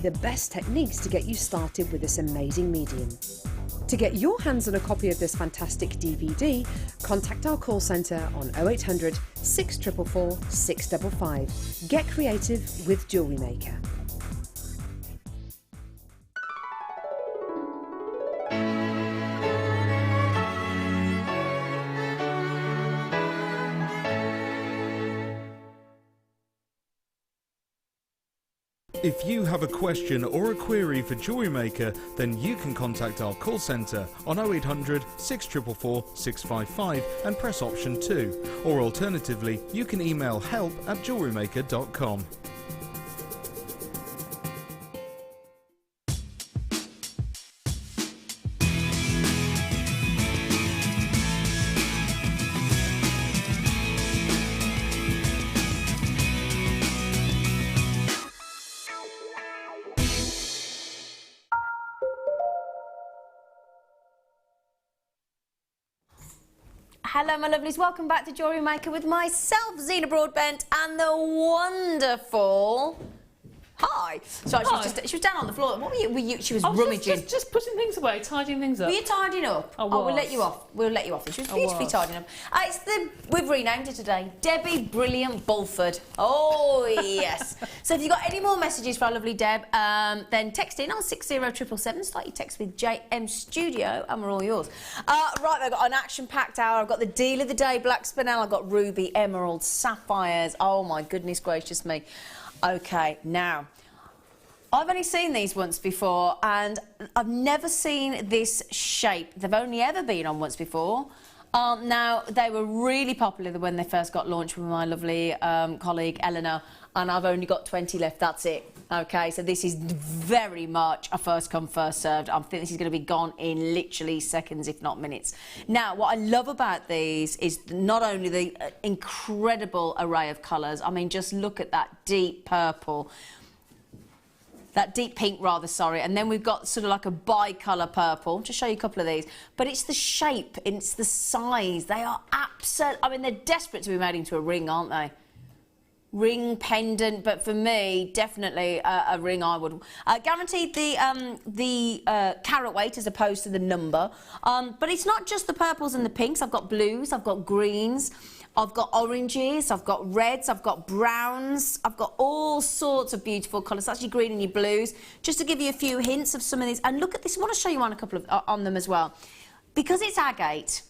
the best techniques to get you started with this amazing medium. To get your hands on a copy of this fantastic DVD, contact our call centre on 0800 644 655. Get creative with Jewellery Maker. If you have a question or a query for Jewellery Maker, then you can contact our call centre on 0800 644 655 and press option 2. Or alternatively, you can email help@jewellerymaker.com. Hello my lovelies, welcome back to Jewellery Maker with myself, Zena Broadbent, and the wonderful... Hi. Sorry, she was down on the floor. What were you she was rummaging. Just putting things away, tidying things up. Were you tidying up? Oh, we'll let you off. We'll let you off. She was beautifully tidying up. We've renamed it today. Debbie Brilliant Bulford. Oh, yes. So if you've got any more messages for our lovely Deb, then text in on 60777. Start your text with JM Studio, and we're all yours. Right, I've got an action-packed hour. I've got the deal of the day, Black Spinel. I've got ruby, emerald, sapphires. Oh, my goodness gracious me. Okay, now, I've only seen these once before, and I've never seen this shape. They've only ever been on once before. Now, they were really popular when they first got launched with my lovely colleague, Eleanor, and I've only got 20 left, that's it. Okay, so this is very much a first come, first served. I think this is going to be gone in literally seconds, if not minutes. Now, what I love about these is not only the incredible array of colours, I mean, just look at that deep purple, that deep pink rather, sorry, and then we've got sort of like a bi-colour purple. Just show you a couple of these. But it's the shape, it's the size. They are absolute, I mean, they're desperate to be made into a ring, aren't they? Ring, pendant, but for me, definitely a ring I would... guaranteed the carat weight as opposed to the number. But it's not just the purples and the pinks. I've got blues, I've got greens, I've got oranges, I've got reds, I've got browns, I've got all sorts of beautiful colours. That's your green and your blues. Just to give you a few hints of some of these. And look at this, I want to show you on a couple of on them as well. Because it's agate,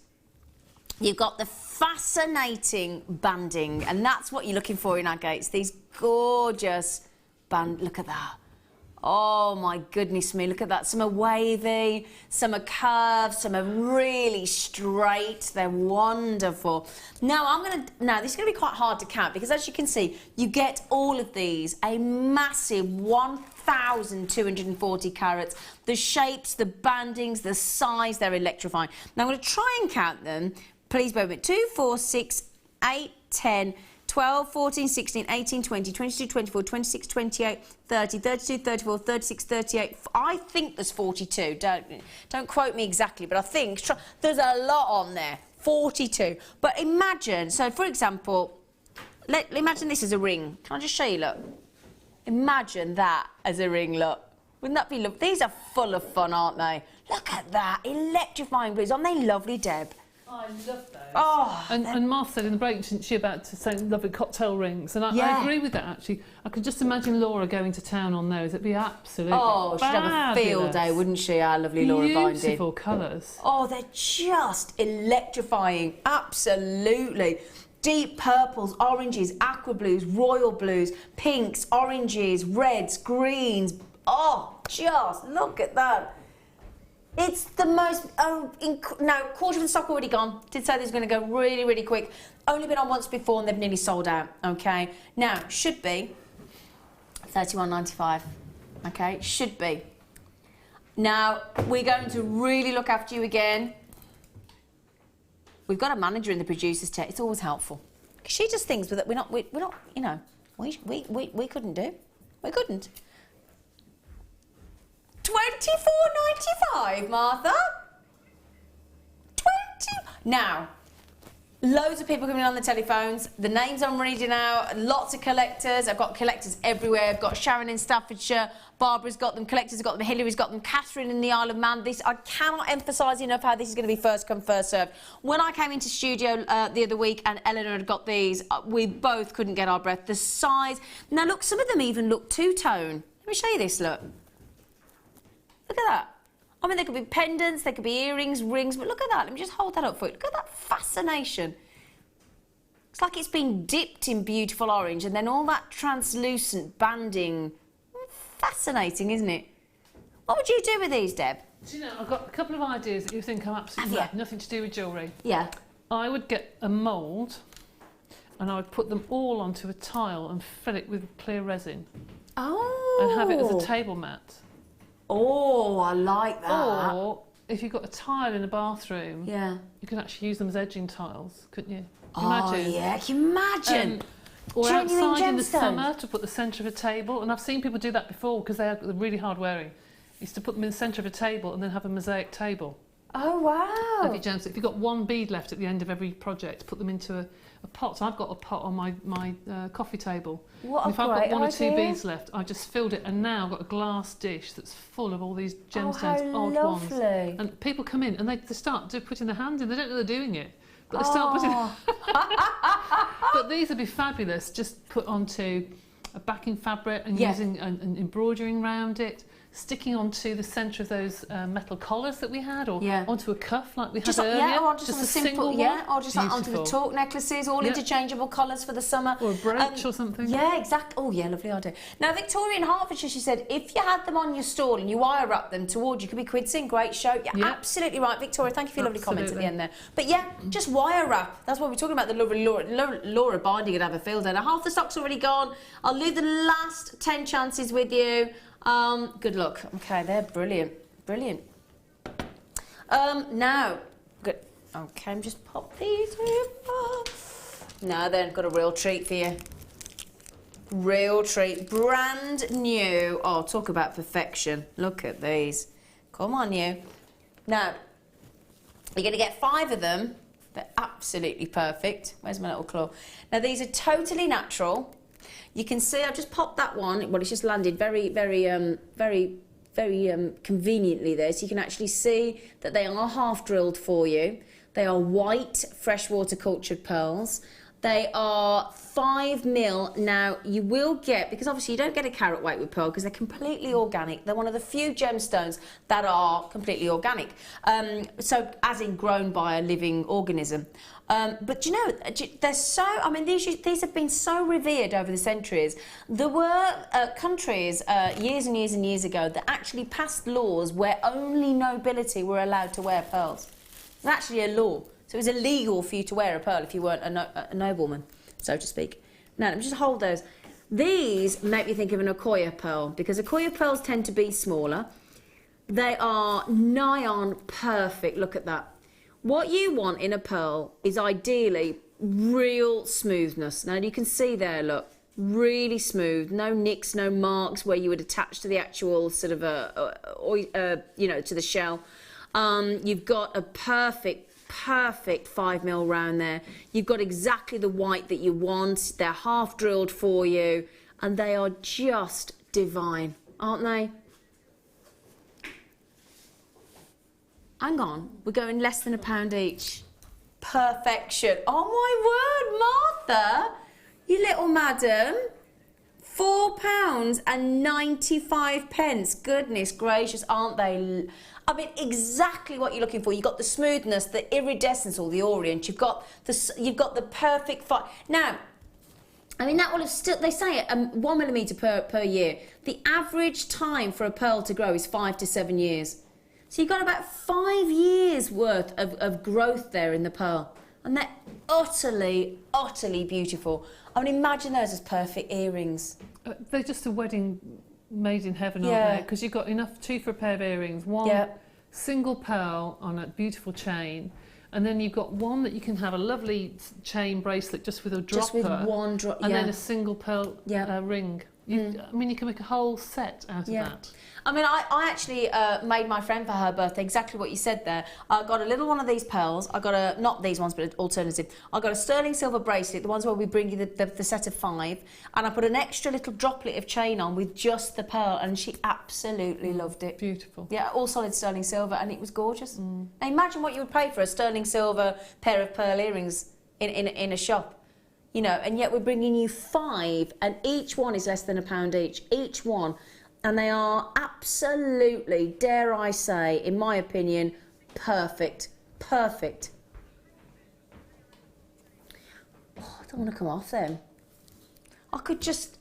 you've got the fascinating banding, and that's what you're looking for in agates. These gorgeous band. Look at that. Oh my goodness me, look at that. Some are wavy, some are curved, some are really straight. They're wonderful. Now this is gonna be quite hard to count because as you can see, you get all of these, a massive 1,240 carats. The shapes, the bandings, the size, they're electrifying. Now I'm gonna try and count them. Please bear with me. 2, 4, 6, 8, 10, 12, 14, 16, 18, 20, 22, 24, 26, 28, 30, 32, 34, 36, 38. I think there's 42. Don't quote me exactly, but I think there's a lot on there. 42. But imagine, so for example, imagine this as a ring. Can I just show you, look? Imagine that as a ring, look. Wouldn't that be lovely? These are full of fun, aren't they? Look at that. Electrifying blues. Aren't they lovely, Deb? Oh, I love those. Oh, and Martha said in the break, isn't she, about to say lovely cocktail rings, and I agree with that actually. I could just imagine Laura going to town on those. It'd be absolutely she'd have a field day, wouldn't she, our lovely Laura Binding? Beautiful colours. Oh, they're just electrifying, absolutely. Deep purples, oranges, aqua blues, royal blues, pinks, oranges, reds, greens. Oh, just look at that. It's the most... now, quarter of the stock already gone. Did say this was going to go really, really quick. Only been on once before and they've nearly sold out, okay? Now, should be $31.95, okay? Should be. Now, we're going to really look after you again. We've got a manager in the producer's chair. It's always helpful. She does things that we're not, you know, we couldn't do. We couldn't. $24.95, Martha. 20. Now, loads of people coming on the telephones. The names I'm reading out. Lots of collectors. I've got collectors everywhere. I've got Sharon in Staffordshire, Barbara's got them, Collector's got them, Hillary's got them, Catherine in the Isle of Man. This, I cannot emphasise enough how this is going to be first come, first served. When I came into studio the other week and Eleanor had got these, we both couldn't get our breath. The size. Now, look, some of them even look two-tone. Let me show you this, look. Look at that. I mean, they could be pendants, they could be earrings, rings, but look at that. Let me just hold that up for you. Look at that fascination. It's like it's been dipped in beautiful orange and then all that translucent banding. Fascinating, isn't it? What would you do with these, Deb? Do you know, I've got a couple of ideas that you think I'm absolutely right, nothing to do with jewellery. Yeah. I would get a mould and I would put them all onto a tile and fill it with clear resin. Oh. And have it as a table mat. Oh, I like that. Or if you've got a tile in a bathroom, yeah, you can actually use them as edging tiles, couldn't you? Can you imagine? Yeah, can you imagine? Or outside in the summer to put the centre of a table, and I've seen people do that before because they're really hard wearing. Is to put them in the centre of a table and then have a mosaic table. Oh wow! Like gems. If you've got one bead left at the end of every project, put them into a pot. So I've got a pot on my coffee table. What and a if I've got one or two idea. beads left, I just filled it, and now I've got a glass dish that's full of all these gemstones, how odd lovely. ones. And people come in and they start putting their hands in. They don't know they're doing it, but they start putting. But these would be fabulous. Just put onto a backing fabric and using and embroidering around it. Sticking onto the centre of those metal collars that we had, or onto a cuff like we had earlier. Yeah, or just on a simple, or just like onto the Beautiful. torque necklaces, all interchangeable colours for the summer. Or a brooch or something. Yeah, exactly. Oh, yeah, lovely idea. Now, Victoria in Hertfordshire, she said, if you had them on your stall and you wire wrap them towards you, could be quidsing, great show. You're absolutely right, Victoria. Thank you for your lovely comments at the end there. But yeah, just wire wrap. That's what we're talking about, the Laura binding and have a field. Now, half the stock's already gone. I'll leave the last 10 chances with you. Good luck. Okay, they're brilliant. Brilliant. Now, good. Okay, I'm just pop these in. Now then, got a real treat for you. Real treat. Brand new. Oh, talk about perfection. Look at these. Come on, you. Now, you're going to get 5 of them. They're absolutely perfect. Where's my little claw? Now, these are totally natural. You can see I've just popped that one. Well, it's just landed very conveniently there. So you can actually see that they are half drilled for you. They are white freshwater cultured pearls. They are 5mm. Now, you will get, because obviously you don't get a carat weight with pearl because they're completely organic. They're one of the few gemstones that are completely organic. So, as in grown by a living organism. But you know, they're so, I mean, these have been so revered over the centuries. There were countries years and years and years ago that actually passed laws where only nobility were allowed to wear pearls. It's actually a law. So it was illegal for you to wear a pearl if you weren't a nobleman, so to speak. Now, let me just hold those. These make me think of an Okoye pearl, because Okoye pearls tend to be smaller. They are nigh on perfect. Look at that. What you want in a pearl is ideally real smoothness. Now, you can see there, look, really smooth. No nicks, no marks where you would attach to the actual sort of, you know, to the shell. You've got a perfect 5mm round there. You've got exactly the white that you want. They're half drilled for you, and they are just divine, aren't they? Hang on, we're going less than £1 each. Perfection. Oh my word, Martha, you little madam. £4.95. Goodness gracious, aren't they? I mean, exactly what you're looking for. You've got the smoothness, the iridescence, or the orient. You've got the perfect fight. Now, I mean, that will have still, they say it, 1mm per year. The average time for a pearl to grow is 5 to 7 years. So you've got about 5 years worth of growth there in the pearl. And they're utterly, utterly beautiful. I mean, imagine those as perfect earrings. They're just a wedding made in heaven, aren't they? Because you've got enough, 2 for a pair of earrings, one single pearl on a beautiful chain, and then you've got one that you can have a lovely chain bracelet just with a dropper. Just with one drop, and then a single pearl ring. I mean, you can make a whole set out of that. I mean, I actually made my friend for her birthday exactly what you said there. I got a little one of these pearls. I got a, not these ones, but an alternative. I got a sterling silver bracelet, the ones where we bring you the set of 5, and I put an extra little droplet of chain on with just the pearl, and she absolutely loved it. Beautiful. Yeah, all solid sterling silver, and it was gorgeous. Now imagine what you would pay for a sterling silver pair of pearl earrings in a shop. You know, and yet we're bringing you 5, and each one is less than £1 each one. And they are absolutely, dare I say, in my opinion, perfect. Perfect. Oh, I don't want to come off them. I could just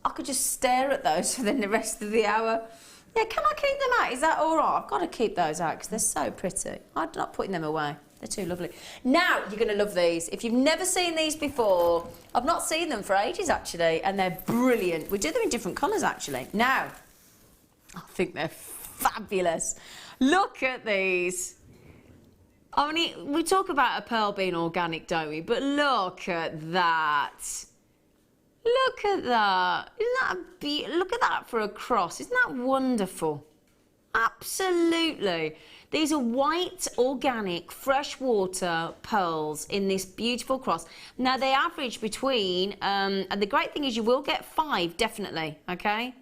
stare at those for then the rest of the hour. Yeah, can I keep them out? Is that all right? I've got to keep those out because they're so pretty. I'm not putting them away. They're too lovely. Now, you're going to love these. If you've never seen these before, I've not seen them for ages, actually, and they're brilliant. We do them in different colours, actually. Now, I think they're fabulous. Look at these. I mean, we talk about a pearl being organic, don't we? But look at that. Look at that. Isn't that look at that for a cross. Isn't that wonderful? Absolutely. These are white, organic, freshwater pearls in this beautiful cross. Now, they average between, and the great thing is you will get 5, definitely, okay?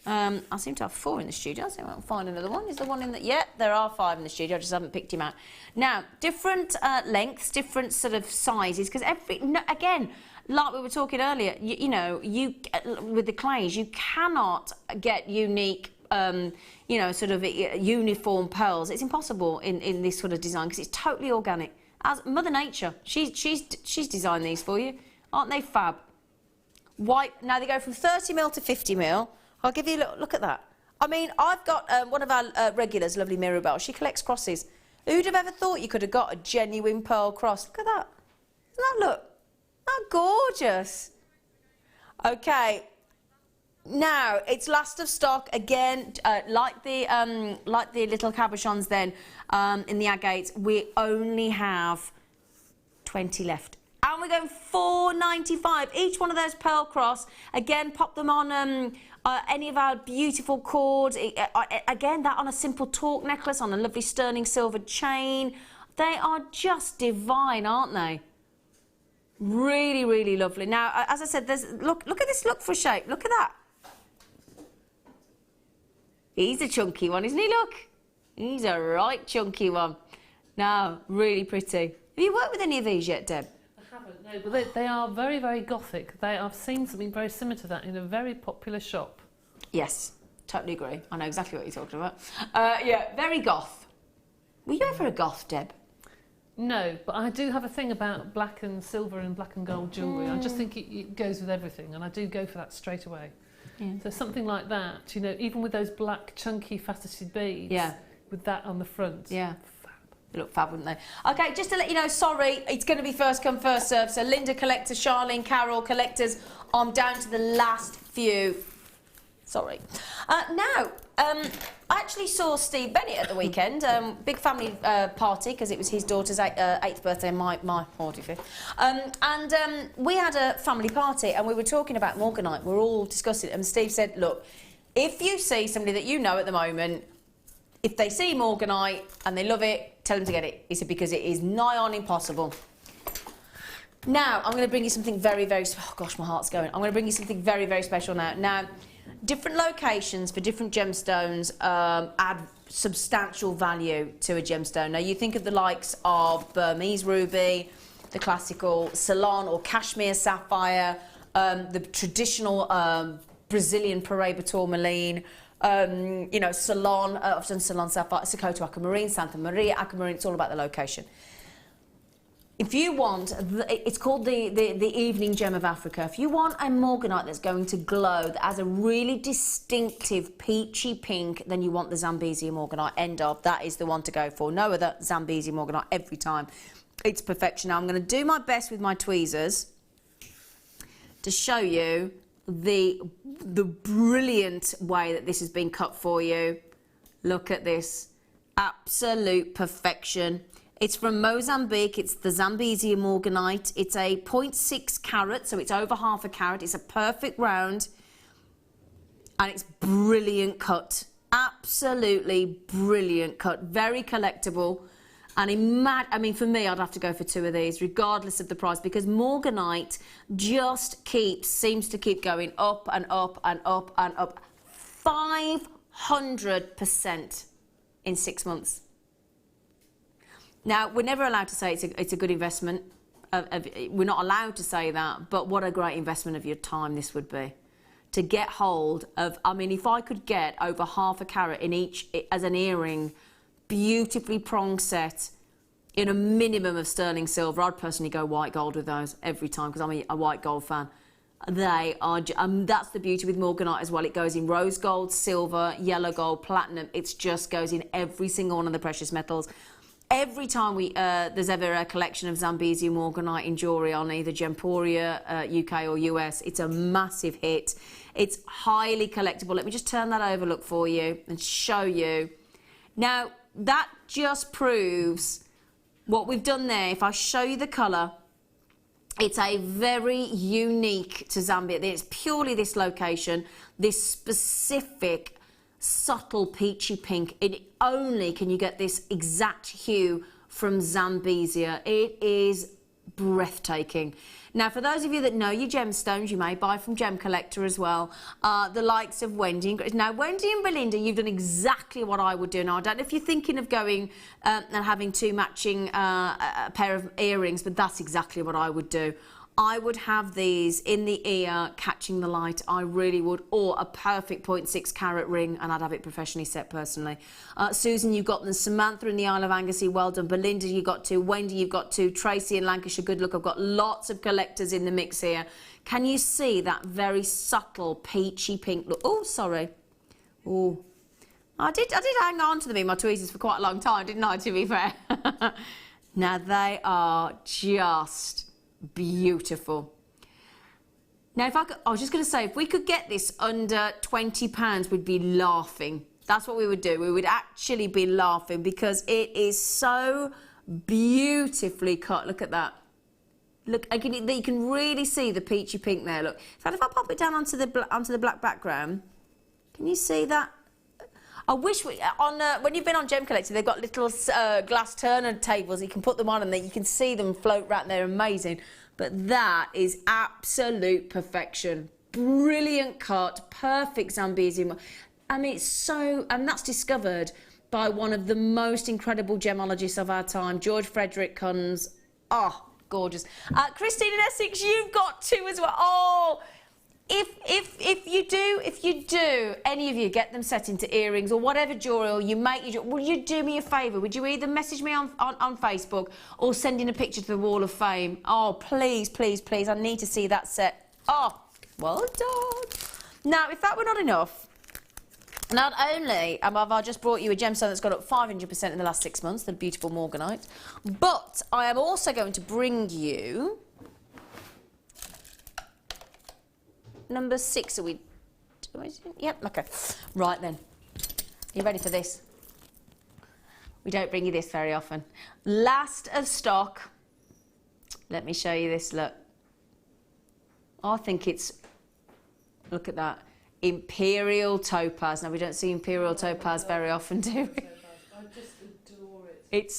I seem to have 4 in the studio. I think I'll find another one. Is there one in the... Yeah, there are 5 in the studio. I just haven't picked him out. Now, different lengths, different sort of sizes, because again, like we were talking earlier, you know, with the clays, you cannot get unique, you know, sort of uniform pearls. It's impossible in this sort of design because it's totally organic. As Mother Nature, she's designed these for you. Aren't they fab? White. Now, they go from 30mm to 50mm. I'll give you a look at that. I mean, I've got one of our regulars, lovely Mirabelle. She collects crosses. Who'd have ever thought you could have got a genuine pearl cross? Look at that. Doesn't that look? Isn't that gorgeous? Okay. Now, it's last of stock. Again, like the little cabochons then in the agates, we only have 20 left. And we're going £4.95. Each one of those pearl cross. Again, pop them on any of our beautiful cords. Again, that on a simple torque necklace, on a lovely sterling silver chain. They are just divine, aren't they? Really, really lovely. Now, as I said, look at this look for shape. Look at that. He's a chunky one, isn't he? Look. He's a right chunky one. Now, really pretty. Have you worked with any of these yet, Deb? No, but they are very, very gothic. I've seen something very similar to that in a very popular shop. Yes, totally agree. I know exactly what you're talking about. Yeah, very goth. Were you ever a goth, Deb? No, but I do have a thing about black and silver and black and gold jewellery. I just think it goes with everything, and I do go for that straight away. Yeah. So something like that, you know, even with those black, chunky, faceted beads, with that on the front. Yeah. They look fab, wouldn't they? Okay, just to let you know, sorry, it's going to be first come, first serve. So Linda collector, Charlene, Carol collectors. I'm down to the last few. Sorry. Now, I actually saw Steve Bennett at the weekend. Big family party because it was his daughter's 8th birthday and my 45th. And we had a family party and we were talking about morganite. We were all discussing it, and Steve said, look, if you see somebody that you know at the moment, if they see morganite and they love it, tell them to get it. He said, because it is nigh on impossible. Now, I'm going to bring you something very, very... Oh, gosh, my heart's going. I'm going to bring you something very, very special now. Now, different locations for different gemstones add substantial value to a gemstone. Now, you think of the likes of Burmese ruby, the classical Ceylon or Kashmir sapphire, the traditional Brazilian Paraíba tourmaline, you know, Ceylon, I've done Ceylon sapphire, Sokoto aquamarine, Santa Maria aquamarine. It's all about the location. If you want, it's called the evening gem of Africa. If you want a morganite that's going to glow, that has a really distinctive peachy pink, then you want the Zambezi morganite. End of. That is the one to go for. No other Zambezi morganite every time. It's perfection. Now I'm going to do my best with my tweezers to show you the brilliant way that this has been cut for you. Look at this. Absolute perfection. It's from Mozambique. It's the Zambezi morganite. It's a 0.6 carat, so it's over half a carat. It's a perfect round. And it's brilliant cut. Absolutely brilliant cut. Very collectible. And I mean, for me, I'd have to go for 2 of these, regardless of the price, because Morganite just seems to keep going up and up and up and up. 500% in 6 months. Now, we're never allowed to say it's a good investment. We're not allowed to say that, but what a great investment of your time this would be. To get hold of, I mean, if I could get over half a carat in each as an earring, beautifully prong set in a minimum of sterling silver, I'd personally go white gold with those every time because I'm a white gold fan. They are, that's the beauty with Morganite as well. It goes in rose gold, silver, yellow gold, platinum. It just goes in every single one of the precious metals. Every time there's ever a collection of Zambezi Morganite in jewellery on either Gemporia, UK or US, it's a massive hit. It's highly collectible. Let me just turn that over, look, for you and show you. Now, that just proves what we've done there. If I show you the colour, it's a very unique to Zambia. It's purely this location, this specific subtle peachy pink. It only can you get this exact hue from Zambezia. It is breathtaking. Now, for those of you that know your gemstones, you may buy from Gem Collector as well. The likes of Wendy. Now, Wendy and Belinda, you've done exactly what I would do. Now, I don't know if you're thinking of going and having 2 matching a pair of earrings, but that's exactly what I would do. I would have these in the ear, catching the light. I really would. Or a perfect 0.6 carat ring, and I'd have it professionally set personally. Susan, you've got them. Samantha in the Isle of Anglesey, well done. Belinda, you've got 2. Wendy, you've got 2. Tracy in Lancashire, good luck. I've got lots of collectors in the mix here. Can you see that very subtle peachy pink look? Oh, sorry. Oh, I did hang on to them in my tweezers for quite a long time, didn't I, to be fair? Now, they are just beautiful. Now, if I was just going to say, if we could get this under £20, we'd be laughing. That's what we would do. We would actually be laughing because it is so beautifully cut. Look at that. Look, you can really see the peachy pink there. Look, in fact, if I pop it down onto the black background, can you see that? I wish when you've been on Gem Collector, they've got little glass turner tables. You can put them on and you can see them float right there. Amazing. But that is absolute perfection. Brilliant cut. Perfect Zambezi. I mean, it's so... And that's discovered by one of the most incredible gemologists of our time, George Frederick Kunz. Oh, gorgeous. Christine in Essex, you've got 2 as well. Oh... If you do, any of you get them set into earrings or whatever jewellery, or you make your, will you do me a favour? Would you either message me on Facebook or send in a picture to the Wall of Fame? Oh, please, please, please, I need to see that set. Oh, well done. Now, if that were not enough, not only have I just brought you a gemstone that's got up 500% in the last 6 months, the beautiful Morganite, but I am also going to bring you... Number 6, are we? Yep, okay. Right then. You ready for this? We don't bring you this very often. Last of stock. Let me show you this, look. I think it's, look at that. Imperial topaz. Now, we don't see imperial topaz very often, do we? I just adore it.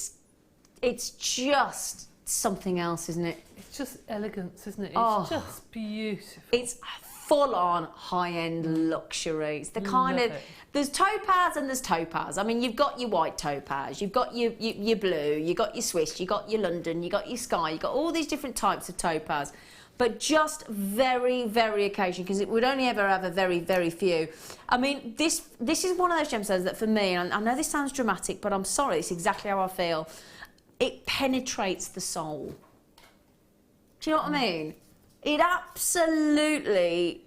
It's just something else, isn't it? It's just elegance, isn't it? It's just beautiful. It's full-on high-end luxury. It's the kind of... There's topaz and there's topaz. I mean, you've got your white topaz, you've got your blue, you've got your Swiss, you've got your London, you've got your sky, you've got all these different types of topaz. But just very, very occasional, because it would only ever have a very, very few. I mean, this is one of those gemstones that for me, and I know this sounds dramatic, but I'm sorry, it's exactly how I feel. It penetrates the soul. Do you know what I mean? It absolutely...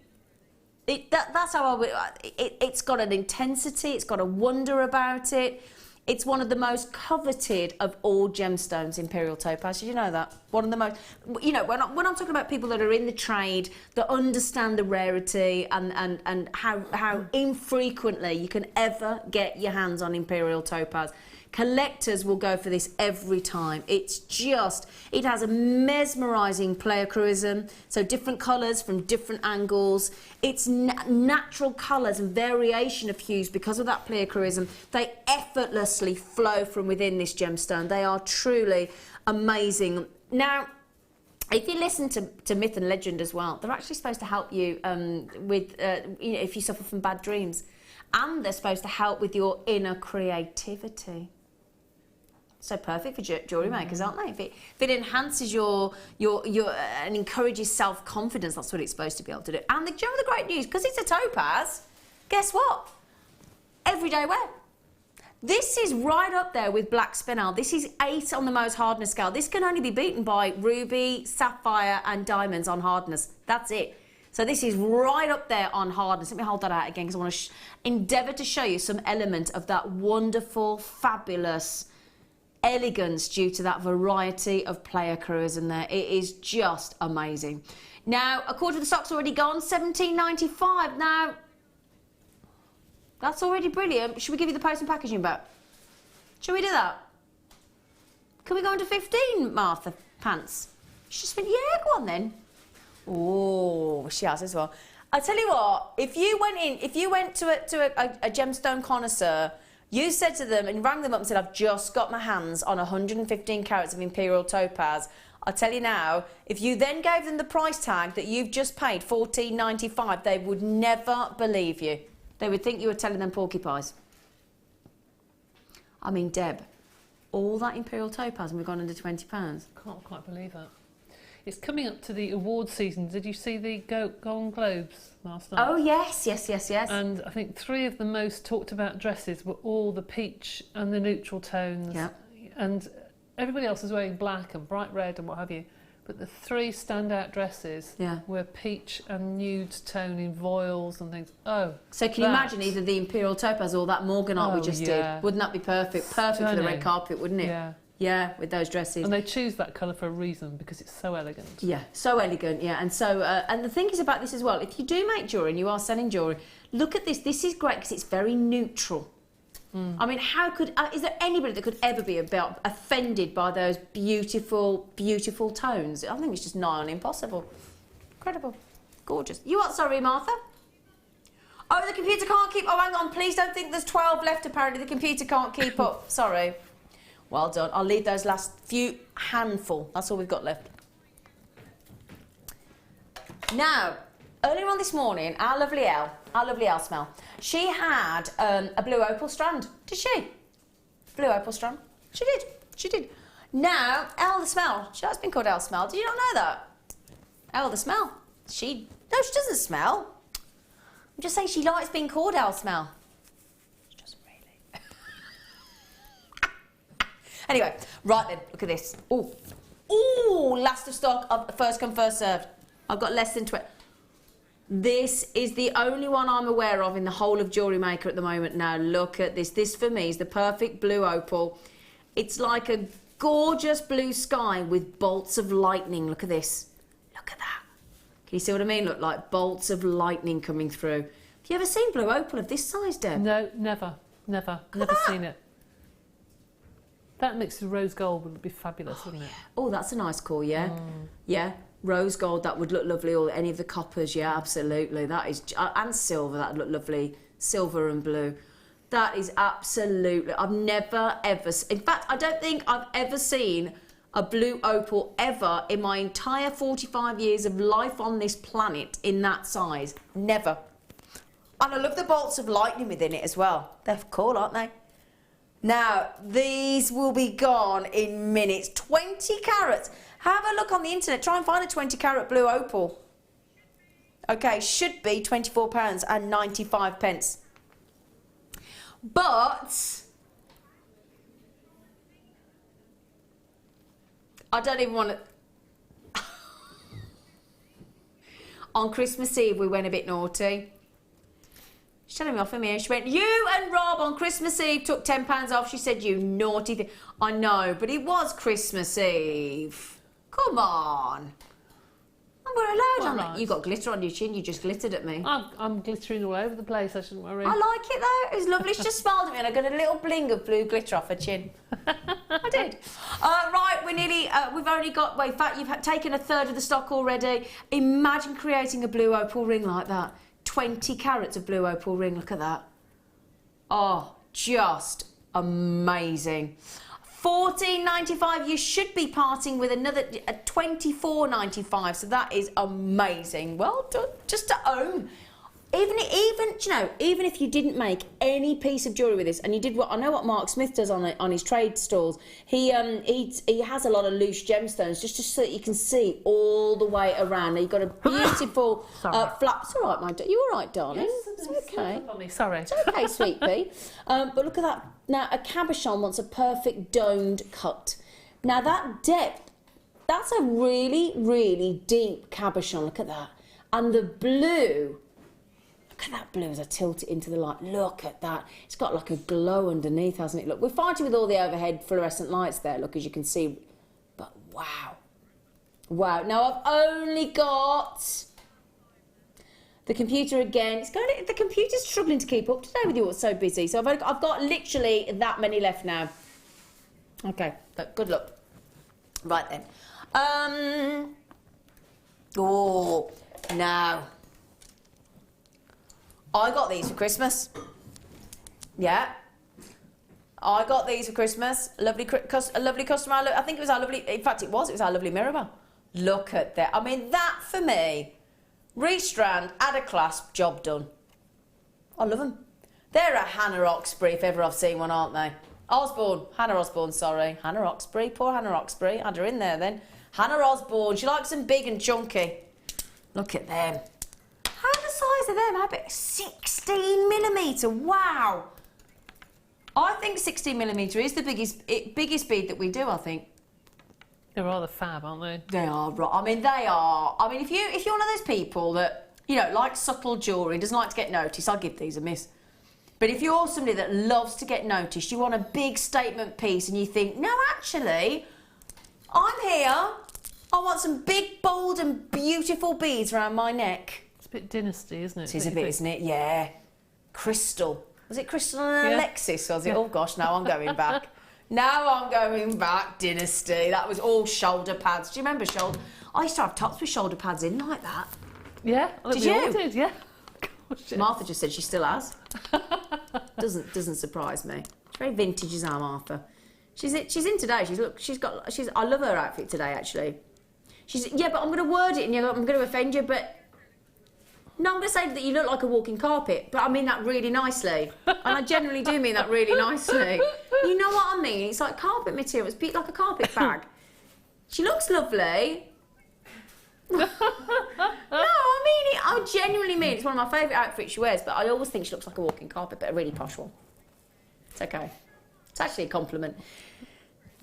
That's how I would... It's got an intensity, it's got a wonder about it. It's one of the most coveted of all gemstones, Imperial Topaz. Did you know that? One of the most, you know, when I'm talking about people that are in the trade, that understand the rarity and how infrequently you can ever get your hands on Imperial Topaz. Collectors will go for this every time. It's just, it has a mesmerising pleochroism, so different colours from different angles. It's natural colours and variation of hues because of that pleochroism. They effortlessly flow from within this gemstone. They are truly amazing. Now, if you listen to myth and legend as well, they're actually supposed to help you with, you know, if you suffer from bad dreams. And they're supposed to help with your inner creativity. So perfect for jewellery makers, aren't they? If it enhances your and encourages self-confidence, that's what it's supposed to be able to do. And the great news, because it's a topaz, guess what? Everyday wear. This is right up there with black spinel. This is 8 on the most hardness scale. This can only be beaten by ruby, sapphire and diamonds on hardness. That's it. So this is right up there on hardness. Let me hold that out again because I want to endeavour to show you some element of that wonderful, fabulous elegance due to that variety of pleochroism there. It is just amazing. Now, a quarter of the stock's already gone, $17.95. Now, that's already brilliant. Should we give you the post and packaging back? Should we do that? Can we go into 15, Martha Pants? She just went, yeah, go on then. Oh, she has as well. I tell you what, if you went to a gemstone connoisseur, you said to them and rang them up and said, I've just got my hands on 115 carats of Imperial Topaz. I'll tell you now, if you then gave them the price tag that you've just paid, $14.95, they would never believe you. They would think you were telling them porcupines. I mean, Deb, all that Imperial Topaz and we've gone under £20. Can't quite believe it. It's coming up to the award season. Did you see the Golden Globes last night? Oh, yes. And I think 3 of the most talked about dresses were all the peach and the neutral tones. Yeah. And everybody else was wearing black and bright red and what have you. But the 3 standout dresses were peach and nude tone in voiles and things. Oh. So can you imagine either the Imperial Topaz or that Morganite we just did? Wouldn't that be perfect? Perfect for the red carpet, wouldn't it? Yeah. Yeah, with those dresses. And they choose that colour for a reason because it's so elegant. Yeah, so elegant, yeah. And so, and the thing is about this as well, if you do make jewellery and you are selling jewellery, look at this. This is great because it's very neutral. I mean, how could, is there anybody that could ever be offended by those beautiful, beautiful tones? I think it's just nigh on impossible. Incredible. Gorgeous. You what, sorry, Martha? Oh, the computer can't keep, oh, hang on, please don't think there's 12 left, apparently. The computer can't keep up. Sorry. Well done. I'll leave those last few handful. That's all we've got left. Now, earlier on this morning, our lovely Elle Smell, she had a blue opal strand. Did she? Blue opal strand. She did. Now, Elle the Smell. She has been called Elle Smell. Did you not know that? Elle the Smell. No, she doesn't smell. I'm just saying she likes being called Elle Smell. Anyway, right then, look at this. Ooh, last of stock, first come, first served. I've got less than 20. This is the only one I'm aware of in the whole of Jewellery Maker at the moment. Now, look at this. This, for me, is the perfect blue opal. It's like a gorgeous blue sky with bolts of lightning. Look at this. Look at that. Can you see what I mean? Look, like bolts of lightning coming through. Have you ever seen blue opal of this size, Deb? No, never seen it. That mixed with rose gold would be fabulous, wouldn't it? Oh, that's a nice call, yeah. Yeah, rose gold, that would look lovely, or any of the coppers, yeah, absolutely. That is, and silver, that would look lovely. Silver and blue. That is absolutely, I've never ever, in fact, I don't think I've ever seen a blue opal ever in my entire 45 years of life on this planet in that size. Never. And I love the bolts of lightning within it as well. They're cool, aren't they? Now, these will be gone in minutes. 20 carats. Have a look on the internet. Try and find a 20 carat blue opal. Okay, should be £24.95. But I don't even want to... On Christmas Eve, we went a bit naughty. She's telling me off for me, and she went, you and Rob on Christmas Eve took £10 off. She said, you naughty thing. I know, but it was Christmas Eve. Come on. And we're allowed on it. You got glitter on your chin, you just glittered at me. I'm glittering all over the place, I shouldn't worry. I like it though, it was lovely. She just smiled at me and I got a little bling of blue glitter off her chin. I did. Right, we're nearly, we've only got, in fact, you've taken a third of the stock already. Imagine creating a blue opal ring like that. 20 carats of blue opal ring, look at that. Oh, just amazing. $14.95, you should be parting with another $24.95, so that is amazing. Well done, just to own. Even you know, even if you didn't make any piece of jewellery with this, and you did what I know what Mark Smith does on his trade stalls. He has a lot of loose gemstones just so that you can see all the way around. Now you've got a beautiful flat. It's all right, my dear. You all right, darling? Yes, it's okay. Sorry. It's okay, sweet pea. But look at that. Now a cabochon wants a perfect domed cut. Now that depth, that's a really, really deep cabochon. Look at that, and the blue. Look at that blue as I tilt it into the light. Look at that. It's got like a glow underneath, hasn't it? Look, we're fighting with all the overhead fluorescent lights there, look, as you can see. But wow. Wow. Now, I've only got the computer again. The computer's struggling to keep up today with you. It's so busy. So I've got literally that many left now. Okay, but good luck. Right then. Oh, now. I got these for Christmas. Yeah. I got these for Christmas. A lovely customer. I think it was our lovely, in fact it was our lovely Mirabelle. Look at that. I mean, that for me, restrand, add a clasp, job done. I love them. They're a Hannah Oxbury if ever I've seen one, aren't they? Hannah Osborne, sorry. Hannah Oxbury, poor Hannah Oxbury. Had her in there then. Hannah Osborne, she likes them big and chunky. Look at them. How the size of them? How big? 16mm. Wow. I think 16mm is the biggest bead that we do, I think. They're rather fab, aren't they? They are. I mean, they are. I mean, if you're one of those people that, you know, likes subtle jewellery, doesn't like to get noticed, I'll give these a miss. But if you're somebody that loves to get noticed, you want a big statement piece and you think, no, actually, I'm here. I want some big, bold and beautiful beads around my neck. It's a bit dynasty, isn't it? It is a bit, isn't it? Yeah. Crystal. Was it Crystal and Alexis, was it? Yeah. Oh, gosh, now I'm going back. Now I'm going back. Dynasty. That was all shoulder pads. Do you remember shoulder? I used to have tops with shoulder pads in like that. Yeah. Did you? All did, yeah. Gosh, yes. Martha just said she still has. Doesn't surprise me. She's very vintage as our Martha. She's in today. I love her outfit today, actually. Yeah, but I'm going to word it and I'm going to offend you, but... No, I'm going to say that you look like a walking carpet, but I mean that really nicely. And I generally do mean that really nicely. You know what I mean? It's like carpet material. It's like a carpet bag. She looks lovely. No, I mean it. I genuinely mean it. It's one of my favourite outfits she wears, but I always think she looks like a walking carpet, but a really posh one. It's okay. It's actually a compliment.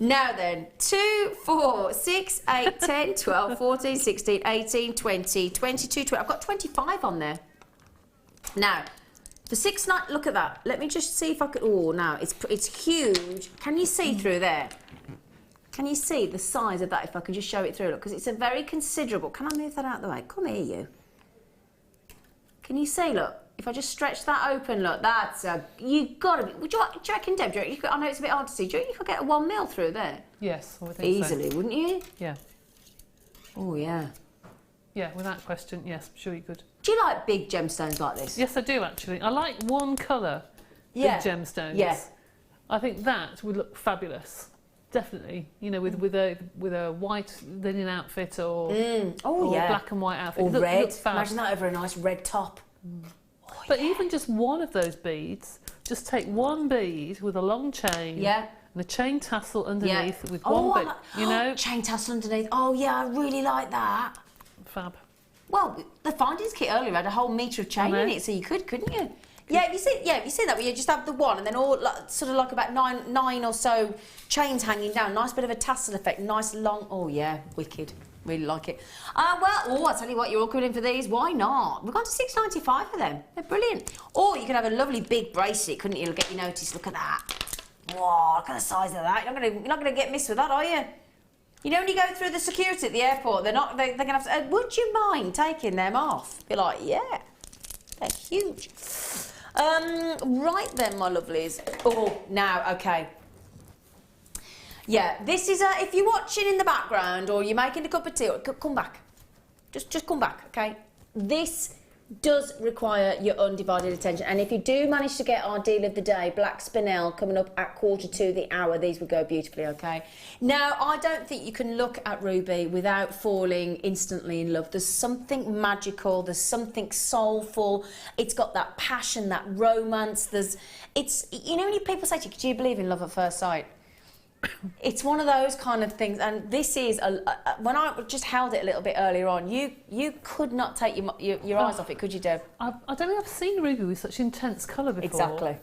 Now then, 2, 4, 6, 8, 10, 12, 14, 16, 18, 20, 22, 20. I've got 25 on there. Now, the 6, 9, look at that. Let me just see if I could, oh, now, it's huge. Can you see through there? Can you see the size of that if I can just show it through? Look, because it's a very considerable, can I move that out of the way? Come here, you. Can you see, look? If I just stretch that open, look, that's a... You got to be... Do you reckon, Deb, I know it's a bit hard to see. Do you reckon you could get a 1 mil through there? Yes, I would think easily, so. Wouldn't you? Yeah. Oh, yeah. Yeah, without question, yes, I'm sure you could. Do you like big gemstones like this? Yes, I do, actually. I like one colour big gemstones. Yeah. I think that would look fabulous. Definitely. You know, with a white linen outfit or black and white outfit. Or red. Look fab. Imagine that over a nice red top. Oh, but even just one of those beads, just take one bead with a long chain and a chain tassel underneath with one bit, you know? Chain tassel underneath. Oh, yeah, I really like that. Fab. Well, the findings kit earlier had a whole metre of chain in it, so you couldn't you? Yeah, you see that, where you just have the one and then all sort of like about nine or so chains hanging down. Nice bit of a tassel effect, nice long. Oh yeah, wicked. Really like it. Well, I tell you what, you're all coming in for these. Why not? We've gone to $6.95 for them. They're brilliant. Or you could have a lovely big bracelet, couldn't you? It'll get you noticed. Look at that. Whoa, look at the size of that. You're not gonna get missed with that, are you? You know when you go through the security at the airport, they're gonna have to. Would you mind taking them off? Be like, yeah, they're huge. Right then, my lovelies. Oh, now, okay. Yeah, this is if you're watching in the background or you're making a cup of tea, come back. Just come back, okay? This does require your undivided attention. And if you do manage to get our deal of the day, Black Spinel, coming up at 1/4 the hour, these would go beautifully, okay? Now, I don't think you can look at Ruby without falling instantly in love. There's something magical, there's something soulful. It's got that passion, that romance. You know when people say to you, do you believe in love at first sight? It's one of those kind of things, and this is when I just held it a little bit earlier on, you could not take your eyes off it, could you, Deb? I don't think I've seen ruby with such intense colour before. Exactly.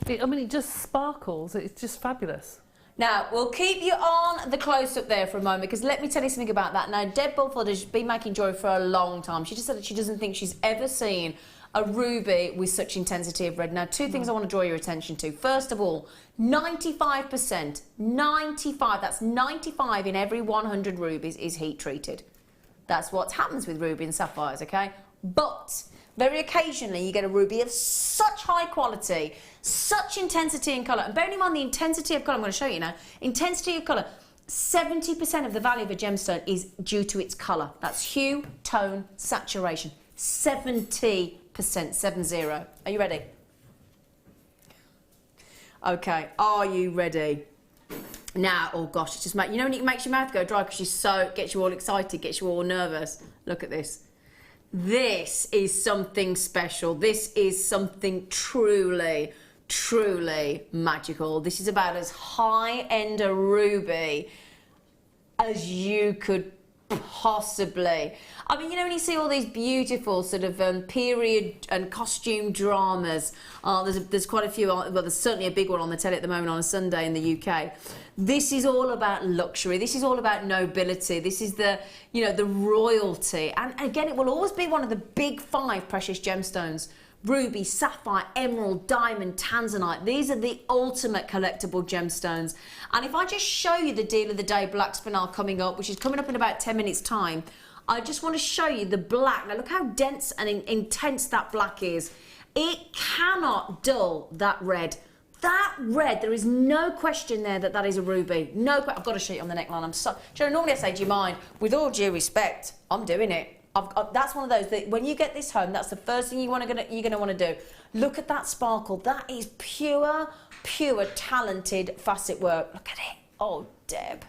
It just sparkles. It's just fabulous. Now, we'll keep you on the close-up there for a moment, because let me tell you something about that. Now, Deb Bulford has been making jewellery for a long time. She just said that she doesn't think she's ever seen a ruby with such intensity of red. Now, two things I want to draw your attention to. First of all, 95%, 95, that's 95 in every 100 rubies is heat treated. That's what happens with ruby and sapphires, okay? But very occasionally you get a ruby of such high quality, such intensity in colour, and bearing in mind the intensity of colour, I'm going to show you now, intensity of colour, 70% of the value of a gemstone is due to its colour. That's hue, tone, saturation. 70%, 70. Are you ready? Okay, are you ready? Now, oh gosh, it just you know when it makes your mouth go dry because gets you all excited, gets you all nervous. Look at this. This is something special. This is something truly, truly magical. This is about as high-end a ruby as you could possibly. I mean, you know when you see all these beautiful sort of period and costume dramas, there's quite a few, well there's certainly a big one on the telly at the moment on a Sunday in the UK. This is all about luxury, this is all about nobility, this is the royalty, and again it will always be one of the big 5 precious gemstones. Ruby, sapphire, emerald, diamond, tanzanite. These are the ultimate collectible gemstones. And if I just show you the deal of the day, Black Spinel coming up, which is coming up in about 10 minutes time, I just want to show you the black. Now look how dense and intense that black is. It cannot dull that red. That red, there is no question there that is a ruby. No, I've got to show you on the neckline. Normally I say, do you mind? With all due respect, I'm doing it. That's one of those that when you get this home, that's the first thing you're gonna want to do. Look at that sparkle. That is pure talented facet work. Look at it. Oh, Deb.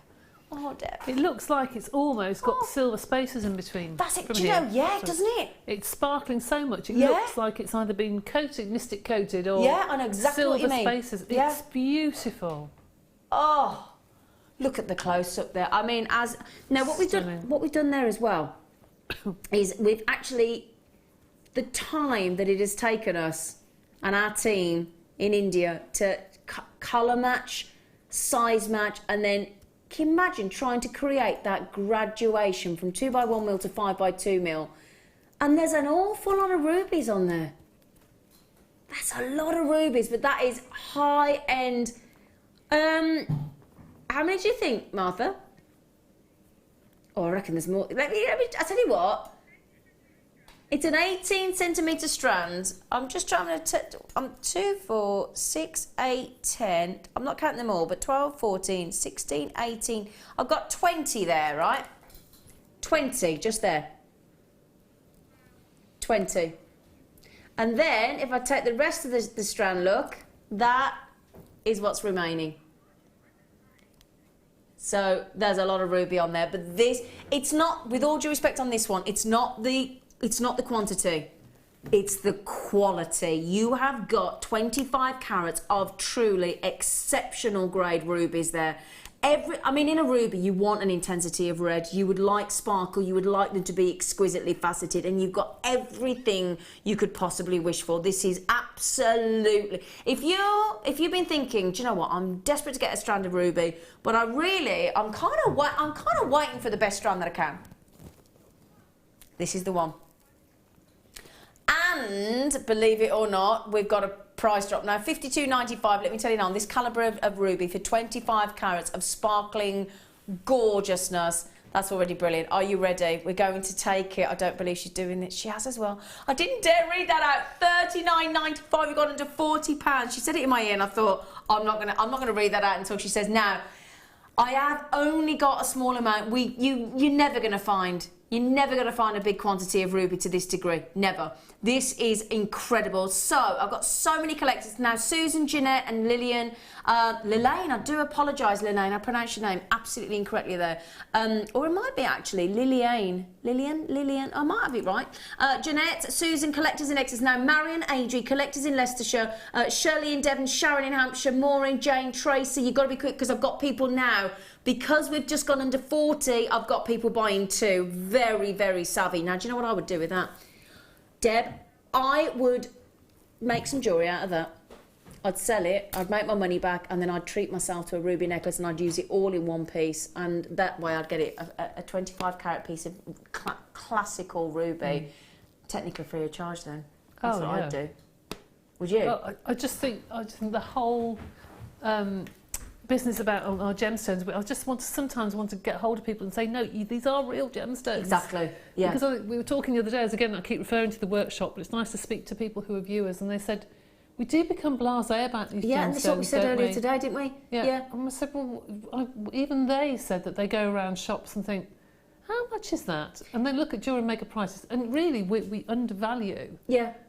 Oh, Deb. It looks like it's almost got silver spaces in between. That's it. Do you know? Yeah, doesn't it? It's sparkling so much. It looks like it's either been coated, mystic coated, or I know exactly what you mean. Silver spaces. Yeah. It's beautiful. Oh, look at the close up there. I mean, what we've done there as well. Is we've actually, the time that it has taken us and our team in India to colour match, size match, and then can you imagine trying to create that graduation from 2x1mm to 5x2mm, and there's an awful lot of rubies on there. That's a lot of rubies, but that is high end. How many do you think, Martha? Oh, I reckon there's more. I tell you what. It's an 18cm strand. I'm just trying to. I'm 2, 4, 6, 8, 10. I'm not counting them all, but 12, 14, 16, 18. I've got 20 there, right? 20 just there. 20. And then if I take the rest of the strand, look, that is what's remaining. So there's a lot of ruby on there, but it's not, with all due respect on this one, it's not the quantity. It's the quality. You have got 25 carats of truly exceptional grade rubies there. I mean, in a ruby, you want an intensity of red. You would like sparkle. You would like them to be exquisitely faceted. And you've got everything you could possibly wish for. This is absolutely... If you've been thinking, do you know what, I'm desperate to get a strand of ruby, but I'm kind of waiting for the best strand that I can. This is the one. And, believe it or not, we've got a price drop now, $52.95. Let me tell you now, this calibre of ruby for 25 carats of sparkling gorgeousness. That's already brilliant. Are you ready? We're going to take it. I don't believe she's doing it. She has as well. I didn't dare read that out. $39.95. We got under £40. She said it in my ear, and I thought, I'm not gonna read that out until she says, now, I have only got a small amount. You're never gonna find. You're never going to find a big quantity of ruby to this degree. Never. This is incredible. So, I've got so many collectors now. Susan, Jeanette and Lillian. Lillian, I do apologise, Lillian. I pronounced your name absolutely incorrectly there. Or it might be actually Lillian. Lillian. I might have it right. Jeanette, Susan, collectors in Exeter. Now, Marion, Adri, collectors in Leicestershire. Shirley in Devon, Sharon in Hampshire, Maureen, Jane, Tracy. You've got to be quick because I've got people now. Because we've just gone under 40, I've got people buying too. Very, very savvy. Now, do you know what I would do with that? Deb, I would make some jewellery out of that. I'd sell it, I'd make my money back, and then I'd treat myself to a ruby necklace and I'd use it all in one piece. And that way I'd get it a 25 carat piece of classical ruby, technically free of charge then. That's what I'd do. Would you? Well, I just think the whole... business about our gemstones, I sometimes want to get hold of people and say, no, these are real gemstones. Exactly, yeah. Because we were talking the other day, again, I keep referring to the workshop, but it's nice to speak to people who are viewers, and they said, we do become blasé about these gemstones. Yeah, and that's what we said earlier today, didn't we? Yeah. And I said, well, even they said that they go around shops and think, how much is that? And they look at Jewellery Maker prices, and really we undervalue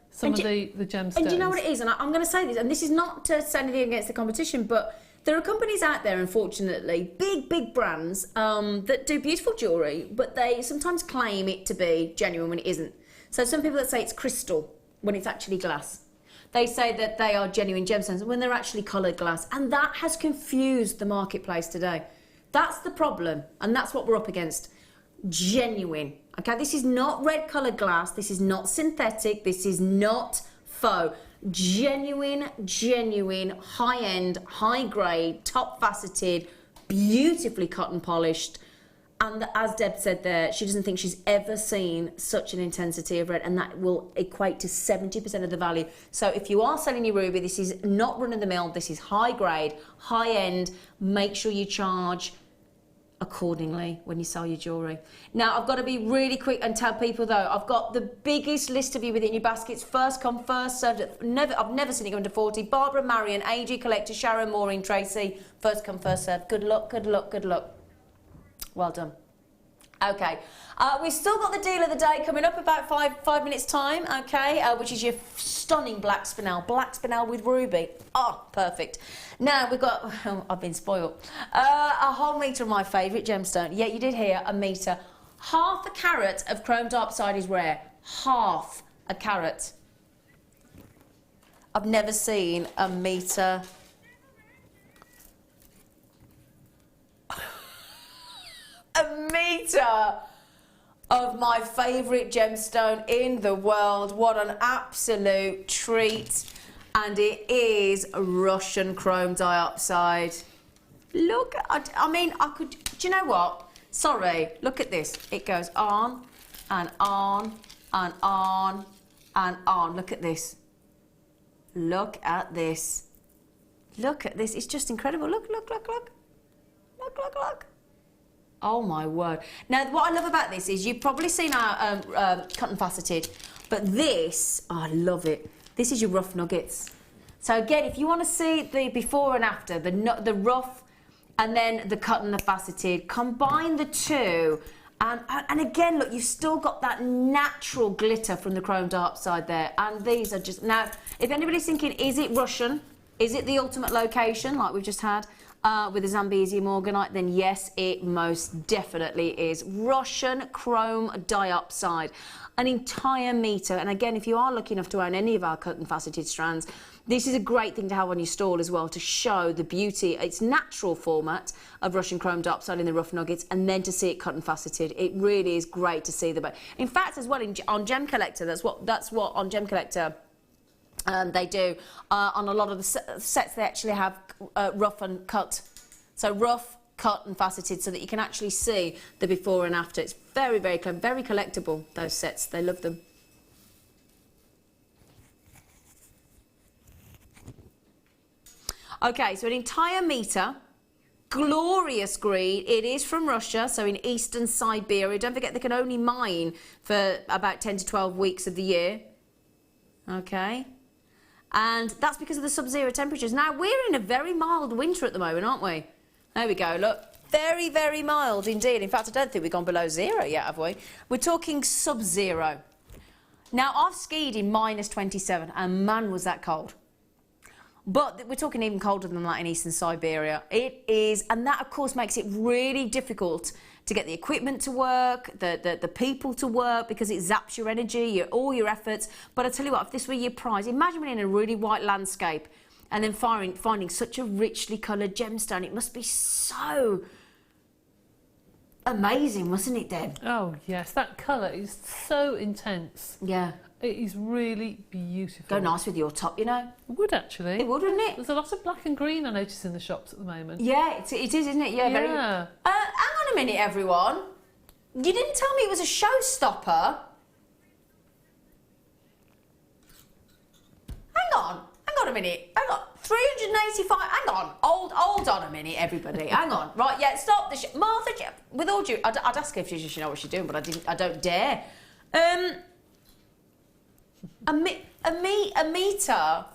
some of the gemstones. And do you know what it is? And I'm going to say this, and this is not to say anything against the competition, but there are companies out there, unfortunately, big brands that do beautiful jewellery, but they sometimes claim it to be genuine when it isn't. So some people that say it's crystal when it's actually glass. They say that they are genuine gemstones when they're actually coloured glass, and that has confused the marketplace today. That's the problem, and that's what we're up against. Genuine. Okay, this is not red coloured glass, this is not synthetic, this is not faux. Genuine, high-end, high-grade, top-faceted, beautifully cotton polished. And as Deb said there, she doesn't think she's ever seen such an intensity of red, and that will equate to 70% of the value. So if you are selling your ruby, this is not run-of-the-mill, this is high-grade, high-end. Make sure you charge accordingly when you sell your jewellery. Now, I've got to be really quick and tell people though, I've got the biggest list of you within your baskets. First come, first served. I've never seen it go under 40. Barbara, Marion, AG, Collector, Sharon, Maureen, Tracy. First come, first served. Good luck. Well done. Okay, we've still got the deal of the day coming up about five minutes time, okay, which is your stunning black spinel with ruby. Oh, perfect. Now we've got, I've been spoiled, a whole metre of my favourite gemstone. Yeah, you did hear, a metre. Half a carat of chrome diopside is rare. Half a carat. I've never seen a metre. A metre of my favourite gemstone in the world. What an absolute treat. And it is Russian chrome diopside. Look, I mean, I could, do you know what? Sorry, look at this. It goes on and on and on and on. Look at this. Look at this. Look at this. It's just incredible. Look. Look. Oh my word. Now, what I love about this is you've probably seen our cotton faceted, but this, oh, I love it. This is your rough nuggets. So again, if you want to see the before and after, the rough and then the cotton, the faceted, combine the two. And again, look, you've still got that natural glitter from the chrome diopside there. And these are just, now, if anybody's thinking, is it Russian? Is it the ultimate location, like we've just had? with a Zambezi morganite, then yes, it most definitely is. Russian chrome dioxide, an entire metre. And again, if you are lucky enough to own any of our cut and faceted strands, this is a great thing to have on your stall as well, to show the beauty, its natural format of Russian chrome dioxide in the rough nuggets, and then to see it cut and faceted. It really is great to see the. In fact, as well, on Gem Collector, that's what on Gem Collector they do. On a lot of the sets, they actually have rough and cut. So rough, cut and faceted, so that you can actually see the before and after. It's very, very clever, very collectible, those sets. They love them. Okay, so an entire metre, glorious green. It is from Russia, so in eastern Siberia. Don't forget, they can only mine for about 10 to 12 weeks of the year. Okay. And that's because of the sub-zero temperatures. Now, we're in a very mild winter at the moment, aren't we? There we go, look. Very, very mild indeed. In fact, I don't think we've gone below zero yet, have we? We're talking sub-zero. Now, I've skied in -27, and man, was that cold. But we're talking even colder than that in eastern Siberia. It is, and that, of course, makes it really difficult to get the equipment to work, the people to work, because it zaps your energy, all your efforts. But I tell you what, if this were your prize, imagine being in a really white landscape and then finding such a richly coloured gemstone. It must be so amazing, wasn't it, Deb? Oh, yes. That colour is so intense. Yeah. It is really beautiful. Go nice with your top, you know. It would, actually. It would, wouldn't it? There's a lot of black and green I notice in the shops at the moment. Yeah, it is, isn't it? Yeah, very. Yeah. Hang on a minute, everyone. You didn't tell me it was a showstopper. Hang on a minute. Hang on. 385. Hang on. Hold on a minute, everybody. Hang on. Right, yeah, stop the Martha, with all due, I'd ask her if she know what she's doing, but I don't dare. A metre,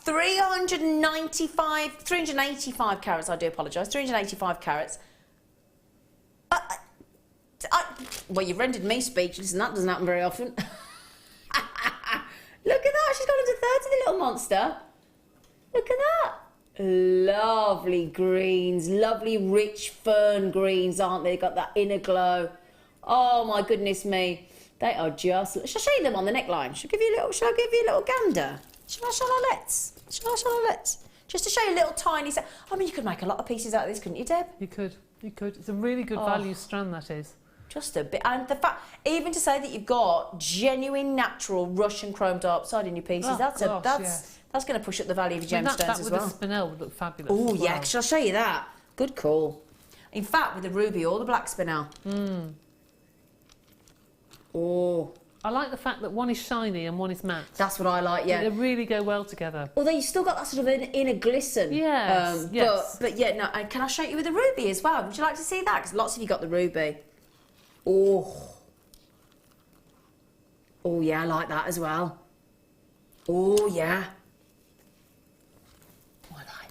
385 carats, I do apologise, 385 carats. Well, you've rendered me speechless, and that doesn't happen very often. Look at that, she's got into 30, the little monster. Look at that. Lovely greens, lovely rich fern greens, aren't they? They've got that inner glow. Oh, my goodness me. They are just. Shall I show you them on the neckline? Shall I give you a little gander? Shall I let's? Just to show you a little tiny set. I mean, you could make a lot of pieces out of this, couldn't you, Deb? You could. It's a really good value strand, that is. Just a bit. And the fact, even to say that you've got genuine, natural Russian chrome dioxide in your pieces, that's going to push up the value of your gemstones as well. That with a spinel would look fabulous. Oh, yeah. Shall I show you that? Good call. In fact, with the ruby or the black spinel. Oh. I like the fact that one is shiny and one is matte. That's what I like, yeah. They really go well together. Although you've still got that sort of inner glisten. Yes, yes. But yeah, no, and can I show you with the ruby as well? Would you like to see that? Because lots of you got the ruby. Oh. Oh, yeah, I like that as well. Oh, yeah. I like that.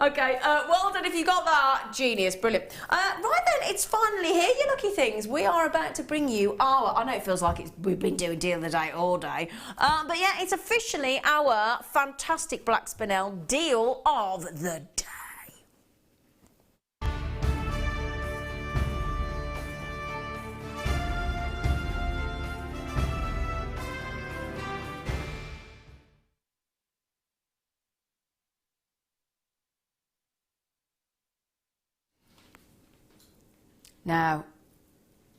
Okay, well done if you got that. Genius, brilliant. Right then, it's finally here, you lucky things. We are about to bring you our, I know it feels like we've been doing deal of the day all day, but yeah, it's officially our fantastic black spinel deal of the day. Now,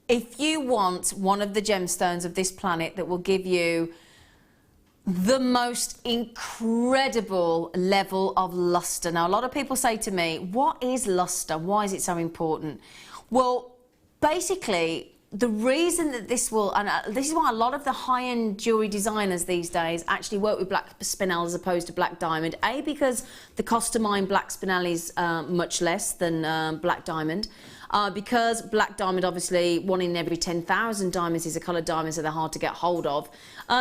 if you want one of the gemstones of this planet that will give you the most incredible level of luster. Now, a lot of people say to me, what is luster? Why is it so important? Well, basically, the reason that this will, and this is why a lot of the high-end jewellery designers these days actually work with black spinel as opposed to black diamond. A, because the cost to mine black spinel is much less than black diamond. Because black diamond, obviously, 1 in every 10,000 diamonds is a coloured diamond, so they're hard to get hold of.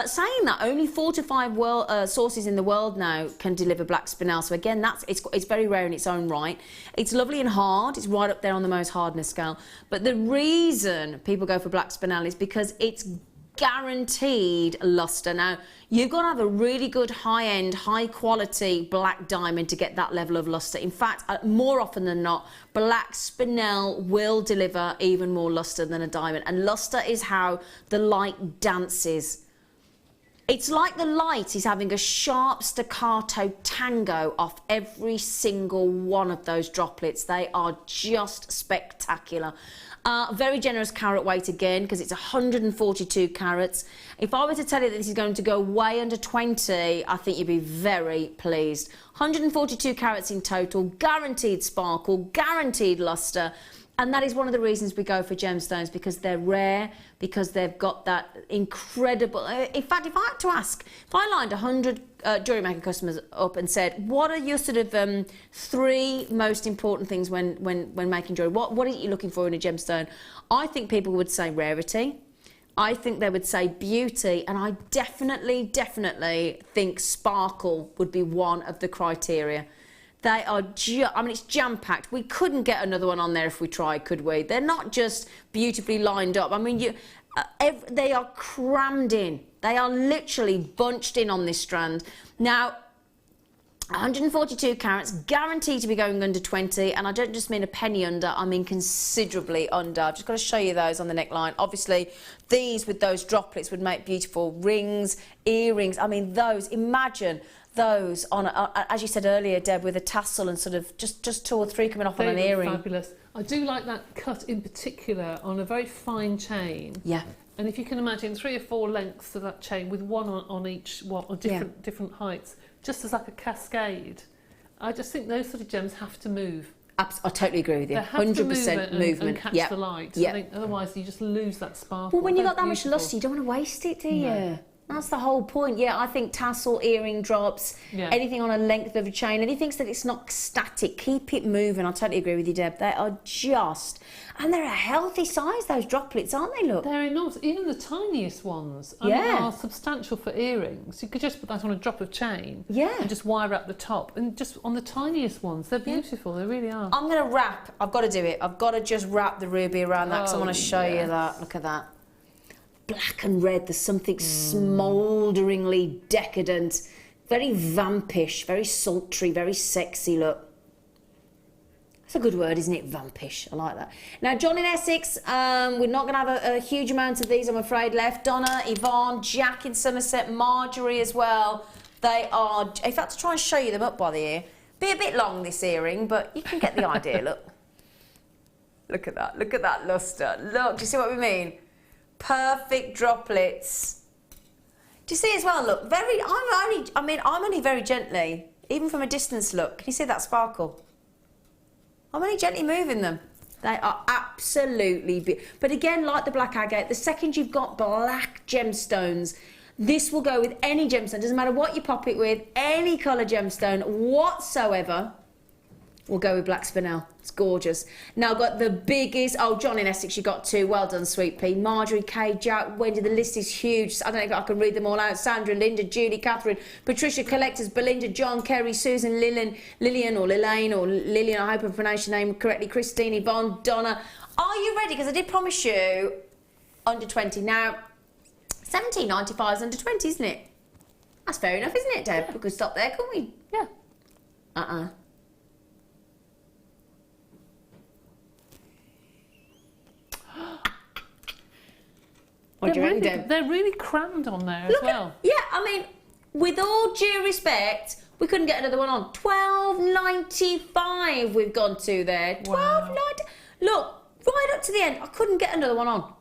Saying that, only 4 to 5 sources in the world now can deliver black spinel. So again, it's very rare in its own right. It's lovely and hard. It's right up there on the most hardness scale. But the reason people go for black spinel is because it's guaranteed luster. Now, you've got to have a really good high-end, high-quality black diamond to get that level of luster. In fact, more often than not, black spinel will deliver even more luster than a diamond. And luster is how the light dances. It's like the light is having a sharp staccato tango off every single one of those droplets. They are just spectacular. Very generous carat weight again, because it's 142 carats. If I were to tell you that this is going to go way under 20, I think you'd be very pleased. 142 carats in total, guaranteed sparkle, guaranteed luster. And that is one of the reasons we go for gemstones, because they're rare, because they've got that incredible... In fact, if I had to ask, if I lined 100 jewellery maker customers up and said, what are your sort of 3 most important things when making jewellery? What are you looking for in a gemstone? I think people would say rarity. I think they would say beauty. And I definitely think sparkle would be one of the criteria. They are, I mean, it's jam-packed. We couldn't get another one on there if we tried, could we? They're not just beautifully lined up. I mean, they are crammed in. They are literally bunched in on this strand. Now, 142 carats, guaranteed to be going under 20, and I don't just mean a penny under, I mean considerably under. I've just got to show you those on the neckline. Obviously, these with those droplets would make beautiful rings, earrings. I mean, those, imagine those on, as you said earlier, Deb, with a tassel and sort of just 2 or 3 coming off on an earring. Fabulous. I do like that cut in particular on a very fine chain. Yeah. And if you can imagine 3 or 4 lengths of that chain with one on each, on different heights, just as like a cascade. I just think those sort of gems have to move. I totally agree with you. 100% movement. And catch the light. I think otherwise you just lose that sparkle. Well, when you've got that much luster, you don't want to waste it, do you? No. That's the whole point. Yeah, I think tassel, earring drops, anything on a length of a chain, anything that it's not static, keep it moving. I totally agree with you, Deb. They are just, and they're a healthy size, those droplets, aren't they, look? They're enormous. Even the tiniest ones I mean, are substantial for earrings. You could just put that on a drop of chain and just wire up the top. And just on the tiniest ones, they're beautiful. They really are. I'm going to wrap. I've got to do it. I've got to just wrap the ruby around that because I want to show you that. Look at that. Black and red, there's something smoulderingly decadent, very vampish, very sultry, very sexy look. That's a good word, isn't it? Vampish. I like that. Now, John in Essex, we're not going to have a huge amount of these, I'm afraid, left. Donna, Yvonne, Jack in Somerset, Marjorie as well. They are, in fact, to try and show you them up by the ear. Be a bit long, this earring, but you can get the idea, look. Look at that. Look at that luster. Look, do you see what we mean? Perfect droplets. Do you see as well? Look, I'm only very gently, even from a distance. Look, can you see that sparkle? I'm only gently moving them. They are absolutely beautiful. But again, like the black agate, the second you've got black gemstones, this will go with any gemstone. Doesn't matter what you pop it with, any colour gemstone whatsoever. We'll go with black spinel. It's gorgeous. Now I've got the biggest. Oh, John in Essex, you got 2. Well done, Sweet Pea. Marjorie, Kay, Jack, Wendy. The list is huge. I don't know if I can read them all out. Sandra, Linda, Julie, Catherine, Patricia, Collectors, Belinda, John, Kerry, Susan, Lillian or Lillian. I hope I pronounced your name correctly. Christine, Yvonne, Donna. Are you ready? Because I did promise you under 20. Now, 17.95 is under 20, isn't it? That's fair enough, isn't it, Deb? Yeah. We could stop there, couldn't we? Yeah. What do you reckon, Deb? They're really crammed on there as well. Yeah, I mean, with all due respect, we couldn't get another one on. $12.95 we've gone to there. $12.90. Look, right up to the end, I couldn't get another one on.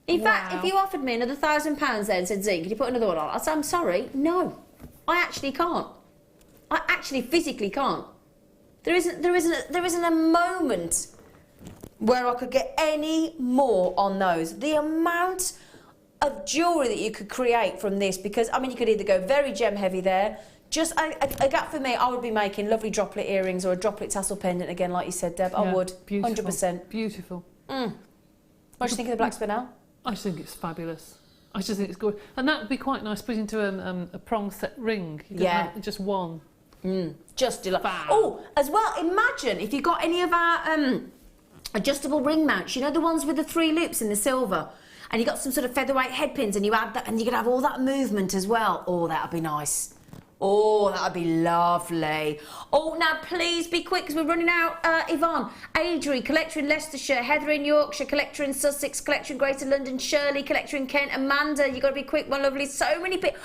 In fact, if you offered me another £1,000 there and said, Zee, could you put another one on? I'd say, I'm sorry, no. I actually can't. I actually physically can't. There isn't a moment where I could get any more on those. The amount of jewellery that you could create from this, because, I mean, you could either go very gem heavy there, just a gap for me, I would be making lovely droplet earrings or a droplet tassel pendant again, like you said, Deb. I would, beautiful, 100%. Beautiful. What do you think of the black spinel? I just think it's fabulous. I just think it's good. And that would be quite nice, put into a prong set ring. You can have just one. Just do like... Oh, as well, imagine if you got any of our... adjustable ring mounts, you know, the ones with the 3 loops in the silver. and you got some sort of featherweight head pins, and you add that, and you could have all that movement as well. Oh, that'd be nice. Oh, that would be lovely. Oh, now please be quick because we're running out. Yvonne, Adri, collector in Leicestershire, Heather in Yorkshire, collector in Sussex, collector in Greater London, Shirley, collector in Kent, Amanda, you got to be quick, my lovely. So many people.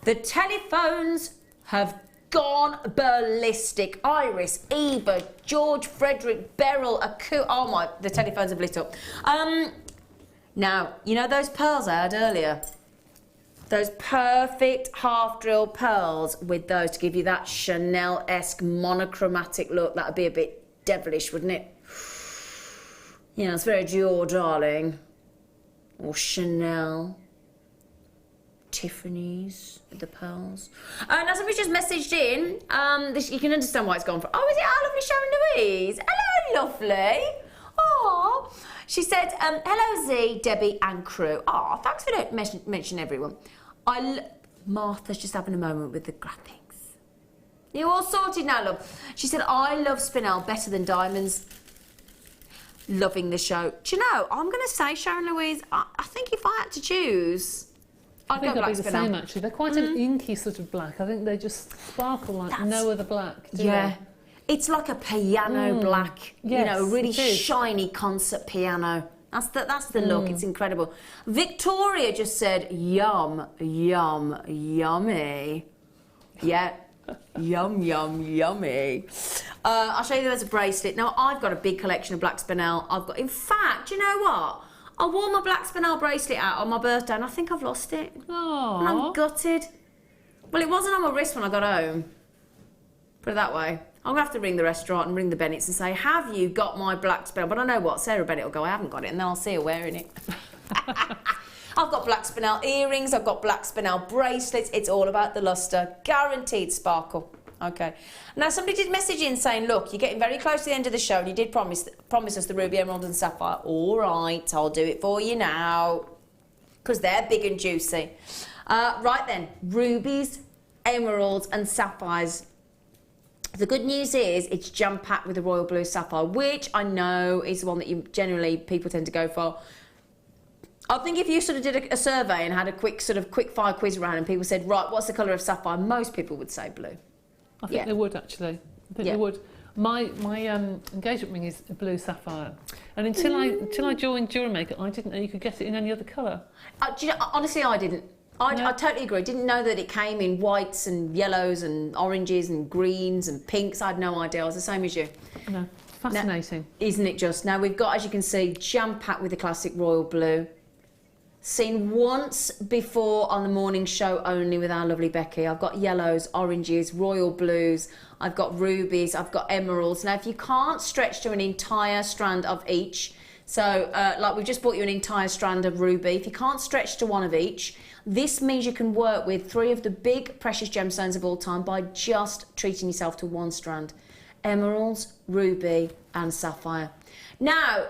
The telephones have gone ballistic. Iris, Eva, George, Frederick, Beryl, Aku. Oh my, the telephones have lit up. Now, you know those pearls I had earlier? Those perfect half drill pearls with those to give you that Chanel-esque monochromatic look. That would be a bit devilish, wouldn't it? You know, it's very Dior, darling. Or Chanel. Tiffany's with the pearls. Now somebody just messaged in. You can understand why it's gone for. Oh, is it our lovely Sharon Louise? Hello, lovely. Oh, she said, hello Z, Debbie and crew. Oh, thanks for mentioning everyone. Martha's just having a moment with the graphics. You all sorted now, love? She said, I love Spinel better than diamonds. Loving the show. Do you know, I'm going to say, Sharon Louise, I think if I had to choose, I'd go black Spinel. The same, actually. They're quite an inky sort of black. I think they just sparkle like no other black, do they? It's like a piano black, yes, you know, really shiny concert piano. That's the look. It's incredible. Victoria just said, yum, yum, yummy. Yeah, yum, yum, yummy. I'll show you there's a bracelet. Now, I've got a big collection of black Spinel. In fact, you know what? I wore my black Spinel bracelet out on my birthday and I think I've lost it. Aww. And I'm gutted. Well, it wasn't on my wrist when I got home. Put it that way. I'm going to have to ring the restaurant and ring the Bennetts and say, have you got my black Spinel? But I know what, Sarah Bennett will go, I haven't got it, and then I'll see her wearing it. I've got black Spinel earrings, I've got black Spinel bracelets. It's all about the lustre. Guaranteed sparkle. Okay. Now, somebody did message in saying, look, you're getting very close to the end of the show and you did promise us the ruby, emerald and sapphire. All right, I'll do it for you now. Because they're big and juicy. Right then, rubies, emeralds and sapphires. The good news is it's jam-packed with the royal blue sapphire, which I know is the one that people tend to go for. I think if you sort of did a survey and had a quick fire quiz round and people said, right, what's the colour of sapphire? Most people would say blue. I think they would, actually. I think they would. My engagement ring is a blue sapphire. And until I joined Jewellery Maker, I didn't know you could get it in any other colour. Do you know, honestly, I didn't. I totally agree. Didn't know that it came in whites and yellows and oranges and greens and pinks. I had no idea. I was the same as you. No, fascinating. Now, isn't it just? Now we've got, as you can see, jam-packed with the classic royal blue. Seen once before on the morning show only with our lovely Becky. I've got yellows, oranges, royal blues. I've got rubies. I've got emeralds. Now, if you can't stretch to an entire strand of each, so like we've just bought you an entire strand of ruby. If you can't stretch to one of each, this means you can work with 3 of the big precious gemstones of all time by just treating yourself to one strand. Emeralds, ruby and sapphire. Now,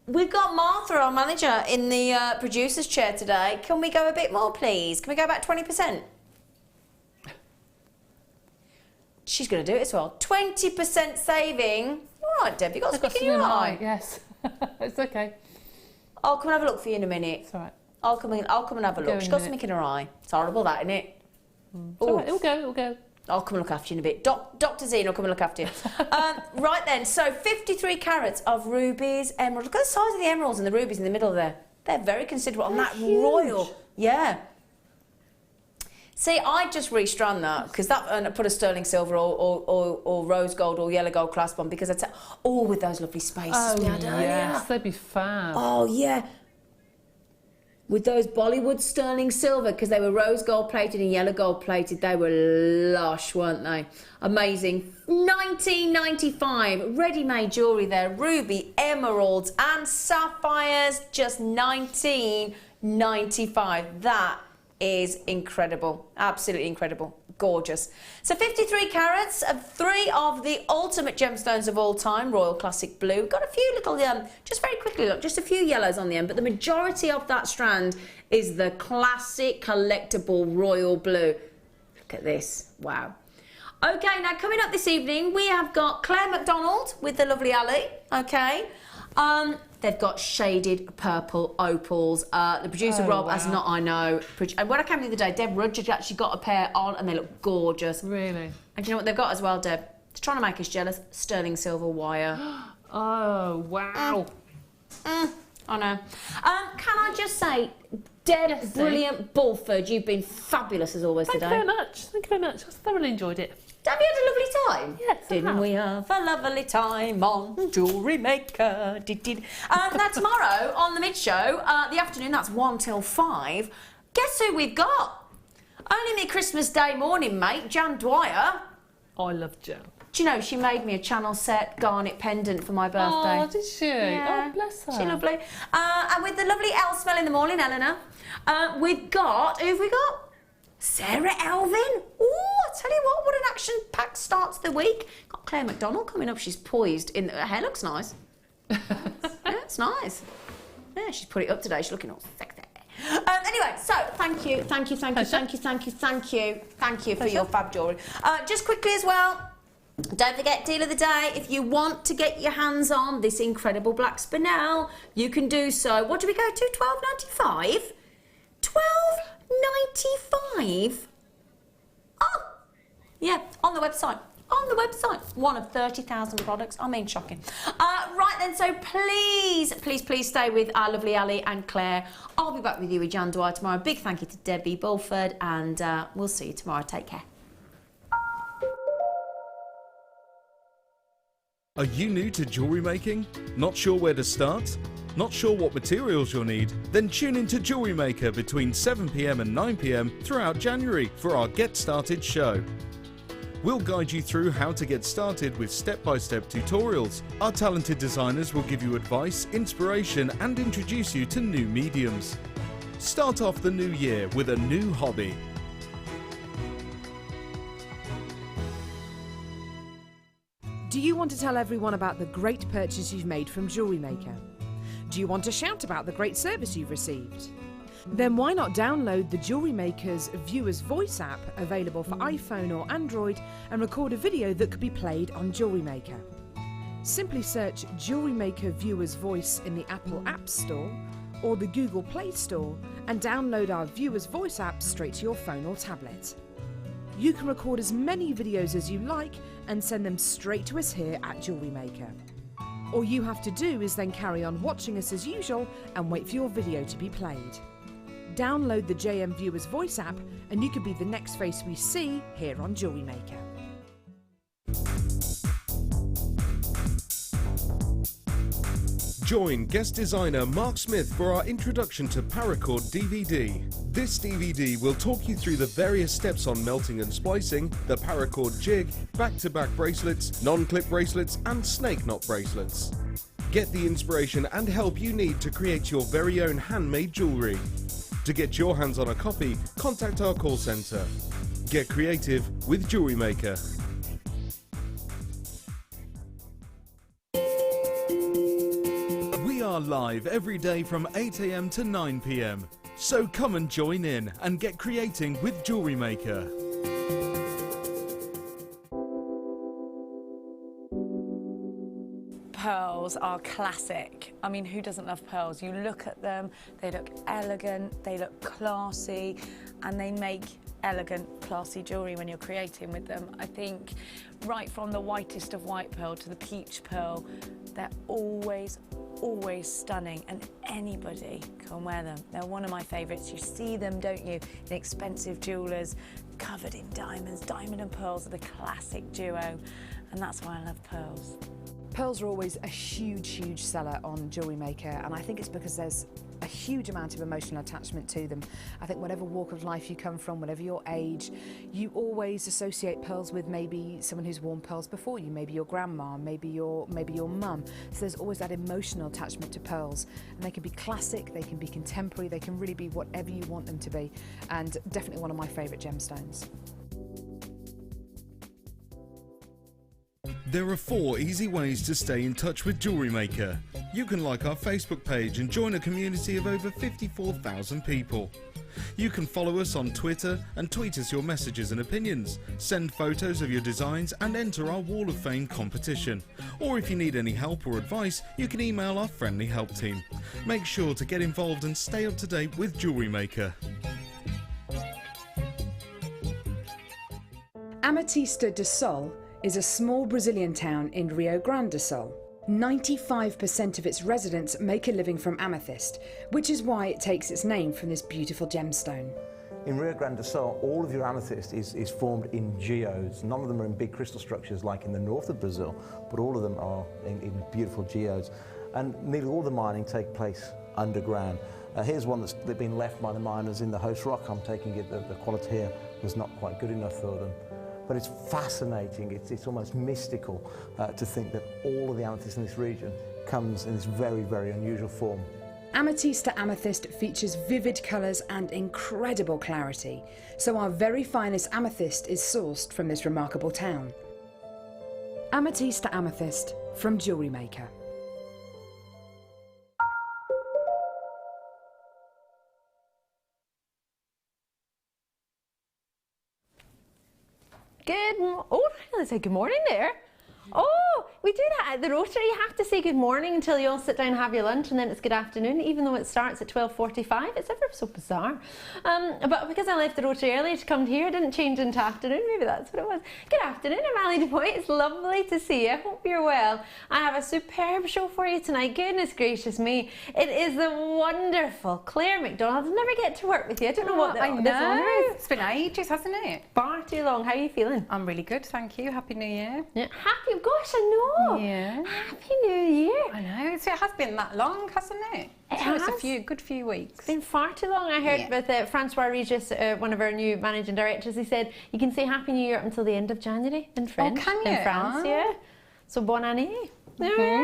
we've got Martha, our manager, in the producer's chair today. Can we go a bit more, please? Can we go back 20%? She's going to do it as well. 20% saving. All right, Deb, you've got something in your eye. Yes, it's okay. I'll come and have a look for you in a minute. It's all right. I'll come and have a look. She's got something in her eye. It's horrible, that, isn't it? All right, it'll go. I'll come and look after you in a bit. Dr. Zine will come and look after you. Right then, so 53 carats of rubies, emeralds. Look at the size of the emeralds and the rubies in the middle there. They're very considerable on that huge. Royal. Yeah. See, I'd just restrand that because that and put a sterling silver or rose gold or yellow gold clasp on because I'd all with those lovely spaces we had earlier. Yes, they'd be fab. Oh yeah. With those Bollywood sterling silver, because they were rose gold plated and yellow gold plated, they were lush, weren't they? Amazing. 1995, ready-made jewellery there. Ruby, emeralds and sapphires, just 1995. That is incredible. Absolutely incredible. Gorgeous. So 53 carats of 3 of the ultimate gemstones of all time, Royal Classic Blue. We've got a few little, just very quickly, look, just a few yellows on the end, but the majority of that strand is the classic collectible Royal Blue. Look at this. Wow. Okay, now coming up this evening, we have got Claire Macdonald with the lovely Ali, okay? They've got shaded purple opals. The producer Rob has not, I know. And when I came the other day, Deb Rudge actually got a pair on and they look gorgeous. Really? And do you know what they've got as well, Deb? It's trying to make us jealous. Sterling silver wire. Oh, wow. I know. Can I just say, Deb, brilliant Bulford, you've been fabulous as always today. Thank you very much. Thank you very much. I thoroughly enjoyed it. Have you had a lovely time? Yes, Didn't we have a lovely time on Jewellery Maker? Now tomorrow on the mid-show, the afternoon, that's 1 till 5, guess who we've got? Only me Christmas Day morning, mate, Jan Dwyer. I love Jan. Do you know, she made me a channel set garnet pendant for my birthday. Oh, did she? Yeah. Oh, bless her. She's lovely. And with the lovely Elle smell in the morning, Eleanor, we've got, who have we got? Sarah Elvin. Oh, I tell you what an action-packed start to the week. Got Claire Macdonald coming up. She's poised. Her hair looks nice. Yeah, it's nice. Yeah, she's put it up today. She's looking all sexy. Anyway, so thank you for your fab jewellery. Just quickly as well, don't forget, deal of the day, if you want to get your hands on this incredible black spinel, you can do so. What do we go to? $12.95? $12.95? Oh, yeah, on the website. On the website. One of 30,000 products. I mean, shocking. Right then, so please stay with our lovely Ali and Claire. I'll be back with you with Jan Dwyer tomorrow. Big thank you to Debbie Bulford, and we'll see you tomorrow. Take care. Are you new to jewellery making? Not sure where to start? Not sure what materials you'll need? Then tune into Jewellery Maker between 7 p.m. and 9 p.m. throughout January for our Get Started show. We'll guide you through how to get started with step-by-step tutorials. Our talented designers will give you advice, inspiration, and introduce you to new mediums. Start off the new year with a new hobby. Do you want to tell everyone about the great purchase you've made from Jewellery Maker? Do you want to shout about the great service you've received? Then why not download the Jewellery Maker's Viewer's Voice app, available for iPhone or Android, and record a video that could be played on Jewellery Maker. Simply search Jewellery Maker Viewer's Voice in the Apple App Store or the Google Play Store and download our Viewer's Voice app straight to your phone or tablet. You can record as many videos as you like and send them straight to us here at Jewellery Maker. All you have to do is then carry on watching us as usual and wait for your video to be played. Download the JM Viewer's Voice app and you could be the next face we see here on Jewellery Maker. Join guest designer Mark Smith for our introduction to Paracord DVD. This DVD will talk you through the various steps on melting and splicing, the Paracord jig, back-to-back bracelets, non-clip bracelets and snake knot bracelets. Get the inspiration and help you need to create your very own handmade jewellery. To get your hands on a copy, contact our call centre. Get creative with Jewellery Maker. We are live every day from 8 a.m. to 9 p.m. So come and join in and get creating with Jewellery Maker. Pearls are classic. I mean, who doesn't love pearls? You look at them, they look elegant, they look classy, and they make elegant, classy jewellery when you're creating with them. I think right from the whitest of white pearl to the peach pearl, they're always stunning, and anybody can wear them. They're one of my favourites. You see them, don't you, in expensive jewellers, covered in diamonds. Diamond and pearls are the classic duo, and that's why I love pearls. Pearls are always a huge seller on Jewellery Maker, and I think it's because there's a huge amount of emotional attachment to them. I think whatever walk of life you come from, whatever your age, you always associate pearls with maybe someone who's worn pearls before you, maybe your grandma, maybe your mum. So there's always that emotional attachment to pearls, and they can be classic, they can be contemporary, they can really be whatever you want them to be, and definitely one of my favourite gemstones. There are 4 easy ways to stay in touch with Jewellery Maker. You can like our Facebook page and join a community of over 54,000 people. You can follow us on Twitter and tweet us your messages and opinions, send photos of your designs and enter our Wall of Fame competition. Or if you need any help or advice, you can email our friendly help team. Make sure to get involved and stay up to date with Jewellery Maker. Ametista do Sol is a small Brazilian town in Rio Grande do Sul. 95% of its residents make a living from amethyst, which is why it takes its name from this beautiful gemstone. In Rio Grande do Sul, all of your amethyst is formed in geodes. None of them are in big crystal structures like in the north of Brazil, but all of them are in beautiful geodes. And nearly all the mining takes place underground. Here's one that's been left by the miners in the host rock. I'm taking it that the quality here was not quite good enough for them. But it's fascinating, it's almost mystical to think that all of the amethyst in this region comes in this very, very unusual form. Ametista amethyst features vivid colours and incredible clarity, so our very finest amethyst is sourced from this remarkable town. Ametista amethyst from Jewellery Maker. I say good morning there. Oh, we do that at the Rotary. You have to say good morning until you all sit down and have your lunch, and then it's good afternoon, even though it starts at 12:45. It's ever so bizarre. But because I left the Rotary early to come here, I didn't change into afternoon. Maybe that's what it was. Good afternoon, I'm Ali Defoy. It's lovely to see you. I hope you're well. I have a superb show for you tonight. Goodness gracious me. It is the wonderful Claire Macdonald. I never get to work with you. I don't know what I know. this honor is. It's been ages, hasn't it? Far too long. How are you feeling? I'm really good, thank you. Happy New Year. Yeah. Happy, gosh, I know. Yeah. Happy New Year. I know. It has been that long, hasn't it? It It's has. a good few weeks. It's been far too long. I heard with Francois Regis, one of our new managing directors, he said you can say Happy New Year up until the end of January in French. Oh, can you? In France, yeah. So bonne année. Mm-hmm.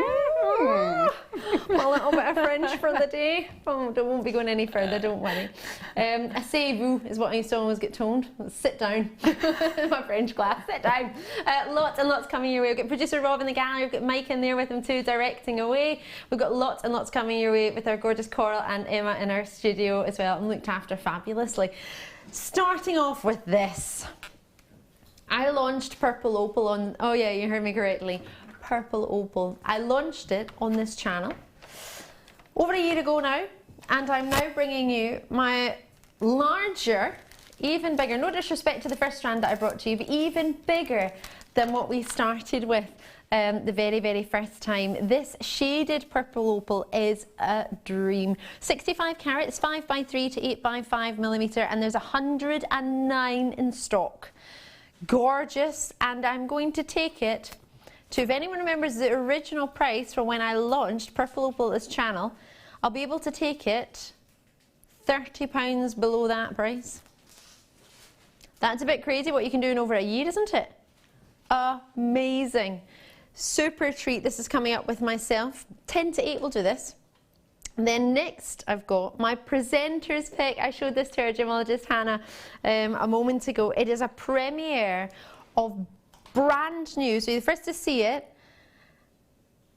A little bit of French for the day. Oh, won't be going any further, don't worry. Asseyez-vous is what I used to always get told. Sit down. My French class, sit down. Lots and lots coming your way. We've got producer Rob in the gallery, we've got Mike in there with him too, directing away. We've got lots and lots coming your way with our gorgeous Coral and Emma in our studio as well, and looked after fabulously. Starting off with this. I launched Purple Opal on, oh yeah, you heard me correctly. Purple Opal. I launched it on this channel over a year ago now, and I'm now bringing you my larger, even bigger, no disrespect to the first strand that I brought to you, but even bigger than what we started with the very, very first time. This shaded Purple Opal is a dream. 65 carats, 5x3 to 8x5mm, and there's 109 in stock. Gorgeous, and I'm going to take it to, if anyone remembers the original price for when I launched Purple Opal this channel, I'll be able to take it £30 below that price. That's a bit crazy what you can do in over a year, isn't it? Amazing. Super treat. This is coming up with myself. 10 to 8 will do this. And then next I've got my presenter's pick. I showed this to our gemologist Hannah a moment ago. It is a premiere of brand new, so you're the first to see it.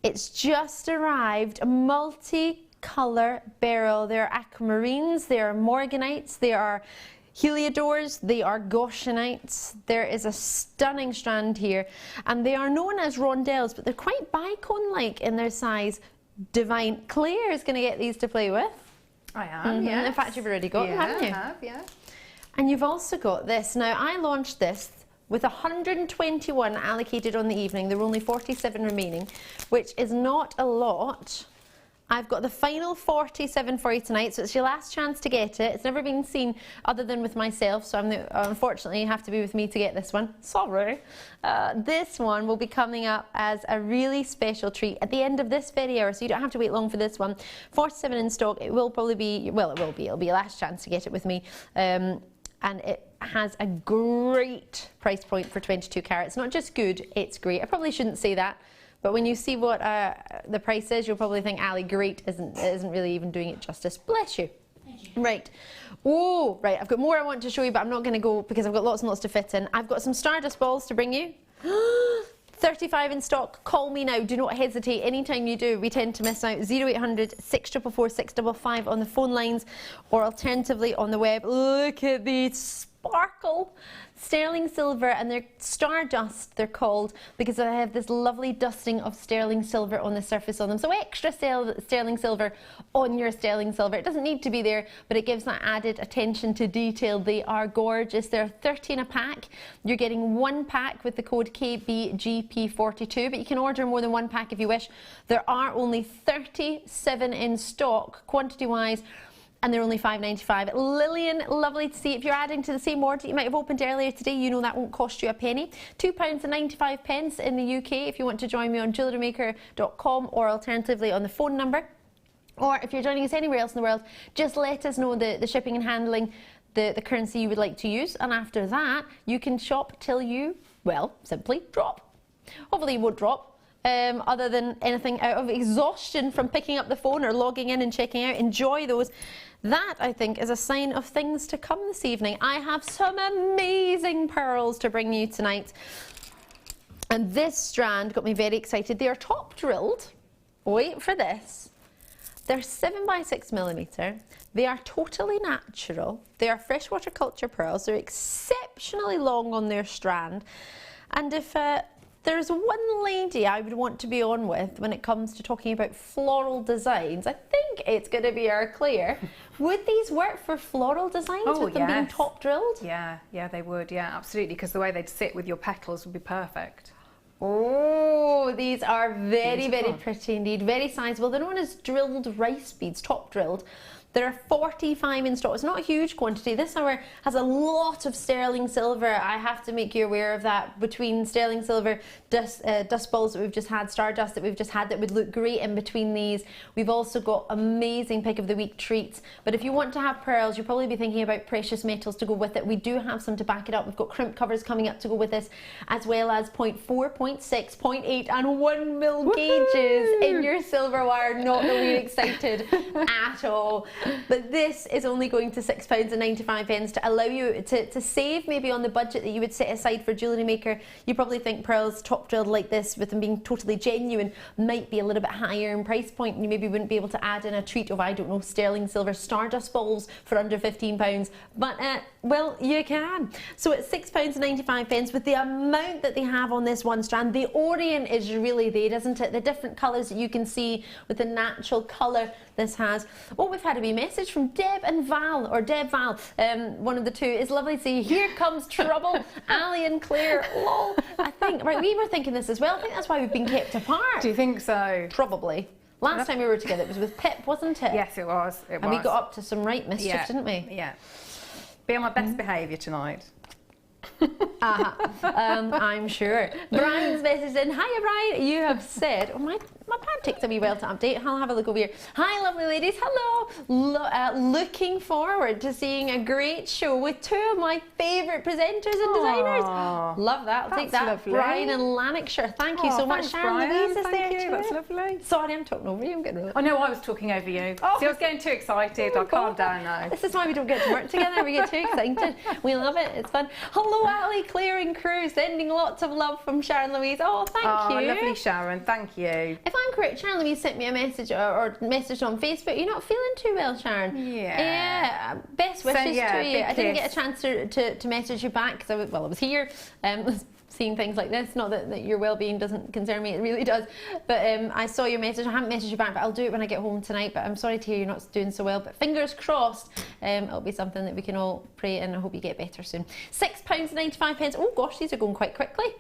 It's just arrived, multi-colour beryl. There are aquamarines, there are morganites, there are heliodores, they are goshionites. There is a stunning strand here, and they are known as rondelles, but they're quite bicone-like in their size. Divine. Claire is going to get these to play with. I am, yes. In fact, you've already got them, haven't you? I have, yeah. And you've also got this. Now, I launched this with 121 allocated on the evening. There were only 47 remaining, which is not a lot. I've got the final 47 for you tonight, so it's your last chance to get it. It's never been seen other than with myself, so unfortunately you have to be with me to get this one. Sorry. This one will be coming up as a really special treat at the end of this very hour, so you don't have to wait long for this one. 47 in stock. It will probably be, well, it'll be your last chance to get it with me. And it has a great price point for 22 carats. Not just good, it's great. I probably shouldn't say that, but when you see what the price is, you'll probably think, Ali, great isn't really even doing it justice. Bless you. Thank you. Right. Oh, right. I've got more I want to show you, but I'm not going to go because I've got lots and lots to fit in. I've got some Stardust balls to bring you. 35 in stock. Call me now. Do not hesitate. Anytime you do, we tend to miss out. 0800 644 655 on the phone lines, or alternatively on the web. Look at the sparkle. Sterling silver, and they're Stardust, they're called, because I have this lovely dusting of sterling silver on the surface on them. So extra sterling silver on your sterling silver. It doesn't need to be there, but it gives that added attention to detail. They are gorgeous. They're 13 a pack. You're getting 1 pack with the code KBGP42, but you can order more than 1 pack if you wish. There are only 37 in stock, quantity-wise, and they're only $5.95. Lillian, lovely to see. If you're adding to the same order you might have opened earlier today, you know that won't cost you a penny. £2.95 in the UK if you want to join me on JewelleryMaker.com, or alternatively on the phone number. Or if you're joining us anywhere else in the world, just let us know the shipping and handling, the currency you would like to use, and after that you can shop till you, well, simply drop. Hopefully you won't drop. Other than anything out of exhaustion from picking up the phone or logging in and checking out. Enjoy those. That, I think, is a sign of things to come this evening. I have some amazing pearls to bring you tonight. And this strand got me very excited. They are top drilled. Wait for this. They're 7x6mm. They are totally natural. They are freshwater culture pearls. They're exceptionally long on their strand. And if there's one lady I would want to be on with when it comes to talking about floral designs, I think it's going to be our Claire. Would these work for floral designs with them being top drilled? Yeah, they would, yeah, absolutely, because the way they'd sit with your petals would be perfect. Oh, these are very, very pretty indeed, very sizable. They're known as drilled rice beads, top drilled. There are 45 in stock. It's not a huge quantity. This hour has a lot of sterling silver. I have to make you aware of that. Between sterling silver dust balls that we've just had, Stardust that we've just had, that would look great in between these. We've also got amazing pick of the week treats. But if you want to have pearls, you'll probably be thinking about precious metals to go with it. We do have some to back it up. We've got crimp covers coming up to go with this, as well as 0.4, 0.6, 0.8 and 1 mil gauges in your silver wire. Not that we're excited at all. But this is only going to £6.95 to allow you to save maybe on the budget that you would set aside for Jewellery Maker. You probably think pearls top drilled like this, with them being totally genuine, might be a little bit higher in price point, and you maybe wouldn't be able to add in a treat of, I don't know, sterling silver Stardust balls for under £15. But, well, you can. So it's £6.95 with the amount that they have on this one strand. The orient is really there, isn't it? The different colours that you can see with the natural colour this has. Oh, we've had a wee message from Deb and Val, or Deb Val, one of the two. It's lovely to see. Here comes trouble. Ali and Claire, lol. I think, right, we were thinking this as well. I think that's why we've been kept apart. Do you think so? Probably. Last time we were together, it was with Pip, wasn't it? Yes, it was. And we got up to some right mischief, didn't we? Yeah. Be on my best behaviour tonight. I'm sure. Brian's message in. Hiya, Brian. You have said, oh, my pad takes a wee while to update. I'll have a look over here. Hi, lovely ladies. Hello. Looking forward to seeing a great show with 2 of my favourite presenters and designers. Love that. I'll take that. Lovely. Brian and Lanarkshire. Thank you so much. Sharon Louise is there too. That's lovely. Sorry, I'm talking over you. I'm getting. Oh no, I was talking over you. Oh. See, I was getting too excited. I calmed down now. This is why we don't get to work together. We get too excited. We love it. It's fun. Hello, Ali, Claire and crew. Sending lots of love from Sharon Louise. Oh, thank you. Oh, lovely, Sharon. Thank you. If I'm correct, Sharon Louise sent me a message or messaged on Facebook. You're not feeling too well, Sharon. Yeah. Best wishes to you. I didn't get a chance to message you back because I was here. Seeing things like this, not that your well-being doesn't concern me, it really does, but I saw your message. I haven't messaged you back, but I'll do it when I get home tonight. But I'm sorry to hear you're not doing so well, but fingers crossed it'll be something that we can all pray, and I hope you get better soon. £6.95. Oh gosh, these are going quite quickly.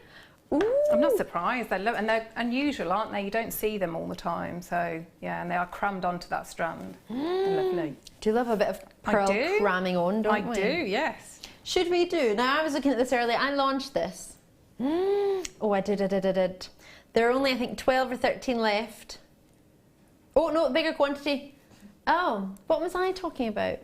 Ooh. I'm not surprised. And they're unusual, aren't they? You don't see them all the time. So yeah, and they are crammed onto that strand. Lovely. Do you love a bit of pearl cramming on, don't we? I do, yes. Should we do? Now, I was looking at this earlier. I launched this. Oh, I did. There are only, I think, 12 or 13 left. Oh, no, bigger quantity. Oh, what was I talking about?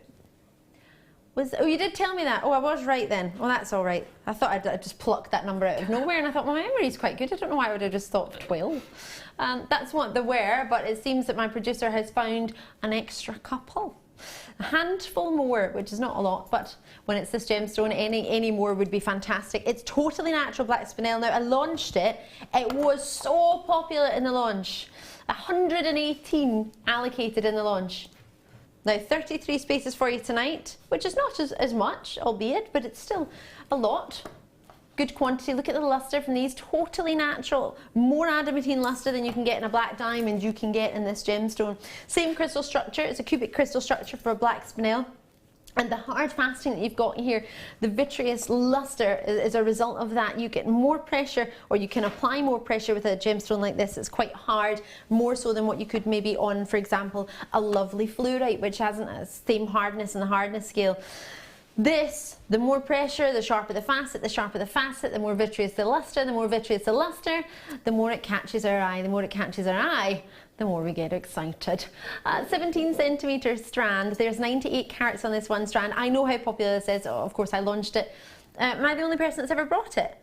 Oh, you did tell me that. Oh, I was right then. Well, that's all right. I thought I'd just plucked that number out of nowhere, and I thought, my memory's quite good. I don't know why I would have just thought 12. That's what they were, but it seems that my producer has found an extra couple. A handful more, which is not a lot, but when it's this gemstone, any more would be fantastic. It's totally natural black spinel. Now, I launched it. It was so popular in the launch. 118 allocated in the launch. Now, 33 spaces for you tonight, which is not as much, albeit, but it's still a lot. Good quantity. Look at the luster from these, totally natural. More adamantine luster than you can get in a black diamond, you can get in this gemstone. Same crystal structure, it's a cubic crystal structure for a black spinel. And the hard fasting that you've got here, the vitreous luster, is a result of that. You get more pressure, or you can apply more pressure with a gemstone like this. It's quite hard, more so than what you could maybe on, for example, a lovely fluorite, which hasn't the same hardness in the hardness scale. This, the more pressure, the sharper the facet, the more vitreous the luster, the more vitreous the luster, the more it catches our eye, the more it catches our eye, the more we get excited. 17 centimetre strand, there's 98 carats on this one strand. I know how popular this is, of course I launched it. Am I the only person that's ever brought it?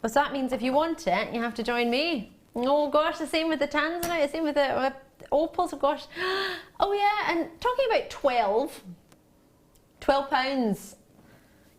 Well, so that means if you want it, you have to join me. Oh gosh, the same with the Tanzanite, the same with the Opals, oh gosh. Oh yeah, and talking about 12 pounds.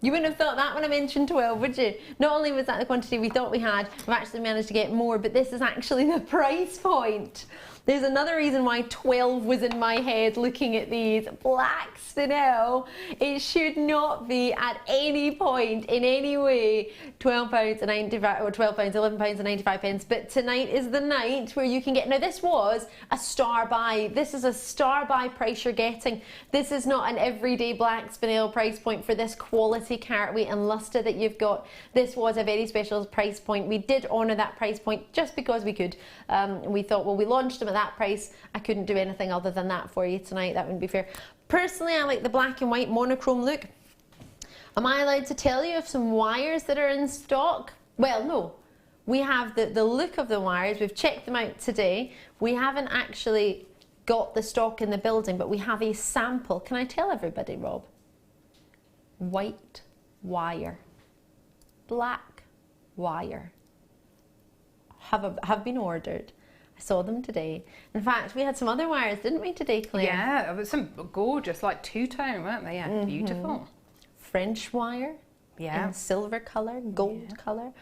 You wouldn't have thought that when I mentioned 12, would you? Not only was that the quantity we thought we had, we've actually managed to get more, but this is actually the price point. There's another reason why 12 was in my head looking at these. Black spinel, it should not be at any point, in any way, £12.95 or £11.95. But tonight is the night where you can get, now this was a star buy. This is a star buy price you're getting. This is not an everyday black spinel price point for this quality carat weight and luster that you've got. This was a very special price point. We did honour that price point just because we could. We thought, well, we launched them at that price, I couldn't do anything other than that for you tonight. That wouldn't be fair. Personally, I like the black and white monochrome look. Am I allowed to tell you of some wires that are in stock? Well, no. We have the look of the wires. We've checked them out today. We haven't actually got the stock in the building, but we have a sample. Can I tell everybody, Rob? White wire. Black wire. Have been ordered. I saw them today. In fact, we had some other wires, didn't we, today, Claire? Yeah, it was some gorgeous, like two-tone, weren't they? Yeah, beautiful. French wire. Yeah. In silver colour, gold colour.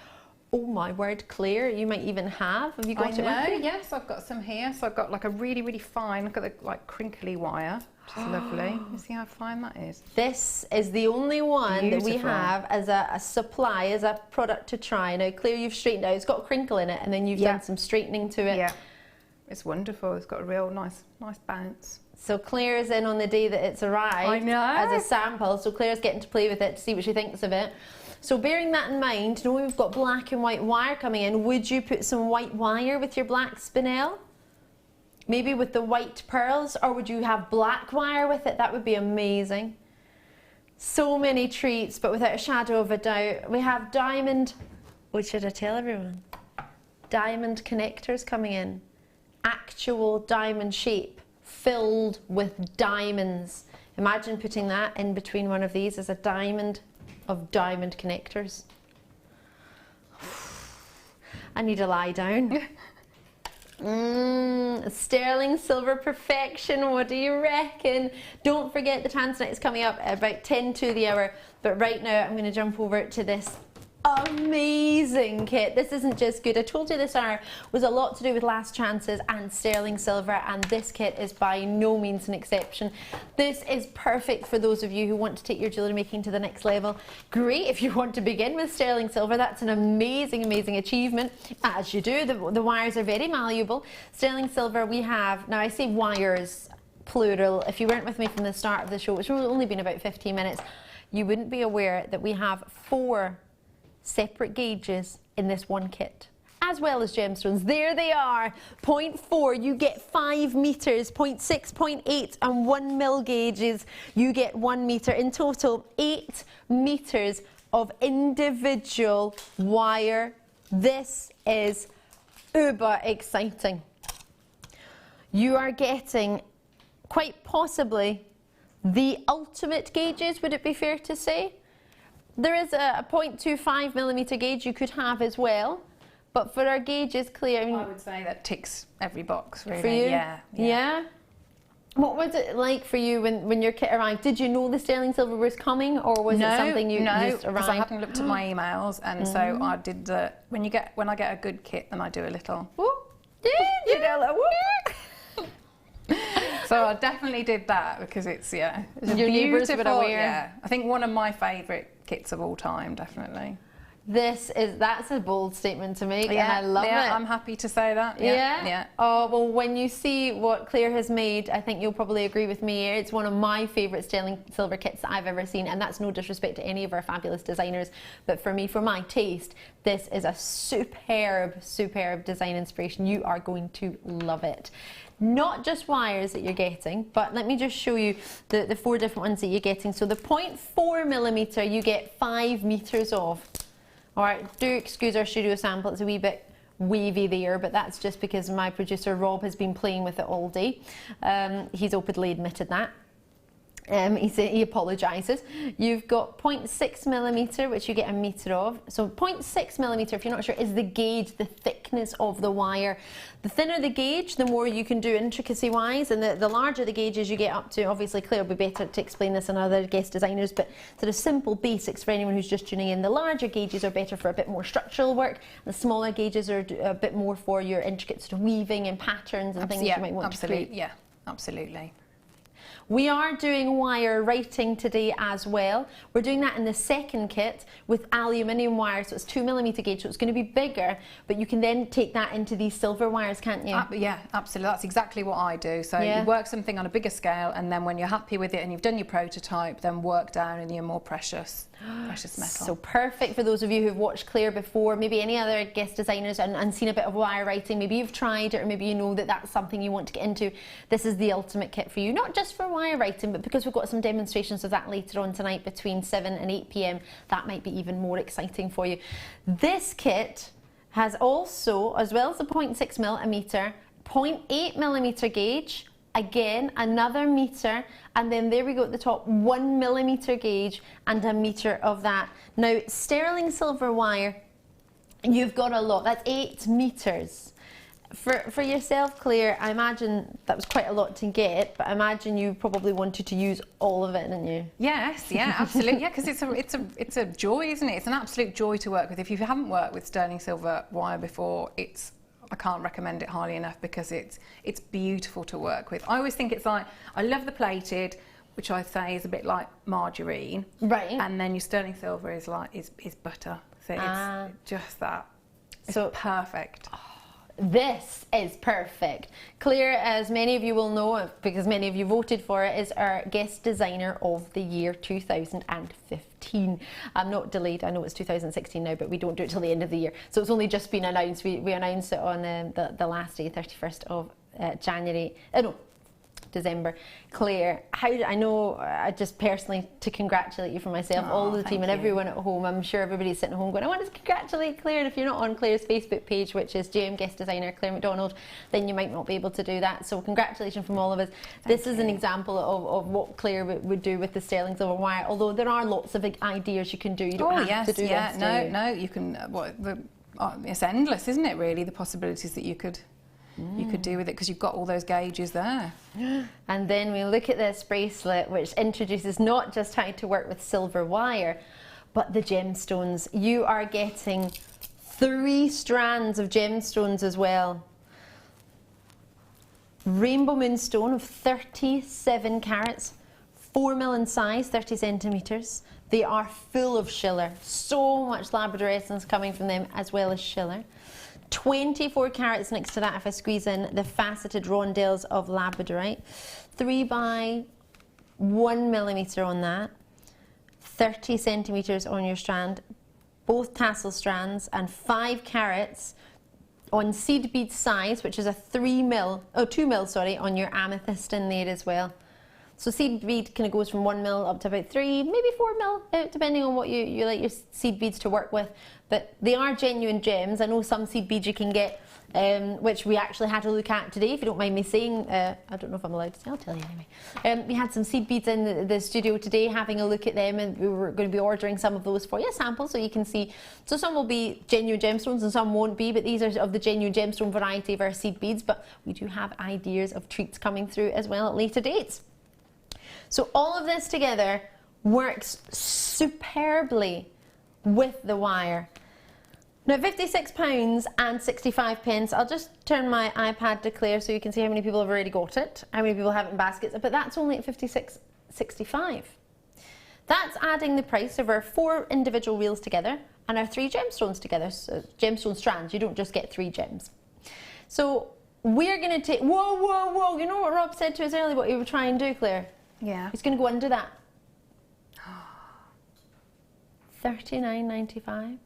Oh my word, Claire, you might even have you got it with you? Yes, I've got some here. So I've got like a really, really fine, look at the like crinkly wire, which is lovely. You see how fine that is? This is the only one that we have as a supply, as a product to try. Now, Claire, you've straightened out. It's got a crinkle in it, and then you've done some straightening to it. Yeah, it's wonderful. It's got a real nice bounce. So Claire is in on the day that it's arrived. I know. As a sample, so Claire's getting to play with it to see what she thinks of it. So bearing that in mind, knowing we've got black and white wire coming in, would you put some white wire with your black spinel? Maybe with the white pearls, or would you have black wire with it? That would be amazing. So many treats, but without a shadow of a doubt. We have diamond, what should I tell everyone? Diamond connectors coming in. Actual diamond shape, filled with diamonds. Imagine putting that in between one of these as a diamond of diamond connectors. I need to lie down. Sterling silver perfection, what do you reckon? Don't forget the Tanzanite is coming up at about 10 to the hour, but right now I'm going to jump over to this amazing kit. This isn't just good. I told you this hour was a lot to do with last chances and sterling silver, and this kit is by no means an exception. This is perfect for those of you who want to take your jewellery making to the next level. Great if you want to begin with sterling silver. That's an amazing achievement, as you do. The wires are very malleable. Sterling silver we have, now I say wires plural. If you weren't with me from the start of the show, which has only been about 15 minutes, you wouldn't be aware that we have 4 separate gauges in this one kit, as well as gemstones. There they are, 0.4, you get 5 meters, 0.6, 0.8 and 1 mil gauges, you get 1 meter. In total, 8 meters of individual wire. This is uber exciting. You are getting quite possibly the ultimate gauges, would it be fair to say? There is a 0.25 millimeter gauge you could have as well, but for our gauges, Claire, I would say that ticks every box, really. For you? Yeah. Yeah? What was it like for you when your kit arrived? Did you know the sterling silver was coming, or was it something you just arrived? No, because I hadn't looked at my emails, and so I did the when I get a good kit, then I do a little whoop. You know, like whoop. So I definitely did that because it's your neighbours would aware. Yeah, I think one of my favourite kits of all time, definitely. That's a bold statement to make, and I love it. I'm happy to say that. Yeah. Oh, well, when you see what Claire has made, I think you'll probably agree with me. It's one of my favourite sterling silver kits that I've ever seen, and that's no disrespect to any of our fabulous designers, but for me, for my taste, this is a superb design inspiration. You are going to love it. Not just wires that you're getting, but let me just show you the 4 different ones that you're getting. So the 0.4mm you get 5 meters of. All right, do excuse our studio sample, it's a wee bit wavy there, but that's just because my producer Rob has been playing with it all day. He's openly admitted that. He apologises. You've got 0.6mm, which you get a metre of. So 0.6mm, if you're not sure, is the gauge, the thickness of the wire. The thinner the gauge, the more you can do intricacy-wise, and the larger the gauges you get up to. Obviously, Claire will be better to explain this than other guest designers, but sort of simple basics for anyone who's just tuning in. The larger gauges are better for a bit more structural work. The smaller gauges are a bit more for your intricate sort of weaving and patterns and things you might want to create. Yeah, absolutely. We are doing wire writing today as well. We're doing that in the second kit with aluminium wire, so it's 2mm gauge, so it's going to be bigger, but you can then take that into these silver wires, can't you? Yeah, absolutely. That's exactly what I do. So you work something on a bigger scale, and then when you're happy with it and you've done your prototype, then work down in your more precious metal. So perfect for those of you who've watched Claire before, maybe any other guest designers and seen a bit of wire writing. Maybe you've tried it, or maybe you know that that's something you want to get into. This is the ultimate kit for you, not just for wire writing, but because we've got some demonstrations of that later on tonight between 7 and 8 p.m, that might be even more exciting for you. This kit has also, as well as the 0.6mm, 0.8mm gauge, again another metre, and then there we go at the top, 1mm gauge and a metre of that. Now sterling silver wire, you've got a lot, that's 8 meters. For yourself, Claire, I imagine that was quite a lot to get, but I imagine you probably wanted to use all of it, didn't you? Yes, yeah, absolutely. Yeah, because it's a joy, isn't it? It's an absolute joy to work with. If you haven't worked with sterling silver wire before, I can't recommend it highly enough because it's beautiful to work with. I always think it's like, I love the plated, which I say is a bit like margarine, right? And then your sterling silver is butter. So it's just that. It's so perfect. This is perfect. Claire, as many of you will know, because many of you voted for it, is our guest designer of the year 2015. I'm not delayed, I know it's 2016 now, but we don't do it till the end of the year. So it's only just been announced. We announced it on the last day, 31st of December. Claire, I know, just personally to congratulate you for myself, all the team and everyone at home. I'm sure everybody's sitting at home going, I want to congratulate Claire. And if you're not on Claire's Facebook page, which is JM Guest Designer Claire Macdonald, then you might not be able to do that. So congratulations from all of us. This is an example of what Claire would do with the sterling silver wire, although there are lots of ideas you can do. You don't have to do this, no, you can, it's endless, isn't it, really, the possibilities that you could do with it, because you've got all those gauges there. And then we look at this bracelet, which introduces not just how to work with silver wire, but the gemstones. You are getting 3 strands of gemstones as well. Rainbow moonstone of 37 carats, 4mm in size, 30 centimetres. They are full of schiller. So much Labrador essence coming from them, as well as schiller. 24 carats next to that if I squeeze in the faceted rondelles of labradorite. 3 by 1mm on that. 30 centimetres on your strand, both tassel strands, and 5 carats on seed bead size, which is a 2 mil, on your amethyst in there as well. So seed bead kind of goes from 1 mil up to about 3, maybe 4 mil, depending on what you like your seed beads to work with. But they are genuine gems. I know some seed beads you can get, which we actually had a look at today, if you don't mind me saying. I don't know if I'm allowed to say, I'll tell you anyway. We had some seed beads in the studio today, having a look at them, and we were going to be ordering some of those for you, sample, so you can see. So some will be genuine gemstones and some won't be, but these are of the genuine gemstone variety of our seed beads. But we do have ideas of treats coming through as well at later dates. So all of this together works superbly with the wire. Now, £56 and 65 pence. I'll just turn my iPad to clear so you can see how many people have already got it, how many people have it in baskets, but that's only at £56.65. That's adding the price of our 4 individual reels together and our 3 gemstones together, so gemstone strands. You don't just get 3 gems. So we're going to take, whoa, you know what Rob said to us earlier, what he would try and do, Claire? Yeah. He's going to go under that. £39.95.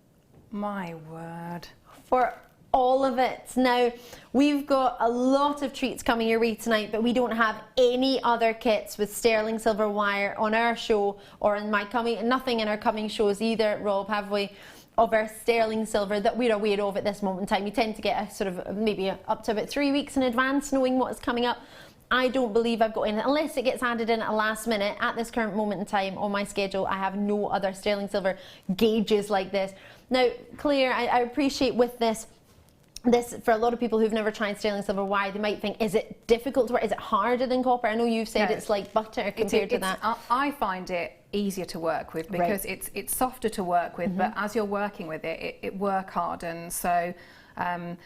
My word. For all of it. Now, we've got a lot of treats coming your way tonight, but we don't have any other kits with sterling silver wire on our show or in nothing in our coming shows either, Rob, have we, of our sterling silver that we're aware of at this moment in time. We tend to get a sort of maybe up to about 3 weeks in advance knowing what is coming up. I don't believe I've got anything, unless it gets added in at last minute. At this current moment in time on my schedule, I have no other sterling silver gauges like this. Now, Claire, I appreciate with this, for a lot of people who've never tried sterling silver wire, they might think, is it difficult to work? Is it harder than copper? I know you've said it's like butter compared to that. I find it easier to work with because it's softer to work with, but as you're working with it, it work hardens. So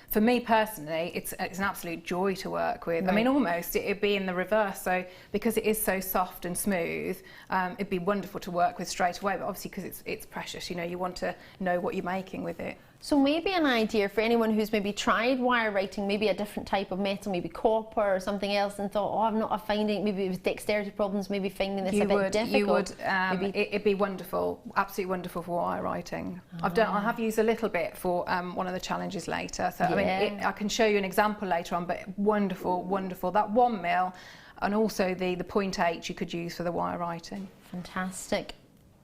for me personally, it's an absolute joy to work with. I mean, almost it'd be in the reverse. So because it is so soft and smooth, it'd be wonderful to work with straight away. But obviously, because it's precious, you know, you want to know what you're making with it. So maybe an idea for anyone who's maybe tried wire writing, maybe a different type of metal, maybe copper or something else, and thought, oh, I'm not finding, maybe with dexterity problems, maybe finding this a bit difficult. You would. It'd be wonderful, absolutely wonderful for wire writing. I have used a little bit for one of the challenges later. So I mean, I can show you an example later on, but wonderful, wonderful. That 1 mil, and also the 0.8 you could use for the wire writing. Fantastic.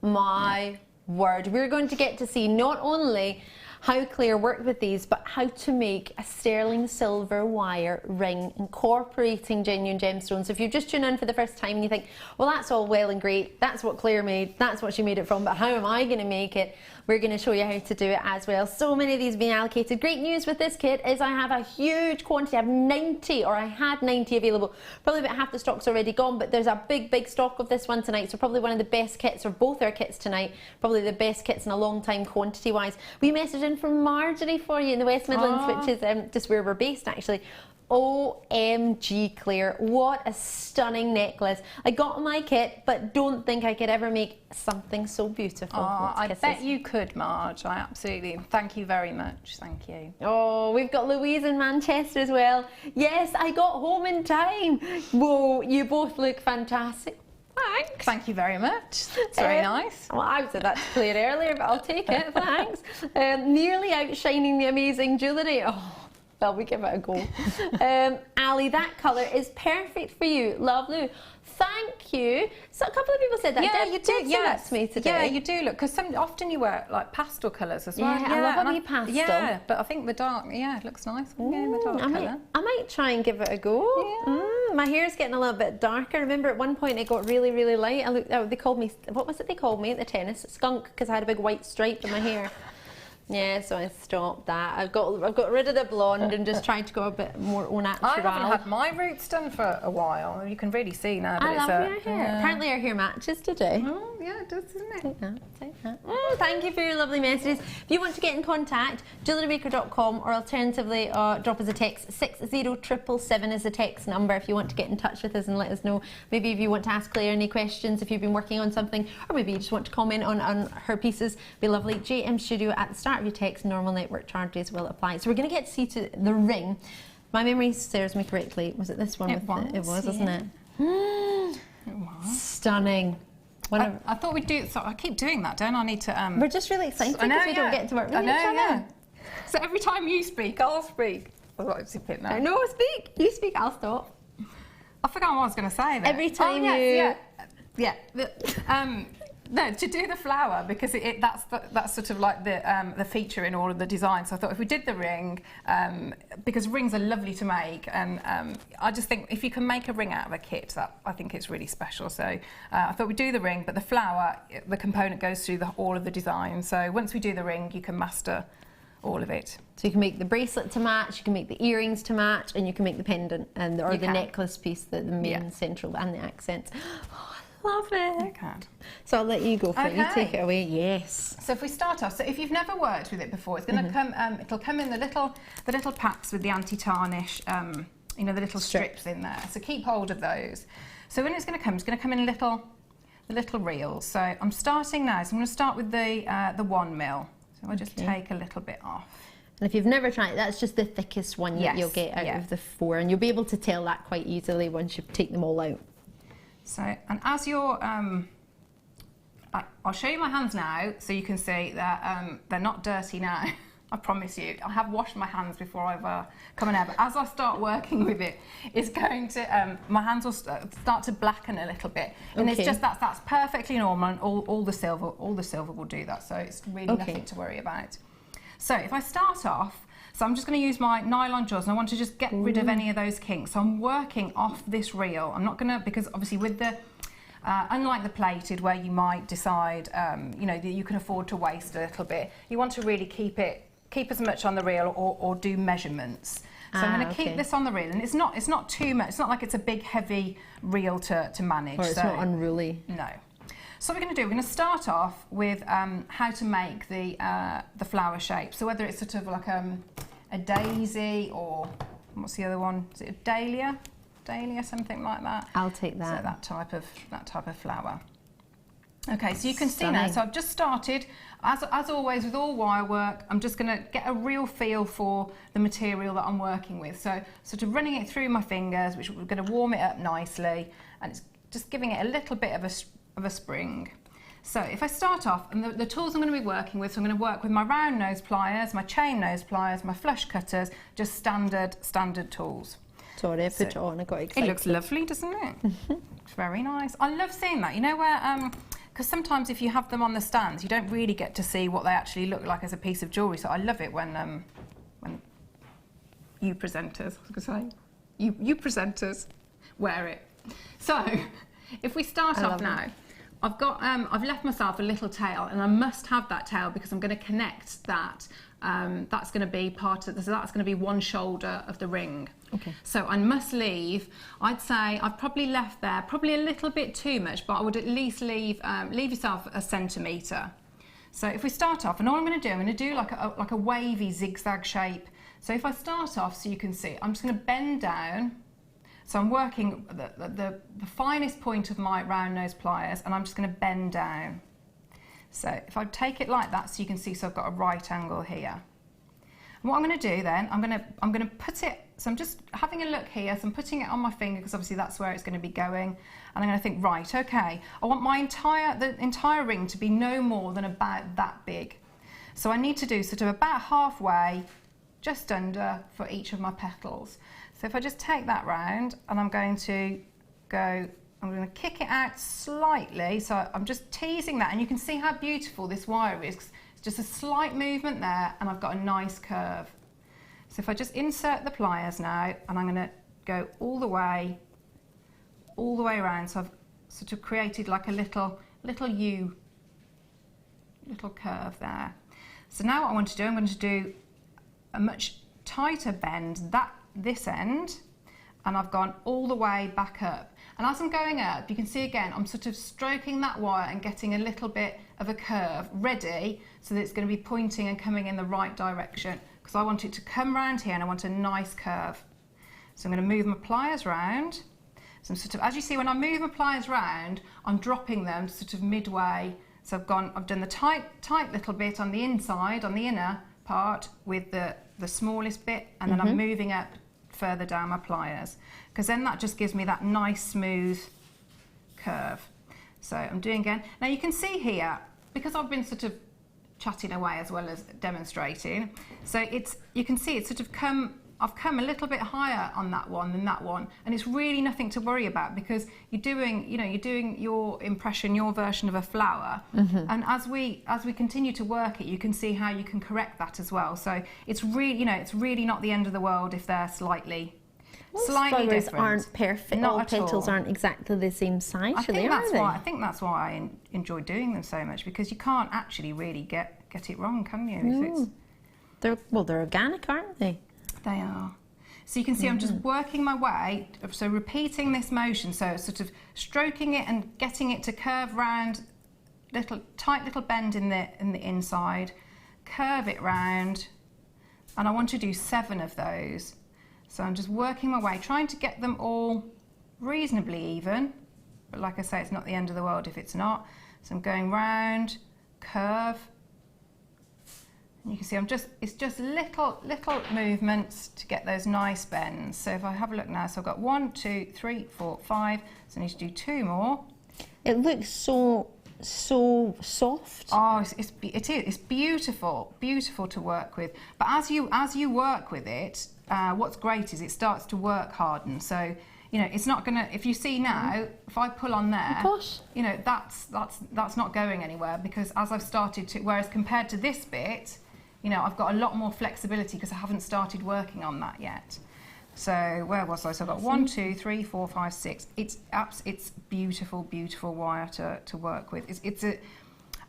My word. We're going to get to see not only how Claire worked with these, but how to make a sterling silver wire ring incorporating genuine gemstones. If you've just tuned in for the first time and you think, well, that's all well and great, that's what Claire made, that's what she made it from, but how am I going to make it? We're going to show you how to do it as well. So many of these being allocated. Great news with this kit is I have a huge quantity. I have 90, or I had 90 available. Probably about half the stock's already gone, but there's a big stock of this one tonight. So probably one of the best kits, or both our kits tonight, probably the best kits in a long time quantity wise. We messaged in from Marjorie for you in the West Midlands, which is just where we're based actually. OMG, Claire, what a stunning necklace. I got my kit, but don't think I could ever make something so beautiful. Oh, I bet you could, Marge. I absolutely, thank you very much, thank you. Oh, we've got Louise in Manchester as well. Yes, I got home in time. Whoa, you both look fantastic. Thanks. Thank you very much. That's very nice. Well, I said that to Claire earlier, but I'll take it. Thanks. Nearly outshining the amazing jewellery. Oh, well, we give it a go. Ali, that colour is perfect for you. Lovely. Thank you. So a couple of people said that. Yeah, you do. Yes, to me today. Yeah, you do look, because often you wear like pastel colours as well. Yeah, I love a wee pastel. Yeah, but I think the dark, it looks nice. The dark colour. I might try and give it a go. Yeah. My hair's getting a little bit darker. Remember at one point it got really, really light. They called me, what was it they called me at the tennis? Skunk, because I had a big white stripe in my hair. Yeah, so I stopped that. I've got rid of the blonde and just tried to go a bit more au natural. I haven't had my roots done for a while. You can really see now. I love your hair. Yeah. Apparently our hair matches today. Oh, yeah, it does, doesn't it? Take that. Oh, thank you for your lovely messages. If you want to get in contact, JewelleryMaker.com, or alternatively drop us a text. 60777 is the text number if you want to get in touch with us and let us know. Maybe if you want to ask Claire any questions, if you've been working on something, or maybe you just want to comment on her pieces. Be lovely. JM Studio at the start of your text. Normal network charges will apply. So we're going to get to see to the ring. My memory serves me correctly. Was it this one? It was, wasn't it? It was. Stunning. I thought we'd do. So I keep doing that, don't I? Need to. We're just really excited because we don't get to work with each other. Yeah. So every time you speak, I'll speak. I've got to zip it now. No, speak. You speak. I'll stop. I forgot what I was going to say there. Every time No, to do the flower, because that's sort of like the feature in all of the designs. So I thought if we did the ring, because rings are lovely to make, and I just think if you can make a ring out of a kit, I think it's really special. So I thought we'd do the ring, but the flower, the component goes through all of the design. So once we do the ring, you can master all of it. So you can make the bracelet to match, you can make the earrings to match, and you can make the pendant or the necklace piece, the main central, and the accents. Love it. You can. So I'll let you go for it. You take it away. Yes. So if we start off, so if you've never worked with it before, it's going to come. It'll come in the little packs with the anti-tarnish. You know, the little strips in there. So keep hold of those. So when it's going to come in the little reels. So I'm starting now. So I'm going to start with the 1 mil. So I'll just take a little bit off. And if you've never tried it, that's just the thickest one that you'll get out of the 4, and you'll be able to tell that quite easily once you take them all out. So, and as you're, I'll show you my hands now so you can see that they're not dirty now. I promise you. I have washed my hands before I've come in there, but as I start working with it, it's going to, my hands will start to blacken a little bit. And it's just that's perfectly normal, and all the silver will do that. So it's really nothing to worry about. So if I start off, so I'm just going to use my nylon jaws, and I want to just get rid of any of those kinks. So I'm working off this reel. I'm not going to, because obviously with the, unlike the plated where you might decide, you know, that you can afford to waste a little bit, you want to really keep as much on the reel or do measurements. So I'm going to keep this on the reel, and it's not too much. It's not like it's a big heavy reel to manage. Or it's not unruly. No. So what we're going to do, we're going to start off with how to make the flower shape. So whether it's sort of like a daisy, or what's the other one? Is it a dahlia? Dahlia, something like that. I'll take that. So that type of flower. Okay, so you can see now. So I've just started. As always with all wire work, I'm just going to get a real feel for the material that I'm working with. So sort of running it through my fingers, which we're going to warm it up nicely, and it's just giving it a little bit of a spring. So if I start off, and the tools I'm going to be working with, so I'm going to work with my round nose pliers, my chain nose pliers, my flush cutters, just standard tools. Sorry, I put it on, I got excited. It looks lovely, doesn't it? It's very nice. I love seeing that. You know where, because sometimes if you have them on the stands, you don't really get to see what they actually look like as a piece of jewellery. So I love it when you presenters, I was going to say, you presenters wear it. So if we start off now, I've left myself a little tail, and I must have that tail because I'm going to connect that. That's going to be so that's going to be one shoulder of the ring. Okay. So I must leave. I'd say I've probably left there probably a little bit too much, but I would at least leave yourself a centimetre. So if we start off, and all I'm going to do like a wavy zigzag shape. So if I start off, so you can see, I'm just going to bend down. So I'm working the finest point of my round nose pliers, and I'm just going to bend down. So if I take it like that, so you can see, so I've got a right angle here. And what I'm going to do then, I'm going to put it. So I'm just having a look here. So I'm putting it on my finger because obviously that's where it's going to be going. And I'm going to think, right, okay, I want the entire ring to be no more than about that big. So I need to do sort of about halfway, just under, for each of my petals. So if I just take that round, and I'm going to kick it out slightly, so I'm just teasing that, and you can see how beautiful this wire is. It's just a slight movement there, and I've got a nice curve. So if I just insert the pliers now, and I'm going to go all the way around, so I've sort of created like a little curve there. So now what I want to do, I'm going to do a much tighter bend this end, and I've gone all the way back up. And as I'm going up, you can see again, I'm sort of stroking that wire and getting a little bit of a curve ready, so that it's going to be pointing and coming in the right direction, because I want it to come round here and I want a nice curve. So I'm going to move my pliers round. So I'm sort of, as you see, when I move my pliers round, I'm dropping them sort of midway. So I've done the tight little bit on the inside, on the inner part, with the smallest bit, and then I'm moving up further down my pliers, because then that just gives me that nice smooth curve. So I'm doing again. Now you can see here, because I've been sort of chatting away as well as demonstrating, so you can see it's sort of come I've come a little bit higher on that one than that one, and it's really nothing to worry about because you're doing, you know, you're doing your impression, your version of a flower, and as we continue to work it, you can see how you can correct that as well. So it's really, you know, it's really not the end of the world if they're slightly flowers different. Aren't perfect. Not all at petals all. aren't exactly the same size. I think are they? I think that's why I enjoy doing them so much, because you can't actually really get it wrong, can you? No. If it's, They're organic, aren't they? they are. So you can see I'm just working my way, so repeating this motion, so sort of stroking it and getting it to curve round, tight little bend in the inside, curve it round, and I want to do 7 of those. So I'm just working my way, trying to get them all reasonably even, but like I say, it's not the end of the world if it's not. So I'm going round, curve. You can see it's just little movements to get those nice bends. So if I have a look now, so I've got 1, 2, 3, 4, 5, so I need to do 2 more. It looks so soft. Oh, it's beautiful to work with. But as you work with it, what's great is it starts to work harden. So, you know, it's not gonna, if you see now, if I pull on there, you know, that's not going anywhere, because as I've started to, whereas compared to this bit, you know, I've got a lot more flexibility because I haven't started working on that yet. So where was I? So I've got 1, 2, 3, 4, 5, 6. It's beautiful wire to work with.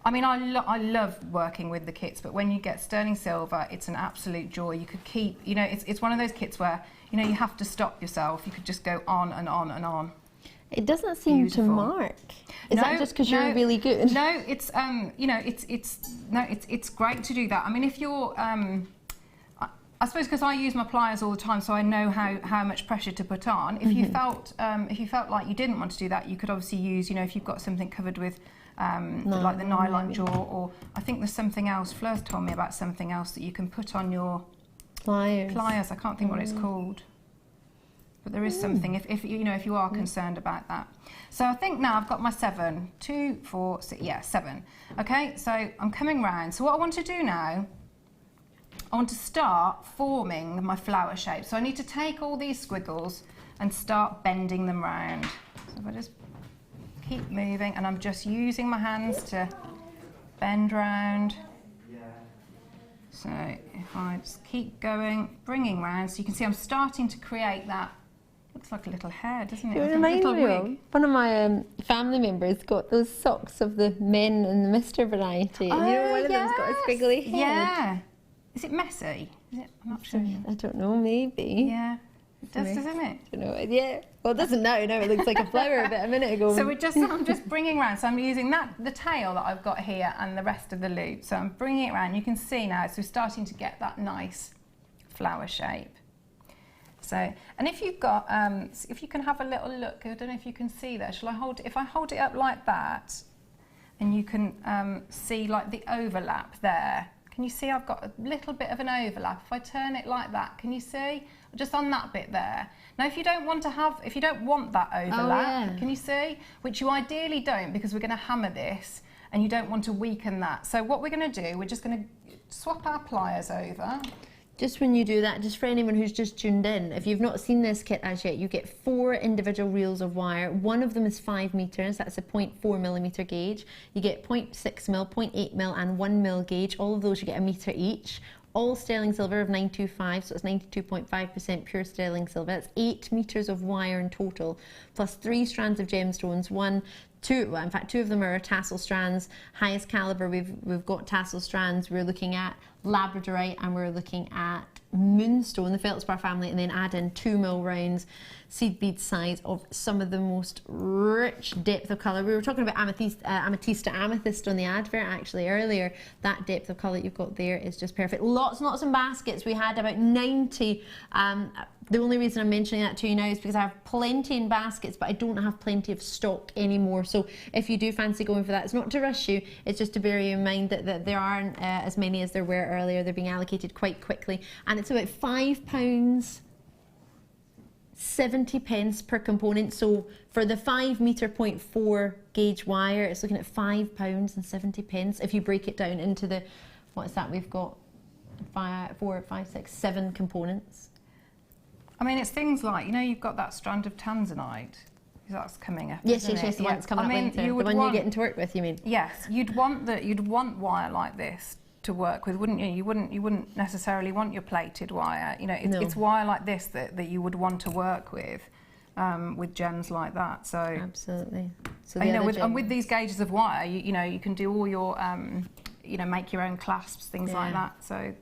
I mean, I love working with the kits, but when you get sterling silver, it's an absolute joy. You could keep, you know, it's one of those kits where, you know, you have to stop yourself. You could just go on and on and on. It doesn't seem to mark. Is that just because you're really good? No, it's you know, it's great to do that. I mean, if you're I suppose because I use my pliers all the time, so I know how much pressure to put on. If you felt like you didn't want to do that, you could obviously use, you know, if you've got something covered with like the nylon jaw, or I think there's something else. Fleur's told me about something else that you can put on your pliers. I can't think what it's called. But there is something, if you know, if you are concerned about that. So I think now I've got my 7, 2, 4, 6, yeah, 7. Okay, so I'm coming round. So what I want to do now, I want to start forming my flower shape. So I need to take all these squiggles and start bending them round. So if I just keep moving, and I'm just using my hands to bend round. So if I just keep going, bringing round, so you can see I'm starting to create that. Looks like a little hair, doesn't it? It reminds me of one of my family members got those socks of the men and the Mr. variety. And you know, one of them's got a squiggly head. Yeah. Is it messy? Is it? I'm not sure. I don't know, maybe. Yeah. It does, doesn't it? I don't know. Yeah. Well, it doesn't now. Now it looks like a flower a minute ago. So I'm just bringing around. So I'm using the tail that I've got here and the rest of the loop. So I'm bringing it around. You can see now, so we're starting to get that nice flower shape. So, and if you've got, if you can have a little look, I don't know if you can see that. Shall I hold it? If I hold it up like that, and you can see like the overlap there. Can you see I've got a little bit of an overlap? If I turn it like that, can you see? Just on that bit there. Now, if you don't want that overlap, can you see? Which you ideally don't, because we're going to hammer this, and you don't want to weaken that. So what we're going to do, we're just going to swap our pliers over. Just when you do that, just for anyone who's just tuned in, if you've not seen this kit as yet, you get 4 individual reels of wire. One of them is 5 meters, that's a 0.4mm gauge. You get 0.6mm, 0.8mm and 1mm gauge. All of those you get a meter each. All sterling silver of 925, so it's 92.5% pure sterling silver. That's 8 meters of wire in total, plus 3 strands of gemstones. In fact, 2 of them are tassel strands. Highest caliber we've got tassel strands. We're looking at labradorite, and we're looking at moonstone, the feldspar family, and then add in 2mm rounds, seed bead size of some of the most rich depth of colour. We were talking about amethyst to amethyst on the advert actually earlier. That depth of colour you've got there is just perfect. Lots and lots of baskets. We had about 90. The only reason I'm mentioning that to you now is because I have plenty in baskets, but I don't have plenty of stock anymore. So if you do fancy going for that, it's not to rush you, it's just to bear you in mind that there aren't as many as there were earlier. They're being allocated quite quickly, and it's about £5 70 pence per component. So for the 5 meter 0.4 gauge wire, it's looking at £5 and 70 pence. If you break it down into the, what is that? We've got 4, 5, 6, 7 components. I mean, it's things like, you know, you've got that strand of Tanzanite. That's coming up. Yes, isn't yes, yes, it? the one that's coming up later. The one you're getting to work with, you mean? Yes, you'd want wire like this to work with, wouldn't you? You wouldn't necessarily want your plated wire. You know, it's wire like this that you would want to work with gems like that. So absolutely. So you know, with these gauges of wire, you know, you can do all your you know, make your own clasps, things like that. So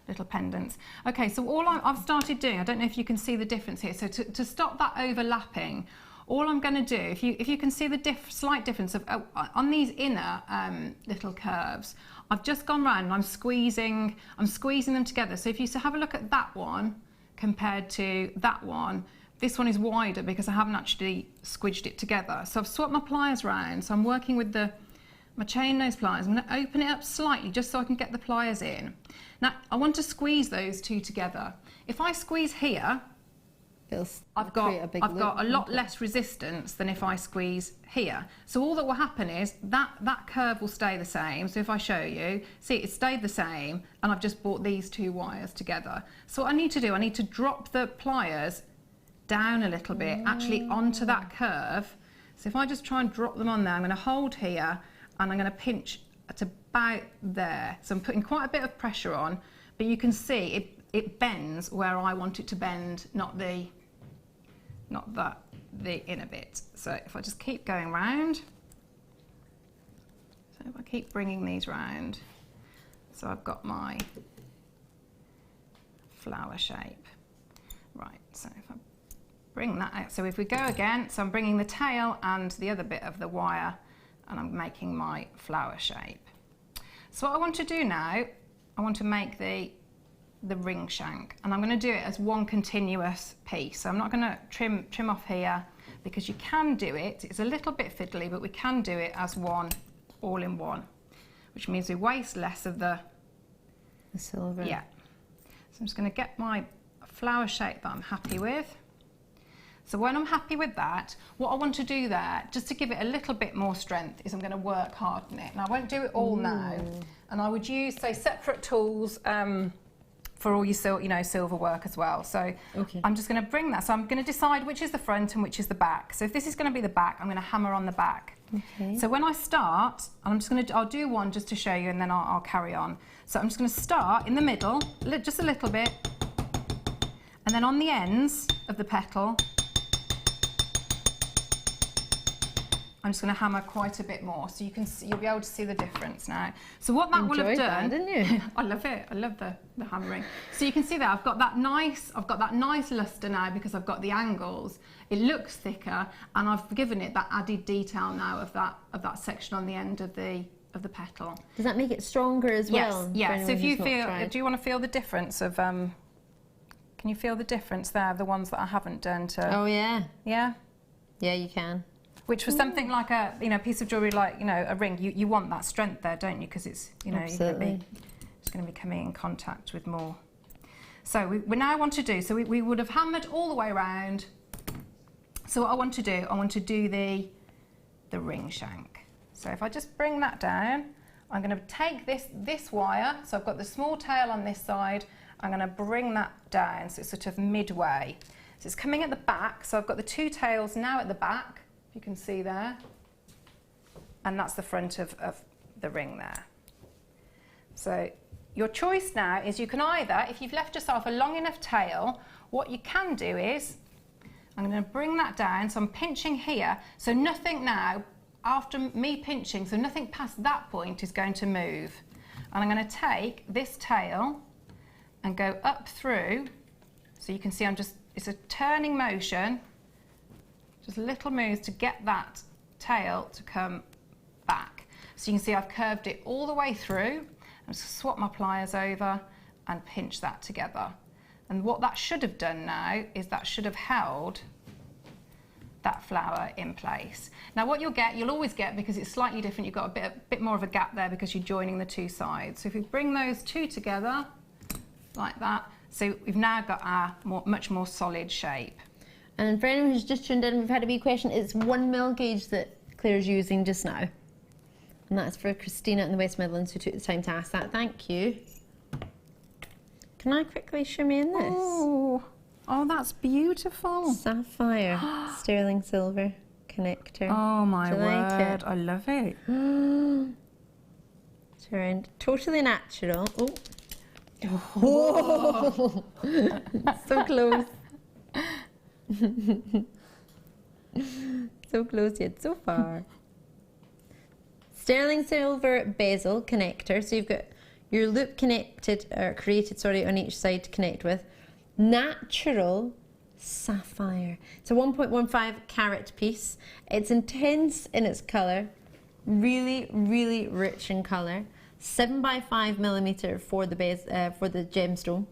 little pendants. Okay, so all I've started doing, I don't know if you can see the difference here. So to stop that overlapping, all I'm going to do, if you can see the slight difference of on these inner little curves, I've just gone round and I'm squeezing them together. So if you have a look at that one compared to that one, this one is wider because I haven't actually squidged it together. So I've swapped my pliers round. So I'm working with my chain nose pliers. I'm going to open it up slightly just so I can get the pliers in. Now I want to squeeze those two together. If I squeeze here, I've got a lot less resistance than if I squeeze here. So all that will happen is that curve will stay the same. So if I show you, see, it stayed the same, and I've just brought these two wires together. So what I need to do, I need to drop the pliers down a little bit, actually onto that curve. So if I just try and drop them on there, I'm going to hold here, and I'm going to pinch at about there. So I'm putting quite a bit of pressure on, but you can see it bends where I want it to bend, not the inner bit. So if I just keep going round, so if I keep bringing these round, so I've got my flower shape. Right, so if I bring that out, so if we go again, so I'm bringing the tail and the other bit of the wire, and I'm making my flower shape. So what I want to do now, I want to make the ring shank, and I'm going to do it as one continuous piece. So I'm not going to trim off here, because you can do it, it's a little bit fiddly, but we can do it as one, all in one, which means we waste less of the silver. Yeah. So I'm just going to get my flower shape that I'm happy with. So when I'm happy with that, what I want to do there, just to give it a little bit more strength, is I'm going to work hard on it. And I won't do it all now, and I would use, say, separate tools for all your silver work as well. So I'm just going to bring that. So I'm going to decide which is the front and which is the back. So if this is going to be the back, I'm going to hammer on the back. Okay. So when I start, I'll do one just to show you, and then I'll carry on. So I'm just going to start in the middle, just a little bit, and then on the ends of the petal, I'm just going to hammer quite a bit more, so you'll be able to see the difference now. So what that will have done, didn't you? I love it. I love the hammering. So you can see there, I've got that nice luster now because I've got the angles. It looks thicker, and I've given it that added detail now of that section on the end of the petal. Does that make it stronger as well? Yes. So if you feel, do you want to feel the difference of? Can you feel the difference there of the ones that I haven't done to? Oh yeah. Yeah. Yeah, you can. Which was something like a piece of jewellery, like a ring. You want that strength there, don't you? Because it's you're going to be coming in contact with more. So we now want to do. So we would have hammered all the way around. So what I want to do the ring shank. So if I just bring that down, I'm going to take this wire. So I've got the small tail on this side. I'm going to bring that down, so it's sort of midway. So it's coming at the back. So I've got the two tails now at the back. You can see there, and that's the front of the ring there. So your choice now is you can either, if you've left yourself a long enough tail, what you can do is, I'm going to bring that down, so I'm pinching here, so nothing now, after me pinching, so nothing past that point is going to move. And I'm going to take this tail and go up through, so you can see it's a turning motion, just little moves to get that tail to come back. So you can see I've curved it all the way through. I'm just swap my pliers over and pinch that together. And what that should have done now is that should have held that flower in place. Now what you'll always get, because it's slightly different, you've got a bit more of a gap there because you're joining the two sides. So if we bring those two together like that, so we've now got our much more solid shape. And for anyone who's just tuned in, we've had a wee question. It's 1 mil gauge that Claire's using just now. And that's for Christina in the West Midlands who took the time to ask that. Thank you. Can I quickly shimmy in this? Oh, Oh, that's beautiful. Sapphire, sterling silver connector. Oh my like word, it? I love it. Turned totally natural. Oh, so close. So close yet so far. Sterling silver bezel connector. So you've got your loop connected, or created, sorry, on each side to connect with. Natural sapphire. It's a 1.15 carat piece. It's intense in its colour, really, really rich in colour. 7x5mm for the base, for the gemstone.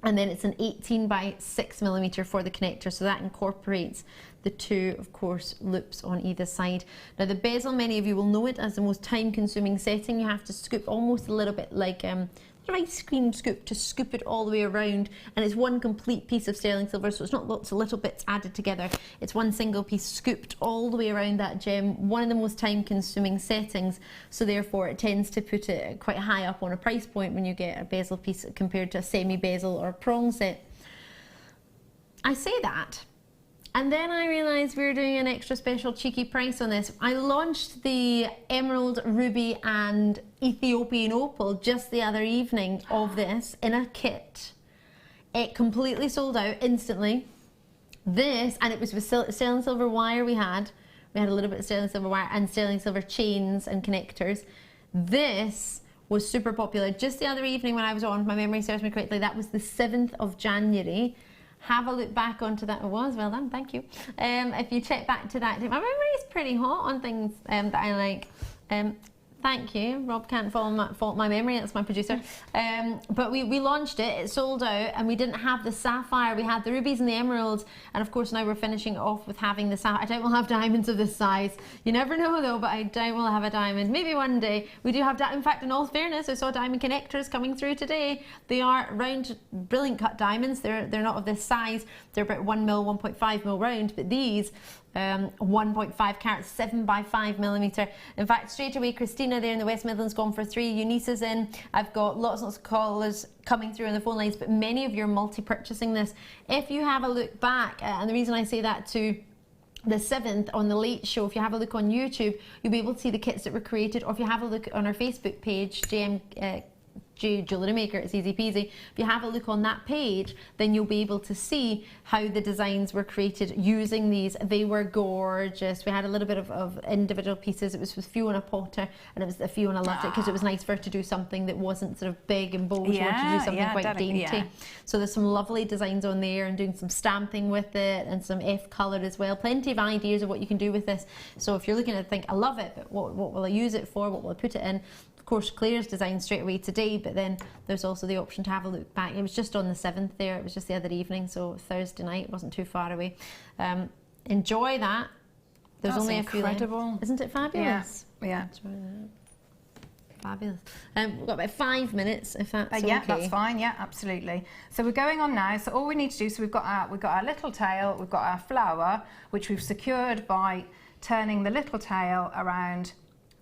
And then it's an 18x6mm for the connector, so that incorporates the two, of course, loops on either side. Now the bezel, many of you will know it as the most time-consuming setting. You have to scoop almost a little bit like an ice cream scoop to scoop it all the way around, and it's one complete piece of sterling silver, so it's not lots of little bits added together. It's one single piece scooped all the way around that gem, one of the most time-consuming settings, so therefore it tends to put it quite high up on a price point when you get a bezel piece compared to a semi-bezel or a prong set. I say that, and then I realised we were doing an extra special cheeky price on this. I launched the Emerald, Ruby and Ethiopian Opal just the other evening of this in a kit. It completely sold out instantly. This, and it was with sterling silver wire we had a little bit of sterling silver wire and sterling silver chains and connectors. This was super popular just the other evening when I was on, if my memory serves me correctly, that was the 7th of January. Have a look back onto that. It was well done, thank you. If you check back to that, my memory is pretty hot on things that I like. Thank you. Rob can't fault my memory, that's my producer. But we launched it, it sold out, and we didn't have the sapphire. We had the rubies and the emeralds, and of course now we're finishing it off with having the sapphire. I doubt we'll have diamonds of this size. You never know though, but I doubt we'll have a diamond. Maybe one day. We do have, in fact, in all fairness, I saw diamond connectors coming through today. They are round, brilliant cut diamonds. They're not of this size. They're about 1 mil, 1.5 mil round, but these 1.5 carat, 7x5mm. In fact, straight away, Christina there in the West Midlands gone for 3. Eunice's in. I've got lots and lots of callers coming through on the phone lines, but many of you are multi-purchasing this. If you have a look back, and the reason I say that to the 7th on the late show, if you have a look on YouTube, you'll be able to see the kits that were created, or if you have a look on our Facebook page, Jewellery Maker, it's easy peasy. If you have a look on that page, then you'll be able to see how the designs were created using these. They were gorgeous. We had a little bit of individual pieces. It was with Fiona Potter, and it was Fiona loved it because it was nice for her to do something that wasn't sort of big and bold. She wanted to do something quite dainty. Yeah. So there's some lovely designs on there, and doing some stamping with it, and some F colour as well. Plenty of ideas of what you can do with this. So if you're looking at think, I love it, but what will I use it for? What will I put it in? Of course, Claire's design straight away today, but then there's also the option to have a look back. It was just on the 7th there, it was just the other evening, so Thursday night, it wasn't too far away. Enjoy that. There's only incredible. A few. Isn't it fabulous? Yeah. Fabulous. We've got about 5 minutes, if that's okay. Yeah, that's fine. Yeah, absolutely. So we're going on now. So all we need to do, so we've got our little tail, we've got our flower, which we've secured by turning the little tail around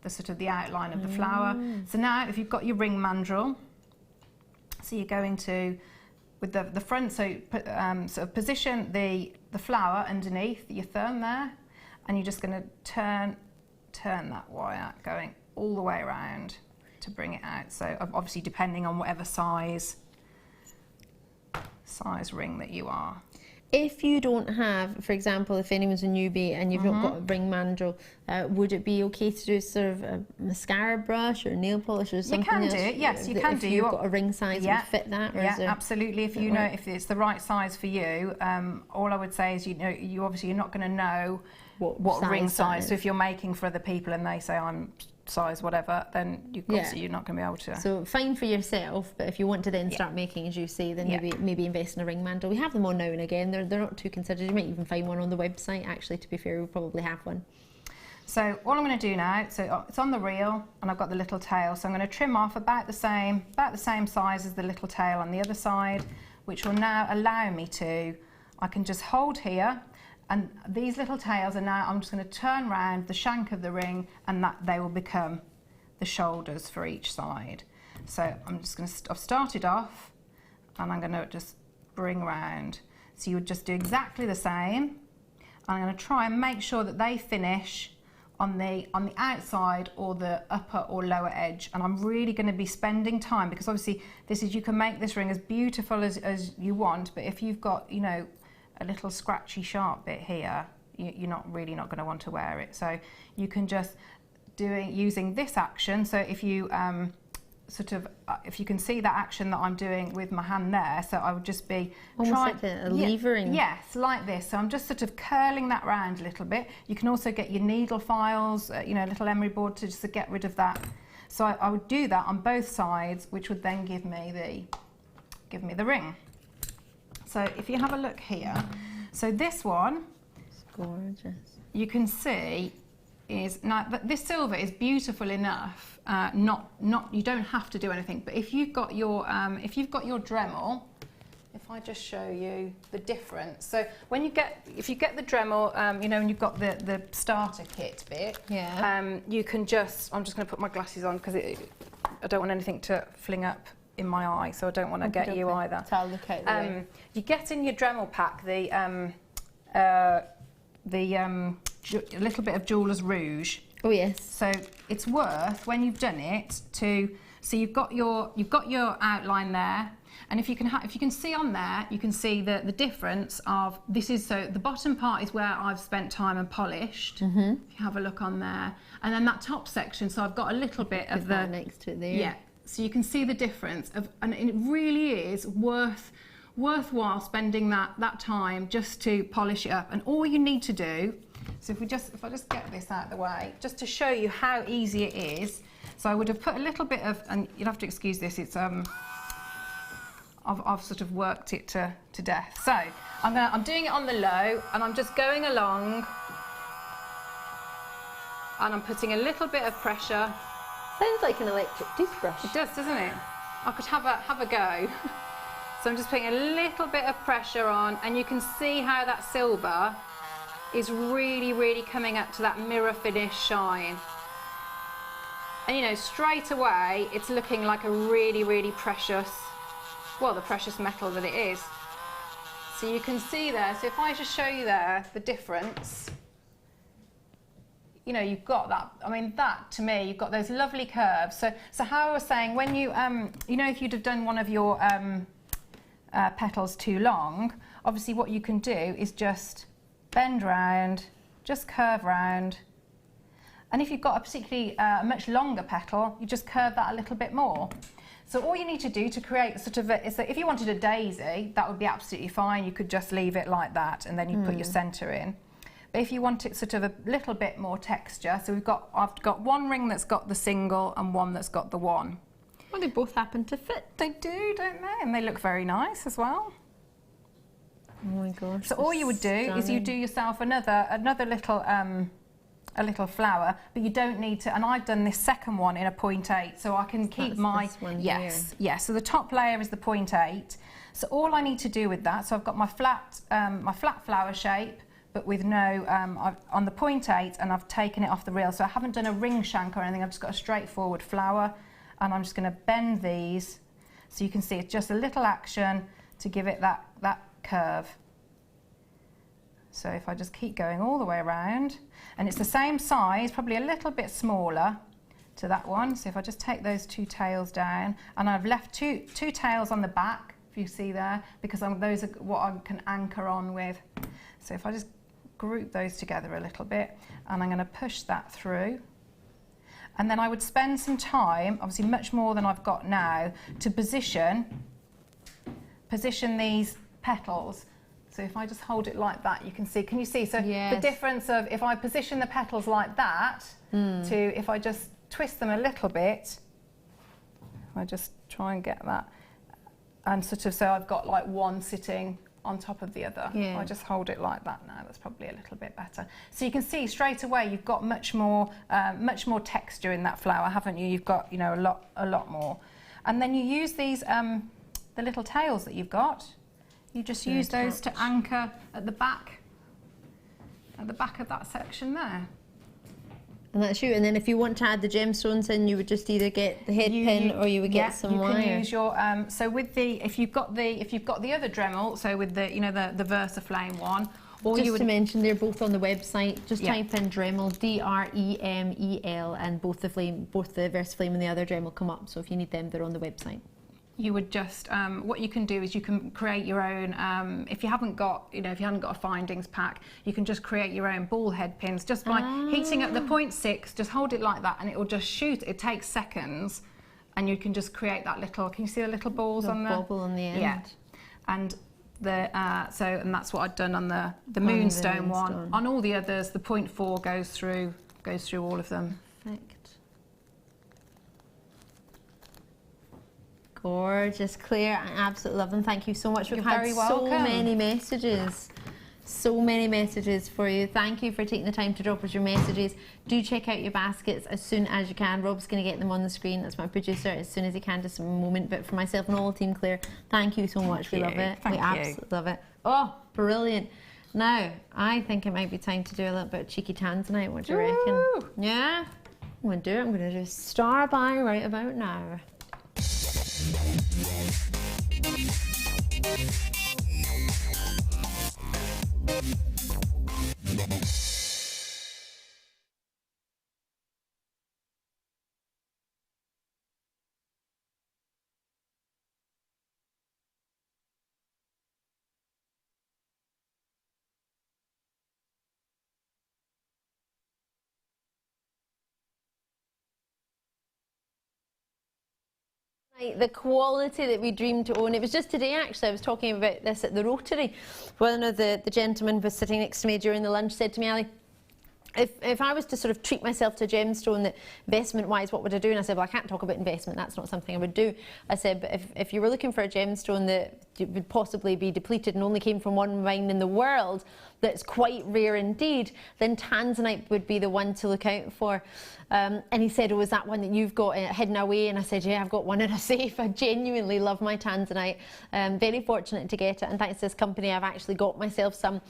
the sort of the outline of the flower. So now if you've got your ring mandrel, so you're going to, with the front, so sort of position the flower underneath your thumb there, and you're just going to turn that wire going all the way around to bring it out. So obviously depending on whatever size ring that you are. If you don't have, for example, if anyone's a newbie and you've not got a ring mandrel, would it be okay to do sort of a mascara brush or nail polish or something? You can else? do it, yes, you can do. If you've got a ring size, would fit that? Or Absolutely. If you know if it's the right size for you, all I would say is you obviously you're not going to know what ring size. So if you're making for other people and they say I'm size whatever, then obviously you're not going to be able to. So fine for yourself, but if you want to then start making, as you say, then maybe invest in a ring mandrel. We have them on now and again. They're not too considered. You might even find one on the website. Actually, to be fair, we'll probably have one. So all I'm going to do now, so it's on the reel and I've got the little tail, so I'm going to trim off about the same size as the little tail on the other side, which will now allow me to, I can just hold here, and these little tails are now, I'm just going to turn round the shank of the ring, and that they will become the shoulders for each side. So I'm just going to, I've started off and I'm going to just bring round. So you would just do exactly the same. I'm going to try and make sure that they finish on the outside or the upper or lower edge, and I'm really going to be spending time, because obviously you can make this ring as beautiful as you want, but if you've got, you know, a little scratchy sharp bit here, you're not going to want to wear it. So you can just using this action. So if you if you can see that action that I'm doing with my hand there, so I would just be almost like a levering. Yes, like this. So I'm just sort of curling that round a little bit. You can also get your needle files, you know, a little emery board to just get rid of that. So I would do that on both sides, which would then give me the ring. So if you have a look here, so this one, it's gorgeous. You can see is now, but this silver is beautiful enough. You don't have to do anything. But if you've got your Dremel, if I just show you the difference. So when if you get the Dremel, you know, and you've got the starter kit bit, you can just. I'm just going to put my glasses on because I don't want anything to fling up in my eye, so I don't want to get you either. I'll look at the you get in your Dremel pack a little bit of Jeweller's Rouge. Oh yes. So it's worth, when you've done it, so you've got your outline there, and if you can see on there, you can see the difference of this is, so the bottom part is where I've spent time and polished. If you have a look on there, and then that top section, so I've got a little bit of the next to it there. Yeah. So you can see the difference of, and it really is worthwhile spending that time just to polish it up. And all you need to do, so if I just get this out of the way, just to show you how easy it is. So I would have put a little bit of, and you'll have to excuse this, it's I've sort of worked it to death. So I'm doing it on the low, and I'm just going along, and I'm putting a little bit of pressure. Sounds like an electric toothbrush. It does, doesn't it? I could have a go. So I'm just putting a little bit of pressure on, and you can see how that silver is really, really coming up to that mirror finish shine. And you know, straight away, it's looking like a really, really precious, well, the precious metal that it is. So you can see there, so if I just show you there, the difference, you know, you've got that, I mean, that to me, you've got those lovely curves. So how I was saying, when you, you know, if you'd have done one of your petals too long, obviously what you can do is just bend round, just curve round, and if you've got a particularly much longer petal, you just curve that a little bit more. So all you need to do to create sort of if you wanted a daisy, that would be absolutely fine. You could just leave it like that, and then you put your centre in. But if you want it sort of a little bit more texture, so I've got one ring that's got the single and one that's got the one. Well, they both happen to fit. They do, don't they? And they look very nice as well. Oh my gosh. So all you would do is you do yourself another little a little flower, but you don't need to. And I've done this second one in a 0.8, so I can keep my this one yes. So the top layer is the 0.8. So all I need to do with that. So I've got my flat flower shape, but with no on the 0.8, and I've taken it off the reel. So I haven't done a ring shank or anything. I've just got a straightforward flower, and I'm just going to bend these, so you can see it's just a little action to give it that curve. So if I just keep going all the way around, and it's the same size, probably a little bit smaller to that one. So if I just take those two tails down, and I've left two tails on the back, if you see there, because those are what I can anchor on with. So if I just group those together a little bit, and I'm going to push that through. And then I would spend some time, obviously much more than I've got now, to position these petals. So if I just hold it like that, you can see, can you see? So the difference of if I position the petals like that to if I just twist them a little bit, I just try and get that, and sort of, so I've got like one sitting on top of the other. I just hold it like that now. That's probably a little bit better. So you can see straight away you've got much more texture in that flower, haven't you? You've got, you know, a lot more. And then you use these the little tails that you've got. You just use those to anchor at the back of that section there. And that's you. And then if you want to add the gemstones in, you would just either get the head pin or you would get some wire. You can use your so with the if you've got the other Dremel, so with the the VersaFlame one, or just you would to mention, they're both on the website. Just type in Dremel, D-R-E-M-E-L, and both the VersaFlame and the other Dremel come up. So if you need them, they're on the website. You would just what you can do is you can create your own if you haven't got a findings pack, you can just create your own ball head pins just by heating up the 0.6. Just hold it like that and it will just shoot. It takes seconds and you can just create that little, can you see the little balls on the bobble on the end? Yeah. And and that's what I'd done on the moonstone one. On all the others, the 0.4 goes through all of them. Perfect. Gorgeous, Claire. I absolutely love them. Thank you so much. We've had so many messages. So many messages for you. Thank you for taking the time to drop us your messages. Do check out your baskets as soon as you can. Rob's going to get them on the screen. That's my producer, as soon as he can, just a moment. But for myself and all the team, Claire, thank you so much. We love it. We absolutely love it. Oh, brilliant. Now, I think it might be time to do a little bit of cheeky Tanzanite. What do you reckon? Yeah? I'm going to do it. I'm going to do Star By right about now. The quality that we dreamed to own. It was just today actually, I was talking about this at the Rotary. One of the gentlemen was sitting next to me during the lunch said to me, Ali, if I was to sort of treat myself to a gemstone that investment wise, what would I do? And I said, well, I can't talk about investment, that's not something I would do. I said, but if you were looking for a gemstone that would possibly be depleted and only came from one mine in the world that's quite rare indeed, then Tanzanite would be the one to look out for. And he said, oh, is that one that you've got hidden away? And I said, yeah, I've got one in a safe. I genuinely love my Tanzanite. Very fortunate to get it, and thanks to this company I've actually got myself some.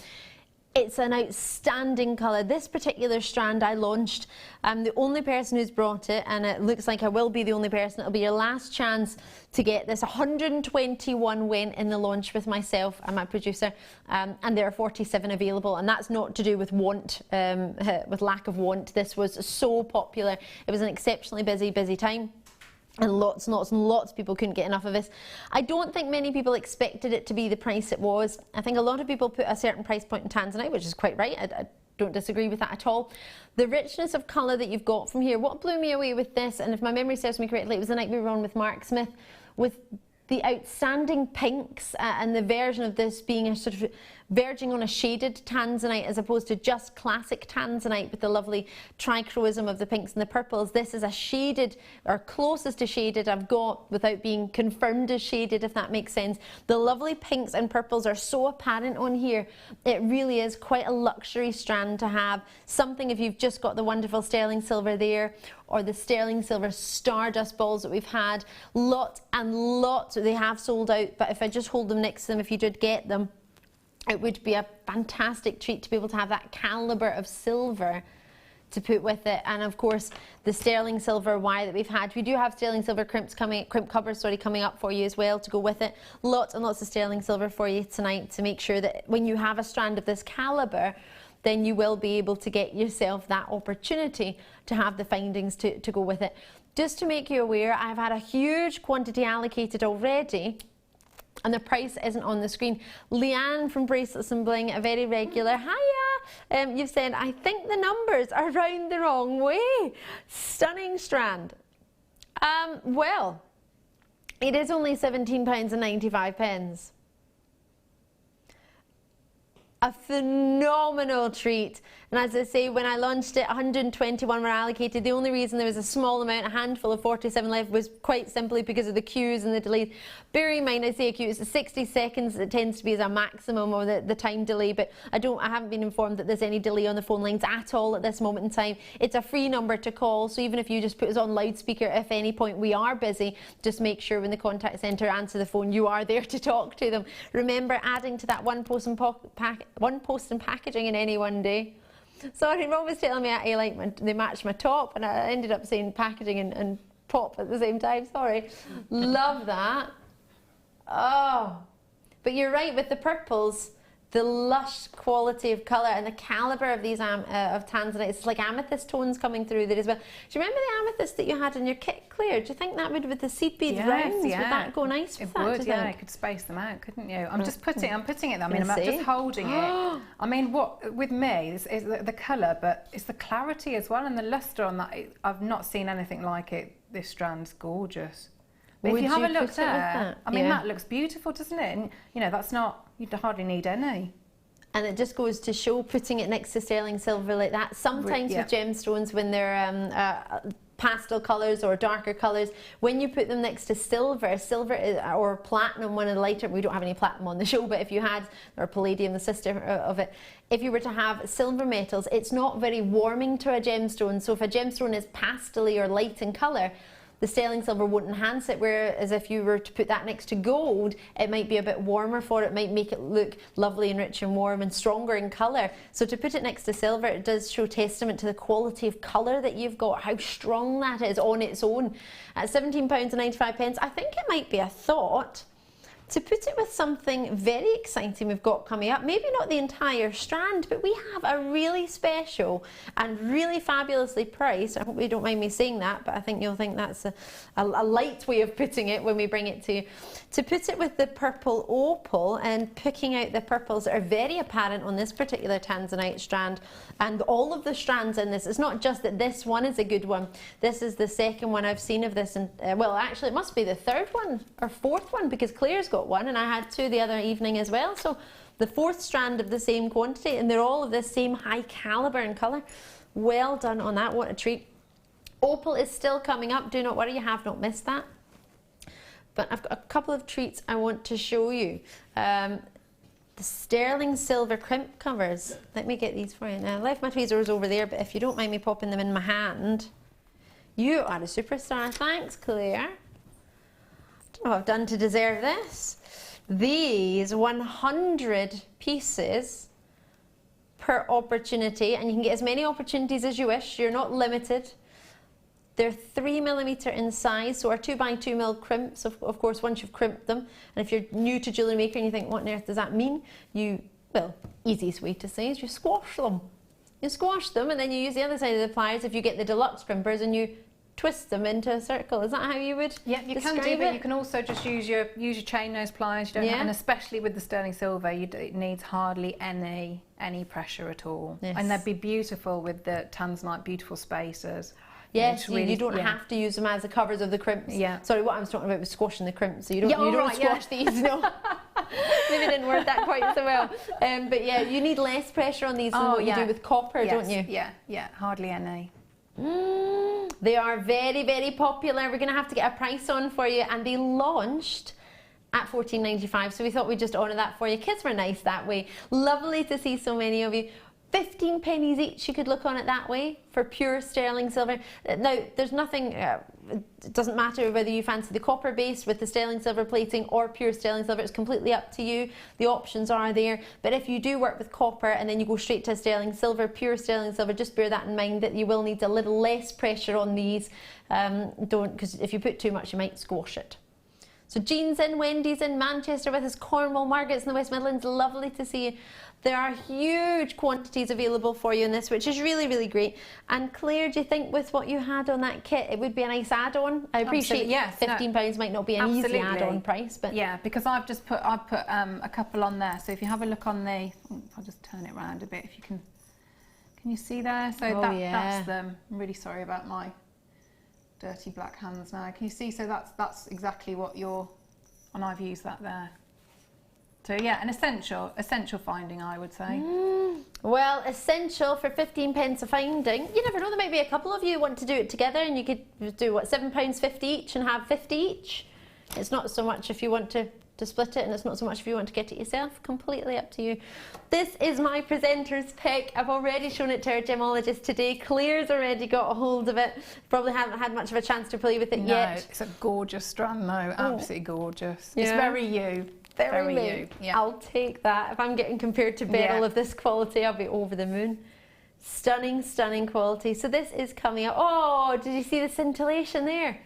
It's an outstanding colour. This particular strand I launched. I'm the only person who's brought it, and it looks like I will be the only person. It'll be your last chance to get this. 121 went in the launch with myself and my producer, and there are 47 available, and that's not to do with want, with lack of want. This was so popular. It was an exceptionally busy time. And lots and lots of people couldn't get enough of this. I don't think many people expected it to be the price it was. I think a lot of people put a certain price point in Tanzanite, which is quite right. I don't disagree with that at all. The richness of colour that you've got from here, what blew me away with this, and if my memory serves me correctly, it was the night we were on with Mark Smith, with the outstanding pinks and the version of this being a sort of verging on a shaded Tanzanite as opposed to just classic Tanzanite with the lovely trichroism of the pinks and the purples. This is a shaded, or closest to shaded I've got without being confirmed as shaded, if that makes sense. The lovely pinks and purples are so apparent on here. It really is quite a luxury strand to have. Something if you've just got the wonderful sterling silver there, or the sterling silver stardust balls that we've had. Lots and lots, they have sold out, but if I just hold them next to them, if you did get them, it would be a fantastic treat to be able to have that calibre of silver to put with it. And of course, the sterling silver wire that we've had. We do have sterling silver crimp covers coming up for you as well to go with it. Lots and lots of sterling silver for you tonight to make sure that when you have a strand of this calibre, then you will be able to get yourself that opportunity to have the findings to go with it. Just to make you aware, I've had a huge quantity allocated already, and the price isn't on the screen. Leanne from Bracelets and Bling, a very regular, hiya, you've said, I think the numbers are round the wrong way. Stunning strand. Well, it is only £17.95. A phenomenal treat. And as I say, when I launched it, 121 were allocated. The only reason there was a small amount, a handful of 47 left, was quite simply because of the queues and the delays. Bear in mind, I say a queue, it's 60 seconds, it tends to be as a maximum, or the time delay, but I haven't been informed that there's any delay on the phone lines at all at this moment in time. It's a free number to call, so even if you just put us on loudspeaker, if at any point we are busy, just make sure when the contact centre answer the phone, you are there to talk to them. Remember, adding to that one post and packaging in any one day. Sorry, Rob was telling me I like they match my top, and I ended up saying packaging and pop at the same time. Sorry. Love that. Oh, but you're right with the purples. The lush quality of colour and the calibre of these of Tanzanite. It's like amethyst tones coming through there as well. Do you remember the amethyst that you had in your kit, Claire? Do you think that would, with the seed beads rounds, would that go nice with that? It would, yeah. You could space them out, couldn't you? I'm putting it there. I mean, I'm just holding it. I mean, what with me is the colour, but it's the clarity as well and the lustre on that. I've not seen anything like it. This strand's gorgeous. But if you have a look there, I mean, that looks beautiful, doesn't it? And, you know, that's not, you hardly need any. And it just goes to show, putting it next to sterling silver like that. Sometimes with gemstones, when they're pastel colours or darker colours, when you put them next to silver or platinum, one of the lighter, we don't have any platinum on the show, but if you had, or palladium, the sister of it, if you were to have silver metals, it's not very warming to a gemstone. So if a gemstone is pastel-y or light in colour, the sterling silver won't enhance it, whereas if you were to put that next to gold, it might be a bit warmer for it, it might make it look lovely and rich and warm and stronger in colour. So to put it next to silver, it does show testament to the quality of colour that you've got, how strong that is on its own. At £17.95, I think it might be a thought to put it with something very exciting we've got coming up. Maybe not the entire strand, but we have a really special and really fabulously priced, I hope you don't mind me saying that, but I think you'll think that's a light way of putting it when we bring it to you. To put it with the purple opal and picking out the purples that are very apparent on this particular Tanzanite strand, and all of the strands in this, it's not just that this one is a good one. This is the second one I've seen of this, and well, actually it must be the third one or fourth one, because Claire's got one and I had two the other evening as well. So the fourth strand of the same quantity, and they're all of the same high caliber and colour. Well done on that, what a treat. Opal is still coming up, do not worry, you have not missed that. But I've got a couple of treats I want to show you. The sterling silver crimp covers. Let me get these for you. Now I left my tweezers over there, but if you don't mind me popping them in my hand. You are a superstar, thanks Claire. What I've done to deserve this. These 100 pieces per opportunity, and you can get as many opportunities as you wish, you're not limited. They're 3mm in size, so our 2x2mm crimps, of course, once you've crimped them, and if you're new to Jewellery Maker and you think, what on earth does that mean? Well, easiest way to say is you squash them. You squash them and then you use the other side of the pliers if you get the deluxe crimpers and you twist them into a circle. Is that how you would Yeah, you can do, but you can also just use your chain nose pliers. You don't have, and especially with the sterling silver, it needs hardly any pressure at all. Yes. And they'd be beautiful with the Tanzanite, beautiful spacers. Yes, you don't have to use them as the covers of the crimps. Yeah. Sorry, what I was talking about was squashing the crimps. So you don't squash these. No. Maybe it didn't work that quite so well. But yeah, you need less pressure on these than what you do with copper, don't you? Yeah, hardly any. They are very, very popular. We're going to have to get a price on for you, and they launched at £14.95, so we thought we'd just honour that for you. Kids were nice that way. Lovely to see so many of you. 15 pennies each, you could look on it that way, for pure sterling silver. Now, there's nothing, it doesn't matter whether you fancy the copper base with the sterling silver plating or pure sterling silver, it's completely up to you. The options are there, but if you do work with copper and then you go straight to sterling silver, pure sterling silver, just bear that in mind, that you will need a little less pressure on these. Because if you put too much, you might squash it. So Jean's in, Wendy's in, Manchester with us, Cornwall, Margaret's in the West Midlands, lovely to see you. There are huge quantities available for you in this, which is really, really great. And Claire, do you think with what you had on that kit, it would be a nice add-on? I appreciate £15 might not be an easy add-on price, but yeah, because I've put a couple on there. So if you have a look on the, I'll just turn it around a bit. If you can you see there? So that's them. I'm really sorry about my dirty black hands now. Can you see? So that's exactly what and I've used that there. So yeah, an essential finding, I would say. Well, essential for 15p a finding. You never know, there might be a couple of you want to do it together, and you could do what, £7.50 each and have 50 each. It's not so much if you want to split it, and it's not so much if you want to get it yourself. Completely up to you. This is my presenter's pick. I've already shown it to our gemologist today. Claire's already got a hold of it. Probably haven't had much of a chance to play with it yet. It's a gorgeous strand though, absolutely gorgeous. Yeah. It's very you. Very you. Yeah. I'll take that. If I'm getting compared to Beryl of this quality, I'll be over the moon. Stunning, stunning quality. So this is coming up. Oh, did you see the scintillation there?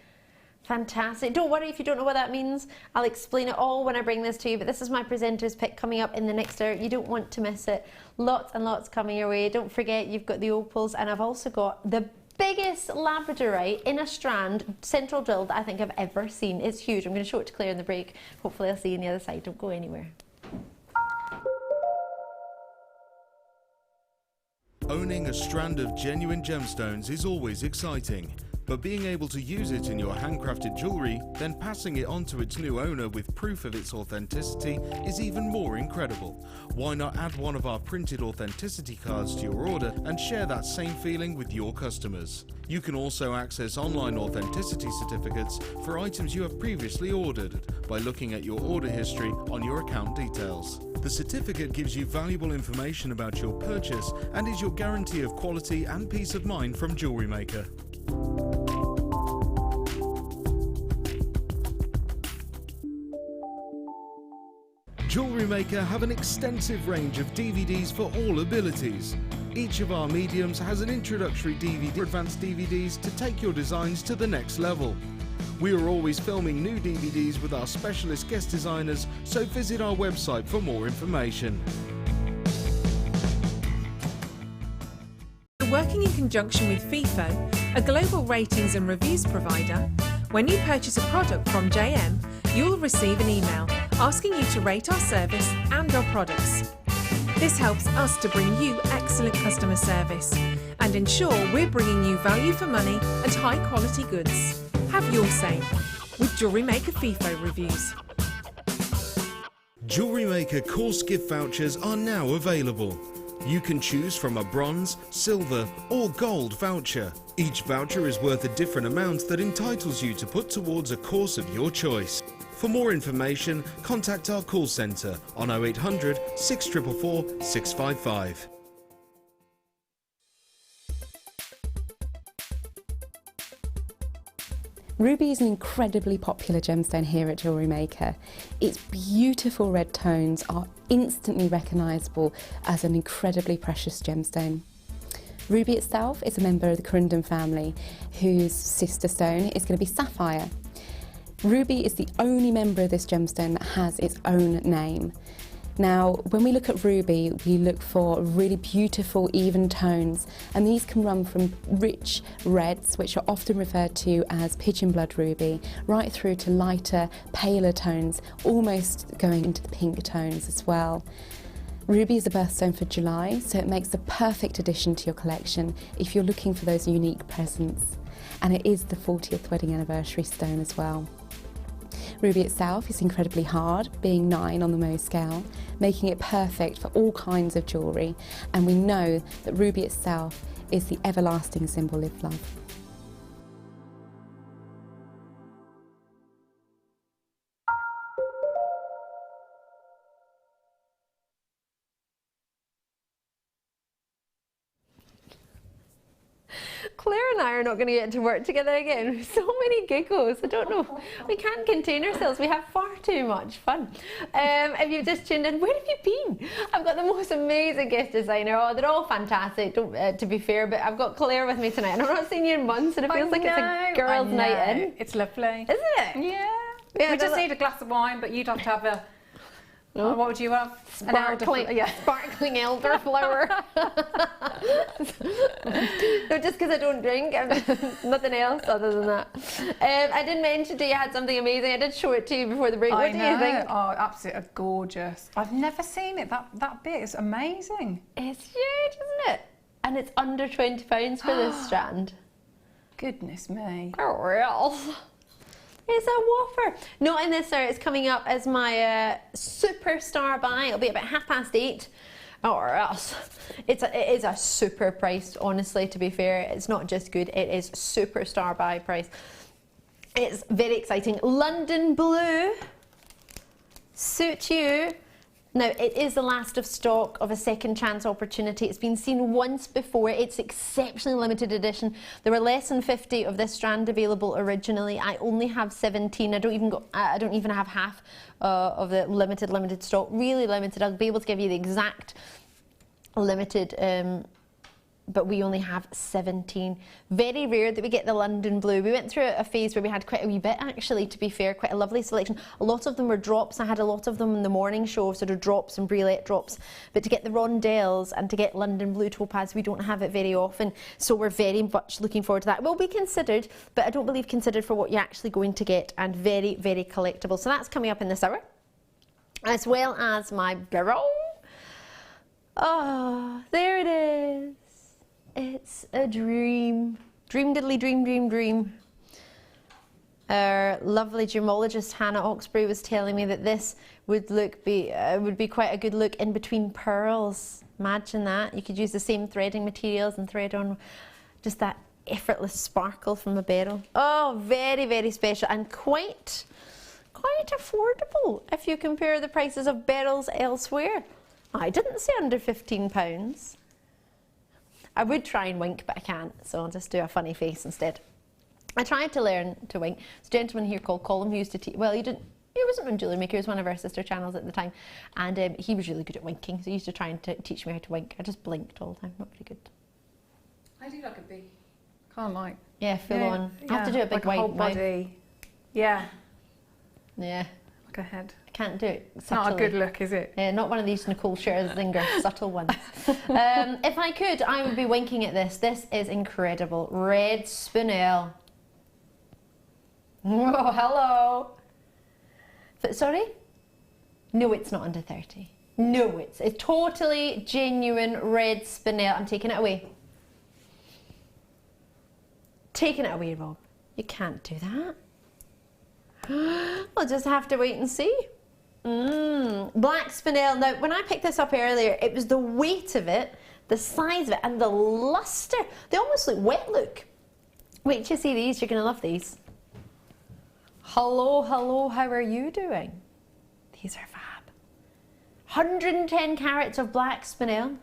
Fantastic. Don't worry if you don't know what that means. I'll explain it all when I bring this to you, but this is my presenter's pick coming up in the next hour. You don't want to miss it. Lots and lots coming your way. Don't forget you've got the opals, and I've also got the biggest labradorite in a strand central drill that I think I've ever seen. It's huge. I'm going to show it to Claire in the break. Hopefully I'll see you on the other side. Don't go anywhere. Owning a strand of genuine gemstones is always exciting, but being able to use it in your handcrafted jewellery, then passing it on to its new owner with proof of its authenticity is even more incredible. Why not add one of our printed authenticity cards to your order and share that same feeling with your customers? You can also access online authenticity certificates for items you have previously ordered by looking at your order history on your account details. The certificate gives you valuable information about your purchase and is your guarantee of quality and peace of mind from Jewellery Maker. Jewellery Maker have an extensive range of DVDs for all abilities. Each of our mediums has an introductory DVD, advanced DVDs to take your designs to the next level. We are always filming new DVDs with our specialist guest designers, so visit our website for more information. Working in conjunction with FIFO, a global ratings and reviews provider, when you purchase a product from JM, you'll receive an email asking you to rate our service and our products. This helps us to bring you excellent customer service and ensure we're bringing you value for money and high quality goods. Have your say with Jewellery Maker FIFO reviews. Jewellery Maker course gift vouchers are now available. You can choose from a bronze, silver or gold voucher. Each voucher is worth a different amount that entitles you to put towards a course of your choice. For more information, contact our call centre on 0800 644 655. Ruby is an incredibly popular gemstone here at Jewellery Maker. Its beautiful red tones are instantly recognisable as an incredibly precious gemstone. Ruby itself is a member of the Corundum family, whose sister stone is going to be sapphire. Ruby is the only member of this gemstone that has its own name. Now, when we look at ruby, we look for really beautiful, even tones, and these can run from rich reds, which are often referred to as pigeon blood ruby, right through to lighter, paler tones, almost going into the pink tones as well. Ruby is a birthstone for July, so it makes the perfect addition to your collection if you're looking for those unique presents. And it is the 40th wedding anniversary stone as well. Ruby itself is incredibly hard, being 9 on the Mohs scale, making it perfect for all kinds of jewellery, and we know that ruby itself is the everlasting symbol of love. Claire and I are not going to get to work together again. So many giggles. I don't know. We can't contain ourselves. We have far too much fun. If you've just tuned in, where have you been? I've got the most amazing guest designer. Oh, they're all fantastic, to be fair, but I've got Claire with me tonight, and I've not seen you in months, and it feels like it's a girls' night in. It's lovely. Isn't it? Yeah. We just need a glass of wine, but you'd have to have a... No. What would you have? Sparkling elderflower. No, just because I don't drink, nothing else other than that. I did mention to you I had something amazing. I did show it to you before the break. What do you think? Oh, absolutely gorgeous. I've never seen it that big. It's amazing. It's huge, isn't it? And it's under £20 for this strand. Goodness me. Oh, real. It's a whopper. Not in this, sir. It's coming up as my superstar buy. It'll be about 8:30. Or else. It is a super price, honestly, to be fair. It's not just good, it is superstar buy price. It's very exciting. London blue. Suit you. Now, it is the last of stock of a second chance opportunity. It's been seen once before. It's exceptionally limited edition. There were less than 50 of this strand available originally. I only have 17. I don't even have half of the limited stock. Really limited. I'll be able to give you the exact limited but we only have 17. Very rare that we get the London blue. We went through a phase where we had quite a wee bit, actually, to be fair, quite a lovely selection. A lot of them were drops. I had a lot of them in the morning show, sort of drops and brulette drops. But to get the Rondelles and to get London blue topaz, we don't have it very often. So we're very much looking forward to that. It will be considered, but I don't believe considered for what you're actually going to get, and very, very collectible. So that's coming up in this hour, as well as my Beryl. Oh, there it is. It's a dream. Dream diddly dream, dream, dream. Our lovely gemologist Hannah Oxbury was telling me that this would be quite a good look in between pearls. Imagine that. You could use the same threading materials and thread on just that effortless sparkle from a Beryl. Oh, very, very special, and quite affordable if you compare the prices of Beryls elsewhere. I didn't say under £15. I would try and wink, but I can't, so I'll just do a funny face instead. I tried to learn to wink. There's a gentleman here called Colin who used to teach, well, he wasn't on Jewellery Maker, he was one of our sister channels at the time, and he was really good at winking, so he used to try and teach me how to wink. I just blinked all the time, not very good. I do like a big, can't like. Yeah, full on. I have to do a big like wide whole body. Yeah. Yeah. Like a head. I can't do it It's not a good look, is it? Yeah, not one of these Nicole Scherzinger subtle ones. If I could, I would be winking at this. This is incredible. Red spinel. Oh, hello. Sorry? No, it's not under 30. No, it's totally genuine red spinel. I'm taking it away. Taking it away, Rob. You can't do that. We'll just have to wait and see. Black spinel. Now, when I picked this up earlier, it was the weight of it, the size of it, and the luster. They almost look wet look. Wait till you see these. You're going to love these. Hello, hello. How are you doing? These are fab. 110 carats of black spinel.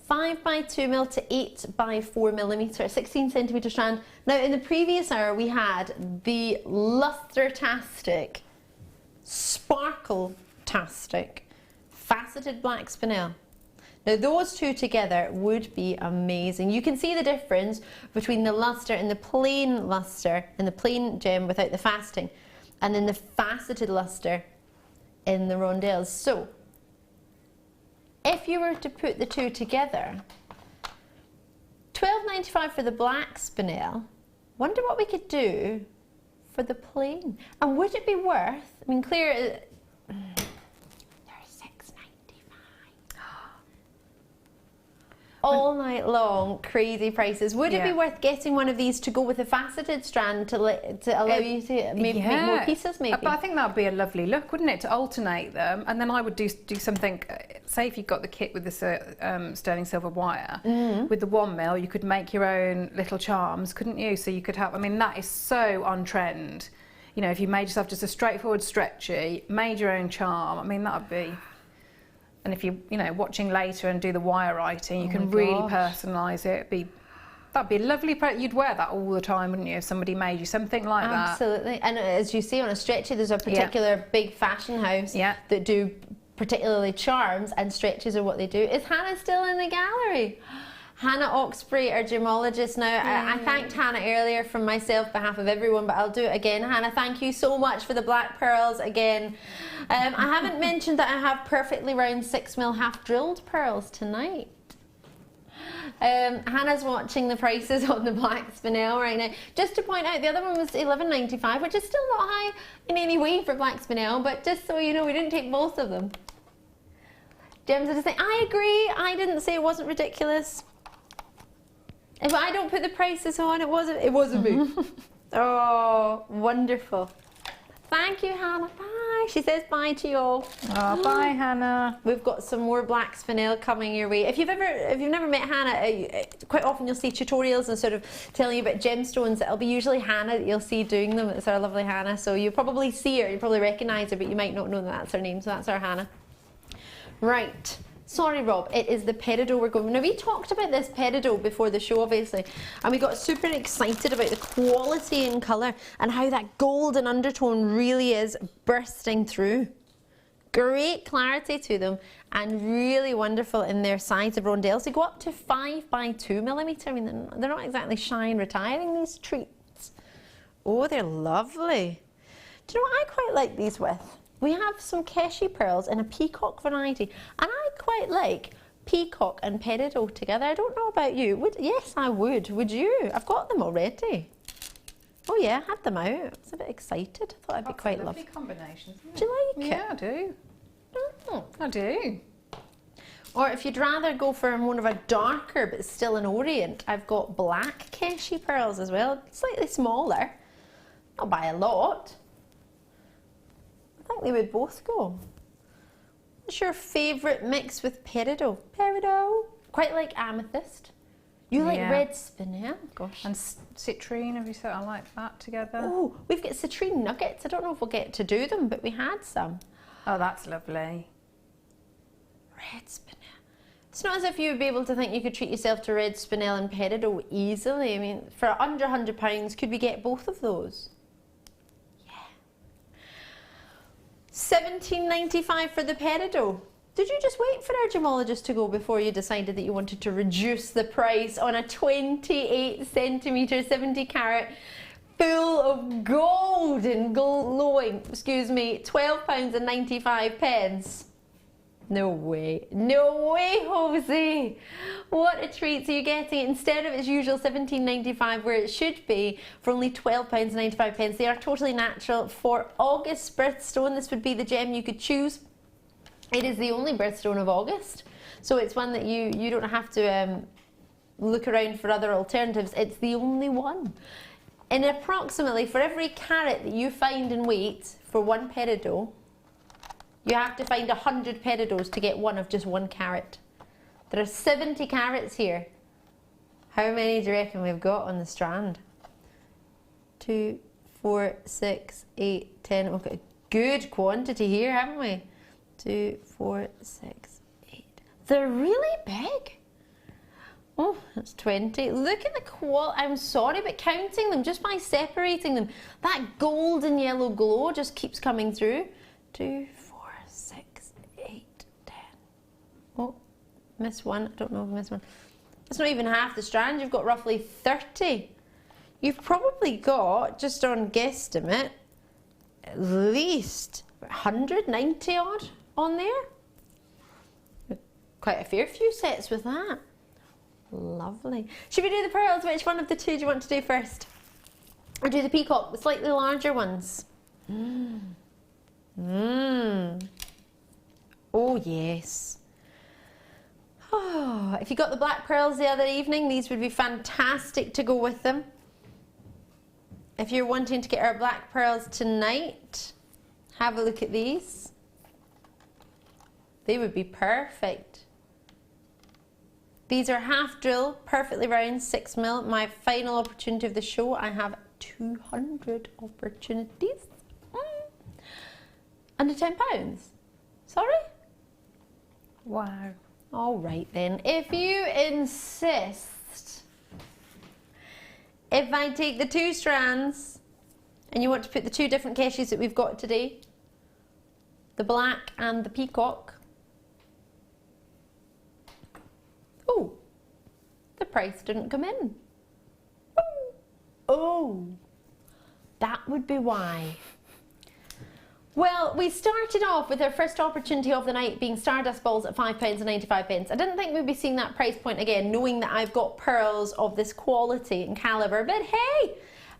5 by 2 mil to 8 by 4 millimeter, 16 centimeter strand. Now, in the previous hour, we had the luster-tastic, sparkle-tastic, faceted black spinel. Now, those two together would be amazing. You can see the difference between the luster and the plain luster and the plain gem without the faceting, and then the faceted luster in the Rondelles. So, if you were to put the two together, £12.95 for the black spinel. Wonder what we could do for the plain. And would it be worth? I mean, clear. They're £6.95. All night long, crazy prices. Would it be worth getting one of these to go with a faceted strand to allow you to maybe make more pieces? Maybe. But I think that would be a lovely look, wouldn't it, to alternate them? And then I would do something. Say if you got the kit with this sterling silver wire, with the 1 mil, you could make your own little charms, couldn't you? So you could have. I mean, that is so on trend. You know, if you made yourself just a straightforward stretchy, made your own charm. I mean, that would be. And if you watching later and do the wire writing, you can really personalise it. That'd be a lovely. You'd wear that all the time, wouldn't you? If somebody made you something like that. Absolutely. And as you see on a stretchy, there's a particular big fashion house that do particularly charms, and stretches are what they do. Is Hannah still in the gallery? Hannah Oxbury, our gemologist now. I thanked Hannah earlier from myself, behalf of everyone, but I'll do it again. Hannah, thank you so much for the black pearls again. I haven't mentioned that I have perfectly round 6 mil half drilled pearls tonight. Hannah's watching the prices on the black spinel right now. Just to point out, the other one was £11.95, which is still not high in any way for black spinel, but just so you know, we didn't take both of them. Gems are just saying, I agree, I didn't say it wasn't ridiculous. If I don't put the prices on, it wasn't me. Oh, wonderful. Thank you, Hannah. Bye. She says bye to you all. Oh, bye, Hannah. We've got some more black spinel coming your way. If you've never met Hannah, quite often you'll see tutorials and sort of telling you about gemstones. It'll be usually Hannah that you'll see doing them. It's our lovely Hannah. So you probably see her, you probably recognise her, but you might not know that that's her name. So that's our Hannah. Right. Sorry, Rob, it is the peridot we're going. Now, we talked about this peridot before the show, obviously, and we got super excited about the quality and colour and how that golden undertone really is bursting through. great clarity to them and really wonderful in their size of rondelles. They go up to 5 by 2 millimetre. I mean, they're not exactly shy and retiring, these treats. Oh, they're lovely. Do you know what I quite like these with? We have some Keshi pearls in a peacock variety, and I quite like peacock and peridot together. I don't know about you. Yes, I would. Would you? I've got them already. Oh yeah, I had them out. I was a bit excited. I thought it'd be quite lovely. Combinations, isn't it? Do you like it? Yeah, I do. Oh. I do. Or if you'd rather go for more of a darker but still an orient, I've got black Keshi pearls as well. Slightly smaller. Not by a lot. I think they would both go. What's your favourite mix with peridot? Peridot. Quite like amethyst. You like red spinel? Gosh. And citrine, have you said? I like that together. Oh, we've got citrine nuggets. I don't know if we'll get to do them, but we had some. Oh, that's lovely. Red spinel. It's not as if you would be able to think you could treat yourself to red spinel and peridot easily. I mean, for under £100, could we get both of those? Yeah. £17.95 for the peridot. Did you just wait for our gemologist to go before you decided that you wanted to reduce the price on a 28 centimetre, 70 carat, full of gold and glowing, excuse me, £12.95? No way. No way, Jose. What a treat. So you're getting it instead of its usual £17.95 where it should be for only £12.95. They are totally natural. For August birthstone, this would be the gem you could choose. It is the only birthstone of August, so it's one that you don't have to look around for other alternatives. It's the only one. And approximately for every carat that you find in weight for one peridot, you have to find 100 peridots to get one of just 1 carat. There are 70 carats here. How many do you reckon we've got on the strand? 2, 4, 6, 8, 10. Okay, good quantity here, haven't we? 2, 4, 6, 8. They're really big. Oh, that's 20. Look at the quality. I'm sorry, but counting them just by separating them, that golden yellow glow just keeps coming through. 2, 4, 6, 8, 10. Oh, missed one. I don't know if I missed one. That's not even half the strand. You've got roughly 30. You've probably got, just on guesstimate, at least 190 odd on there. Quite a fair few sets with that. Lovely. Should we do the pearls? Which one of the two do you want to do first? Or do the peacock, the slightly larger ones? Oh yes. Oh, if you got the black pearls the other evening, these would be fantastic to go with them. If you're wanting to get our black pearls tonight, have a look at these. They would be perfect. These are half drill, perfectly round, 6mm. My final opportunity of the show. I have 200 opportunities. Under £10. Sorry? Wow. All right then. If you insist, if I take the 2 strands and you want to put the 2 different Keshis that we've got today, the black and the peacock. Oh, the price didn't come in. Oh, that would be why. Well, we started off with our first opportunity of the night being Stardust balls at £5.95. I didn't think we'd be seeing that price point again, knowing that I've got pearls of this quality and calibre. But hey,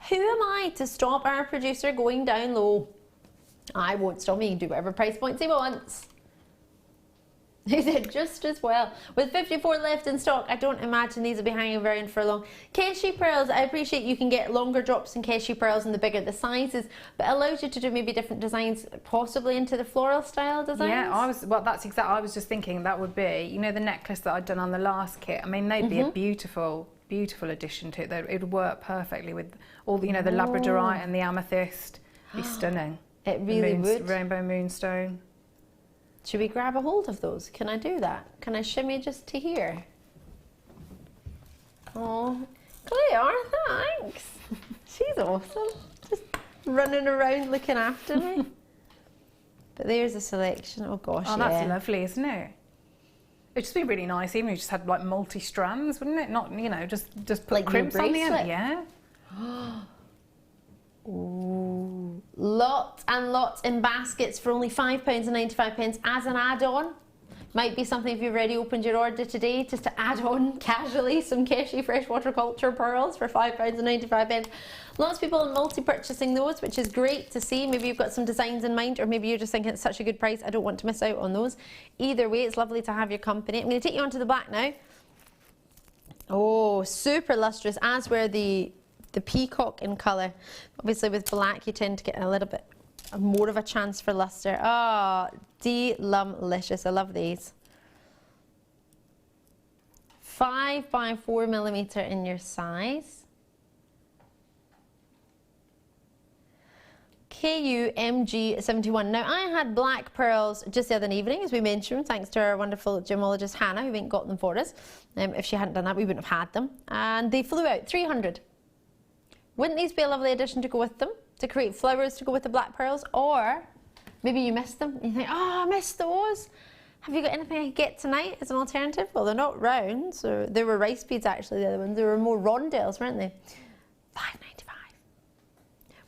who am I to stop our producer going down low? I won't stop. Me. He can do whatever price points he wants. He said just as well. With 54 left in stock, I don't imagine these will be hanging around for long. Keshi pearls, I appreciate you can get longer drops in Keshi pearls and the bigger the sizes, but it allows you to do maybe different designs, possibly into the floral style designs. Yeah, that's exactly, I was just thinking that would be, you know, the necklace that I'd done on the last kit. I mean, they'd be a beautiful, beautiful addition to it. It would work perfectly with all the, you know, the labradorite and the amethyst. It'd be stunning. It really would. Rainbow moonstone. Should we grab a hold of those? Can I do that? Can I shimmy just to here? Oh, Claire, thanks. She's awesome. Just running around looking after me. But there's a selection. Oh gosh, Oh, that's lovely, isn't it? It'd just be really nice, even if you just had like multi-strands, wouldn't it? Not, you know, just put like crimps on the end. Yeah. Ooh, lots and lots in baskets for only £5.95 as an add-on. Might be something if you've already opened your order today, just to add on casually some Keshi freshwater culture pearls for £5.95. Lots of people are multi-purchasing those, which is great to see. Maybe you've got some designs in mind, or maybe you're just thinking it's such a good price, I don't want to miss out on those. Either way, it's lovely to have your company. I'm going to take you on to the black now. Oh, super lustrous, as were the peacock in colour. Obviously with black you tend to get a little bit more of a chance for luster. Oh, delumlicious. I love these. 5 by 4 millimetre in your size. KUMG71. Now I had black pearls just the other evening, as we mentioned, thanks to our wonderful gemologist Hannah, who went and got them for us. If she hadn't done that, we wouldn't have had them. And they flew out, 300. Wouldn't these be a lovely addition to go with them? To create flowers to go with the black pearls? Or maybe you missed them and you think, oh, I missed those. Have you got anything I could get tonight as an alternative? Well, they're not round, so they were rice beads actually, the other ones. They were more rondelles, weren't they? $5.95.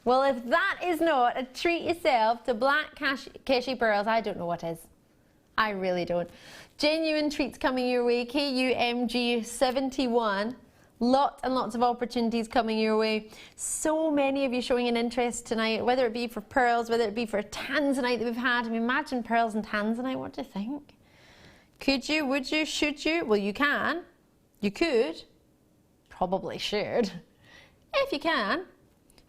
Well, if that is not a treat yourself to black Keshi pearls, I don't know what is. I really don't. Genuine treats coming your way. KUMG71. Lots and lots of opportunities coming your way. So many of you showing an interest tonight, whether it be for pearls, whether it be for Tanzanite that we've had. I mean, imagine pearls and Tanzanite. What do you think? Could you? Would you? Should you? Well, you can. You could. Probably should. If you can.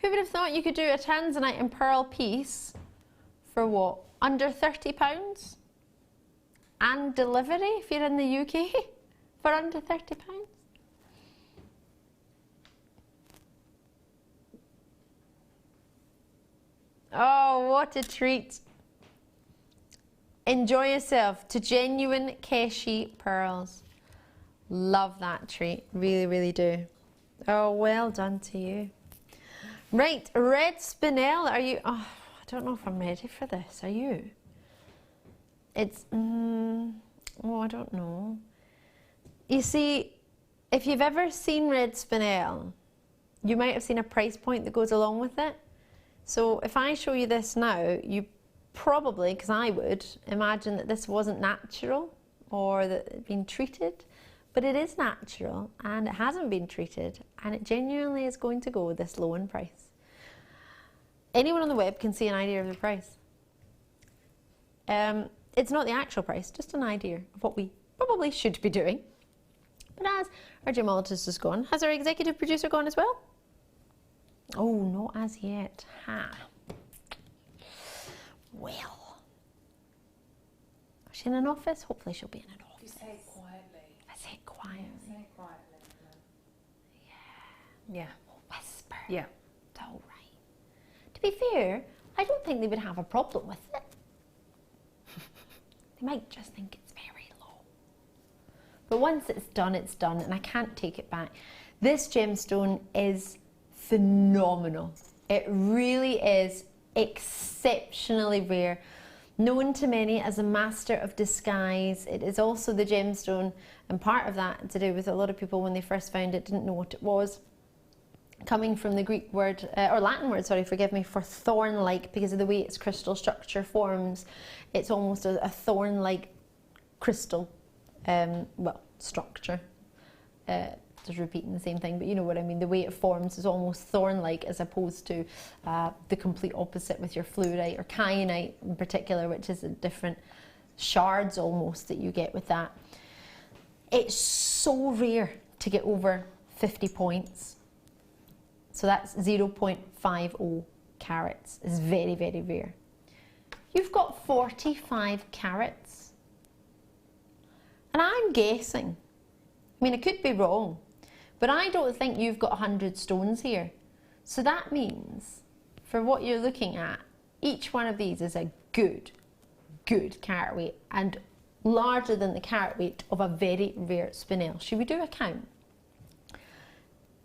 Who would have thought you could do a Tanzanite and pearl piece for what? Under £30? And delivery if you're in the UK for under £30? Oh, what a treat. Enjoy yourself to genuine Keshi pearls. Love that treat. Really, really do. Oh, well done to you. Right, red spinel. Are you... Oh, I don't know if I'm ready for this. Are you? It's... oh, I don't know. You see, if you've ever seen red spinel, you might have seen a price point that goes along with it. So if I show you this now, you probably, because I would, imagine that this wasn't natural or that it had been treated, but it is natural and it hasn't been treated and it genuinely is going to go this low in price. Anyone on the web can see an idea of the price. It's not the actual price, just an idea of what we probably should be doing. But as our gemologist has gone, has our executive producer gone as well? Oh, not as yet. Ha. Well. Is she in an office? Hopefully she'll be in an office. Say it quietly. I say it quietly. Say it quietly. Yeah. Yeah. We'll whisper. Yeah. It's all right. To be fair, I don't think they would have a problem with it. They might just think it's very low. But once it's done, and I can't take it back. This gemstone is phenomenal. It really is exceptionally rare. Known to many as a master of disguise. It is also the gemstone, and part of that to do with a lot of people when they first found it didn't know what it was. Coming from the Greek word, or Latin word, sorry, forgive me, for thorn-like, because of the way its crystal structure forms. It's almost a thorn-like crystal, well, structure. Just repeating the same thing, but you know what I mean. The way it forms is almost thorn-like as opposed to the complete opposite with your fluorite or kyanite in particular, which is a different shards almost that you get with that. It's so rare to get over 50 points. So that's 0.50 carats. It's very, very rare. You've got 45 carats. And I'm guessing, I mean, I could be wrong, but I don't think you've got 100 stones here. So that means, for what you're looking at, each one of these is a good carat weight and larger than the carat weight of a very rare spinel. Should we do a count?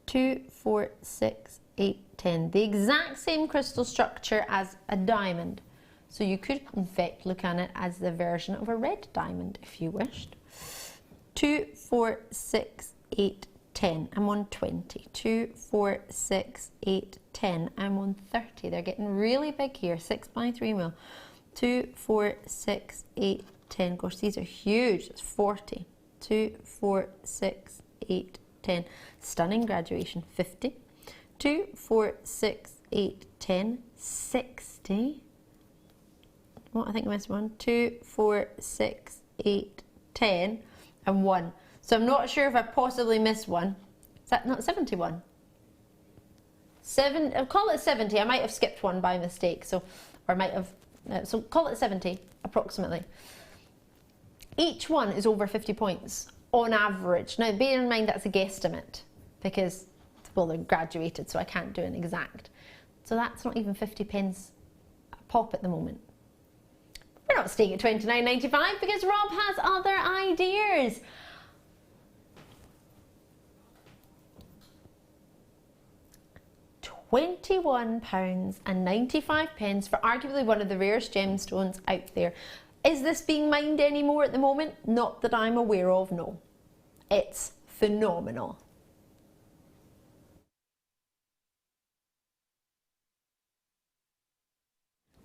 2, 4, 6, 8, 10. The exact same crystal structure as a diamond. So you could in fact look at it as the version of a red diamond if you wished. 2, 4, 6, 8, 10. I'm on 20. 2, 4, 6, 8, 10. I'm on 30. They're getting really big here. 6 by 3 mil. 2, 4, 6, 8, 10. Gosh, these are huge. It's 40. 2, 4, 6, 8, 10. Stunning graduation. 50. 2, 4, 6, 8, 10. 60. What? I think I missed one. 2, 4, 6, 8, 10. And 1. So I'm not sure if I possibly missed one. Is that not 71? I'll call it 70. I might have skipped one by mistake. So, or I might have, so call it 70 approximately. Each one is over 50 points on average. Now bear in mind that's a guesstimate because, well, they're graduated, so I can't do an exact. So that's not even 50 pence a pop at the moment. We're not staying at £29.95 because Rob has other ideas. £21.95 for arguably one of the rarest gemstones out there. Is this being mined anymore at the moment? Not that I'm aware of, no. It's phenomenal.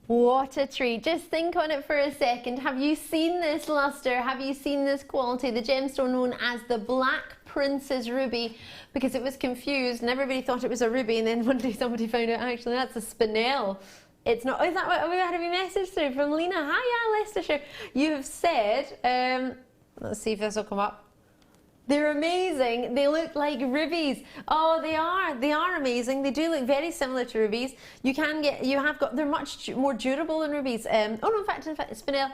What a treat. Just think on it for a second. Have you seen this luster? Have you seen this quality? The gemstone known as the Black Princess Ruby, because it was confused and everybody thought it was a ruby, and then one day somebody found out actually that's a spinel. It's not. Is that what we had a message through from Lena? Hiya, Leicestershire. You have said, let's see if this will come up. They're amazing. They look like rubies. Oh, they are. They are amazing. They do look very similar to rubies. They're much more durable than rubies. In fact, spinel,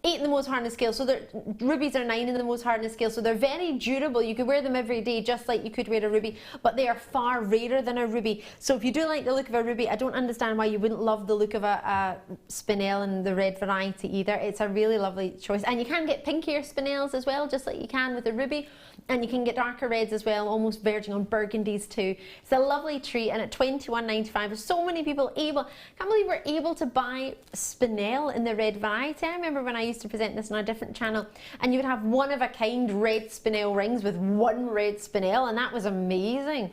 8 in the Mohs hardness scale. So rubies are 9 in the Mohs hardness scale. So they're very durable. You could wear them every day just like you could wear a ruby, but they are far rarer than a ruby. So if you do like the look of a ruby, I don't understand why you wouldn't love the look of a spinel in the red variety either. It's a really lovely choice. And you can get pinkier spinels as well, just like you can with a ruby. And you can get darker reds as well, almost verging on burgundies too. It's a lovely treat, and at £21.95, so many people able, can't believe we're able to buy spinel in the red variety. I remember when I used to present this on a different channel, and you would have one of a kind red spinel rings with one red spinel, and that was amazing.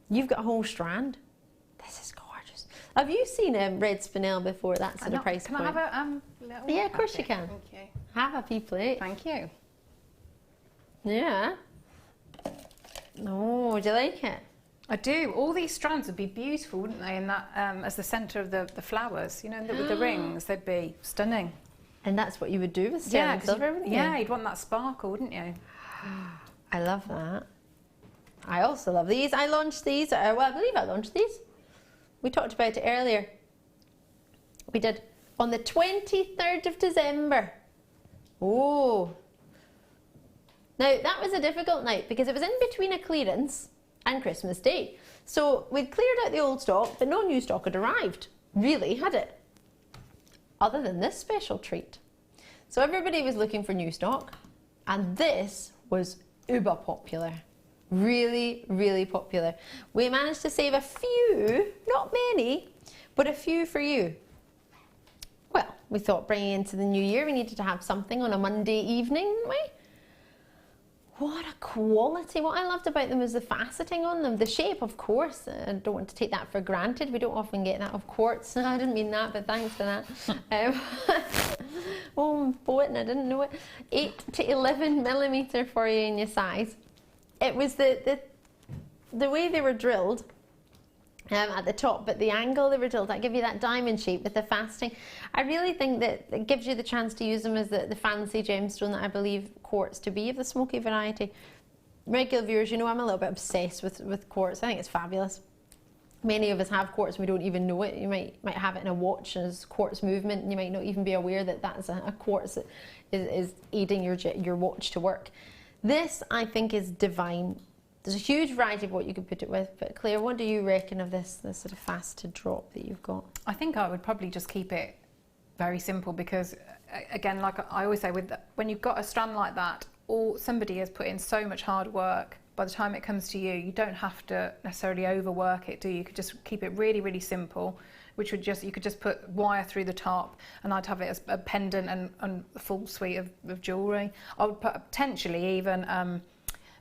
You've got a whole strand. This is gorgeous. Have you seen a red spinel before? That's at a price point. Can I have a little? Yeah, of course you can. Thank you. Have a pea plate. Thank you. Yeah. Oh, would you like it? I do. All these strands would be beautiful, wouldn't they? In that, as the centre of the flowers, you know, with the rings, they'd be stunning. And that's what you would do with sterling silver, wouldn't you? Yeah, you'd want that sparkle, wouldn't you? I love that. I also love these. I launched these. Well, I believe I launched these. We talked about it earlier. We did on the 23rd of December. Oh. Now, that was a difficult night because it was in between a clearance and Christmas Day. So we'd cleared out the old stock, but no new stock had arrived. Really, had it? Other than this special treat. So everybody was looking for new stock, and this was uber popular. Really, really popular. We managed to save a few, not many, but a few for you. Well, we thought bringing into the new year, we needed to have something on a Monday evening, didn't we? What a quality. What I loved about them was the faceting on them. The shape, of course. I don't want to take that for granted. We don't often get that of quartz. I didn't mean that, but thanks for that. Oh, I'm poeting, I didn't know it. 8 to 11 millimetre for you in your size. It was the way they were drilled at the top, but the angle they were drilled, that give you that diamond shape with the faceting. I really think that it gives you the chance to use them as the fancy gemstone that I believe quartz to be, of the smoky variety. Regular viewers, you know I'm a little bit obsessed with quartz. I think it's fabulous. Many of us have quartz and we don't even know it. You might have it in a watch as quartz movement, and you might not even be aware that that's a quartz that is aiding your watch to work. This, I think, is divine. There's a huge variety of what you could put it with, but Claire, what do you reckon of this sort of faceted drop that you've got? I think I would probably just keep it very simple because, again, like I always say, when you've got a strand like that, somebody has put in so much hard work by the time it comes to you, you don't have to necessarily overwork it, do you? You could just keep it really, really simple, which would just, you could just put wire through the top, and I'd have it as a pendant and a full suite of jewellery. I would potentially even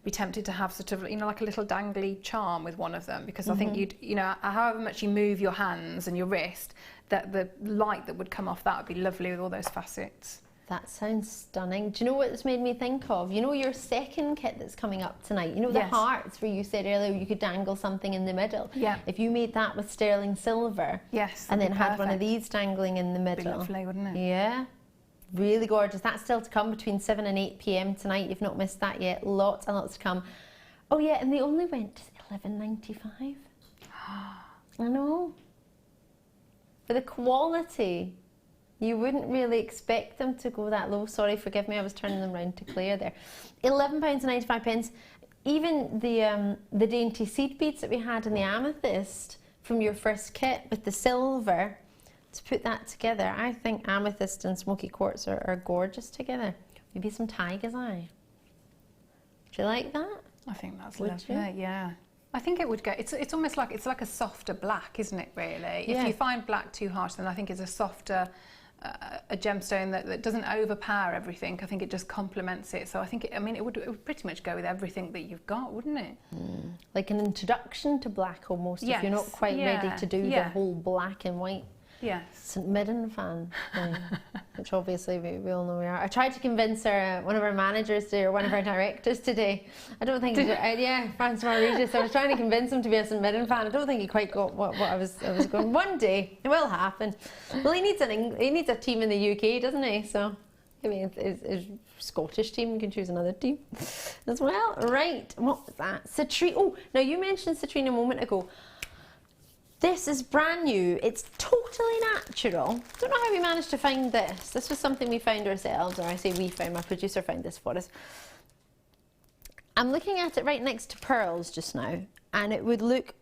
be tempted to have sort of, you know, like a little dangly charm with one of them, because I think you'd, you know, however much you move your hands and your wrist, that the light that would come off that would be lovely with all those facets. That sounds stunning. Do you know what it's made me think of? You know your second kit that's coming up tonight? You know the hearts where you said earlier you could dangle something in the middle? Yeah. If you made that with sterling silver, and then had one of these dangling in the middle. Be lovely, wouldn't it? Yeah. Really gorgeous. That's still to come between 7 and 8 p.m. tonight. You've not missed that yet. Lots and lots to come. Oh yeah, and they only went $11.95. I know. For the quality. You wouldn't really expect them to go that low. Sorry, forgive me, I was turning them round to Claire there. £11.95. Even the dainty seed beads that we had in the amethyst from your first kit with the silver, to put that together, I think amethyst and smoky quartz are gorgeous together. Maybe some tiger's eye. Do you like that? I think that's lovely, yeah. I think it would go, it's almost like, it's like a softer black, isn't it, really? Yeah. If you find black too harsh, then I think it's a softer, a gemstone that doesn't overpower everything. I think it just complements it. So I think, it would pretty much go with everything that you've got, wouldn't it? Like an introduction to black almost, if you're not quite ready to do the whole black and white. Yes. St Midden fan, which obviously we all know we are. I tried to convince one of our managers or one of our directors today. I don't think, Francois Regis, I was trying to convince him to be a St Midden fan. I don't think he quite got what I was going. One day, it will happen. Well, he needs a team in the UK, doesn't he? So, I mean, his Scottish team, you can choose another team as well. Right, what was that? Citrine. Oh, now you mentioned citrine a moment ago. This is brand new. It's totally natural. Don't know how we managed to find this. This was something we found ourselves, or I say we found, my producer found this for us. I'm looking at it right next to pearls just now, and it would look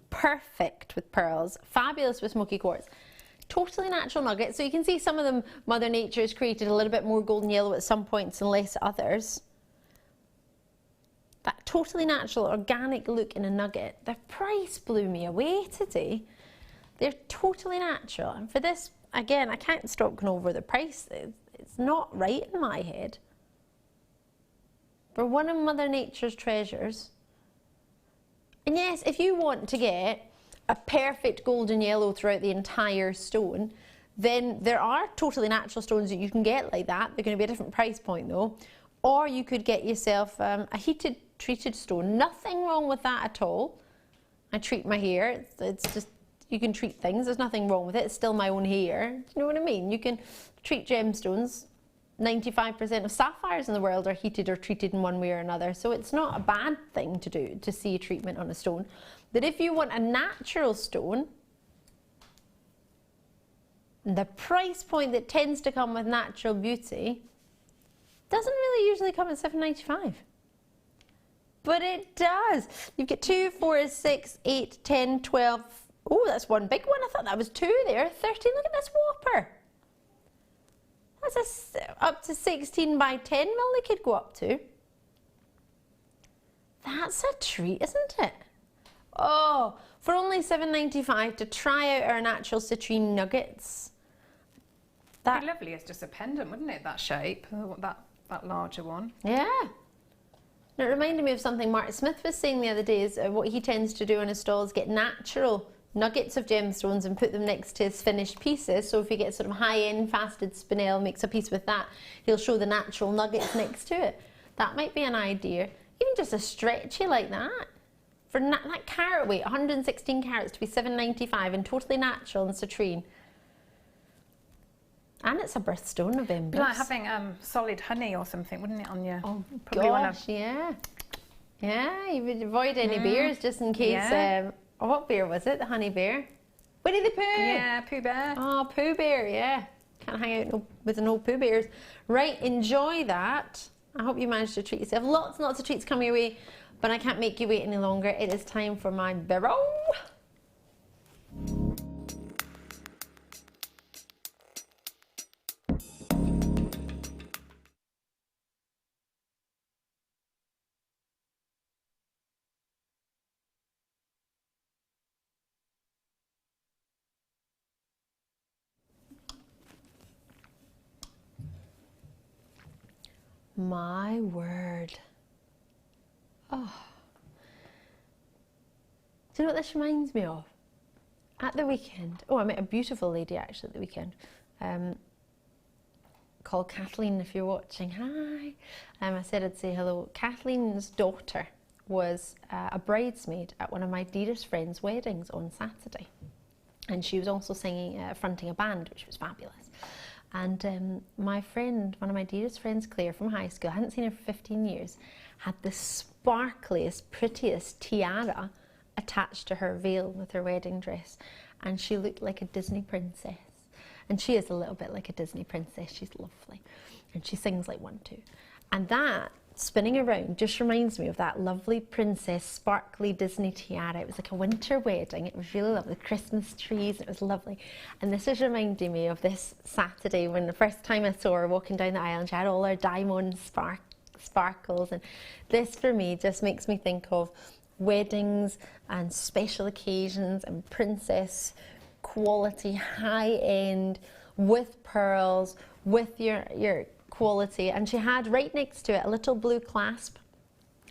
perfect with pearls, fabulous with smoky quartz. Totally natural nugget. So you can see some of them Mother Nature has created a little bit more golden yellow at some points and less at others. That totally natural, organic look in a nugget. The price blew me away today. They're totally natural. And for this, again, I can't stop going over the price. It's not right in my head. For one of Mother Nature's treasures. And yes, if you want to get a perfect golden yellow throughout the entire stone, then there are totally natural stones that you can get like that. They're going to be a different price point though. Or you could get yourself a heated treated stone. Nothing wrong with that at all. I treat my hair. It's just, you can treat things. There's nothing wrong with it. It's still my own hair. Do you know what I mean? You can treat gemstones. 95% of sapphires in the world are heated or treated in one way or another. So it's not a bad thing to do, to see a treatment on a stone. But if you want a natural stone, the price point that tends to come with natural beauty doesn't really usually come at $7.95. But it does. You get 2, 4, 6, 8, 10, 12. Oh, that's one big one. I thought that was 2 there. 13. Look at this whopper. That's up to 16 by 10 mil they could go up to. That's a treat, isn't it? Oh, for only $7.95 to try out our natural citrine nuggets. That'd be lovely as just a pendant, wouldn't it? That shape, that larger one. Yeah. And it reminded me of something Mark Smith was saying the other day, is what he tends to do on his stall is get natural nuggets of gemstones and put them next to his finished pieces. So if he gets sort of high-end faceted spinel, makes a piece with that, he'll show the natural nuggets next to it. That might be an idea. Even just a stretchy like that. For that carat weight, 116 carats to be $7.95 and totally natural and citrine. And it's a birthstone of embers. Like having solid honey or something, wouldn't it, on your... Oh gosh, yeah. Yeah, you would avoid any beers just in case... Yeah. What beer was it? The honey bear? Winnie the Pooh! Yeah, Pooh Bear. Oh, Pooh Bear, yeah. Can't hang out with no Pooh Bears. Right, enjoy that. I hope you managed to treat yourself. Lots and lots of treats coming your way, but I can't make you wait any longer. It is time for my Beryl. My word. Oh. Do you know what this reminds me of? At the weekend, I met a beautiful lady actually at the weekend, called Kathleen, if you're watching, hi. I said I'd say hello. Kathleen's daughter was a bridesmaid at one of my dearest friends' weddings on Saturday. And she was also singing, fronting a band, which was fabulous. And my friend, one of my dearest friends, Claire from high school, I hadn't seen her for 15 years, had the sparkliest, prettiest tiara attached to her veil with her wedding dress, and she looked like a Disney princess. And she is a little bit like a Disney princess. She's lovely, and she sings like one too. And that spinning around just reminds me of that lovely princess sparkly Disney tiara. It was like a winter wedding. It was really lovely, Christmas trees. It was lovely. And this is reminding me of this Saturday when the first time I saw her walking down the aisle, and she had all her diamond sparkles. And this for me just makes me think of weddings and special occasions and princess quality, high end, with pearls, with your quality. And she had right next to it a little blue clasp,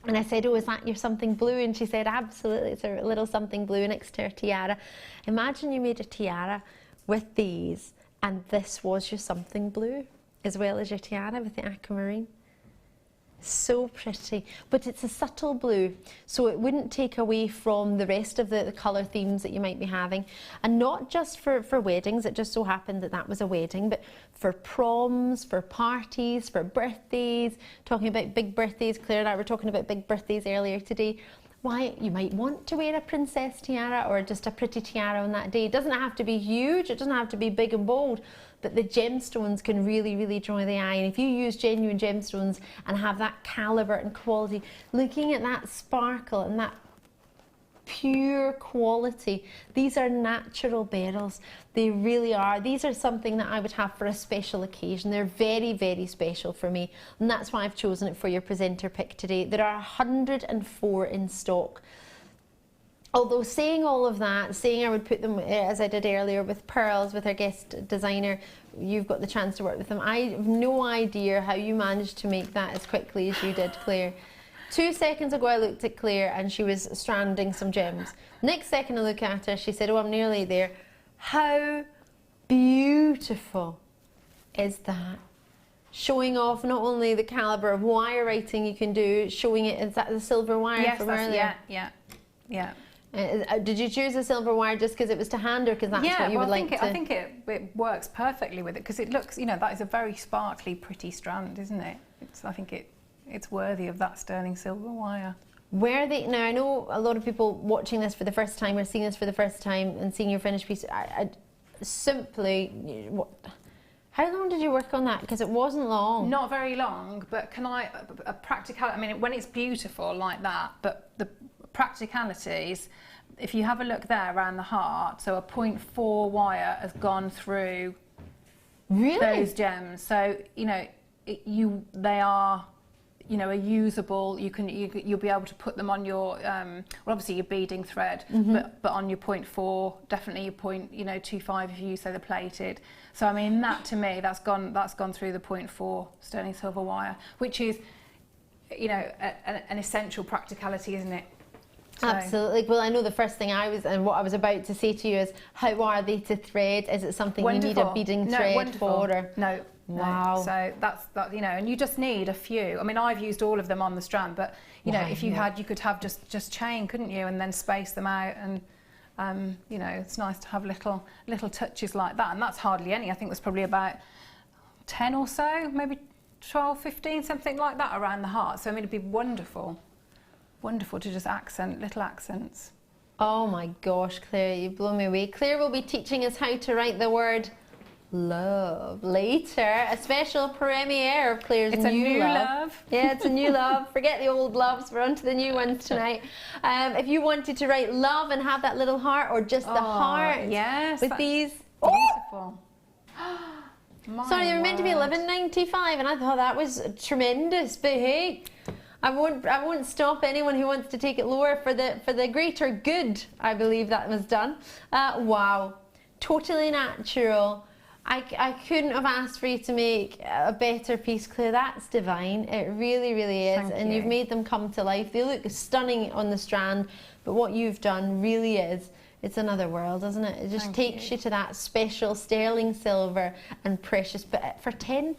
and I said, oh, is that your something blue? And she said, absolutely, it's a little something blue next to her tiara. Imagine you made a tiara with these, and this was your something blue as well as your tiara with the aquamarine. So pretty, but it's a subtle blue, so it wouldn't take away from the rest of the colour themes that you might be having. And not just for weddings, it just so happened that that was a wedding, but for proms, for parties, for birthdays. Talking about big birthdays, Claire and I were talking about big birthdays earlier today. Why, you might want to wear a princess tiara or just a pretty tiara on that day. It doesn't have to be huge, it doesn't have to be big and bold, but the gemstones can really, really draw the eye. And if you use genuine gemstones and have that calibre and quality, looking at that sparkle and that pure quality, these are natural beryls. They really are. These are something that I would have for a special occasion. They're very, very special for me, and that's why I've chosen it for your presenter pick today. There are 104 in stock. Although saying all of that, saying I would put them, as I did earlier, with pearls, with our guest designer, you've got the chance to work with them. I have no idea how you managed to make that as quickly as you did, Claire. 2 seconds ago I looked at Claire and she was stranding some gems. Next second I look at her, she said, oh, I'm nearly there. How beautiful is that? Showing off not only the calibre of wire writing you can do, showing it, is that the silver wire from earlier? Yeah. Did you choose the silver wire just because it was to hand, or because that's what you would like to? I think it works perfectly with it, because it looks, you know, that is a very sparkly, pretty strand, isn't it? I think it's worthy of that sterling silver wire. Now I know a lot of people watching this for the first time or seeing this for the first time and seeing your finished piece. How long did you work on that? Because it wasn't long. Not very long, but a practicality, I mean, when it's beautiful like that, but the practicalities, if you have a look there around the heart, so a 0.4 wire has gone through those gems. So, you know, they are, you know, are usable. You'll be able to put them on your well, obviously your beading thread, but on your 0.4, definitely your 0.25 if you use, say, the plated. So I mean, that to me, that's gone through the 0.4 sterling silver wire, which is, you know, an essential practicality, isn't it? So. Absolutely. Well, I know the first thing what I was about to say to you is, how are they to thread? Is it something you need a beading thread for? Or? No. Wow. So that's you know, and you just need a few. I mean, I've used all of them on the strand, but you know, if you had, you could have just chain, couldn't you, and then space them out, and you know, it's nice to have little touches like that, and that's hardly any. I think there's probably about 10 or so, maybe 12, 15, something like that around the heart. So I mean, it'd be wonderful to just accent little accents. Oh my gosh, Claire, you blow me away. Claire will be teaching us how to write the word love later. A special premiere of Claire's new love. Yeah, it's a new love. Forget the old loves, we're on to the new ones tonight. If you wanted to write love and have that little heart, or just the heart, yes, with these beautiful. Sorry, they were meant to be $11.95, and I thought that was tremendous, but hey, I won't stop anyone who wants to take it lower for the greater good. I believe that was done. Wow, totally natural. I couldn't have asked for you to make a better piece, Claire. That's divine. It really, really is. And you've made them come to life. They look stunning on the strand, but what you've done really is, it's another world, isn't it? It just takes you to that special sterling silver and precious, but for £10.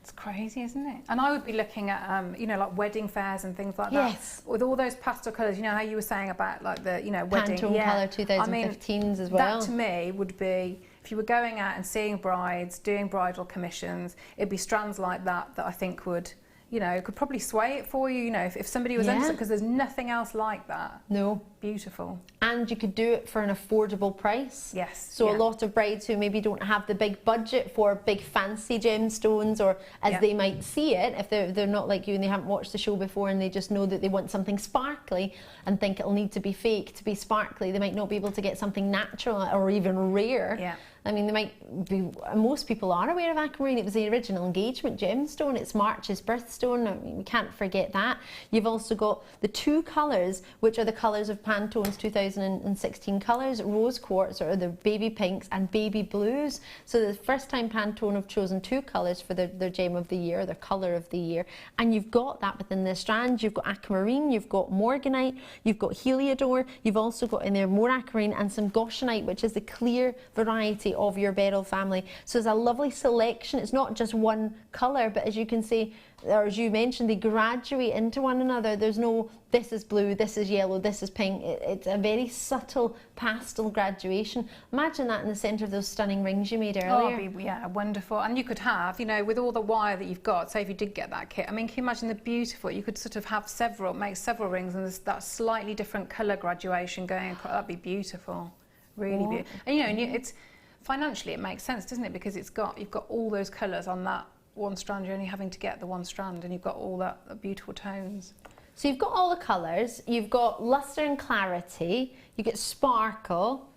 It's crazy, isn't it? And I would be looking at, you know, like wedding fairs and things like that. Yes. With all those pastel colours, you know how you were saying about like the, you know, wedding. Pantone colour 2015s as well. That to me would be, if you were going out and seeing brides, doing bridal commissions, it'd be strands like that that I think would, you know, could probably sway it for you, you know, if somebody was interested, because there's nothing else like that. No. Beautiful. And you could do it for an affordable price. Yes. So a lot of brides who maybe don't have the big budget for big fancy gemstones, or as they might see it, if they're not like you and they haven't watched the show before and they just know that they want something sparkly and think it'll need to be fake to be sparkly, they might not be able to get something natural or even rare. Yeah. I mean, they might be, most people are aware of aquamarine. It was the original engagement gemstone. It's March's birthstone. I mean, we can't forget that. You've also got the two colours, which are the colours of Pantone's 2016 colours, rose quartz, or the baby pinks, and baby blues. So the first time Pantone have chosen two colours for their gem of the year, their colour of the year. And you've got that within the strands. You've got aquamarine, you've got morganite, you've got heliodor, you've also got in there more aquamarine and some goshenite, which is the clear variety of your Beryl family. So it's a lovely selection. It's not just one colour, but as you can see, or as you mentioned, they graduate into one another. There's no, this is blue, this is yellow, this is pink. It's a very subtle pastel graduation. Imagine that in the centre of those stunning rings you made earlier. Oh, yeah, wonderful. And you could have, you know, with all the wire that you've got, say if you did get that kit, I mean, can you imagine the beautiful, you could sort of have several, make several rings, and there's that slightly different colour graduation going across. That'd be beautiful. Really beautiful. And you know, it's financially it makes sense, doesn't it? Because you've got all those colours on that one strand. You're only having to get the one strand, and you've got all that beautiful tones. So you've got all the colours, you've got lustre and clarity, you get sparkle,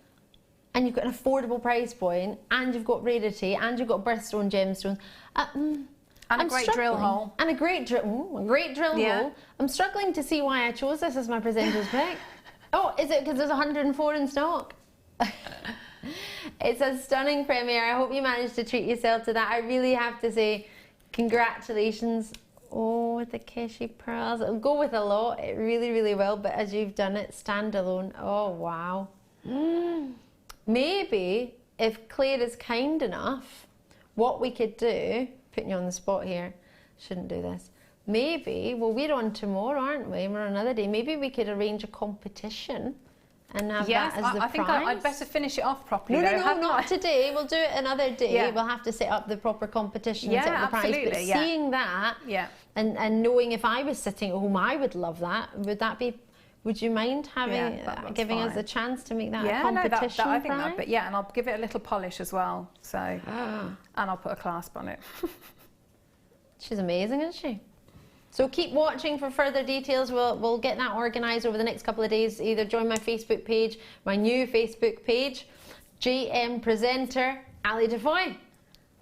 and you've got an affordable price point, and you've got rarity, and you've got birthstone gemstones. And a great drill hole. And a great drill hole. I'm struggling to see why I chose this as my presenter's pick. Oh, is it because there's 104 in stock? It's a stunning premiere. I hope you managed to treat yourself to that. I really have to say congratulations. Oh, with the Keshi pearls. It'll go with a lot. It really, really will. But as you've done it standalone, oh wow. Maybe if Claire is kind enough, what we could do, putting you on the spot here, shouldn't do this. Maybe, well, we're on tomorrow, aren't we? We're on another day. Maybe we could arrange a competition and have that as the prize. I think I'd better finish it off properly. No, not today. We'll do it another day. Yeah. We'll have to set up the proper competition and set up the prize. But seeing that and knowing if I was sitting at home, I would love that. Would you mind having giving us a chance to make that a competition I think that, but and I'll give it a little polish as well. So, and I'll put a clasp on it. She's amazing, isn't she? So keep watching for further details. We'll get that organised over the next couple of days. Either join my Facebook page, my new Facebook page, JM Presenter Ali Defoy.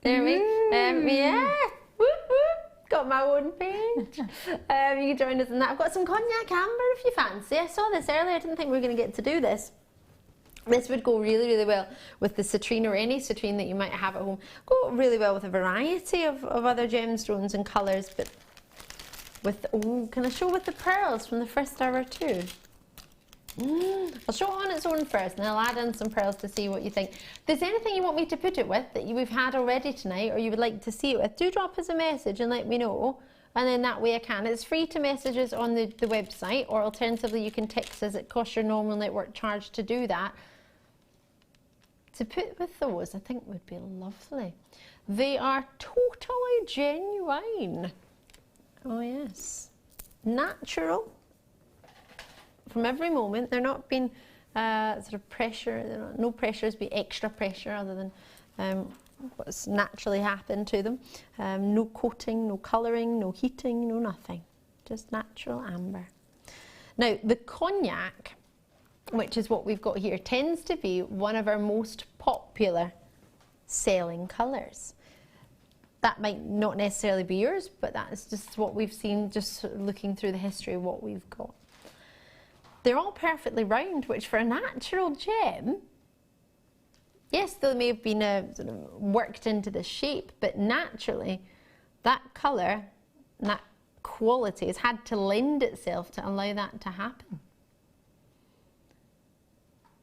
There we whoop, whoop. Got my own page. You can join us in that. I've got some cognac amber if you fancy. I saw this earlier. I didn't think we were going to get to do this. This would go really, really well with the citrine or any citrine that you might have at home. Go really well with a variety of other gemstones and colours, but can I show with the pearls from the first hour too? I'll show it on its own first, and I'll add in some pearls to see what you think. If there's anything you want me to put it with that we've had already tonight, or you would like to see it with, do drop us a message and let me know, and then that way I can. It's free to message us on the website, or alternatively you can text us. It costs your normal network charge to do that. To put with those, I think would be lovely. They are totally genuine. Oh yes, natural from every moment. They're not being sort of pressure. No pressure has been extra pressure other than what's naturally happened to them. No coating, no colouring, no heating, no nothing. Just natural amber. Now the cognac, which is what we've got here, tends to be one of our most popular selling colours. That might not necessarily be yours, but that's just what we've seen just looking through the history of what we've got. They're all perfectly round, which for a natural gem, Yes, they may have been sort of worked into the shape, but naturally that colour, that quality has had to lend itself to allow that to happen.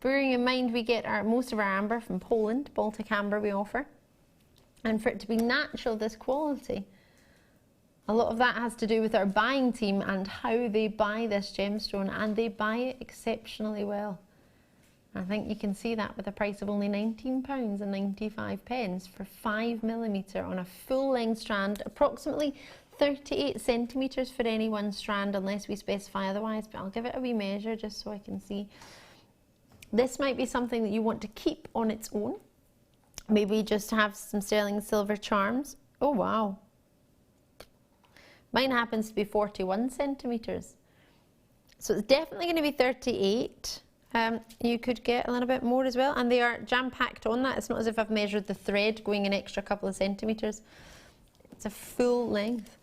Bearing in mind we get most of our amber from Poland, Baltic amber we offer, and for it to be natural, this quality, a lot of that has to do with our buying team and how they buy this gemstone, and they buy it exceptionally well. I think you can see that with a price of only £19.95 for 5mm on a full length strand, approximately 38 centimetres for any one strand unless we specify otherwise, but I'll give it a wee measure just so I can see. This might be something that you want to keep on its own. Maybe just have some sterling silver charms. Oh wow. Mine happens to be 41 centimetres. So it's definitely going to be 38. You could get a little bit more as well, and they are jam-packed on that. It's not as if I've measured the thread going an extra couple of centimetres. It's a full length.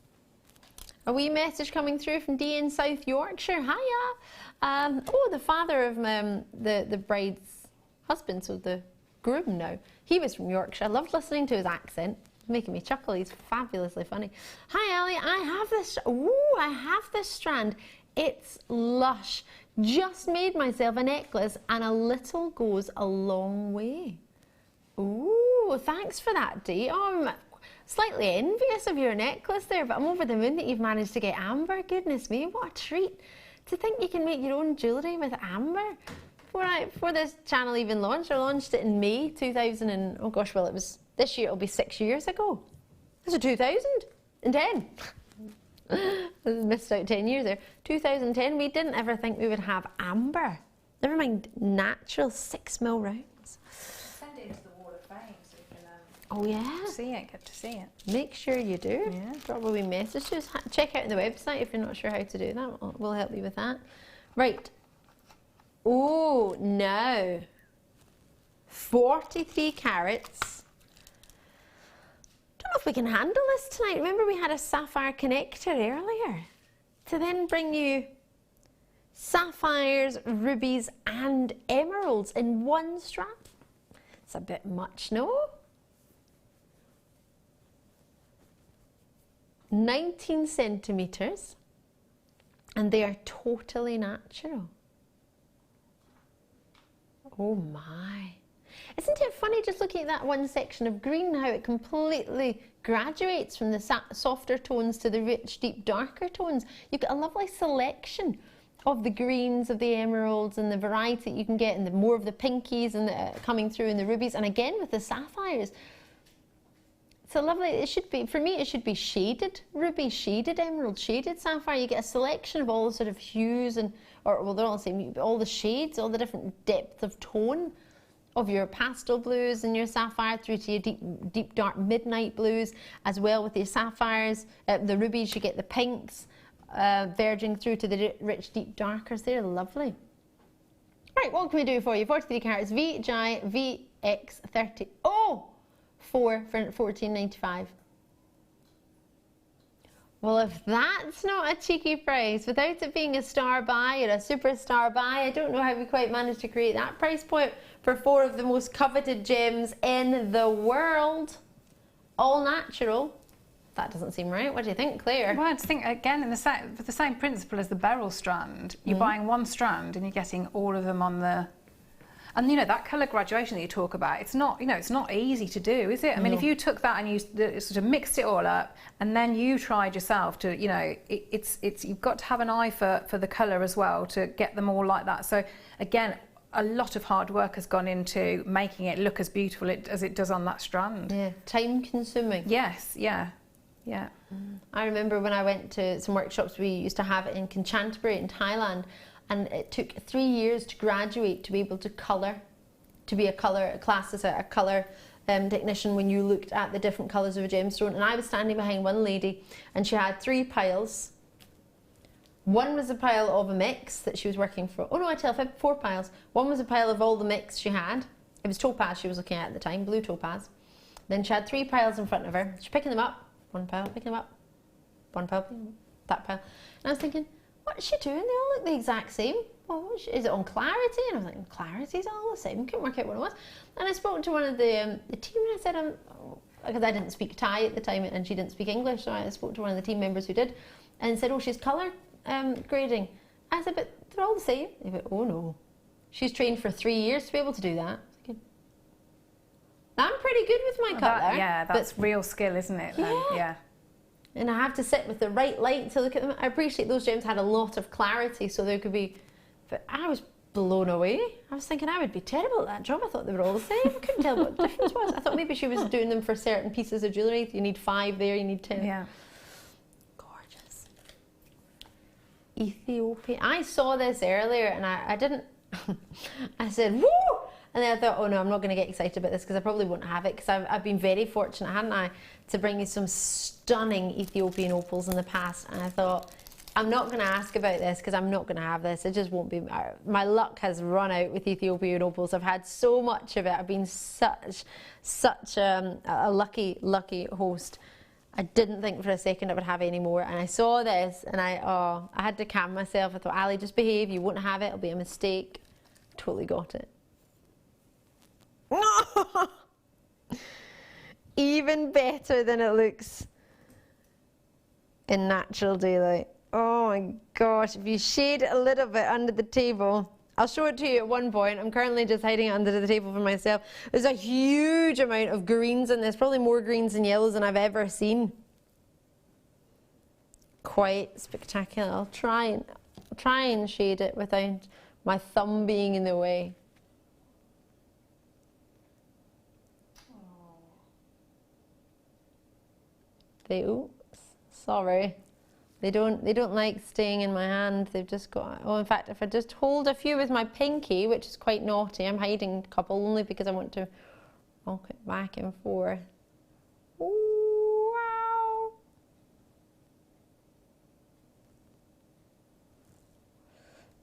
A wee message coming through from Dee in South Yorkshire. Hiya! Oh, the father of the bride's husband, so the groom now. He was from Yorkshire. I loved listening to his accent. Making me chuckle. He's fabulously funny. Hi, Ellie. I have this. Ooh, I have this strand. It's lush. Just made myself a necklace, and a little goes a long way. Ooh, thanks for that, Dee. Oh, I'm slightly envious of your necklace there, but I'm over the moon that you've managed to get amber. Goodness me, what a treat. To think you can make your own jewellery with amber. Before this channel even launched, I launched it in May 2000 and, oh gosh, well, it was, this year it'll be 6 years ago. This is 2010. I missed out 10 years there. 2010, we didn't ever think we would have amber. Never mind natural 6mm rounds. Send it into the Wall of Fame so you can oh yeah, see it, get to see it. Make sure you do. Yeah. Drop a wee message. Just check out the website if you're not sure how to do that. We'll help you with that. Right. Oh, no. 43 carats. Don't know if we can handle this tonight. Remember we had a sapphire connector earlier? To then bring you sapphires, rubies and emeralds in one strap. It's a bit much, no? 19 centimetres, and they are totally natural. Oh my. Isn't it funny just looking at that one section of green, how it completely graduates from the softer tones to the rich, deep, darker tones. You've got a lovely selection of the greens, of the emeralds, and the variety you can get, and the more of the pinkies and coming through in the rubies, and again with the sapphires. So lovely. It should be, for me, it should be shaded ruby, shaded emerald, shaded sapphire. You get a selection of all the sort of hues and, or well, they're all the same, all the shades, all the different depth of tone of your pastel blues and your sapphire through to your deep dark midnight blues, as well with your sapphires, the rubies. You get the pinks, verging through to the rich deep darkers. They're lovely. Right, what can we do for you? 43 carats VGI VX30. Oh. 4 for £14.95. Well, if that's not a cheeky price, without it being a star buy or a superstar buy, I don't know how we quite managed to create that price point for 4 of the most coveted gems in the world. All natural. That doesn't seem right. What do you think, Claire? Well, I just think, again, with the same principle as the Beryl strand, you're buying one strand and you're getting all of them on the... And you know, that colour graduation that you talk about, it's not, you know, it's not easy to do, is it? I mean, if you took that and you sort of mixed it all up and then you tried yourself to, you know, it's you've got to have an eye for the colour as well to get them all like that. So again, a lot of hard work has gone into making it look as beautiful as it does on that strand. Yeah, time consuming. Yes, yeah, yeah. I remember when I went to some workshops, we used to have it in Kanchanaburi in Thailand. And it took 3 years to graduate to be able to colour, to be a class as a colour technician when you looked at the different colours of a gemstone. And I was standing behind one lady and she had 3 piles. One was a pile of a mix that she was working for. Oh no, I tell you, 4 piles. One was a pile of all the mix she had. It was topaz she was looking at the time, blue topaz. Then she had 3 piles in front of her. She's picking them up. One pile, picking them up. One pile, picking them up. That pile. And I was thinking, what's she doing? They all look the exact same. Well, is it on clarity? And I was like, clarity's all the same. Couldn't work out what it was. And I spoke to one of the team and I said, because I didn't speak Thai at the time and she didn't speak English, so I spoke to one of the team members who did and said, oh, she's colour grading. I said, but they're all the same. They went, oh no. She's trained for 3 years to be able to do that. I'm pretty good with my colour. Yeah, that's real skill, isn't it? Yeah. Yeah. And I have to sit with the right light to look at them. I appreciate those gems had a lot of clarity, so there could be, but I was blown away. I was thinking I would be terrible at that job. I thought they were all the same. I couldn't tell what the difference was. I thought maybe she was doing them for certain pieces of jewellery. You need 5 there, you need 10. Yeah. Gorgeous. Ethiopia. I saw this earlier and I didn't, I said, woo! And then I thought, oh no, I'm not going to get excited about this because I probably won't have it because I've been very fortunate, hadn't I, to bring you some stunning Ethiopian opals in the past. And I thought, I'm not going to ask about this because I'm not going to have this. It just won't be, my luck has run out with Ethiopian opals. I've had so much of it. I've been such a lucky host. I didn't think for a second I would have any more. And I saw this and I had to calm myself. I thought, Ali, just behave. You won't have it. It'll be a mistake. Totally got it. Even better than it looks in natural daylight. Oh my gosh, if you shade it a little bit under the table, I'll show it to you at one point. I'm currently just hiding it under the table for myself. There's a huge amount of greens in this, probably more greens and yellows than I've ever seen. Quite spectacular. I'll try and shade it without my thumb being in the way. Sorry. They don't like staying in my hand. They've just got, oh, in fact, if I just hold a few with my pinky, which is quite naughty, I'm hiding a couple only because I want to rock it back and forth. Ooh, wow.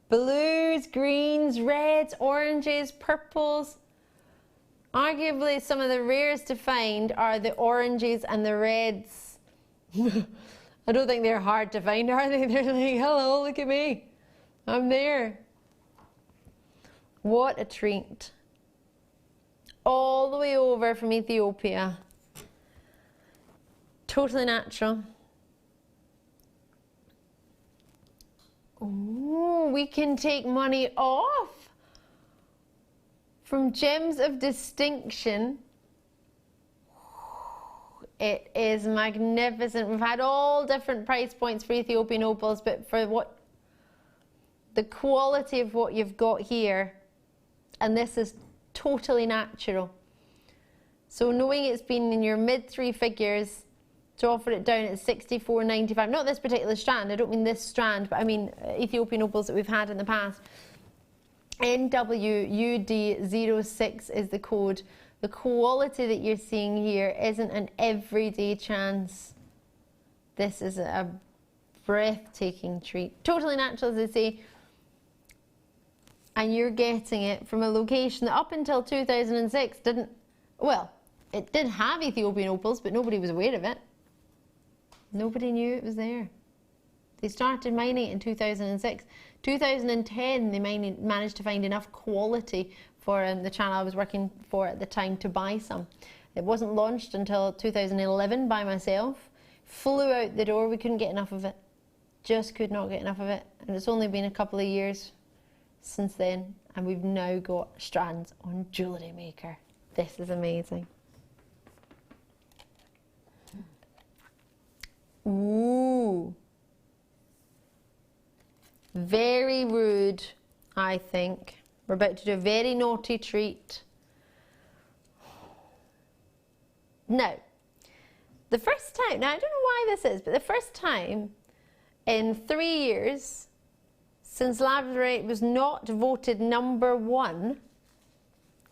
Blues, greens, reds, oranges, purples. Arguably some of the rarest to find are the oranges and the reds. I don't think they're hard to find, are they? They're like, hello, look at me. I'm there. What a treat. All the way over from Ethiopia. Totally natural. Oh, we can take money off from gems of distinction. It is magnificent. We've had all different price points for Ethiopian opals, but for what the quality of what you've got here, and this is totally natural. So knowing it's been in your mid 3 figures to offer it down at $64.95, not this particular strand, I don't mean this strand, but I mean Ethiopian opals that we've had in the past. NWUD06 is the code. The quality that you're seeing here isn't an everyday chance. This is a breathtaking treat. Totally natural, as I say. And you're getting it from a location that up until 2006 didn't, well, it did have Ethiopian opals, but nobody was aware of it. Nobody knew it was there. They started mining it in 2006. 2010, they managed to find enough quality for the channel I was working for at the time to buy some. It wasn't launched until 2011 by myself. Flew out the door, we couldn't get enough of it. Just could not get enough of it. And it's only been a couple of years since then, and we've now got strands on Jewellery Maker. This is amazing. Ooh. Very rude, I think. We're about to do a very naughty treat. Now, the first time, now I don't know why this is, but the first time in 3 years since labradorite was not voted #1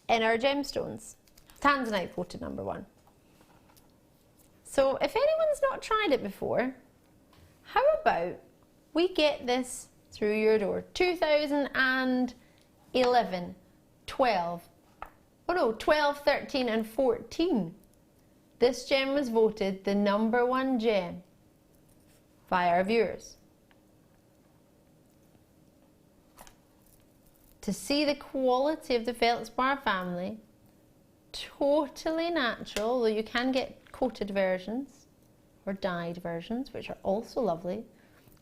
in our gemstones. Tanzanite voted #1. So if anyone's not tried it before, how about we get this through your door? 2011, 12, 13 and 14. This gem was voted the #1 gem by our viewers. to see the quality of the feldspar family. Totally natural, though you can get coated versions or dyed versions, which are also lovely.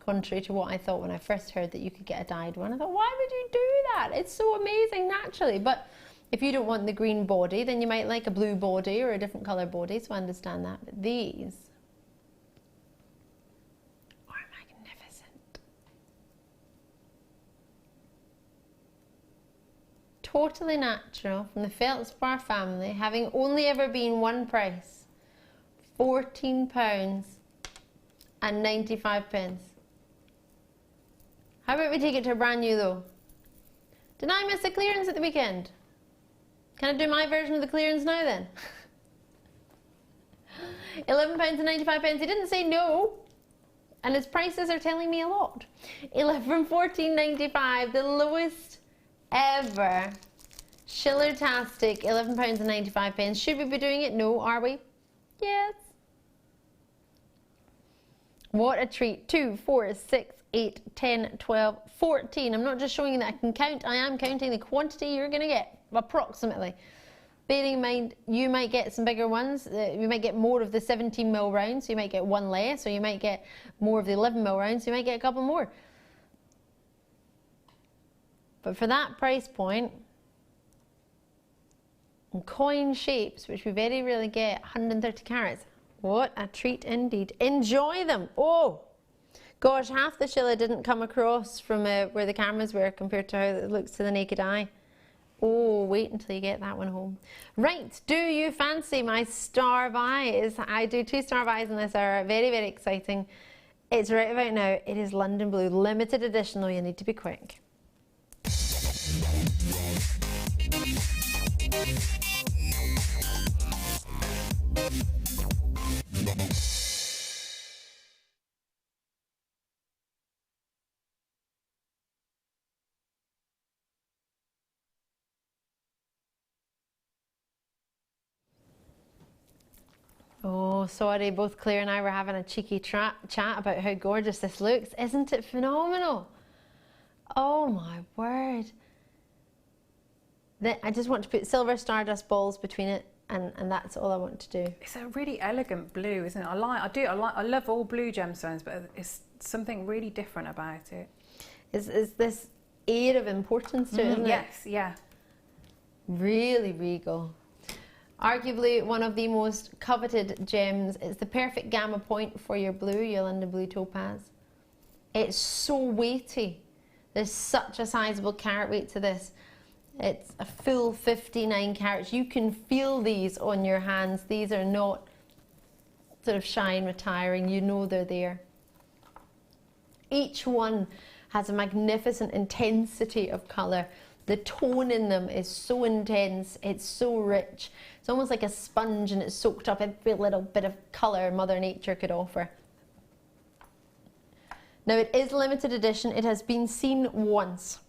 Contrary to what I thought when I first heard that you could get a dyed one. I thought, why would you do that? It's so amazing naturally. But if you don't want the green body, then you might like a blue body or a different colour body, so I understand that. But these are magnificent. Totally natural from the feldspar family, having only ever been one price, £14.95. How about we take it to a brand new though? Did I miss the clearance at the weekend? Can I do my version of the clearance now then? £11.95. He didn't say no. And his prices are telling me a lot. £14.95, the lowest ever. Shillertastic, £11.95. Should we be doing it? No, are we? Yes. What a treat. 2, 4, 6, 8, 10, 12, 14. I'm not just showing you that I can count, I am counting the quantity you're going to get, approximately. Bearing in mind, you might get some bigger ones. You might get more of the 17mm rounds, so you might get one less, or you might get more of the 11mm rounds, so you might get a couple more. But for that price point, and coin shapes, which we very rarely get, 130 carats. What a treat indeed. Enjoy them. Oh, gosh, half the Shilla didn't come across from where the cameras were compared to how it looks to the naked eye. Oh, wait until you get that one home. Right, do you fancy my star buys? I do 2 star buys in this hour. Very, very exciting. It's right about now. It is London Blue, limited edition, though you need to be quick. Oh, sorry, both Claire and I were having a cheeky chat about how gorgeous this looks. Isn't it phenomenal? Oh my word. I just want to put silver stardust balls between it, and that's all I want to do. It's a really elegant blue, isn't it? I love all blue gemstones, but it's something really different about it. Is this air of importance to it, isn't it? Yes, yeah. Really regal. Arguably one of the most coveted gems. It's the perfect gamma point for your blue, your London Blue topaz. It's so weighty. There's such a sizable carat weight to this. It's a full 59 carats. You can feel these on your hands. These are not sort of shy and retiring. You know they're there. Each one has a magnificent intensity of colour. The tone in them is so intense, it's so rich. It's almost like a sponge, and it's soaked up every little bit of colour Mother Nature could offer. Now it is limited edition, it has been seen once.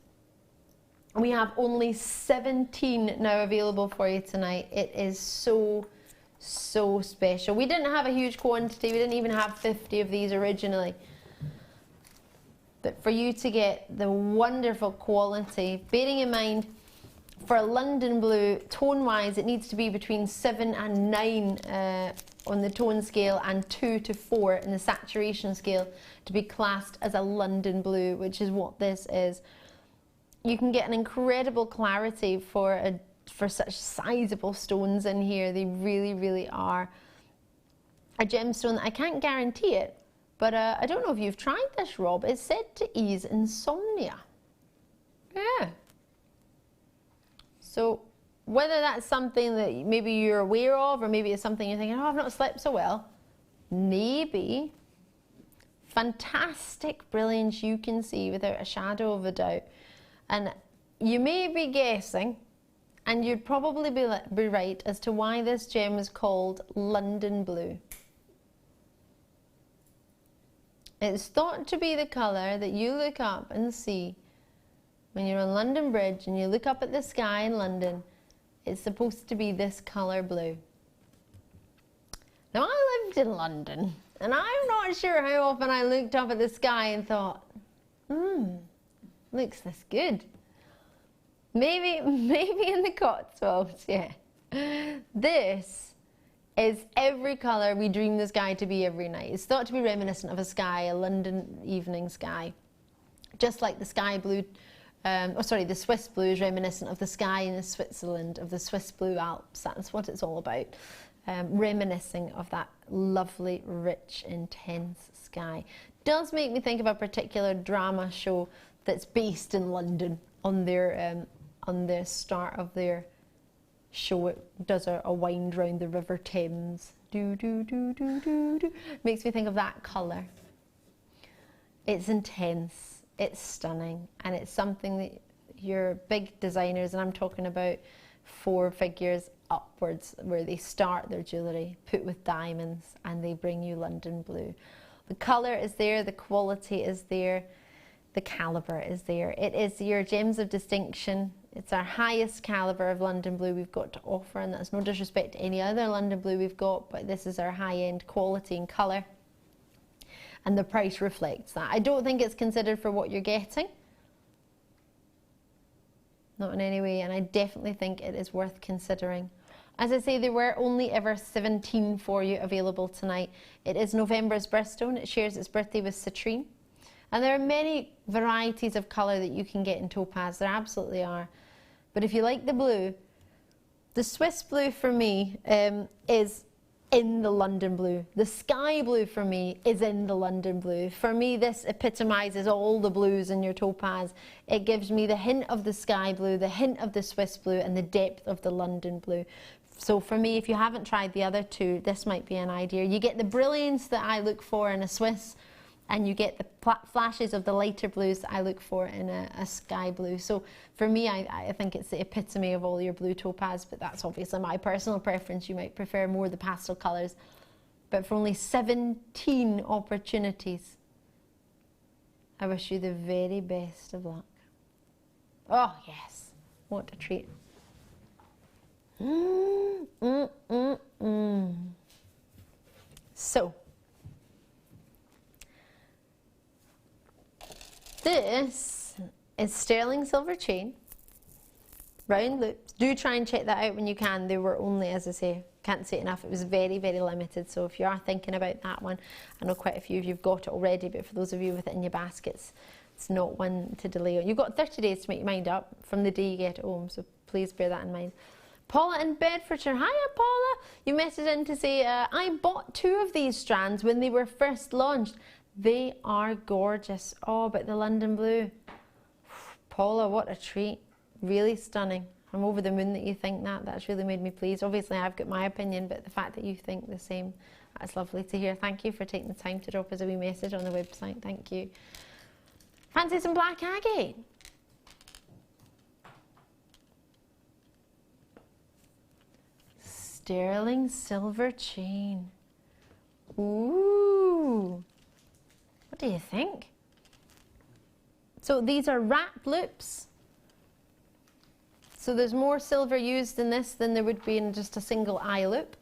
We have only 17 now available for you tonight. It is so, so special. We didn't have a huge quantity, we didn't even have 50 of these originally. But for you to get the wonderful quality, bearing in mind for London Blue, tone-wise, it needs to be between 7 and 9 on the tone scale and 2 to 4 in the saturation scale to be classed as a London Blue, which is what this is. You can get an incredible clarity for such sizable stones in here. They really, really are a gemstone. I can't guarantee it, but I don't know if you've tried this, Rob. It's said to ease insomnia. Yeah. So whether that's something that maybe you're aware of, or maybe it's something you're thinking, oh, I've not slept so well, maybe. Fantastic brilliance you can see without a shadow of a doubt. And you may be guessing, and you'd probably be right as to why this gem is called London Blue. It's thought to be the colour that you look up and see when you're on London Bridge and you look up at the sky in London. It's supposed to be this colour blue. Now, I lived in London, and I'm not sure how often I looked up at the sky and thought, looks this good. Maybe in the Cotswolds, yeah. This is every colour we dream the sky to be every night. It's thought to be reminiscent of a sky, a London evening sky. Just like the sky blue, the Swiss blue is reminiscent of the sky in Switzerland, of the Swiss blue Alps. That's what it's all about. Reminiscing of that lovely, rich, intense sky. Does make me think of a particular drama show that's based in London. On the start of their show, it does a wind round the River Thames. Do do do do do do. Makes me think of that colour. It's intense, it's stunning, and it's something that your big designers, and I'm talking about 4 figures upwards, where they start their jewellery, put with diamonds, and they bring you London blue. The colour is there, the quality is there, the calibre is there. It is your gems of distinction. It's our highest calibre of London blue we've got to offer, and that's no disrespect to any other London blue we've got, but this is our high-end quality and colour, and the price reflects that. I don't think it's considered for what you're getting, not in any way, and I definitely think it is worth considering. As I say, there were only ever 17 for you available tonight. It is November's birthstone. It shares its birthday with citrine. And there are many varieties of colour that you can get in topaz. There absolutely are. But if you like the blue, the Swiss blue for me is in the London blue. The sky blue for me is in the London blue. For me, this epitomises all the blues in your topaz. It gives me the hint of the sky blue, the hint of the Swiss blue, and the depth of the London blue. So for me, if you haven't tried the other two, this might be an idea. You get the brilliance that I look for in a Swiss, and you get the flashes of the lighter blues that I look for in a sky blue. So for me, I think it's the epitome of all your blue topaz, but that's obviously my personal preference. You might prefer more the pastel colours. But for only 17 opportunities, I wish you the very best of luck. Oh yes, what a treat. So, this is sterling silver chain, round loops. Do try and check that out when you can. They were only, as I say, can't say it enough, it was very, very limited. So if you are thinking about that one, I know quite a few of you've got it already, but for those of you with it in your baskets, it's not one to delay on. You've got 30 days to make your mind up from the day you get it home, so please bear that in mind. Paula in Bedfordshire. Hiya, Paula. You messaged in to say, I bought 2 of these strands when they were first launched. They are gorgeous. Oh, but the London blue. Paula, what a treat. Really stunning. I'm over the moon that you think that. That's really made me pleased. Obviously, I've got my opinion, but the fact that you think the same, that's lovely to hear. Thank you for taking the time to drop us a wee message on the website. Thank you. Fancy some black agate? Sterling silver chain. Ooh. What do you think? So these are wrap loops. So there's more silver used in this than there would be in just a single eye loop.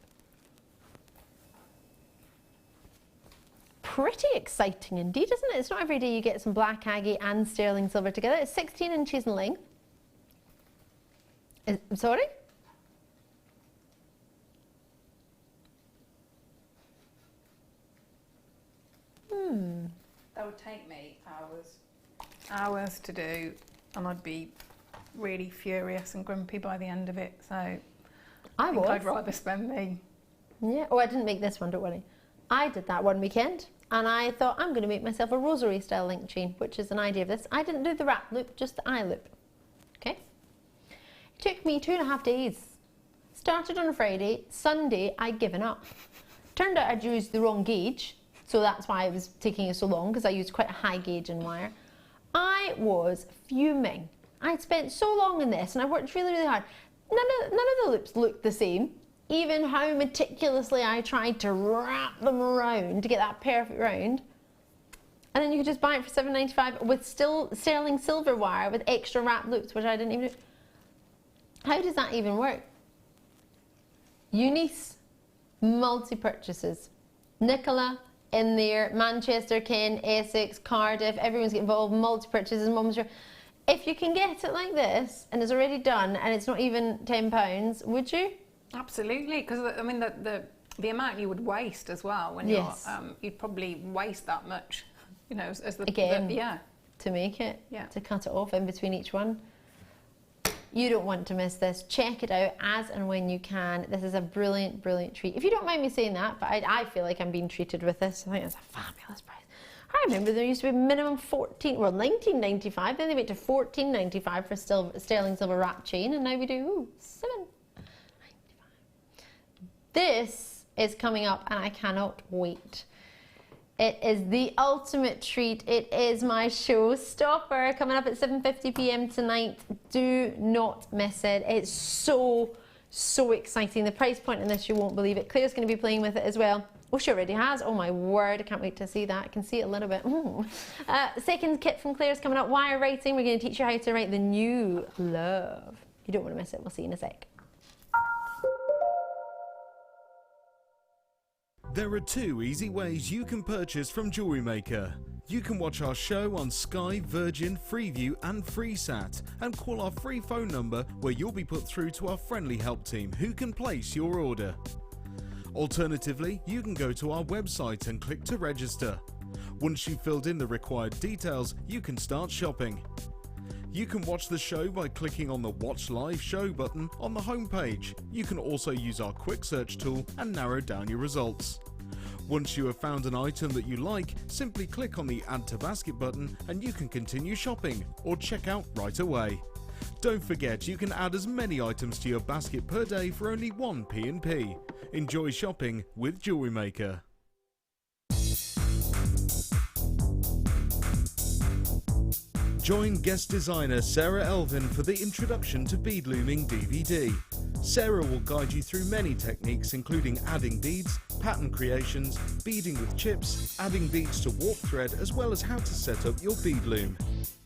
Pretty exciting indeed, isn't it? It's not every day you get some black agate and sterling silver together. It's 16 inches in length. Sorry? That would take me hours to do, and I'd be really furious and grumpy by the end of it. So I think I'd rather spend me. Yeah. Oh, I didn't make this one, don't worry. I did that one weekend, and I thought I'm going to make myself a rosary style link chain, which is an idea of this. I didn't do the wrap loop, just the eye loop. Okay. It took me 2.5 days. Started on a Friday. Sunday, I'd given up. Turned out I'd used the wrong gauge. So that's why it was taking so long, because I used quite a high gauge in wire. I was fuming. I'd spent so long in this, and I worked really, really hard. None of the loops looked the same. Even how meticulously I tried to wrap them around to get that perfect round. And then you could just buy it for $7.95 with still sterling silver wire with extra wrap loops, which I didn't even do. How does that even work? Eunice, multi-purchases. Nicola, in there, Manchester, Ken, Essex, Cardiff, everyone's getting involved, multi-purchases, If you can get it like this and it's already done and it's not even £10, would you? Absolutely, because I mean the amount you would waste as well when Yes. you'd probably waste that much, you know, as the Again. yeah. To make it, Yeah. to cut it off in between each one. You don't want to miss this. Check it out as and when you can. This is a brilliant, brilliant treat. If you don't mind me saying that, but I feel like I'm being treated with this. I think it's a fabulous price. I remember there used to be minimum $19.95, then they went to $14.95 for sterling silver wrap chain, and now we do $7.95. This is coming up and I cannot wait. It is the ultimate treat. It is my showstopper coming up at 7:50 p.m. tonight. Do not miss it. It's so exciting. The price point in this, you won't believe it. Claire's going to be playing with it as well. Oh, she already has. Oh my word, I can't wait to see that. I can see it a little bit. Second kit from Claire's coming up. Wire writing. We're going to teach you how to write the new love. You don't want to miss it. We'll see you in a sec. There are 2 easy ways you can purchase from Jewellery Maker. You can watch our show on Sky, Virgin, Freeview and FreeSat and call our free phone number where you'll be put through to our friendly help team who can place your order. Alternatively, you can go to our website and click to register. Once you've filled in the required details, you can start shopping. You can watch the show by clicking on the Watch Live Show button on the homepage. You can also use our quick search tool and narrow down your results. Once you have found an item that you like, simply click on the Add to Basket button and you can continue shopping or check out right away. Don't forget you can add as many items to your basket per day for only 1 P&P. Enjoy shopping with Jewellery Maker. Join guest designer Sarah Elvin for the Introduction to Bead Looming DVD. Sarah will guide you through many techniques including adding beads, pattern creations, beading with chips, adding beads to warp thread, as well as how to set up your bead loom.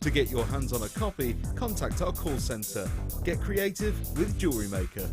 To get your hands on a copy, contact our call centre. Get creative with Jewellery Maker.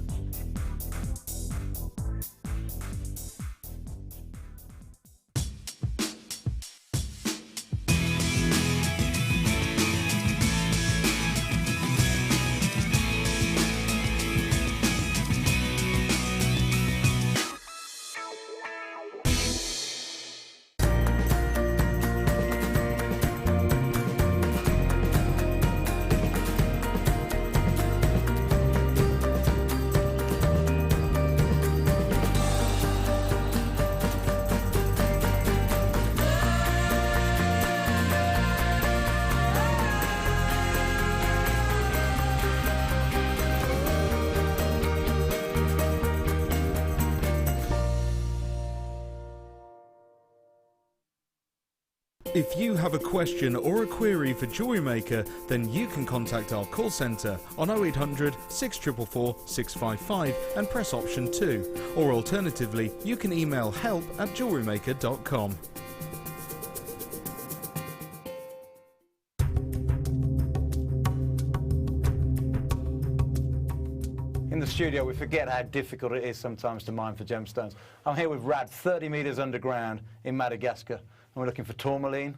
If you have a question or a query for Jewellery Maker, then you can contact our call centre on 0800 644 655 and press option 2, or alternatively you can email help@jewellerymaker.com. In the studio, we forget how difficult it is sometimes to mine for gemstones. I'm here with Rad, 30 metres underground in Madagascar, and we're looking for tourmaline.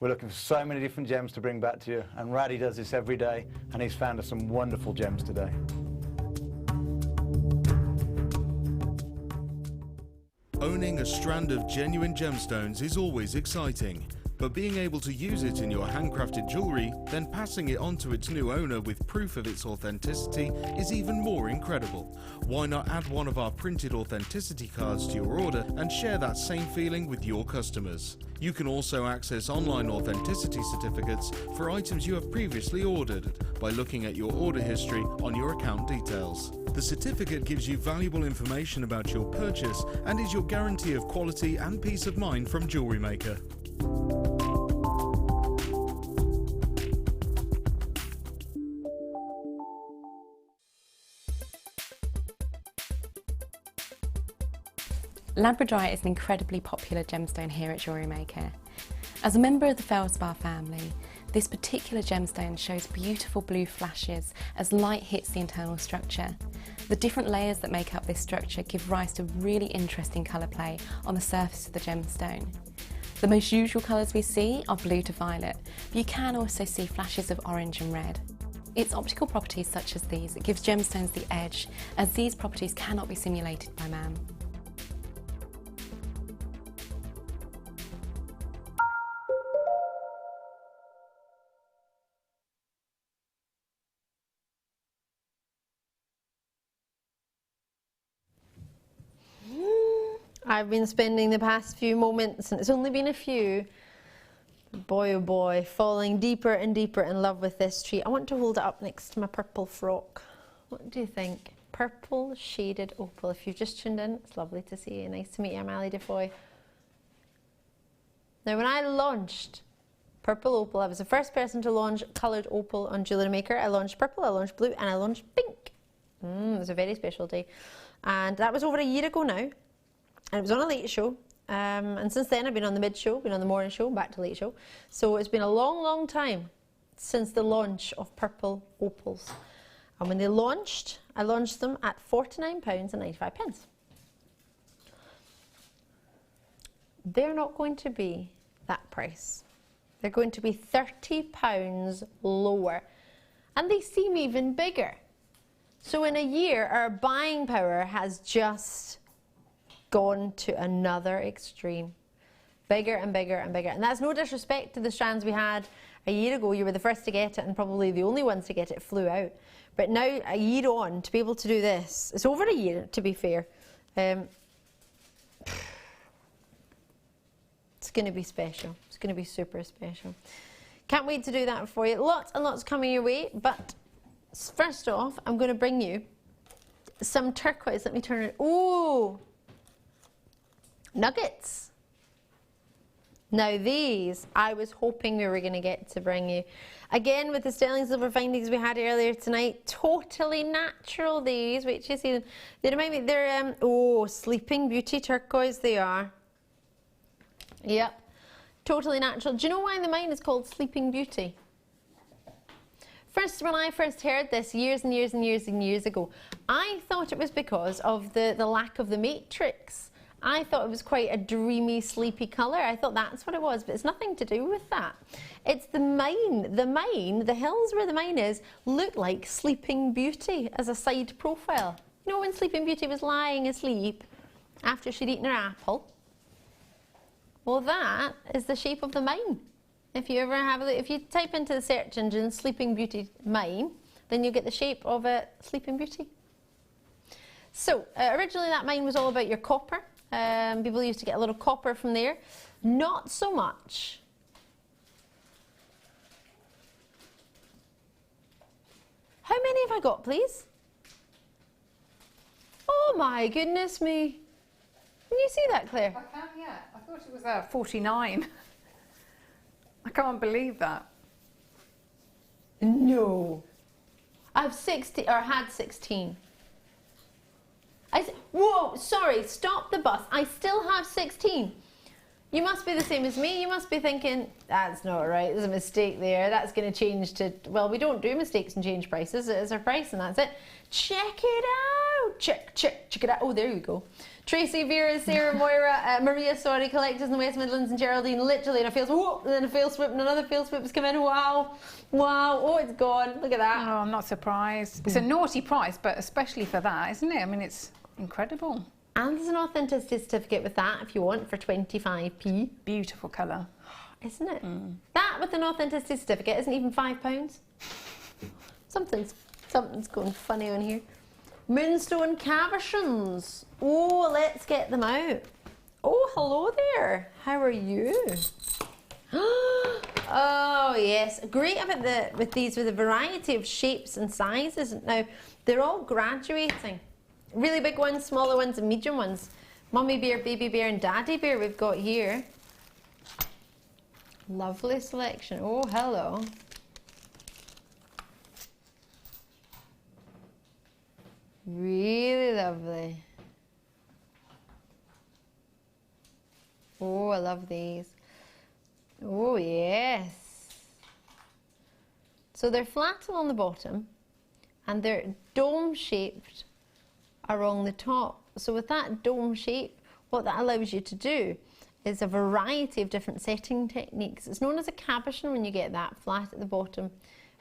We're looking for so many different gems to bring back to you, and Raddy does this every day, and he's found us some wonderful gems today. Owning a strand of genuine gemstones is always exciting. But being able to use it in your handcrafted jewellery, then passing it on to its new owner with proof of its authenticity is even more incredible. Why not add one of our printed authenticity cards to your order and share that same feeling with your customers? You can also access online authenticity certificates for items you have previously ordered by looking at your order history on your account details. The certificate gives you valuable information about your purchase and is your guarantee of quality and peace of mind from Jewellery Maker. Labradorite is an incredibly popular gemstone here at Jewellery Maker. As a member of the Feldspar family, this particular gemstone shows beautiful blue flashes as light hits the internal structure. The different layers that make up this structure give rise to really interesting colour play on the surface of the gemstone. The most usual colours we see are blue to violet, but you can also see flashes of orange and red. It's optical properties such as these that gives gemstones the edge, as these properties cannot be simulated by man. I've been spending the past few moments, and it's only been a few, boy oh boy, falling deeper and deeper in love with this tree. I want to hold it up next to my purple frock. What do you think? Purple shaded opal. If you've just tuned in, it's lovely to see you. Nice to meet you. I'm Ali Defoy. Now, when I launched purple opal, I was the first person to launch coloured opal on Jewellery Maker. I launched purple, I launched blue, and I launched pink. It was a very special day. And that was over a year ago now. And it was on a late show, and since then I've been on the mid show, been on the morning show, back to late show. So it's been a long, long time since the launch of purple opals. And when they launched, I launched them at £49.95. They're not going to be that price. They're going to be £30 lower, and they seem even bigger. So in a year, our buying power has just gone to another extreme. Bigger and bigger and bigger. And that's no disrespect to the strands we had a year ago. You were the first to get it and probably the only ones to get it, flew out. But now, a year on, to be able to do this, it's over a year to be fair. It's going to be special. It's going to be super special. Can't wait to do that for you. Lots and lots coming your way. But first off, I'm going to bring you some turquoise. Let me turn it. Ooh! Nuggets. Now these, I was hoping we were going to get to bring you. Again, with the sterling silver findings we had earlier tonight, totally natural these. Wait till you see them. They remind me, they're, oh, Sleeping Beauty turquoise they are. Yep, totally natural. Do you know why the mine is called Sleeping Beauty? When I first heard this years and years and years and years ago, I thought it was because of the lack of the matrix. I thought it was quite a dreamy, sleepy colour. I thought that's what it was, but it's nothing to do with that. It's the mine. The mine, the hills where the mine is, look like Sleeping Beauty as a side profile. You know when Sleeping Beauty was lying asleep after she'd eaten her apple? Well, that is the shape of the mine. If you ever have a look, if you type into the search engine Sleeping Beauty mine, then you'll get the shape of a Sleeping Beauty. So, originally that mine was all about your copper. People used to get a little copper from there. Not so much. How many have I got, please? Oh my goodness me. Can you see that, Claire? I can, yeah. I thought it was 49. I can't believe that. No. I've 60, or had 16. Whoa, sorry, stop the bus. I still have 16. You must be the same as me. You must be thinking, that's not right, there's a mistake there. That's going to change to, well, we don't do mistakes and change prices. It is our price and that's it. Check it out. Check it out. Oh, there you go. Tracy, Vera, Sarah, Moira, Maria, sorry, collectors in the West Midlands and Geraldine, literally in a fail swoop, whoa, and then a fail swoop and another fail swoop has come in. Wow. Wow. Oh, it's gone. Look at that. Oh, I'm not surprised. It's a naughty price, but especially for that, isn't it? I mean, it's incredible. And there's an authenticity certificate with that if you want for 25p. Beautiful colour. Isn't it? That with an authenticity certificate isn't even £5. Something's going funny on here. Moonstone cabochons. Oh, let's get them out. Oh, hello there. How are you? Oh yes, great about with the variety of shapes and sizes. Now they're all graduating. Really big ones, smaller ones and medium ones. Mummy bear, baby bear and daddy bear we've got here. Lovely selection. Oh, hello. Really lovely. Oh, I love these. Oh, yes. So they're flat along the bottom and they're dome-shaped along the top. So with that dome shape, what that allows you to do is a variety of different setting techniques. It's known as a cabochon when you get that flat at the bottom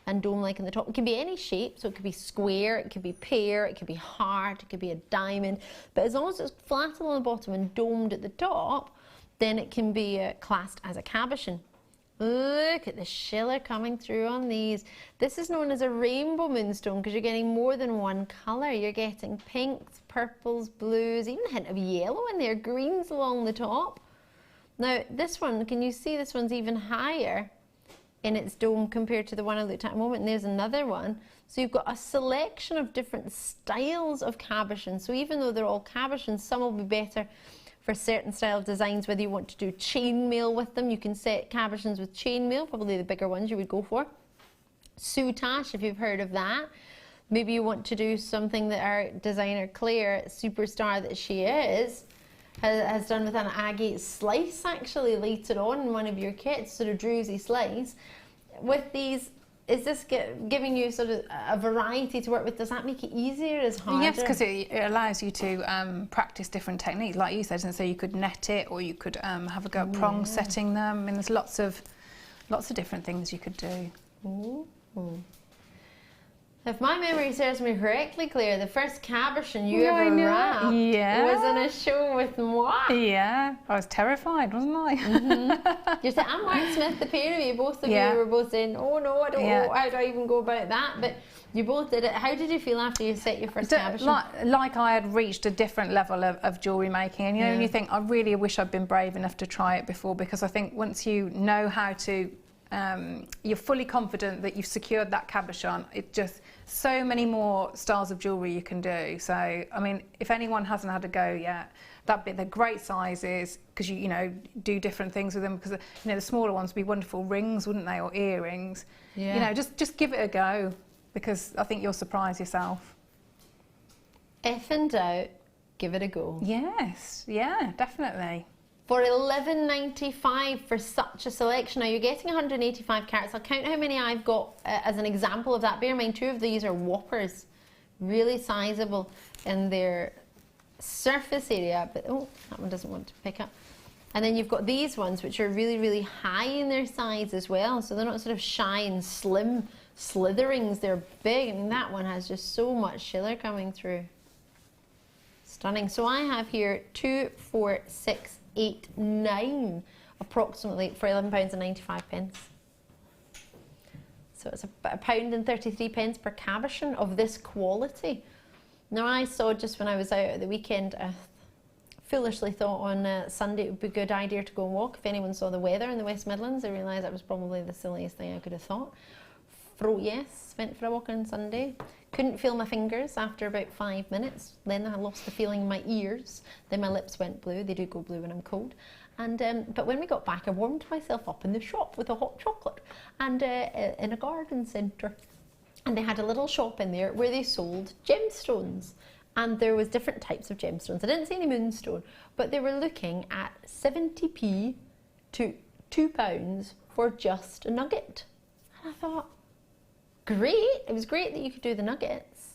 and dome-like in the top. It can be any shape, so it could be square, it could be pear, it could be heart, it could be a diamond, but as long as it's flat along the bottom and domed at the top, then it can be classed as a cabochon. Look at the shiller coming through on these. This is known as a rainbow moonstone because you're getting more than one colour. You're getting pinks, purples, blues, even a hint of yellow in there, greens along the top. Now this one, can you see this one's even higher in its dome compared to the one I looked at a moment, and there's another one. So you've got a selection of different styles of cabochons. So even though they're all cabochons, some will be better for certain style of designs, whether you want to do chainmail with them. You can set cabochons with chainmail, probably the bigger ones you would go for. Soutache, if you've heard of that. Maybe you want to do something that our designer Claire, superstar that she is, has done with an agate slice actually later on in one of your kits, sort of druzy slice. With these, is this giving you sort of a variety to work with? Does that make it easier? Is harder? Yes, because it allows you to practice different techniques, like you said, and so you could net it, or you could have a go at prong setting them. I mean, there's lots of different things you could do. Ooh. If my memory serves me correctly, Claire, the first cabochon you ever wrapped was in a show with moi. Yeah, I was terrified, wasn't I? You said, I'm Mark Smith, the pair of you, both of you were both saying, oh no, I don't know, how do I even go about that? But you both did it. How did you feel after you set your first cabochon? Like I had reached a different level of jewellery making, and and you think, I really wish I'd been brave enough to try it before, because I think once you know how to, you're fully confident that you've secured that cabochon, it just, so many more styles of jewellery you can do. So, I mean, if anyone hasn't had a go yet, they're great sizes, because you know, do different things with them, because the smaller ones would be wonderful rings, wouldn't they, or earrings. Just give it a go, because I think you'll surprise yourself. If in doubt, give it a go. Yes, yeah, definitely. For $11.95 for such a selection. Now you're getting 185 carats. I'll count how many I've got as an example of that. Bear in mind, 2 of these are whoppers, really sizable in their surface area, but oh, that one doesn't want to pick up. And then you've got these ones, which are really, really high in their size as well. So they're not sort of shy and slim slitherings, they're big. I mean, that one has just so much shiller coming through. Stunning. So I have here 2, 4, 6, 8, 9 approximately for £11.95. So it's about £1.33 per cabochon of this quality. Now I saw, just when I was out at the weekend, I foolishly thought on Sunday it would be a good idea to go and walk. If anyone saw the weather in the West Midlands, I realised that was probably the silliest thing I could have thought. Yes, went for a walk on Sunday. Couldn't feel my fingers after about 5 minutes. Then I lost the feeling in my ears. Then my lips went blue. They do go blue when I'm cold. And but when we got back, I warmed myself up in the shop with a hot chocolate and in a garden centre. And they had a little shop in there where they sold gemstones. And there was different types of gemstones. I didn't see any moonstone, but they were looking at 70p to £2 for just a nugget. And I thought, great, it was great that you could do the nuggets,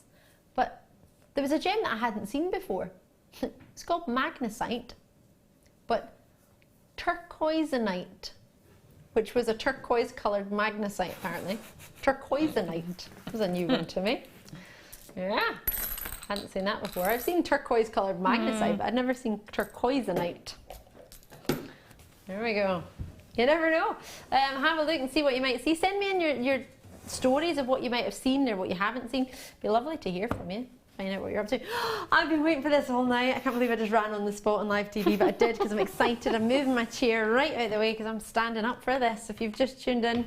but there was a gem that I hadn't seen before. It's called magnesite, but turquoisanite, which was a turquoise coloured magnesite apparently. Turquoisanite was a new one to me. Yeah, hadn't seen that before. I've seen turquoise coloured magnesite, but I'd never seen turquoisanite. There we go. You never know. Have a look and see what you might see. Send me in your stories of what you might have seen or what you haven't seen. It'd be lovely to hear from you. Find out what you're up to. I've been waiting for this all night. I can't believe I just ran on the spot on live TV, but I did because I'm excited. I'm moving my chair right out of the way because I'm standing up for this. If you've just tuned in,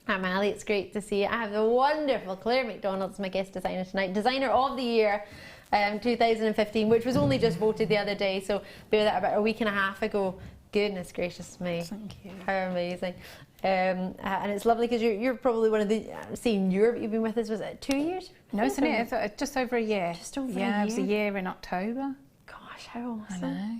I'm Ali. It's great to see you. I have the wonderful Claire Macdonald as my guest designer tonight. Designer of the Year 2015, which was only just voted the other day, so bear that about a week and a half ago. Goodness gracious me. Thank you. How amazing. And it's lovely because you're probably one of the, seeing Europe, you've been with us, was it 2 years? No, it's just over a year. Just over a year? Yeah, it was a year in October. Gosh, how awesome. I know.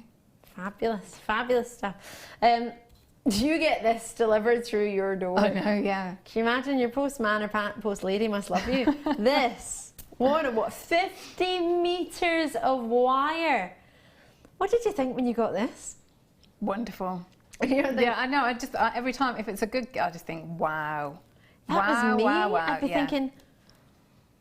Fabulous, fabulous stuff. Do you get this delivered through your door? I know, yeah. Can you imagine your postman or post lady must love you? This, what, 50 metres of wire. What did you think when you got this? Wonderful. Yeah, I know. Every time, if it's a good, I just think, wow. That was me. I'd be thinking,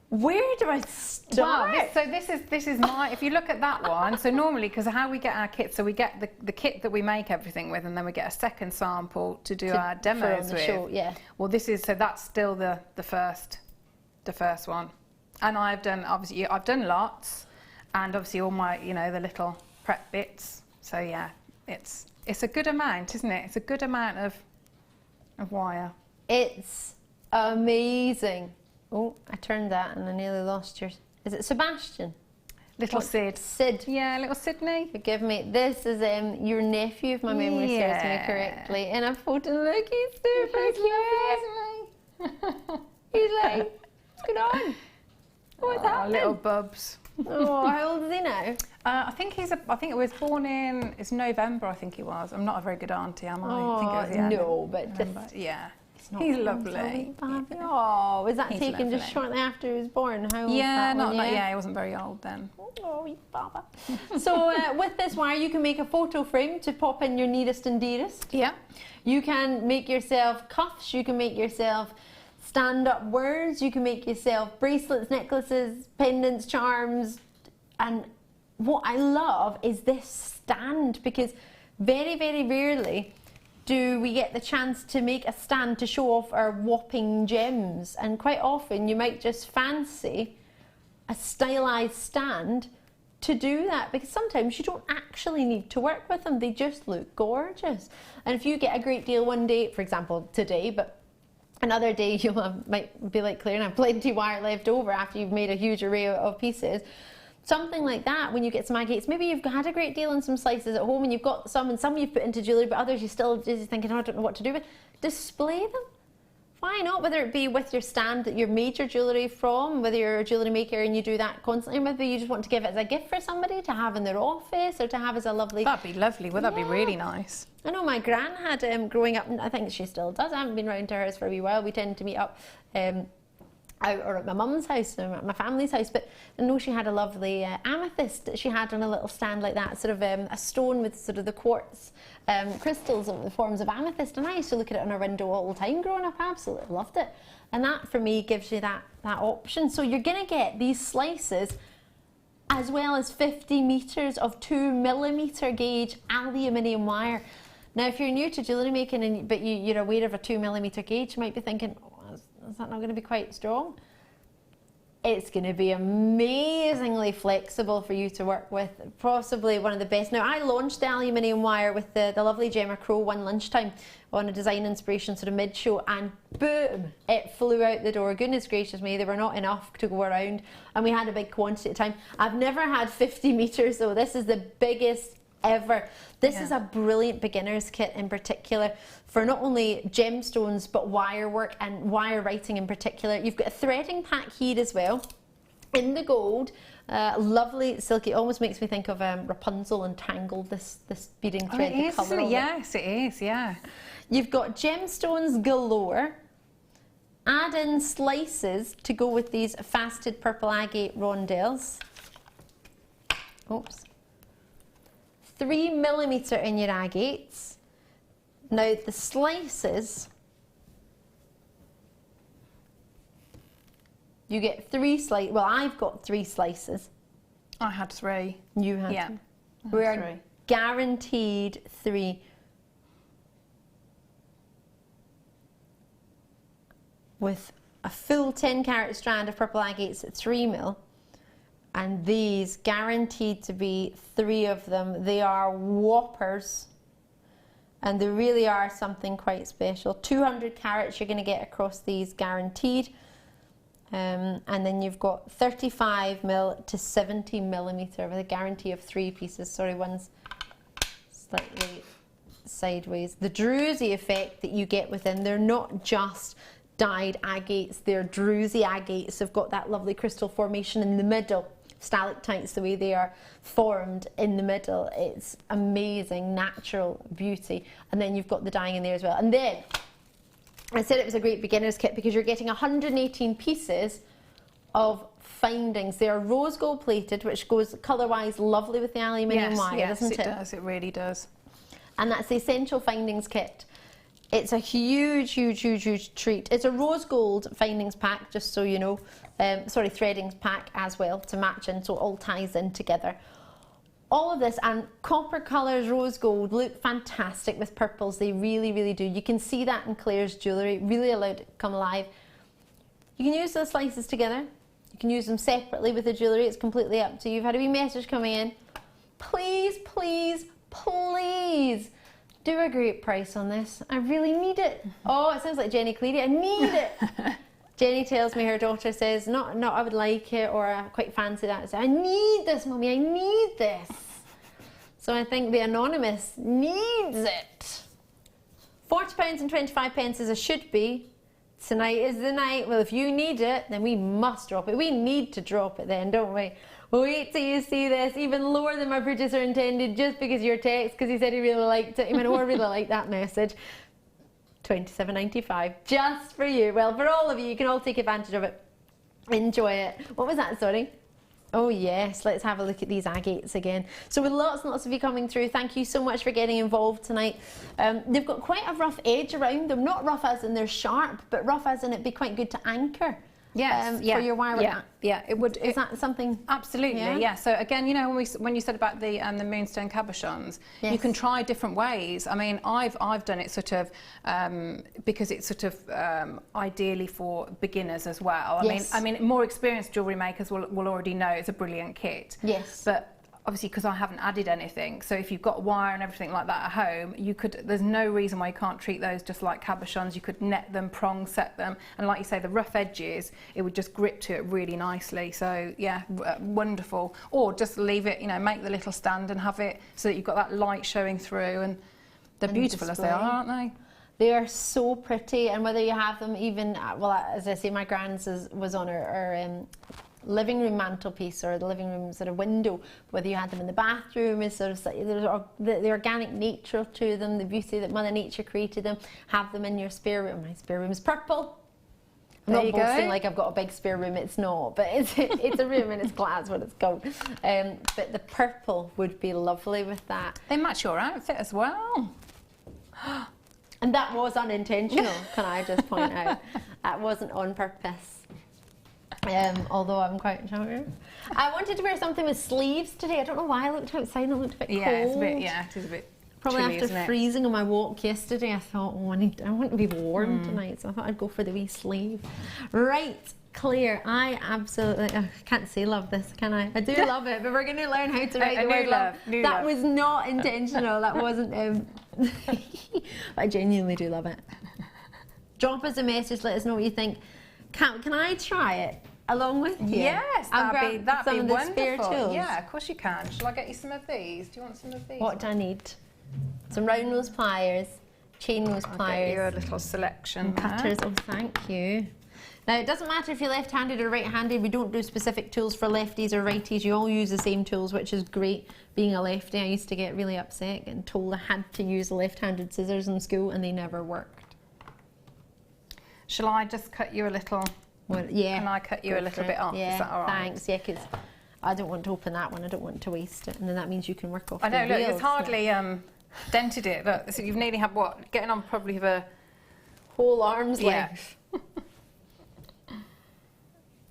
where do I start? Wow, so this is my, if you look at that one, so normally, because how we get our kit, so we get the kit that we make everything with, and then we get a second sample to do our demos with. Show, yeah. Well, so that's still the first one. And I've done lots, and obviously all my, the little prep bits. So yeah, it's a good amount, isn't it? It's a good amount of wire. It's amazing. Oh, I turned that and I nearly lost yours. Is it Sebastian? Little Sid. Sid. Yeah, little Sydney. Forgive me. This is your nephew, if my memory serves me correctly. And a photo. Look, he's super cute. He's like, what's going on? What's happening? Little bubs. Oh, how old is he now? I think it was born in, it's November, I think he was. I'm not a very good auntie, am I? Oh, I think it was, no, but just... Yeah. He's lovely. Oh, was that taken just shortly after he was born? How old was that he wasn't very old then. Oh, you baba. So with this wire, you can make a photo frame to pop in your nearest and dearest. Yeah. You can make yourself cuffs. You can make yourself stand-up words. You can make yourself bracelets, necklaces, pendants, charms. And what I love is this stand, because very, very rarely do we get the chance to make a stand to show off our whopping gems, and quite often you might just fancy a stylized stand to do that, because sometimes you don't actually need to work with them, they just look gorgeous. And if you get a great deal one day, for example today, but another day you might be like Claire and have plenty wire left over after you've made a huge array of pieces. Something like that, when you get some agates, maybe you've had a great deal on some slices at home and you've got some, and some you've put into jewellery, but others you still just thinking, oh, I don't know what to do with. Display them. Why not? Whether it be with your stand that you've made your jewellery from, whether you're a jewellery maker and you do that constantly, or maybe you just want to give it as a gift for somebody to have in their office, or to have as a lovely... That'd be lovely. Would that be really nice? I know my gran had, growing up, and I think she still does, I haven't been round to hers for a wee while, we tend to meet up out or at my mum's house, or at my family's house, but I know she had a lovely amethyst that she had on a little stand like that, sort of a stone with sort of the quartz crystals of the forms of amethyst, and I used to look at it on her window all the time growing up. I absolutely loved it. And that for me gives you that option. So you're going to get these slices as well as 50 metres of 2mm gauge aluminium wire. Now if you're new to jewellery making but you're aware of a 2mm gauge, you might be thinking, is that not going to be quite strong? It's going to be amazingly flexible for you to work with. Possibly one of the best. Now, I launched the aluminium wire with the lovely Gemma Crow one lunchtime on a design inspiration sort of mid-show, and boom, it flew out the door. Goodness gracious me, they were not enough to go around, and we had a big quantity at the time. I've never had 50 metres, so this is the biggest ever. This is a brilliant beginner's kit in particular for not only gemstones but wire work and wire writing in particular. You've got a threading pack here as well in the gold, lovely silky. It almost makes me think of Rapunzel and Tangled, this beading thread. It is, the colour of yes, it is, yeah. You've got gemstones galore. Add in slices to go with these faceted purple agate rondelles. Oops. 3mm in your agates. Now the slices, you get 3 slices. Well, I've got 3 slices. I had 3. You had 3. We are guaranteed 3. With a full 10 carat strand of purple agates at 3mm. And these guaranteed to be 3 of them. They are whoppers, and they really are something quite special. 200 carats you're going to get across these guaranteed, and then you've got 35mm to 70mm with a guarantee of 3 pieces. Sorry, one's slightly sideways. The druzy effect that you get within, they're not just dyed agates, they're druzy agates. They've got that lovely crystal formation in the middle. Stalactites, the way they are formed in the middle, it's amazing natural beauty. And then you've got the dyeing in there as well. And then I said it was a great beginner's kit because you're getting 118 pieces of findings. They are rose gold plated, which goes colour wise lovely with the aluminium wire, doesn't it? Yes, it does, it really does. and that's the Essential Findings Kit. It's a huge, huge, huge, huge treat. It's a rose gold findings pack, just so you know. Sorry, threadings pack as well to match in, so it all ties in together. All of this, and copper colours, rose gold, look fantastic with purples. They really, really do. You can see that in Claire's jewellery, really allowed it to come alive. You can use the slices together. You can use them separately with the jewellery. It's completely up to you. You've had a wee message coming in. Please, please, please do a great price on this. I really need it. Oh, it sounds like Jenny Cleary. I need it. Jenny tells me her daughter says, not I would like it, or I quite fancy that. So I need this, Mummy, I need this. So I think the Anonymous needs it. £40.25 as it should be. Tonight is the night. Well, if you need it, then we must drop it. We need to drop it then, don't we? Wait till you see this, even lower than my producer intended, just because your text, because he said he really liked it. He went, oh, I really like that message. £27.95, just for you. Well, for all of you, you can all take advantage of it. Enjoy it. What was that, sorry? Oh yes, let's have a look at these agates again. So with lots and lots of you coming through, thank you so much for getting involved tonight. They've got quite a rough edge around them, not rough as in they're sharp, but rough as in it'd be quite good to anchor. Yes, for your wire. Yeah, it would. Is that something? Absolutely, yeah. So again, you know, when you said about the moonstone cabochons, you can try different ways. I mean, I've done it sort of because it's sort of ideally for beginners as well. I mean, more experienced jewellery makers will already know it's a brilliant kit. Yes. But obviously, because I haven't added anything, so if you've got wire and everything like that at home, you could. There's no reason why you can't treat those just like cabochons. You could net them, prong set them, and like you say, the rough edges, it would just grip to it really nicely. So yeah, wonderful. Or just leave it, you know, make the little stand and have it so that you've got that light showing through, and they're beautiful as they are, aren't they? They are so pretty, and whether you have them even, well, as I say, my grand's was on her living room mantelpiece or the living room sort of window, whether you had them in the bathroom, is sort of the organic nature to them, the beauty that Mother Nature created them. Have them in your spare room. My spare room is purple. I'm not boasting like I've got a big spare room, it's not, but it's a room and it's glass what it's called. But the purple would be lovely with that. They match your outfit as well. And that was unintentional, can I just point out. That wasn't on purpose. Although I'm quite sure. I wanted to wear something with sleeves today. I don't know why. I looked outside and it looked a bit cold. It is a bit Probably chilly, after freezing on my walk yesterday, I thought, oh, I want to be warm tonight, so I thought I'd go for the wee sleeve. Right, Claire, I absolutely, I can't say love this, can I? I do love it, but we're going to learn how to write the word love. That was not intentional. That wasn't. I genuinely do love it. Drop us a message. Let us know what you think. Can I try it along with you? Yes, that'd be wonderful. Yeah, of course you can. Shall I get you some of these? Do you want some of these? What do I need? Some round nose pliers, chain nose pliers. Get you a little selection. Cutters. Oh, thank you. Now, it doesn't matter if you're left-handed or right-handed. We don't do specific tools for lefties or righties. You all use the same tools, which is great. Being a lefty, I used to get really upset and told I had to use left-handed scissors in school, and they never worked. Shall I just cut you a little? Well, yeah. Can I cut you a little bit off? Yeah, is that all right? Thanks. Yeah, because I don't want to open that one. I don't want to waste it, and then that means you can work off. I know. The Look, wheels, it's hardly dented it. Look, so you've nearly had what? Getting on probably the whole arm's length.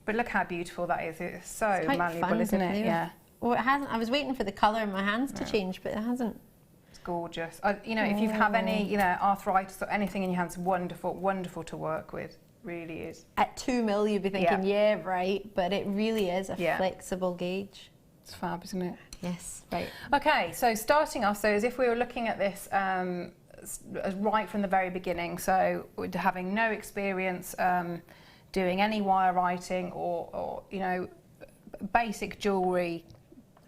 But look how beautiful that is. It's so malleable, isn't it? Yeah. Well, it hasn't. I was waiting for the colour in my hands to change, but it hasn't. It's gorgeous. You know, if you have any, you know, arthritis or anything in your hands, wonderful, wonderful to work with. Really is. At 2 mil, you'd be thinking, yeah, right, but it really is a flexible gauge. It's fab, isn't it? Yes, right. Okay, so starting off, so as if we were looking at this right from the very beginning, so having no experience doing any wire writing or you know, basic jewellery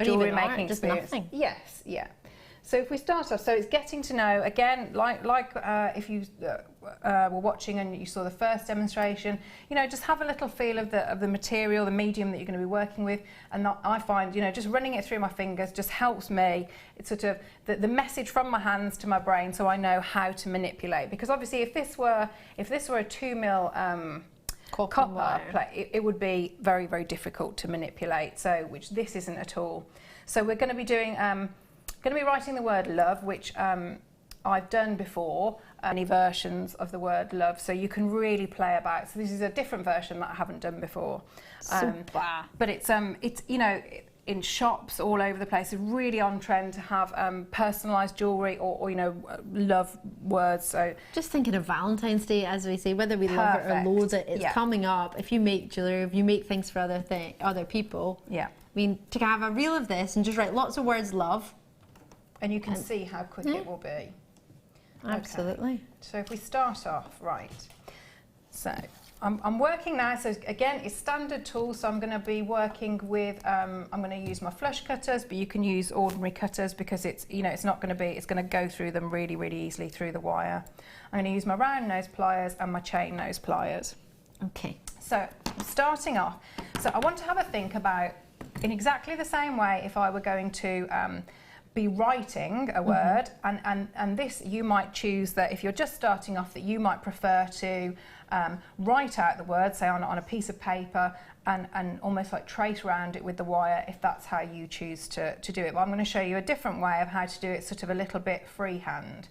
making just experience. Nothing. Yes, yeah. So if we start off, so it's getting to know, again, like if you were watching and you saw the first demonstration, you know, just have a little feel of the material, the medium that you're going to be working with. And I find, you know, just running it through my fingers just helps me. It's sort of the message from my hands to my brain, so I know how to manipulate. Because obviously, if this were a 2 mil copper plate, it would be very, very difficult to manipulate. So, which this isn't at all. So we're going to be doing. Going to be writing the word love, which I've done before, any versions of the word love, so you can really play about. So this is a different version that I haven't done before. But it's you know, in shops all over the place. It's really on trend to have personalised jewellery or you know, love words. So just thinking of Valentine's Day, as we say, whether we love it or loathe it, it's coming up. If you make jewellery, if you make things for other people, I mean, to have a reel of this and just write lots of words love, and you can see how quick it will be. Absolutely. Okay. So if we start off, right, so I'm working now, so again, it's standard tools, so I'm going to be working with, I'm going to use my flush cutters, but you can use ordinary cutters because it's, you know, it's not going to be, it's going to go through them really, really easily through the wire. I'm going to use my round nose pliers and my chain nose pliers. Okay. So starting off, so I want to have a think about, in exactly the same way, if I were going to be writing a word, and this you might choose that if you're just starting off, that you might prefer to write out the word, say on a piece of paper, and almost like trace around it with the wire, if that's how you choose to do it. But I'm going to show you a different way of how to do it, sort of a little bit freehand.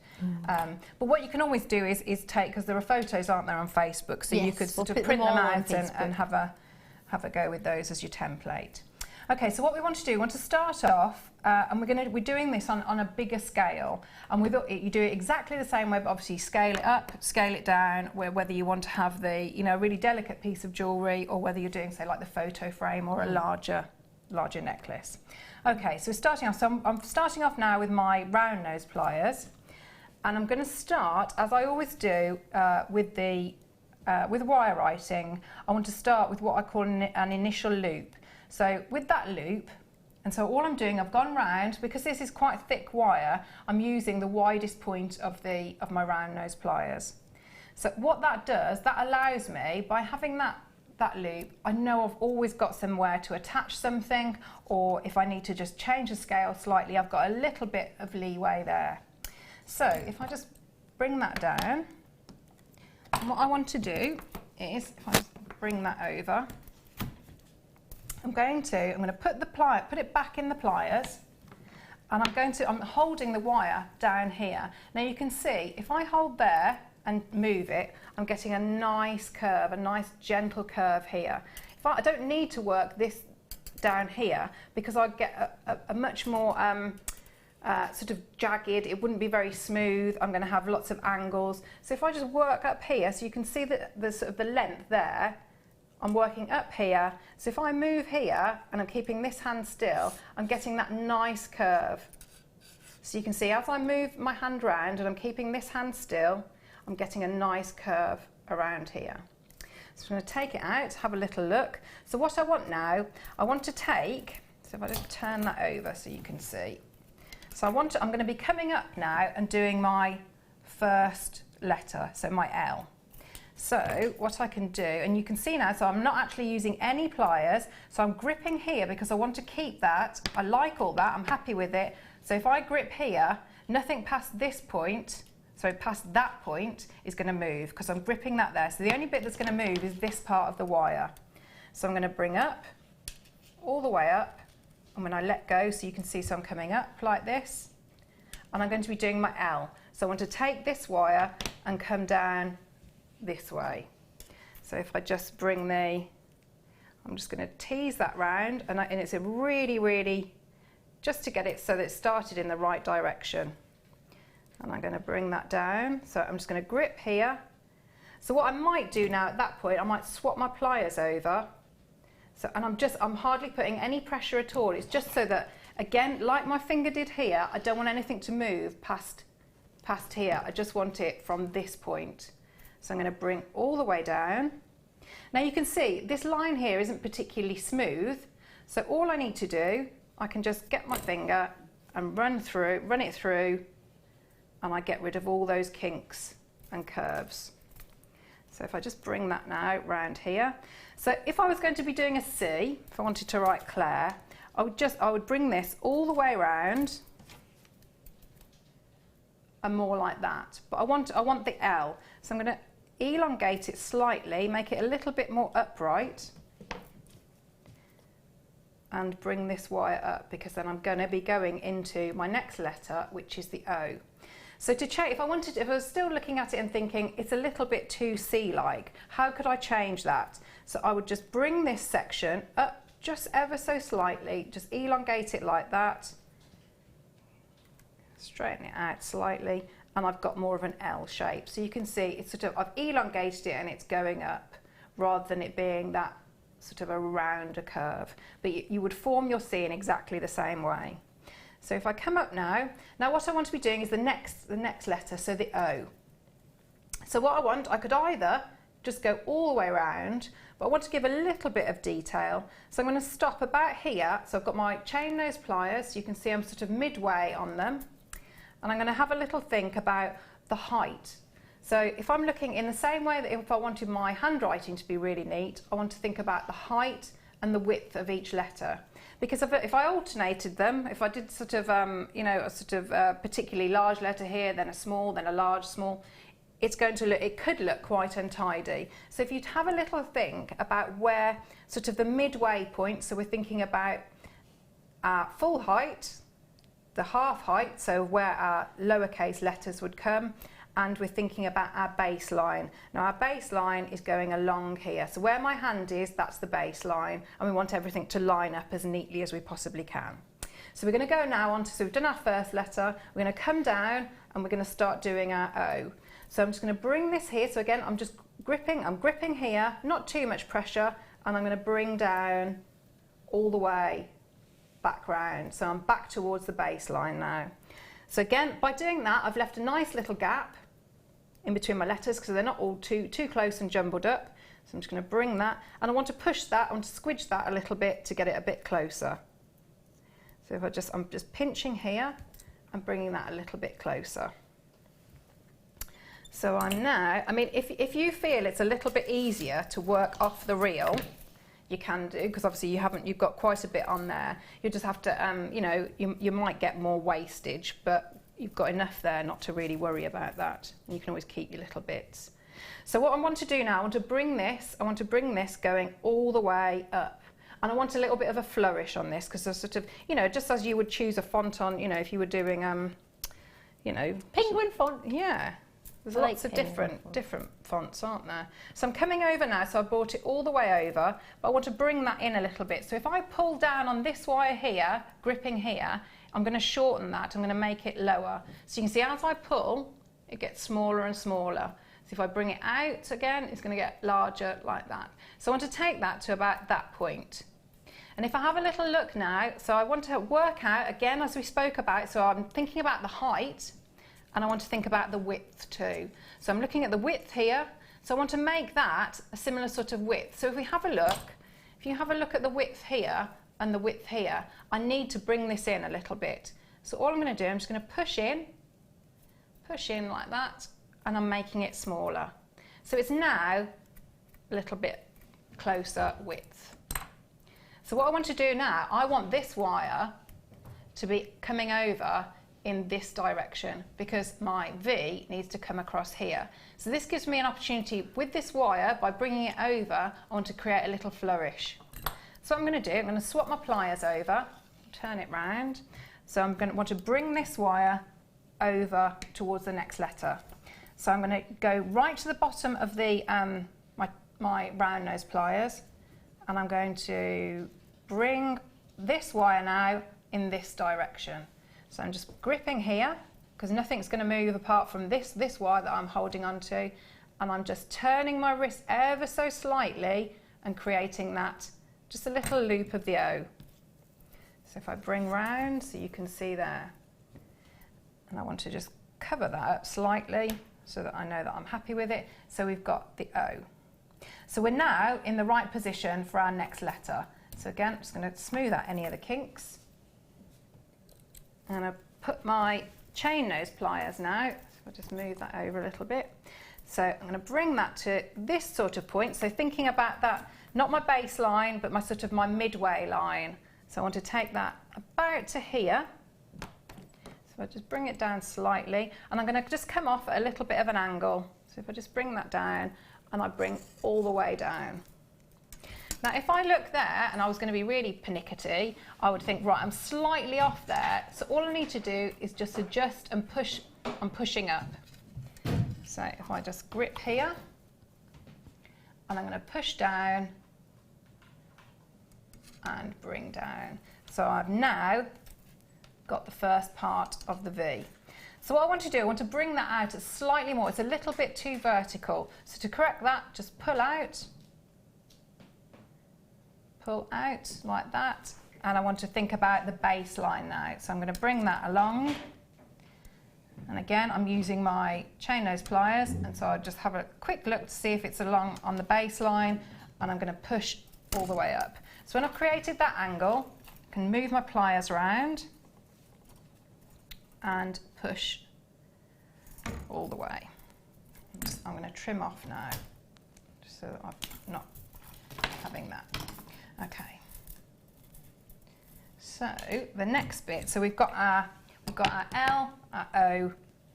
But what you can always do is take, because there are photos, aren't there, on Facebook, so you could sort of print them out and have a go with those as your template. Okay, so what we want to do, we want to start off, and we're doing this on a bigger scale, and you do it exactly the same way, but obviously scale it up, scale it down, whether you want to have the, you know, really delicate piece of jewellery, or whether you're doing, say, like the photo frame or a larger necklace. Okay, so starting off, so I'm starting off now with my round nose pliers, and I'm going to start, as I always do, with wire writing. I want to start with what I call an initial loop. So with that loop, and so all I'm doing, I've gone round, because this is quite thick wire, I'm using the widest point of my round nose pliers. So what that does, that allows me, by having that loop, I know I've always got somewhere to attach something, or if I need to just change the scale slightly, I've got a little bit of leeway there. So if I just bring that down, and what I want to do is, if I just bring that over, I'm going to put it back in the pliers, and I'm holding the wire down here. Now you can see, if I hold there and move it, I'm getting a nice curve, a nice gentle curve here. I don't need to work this down here, because I get a much more sort of jagged, it wouldn't be very smooth, I'm going to have lots of angles. So if I just work up here, so you can see the sort of the length there, I'm working up here, so if I move here and I'm keeping this hand still, I'm getting that nice curve. So you can see, as I move my hand round and I'm keeping this hand still, I'm getting a nice curve around here. So I'm going to take it out, have a little look. So what I want now, I want to take, so if I just turn that over so you can see. So I'm going to be coming up now and doing my first letter, so my L. So what I can do, and you can see now, so I'm not actually using any pliers, so I'm gripping here because I want to keep that. I like all that, I'm happy with it. So if I grip here, nothing past this point, so past that point, is going to move, because I'm gripping that there. So the only bit that's going to move is this part of the wire. So I'm going to bring up, all the way up, and when I let go, so you can see, so I'm coming up like this, and I'm going to be doing my L. So I want to take this wire and come down this way. So if I just bring I'm just going to tease that round, and it's a really, just to get it so that it started in the right direction. And I'm going to bring that down, so I'm just going to grip here. So what I might do now at that point, I might swap my pliers over. So, and I'm hardly putting any pressure at all. It's just so that, again, like my finger did here, I don't want anything to move past here. I just want it from this point. So I'm going to bring all the way down. Now you can see this line here isn't particularly smooth, so all I need to do, I can just get my finger and run it through, and I get rid of all those kinks and curves. So if I just bring that now round here. So if I was going to be doing a C, if I wanted to write Claire, I would bring this all the way around and more like that. But I want the L, so I'm going to elongate it slightly, make it a little bit more upright, and bring this wire up, because then I'm going to be going into my next letter, which is the O. So to change, if I was still looking at it and thinking it's a little bit too C-like, how could I change that? So I would just bring this section up just ever so slightly, just elongate it like that, straighten it out slightly, and I've got more of an L shape. So you can see it's sort of, I've elongated it and it's going up rather than it being that sort of a rounder curve. But you would form your C in exactly the same way. So if I come up now what I want to be doing is the next letter, so the O. So what I want, I could either just go all the way around, but I want to give a little bit of detail. So I'm going to stop about here. So I've got my chain nose pliers, you can see I'm sort of midway on them. And I'm going to have a little think about the height. So if I'm looking in the same way that if I wanted my handwriting to be really neat, I want to think about the height and the width of each letter. Because if I alternated them, if I did sort of, you know, a sort of particularly large letter here, then a small, then a large, small, it's going to look, it could look quite untidy. So if you'd have a little think about where sort of the midway point, so we're thinking about our full height, the half height, so where our lowercase letters would come, and we're thinking about our baseline. Now our baseline is going along here, so where my hand is, that's the baseline, and we want everything to line up as neatly as we possibly can. So we're going to go now on to, so we've done our first letter, we're going to come down and we're going to start doing our O. So I'm just going to bring this here, so again I'm just gripping, I'm gripping here, not too much pressure, and I'm going to bring down all the way back round. So I'm back towards the baseline now. So again, by doing that, I've left a nice little gap in between my letters because they're not all too close and jumbled up. So I'm just going to bring that, and I want to push that, I want to squidge that a little bit to get it a bit closer. So if I'm just pinching here and bringing that a little bit closer. So I'm now, I mean, if you feel it's a little bit easier to work off the reel, you can do, because obviously you've got quite a bit on there. You just have to, you know, you might get more wastage, but you've got enough there not to really worry about that. And you can always keep your little bits. So what I want to do now, I want to bring this going all the way up. And I want a little bit of a flourish on this, because there's sort of, you know, just as you would choose a font on, you know, if you were doing, you know, penguin font. Yeah. There's lots of different fonts, aren't there? So I'm coming over now, so I brought it all the way over, but I want to bring that in a little bit. So if I pull down on this wire here, gripping here, I'm going to shorten that, I'm going to make it lower. So you can see as I pull, it gets smaller and smaller. So if I bring it out again, it's going to get larger like that. So I want to take that to about that point. And if I have a little look now, so I want to work out, again, as we spoke about, so I'm thinking about the height, and I want to think about the width too. So I'm looking at the width here, so I want to make that a similar sort of width. So if we have a look, if you have a look at the width here and the width here, I need to bring this in a little bit. So all I'm going to do, I'm just going to push in like that, and I'm making it smaller. So it's now a little bit closer width. So what I want to do now, I want this wire to be coming over in this direction, because my V needs to come across here. So this gives me an opportunity with this wire, by bringing it over, I want to create a little flourish. So what I'm going to do, I'm going to swap my pliers over, turn it round. So I'm going to want to bring this wire over towards the next letter. So I'm going to go right to the bottom of the my round nose pliers, and I'm going to bring this wire now in this direction. So I'm just gripping here, because nothing's going to move apart from this wire that I'm holding onto, and I'm just turning my wrist ever so slightly and creating that, just a little loop of the O. So if I bring round, so you can see there, and I want to just cover that up slightly so that I know that I'm happy with it. So we've got the O. So we're now in the right position for our next letter. So again, I'm just going to smooth out any of the kinks. And I put my chain nose pliers now, so I'll just move that over a little bit. So I'm going to bring that to this sort of point, so thinking about that, not my baseline, but my sort of my midway line. So I want to take that about to here. So I just bring it down slightly, and I'm going to just come off at a little bit of an angle. So if I just bring that down, and I bring all the way down. Now, if I look there and I was going to be really pernickety, I would think, right, I'm slightly off there. So all I need to do is just adjust and push I'm pushing up. So if I just grip here, and I'm going to push down and bring down. So I've now got the first part of the V. So what I want to do, I want to bring that out slightly more. It's a little bit too vertical. So to correct that, just pull out like that. And I want to think about the baseline now. So I'm going to bring that along. And again, I'm using my chain nose pliers. And so I'll just have a quick look to see if it's along on the baseline. And I'm going to push all the way up. So when I've created that angle, I can move my pliers around and push all the way. I'm going to trim off now, just so that I'm not having that. Okay. So the next bit, so we've got our L, our O,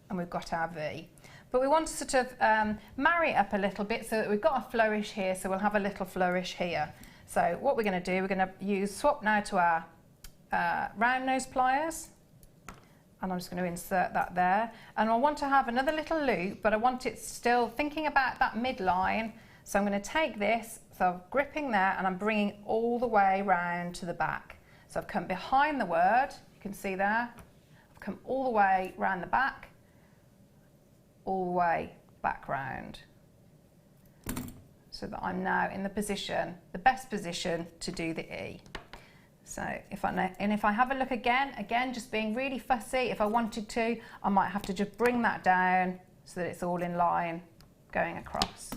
and we've got our V. But we want to sort of marry it up a little bit so that we've got a flourish here, so we'll have a little flourish here. So what we're going to do, we're going to swap now to our round nose pliers. And I'm just going to insert that there. And I want to have another little loop, but I want it still thinking about that midline. So I'm going to take this, so I'm gripping there, and I'm bringing all the way round to the back. So I've come behind the word, you can see there. I've come all the way round the back, all the way back round. So that I'm now in the position, the best position to do the E. So if I have a look again, just being really fussy, if I wanted to, I might have to just bring that down so that it's all in line going across.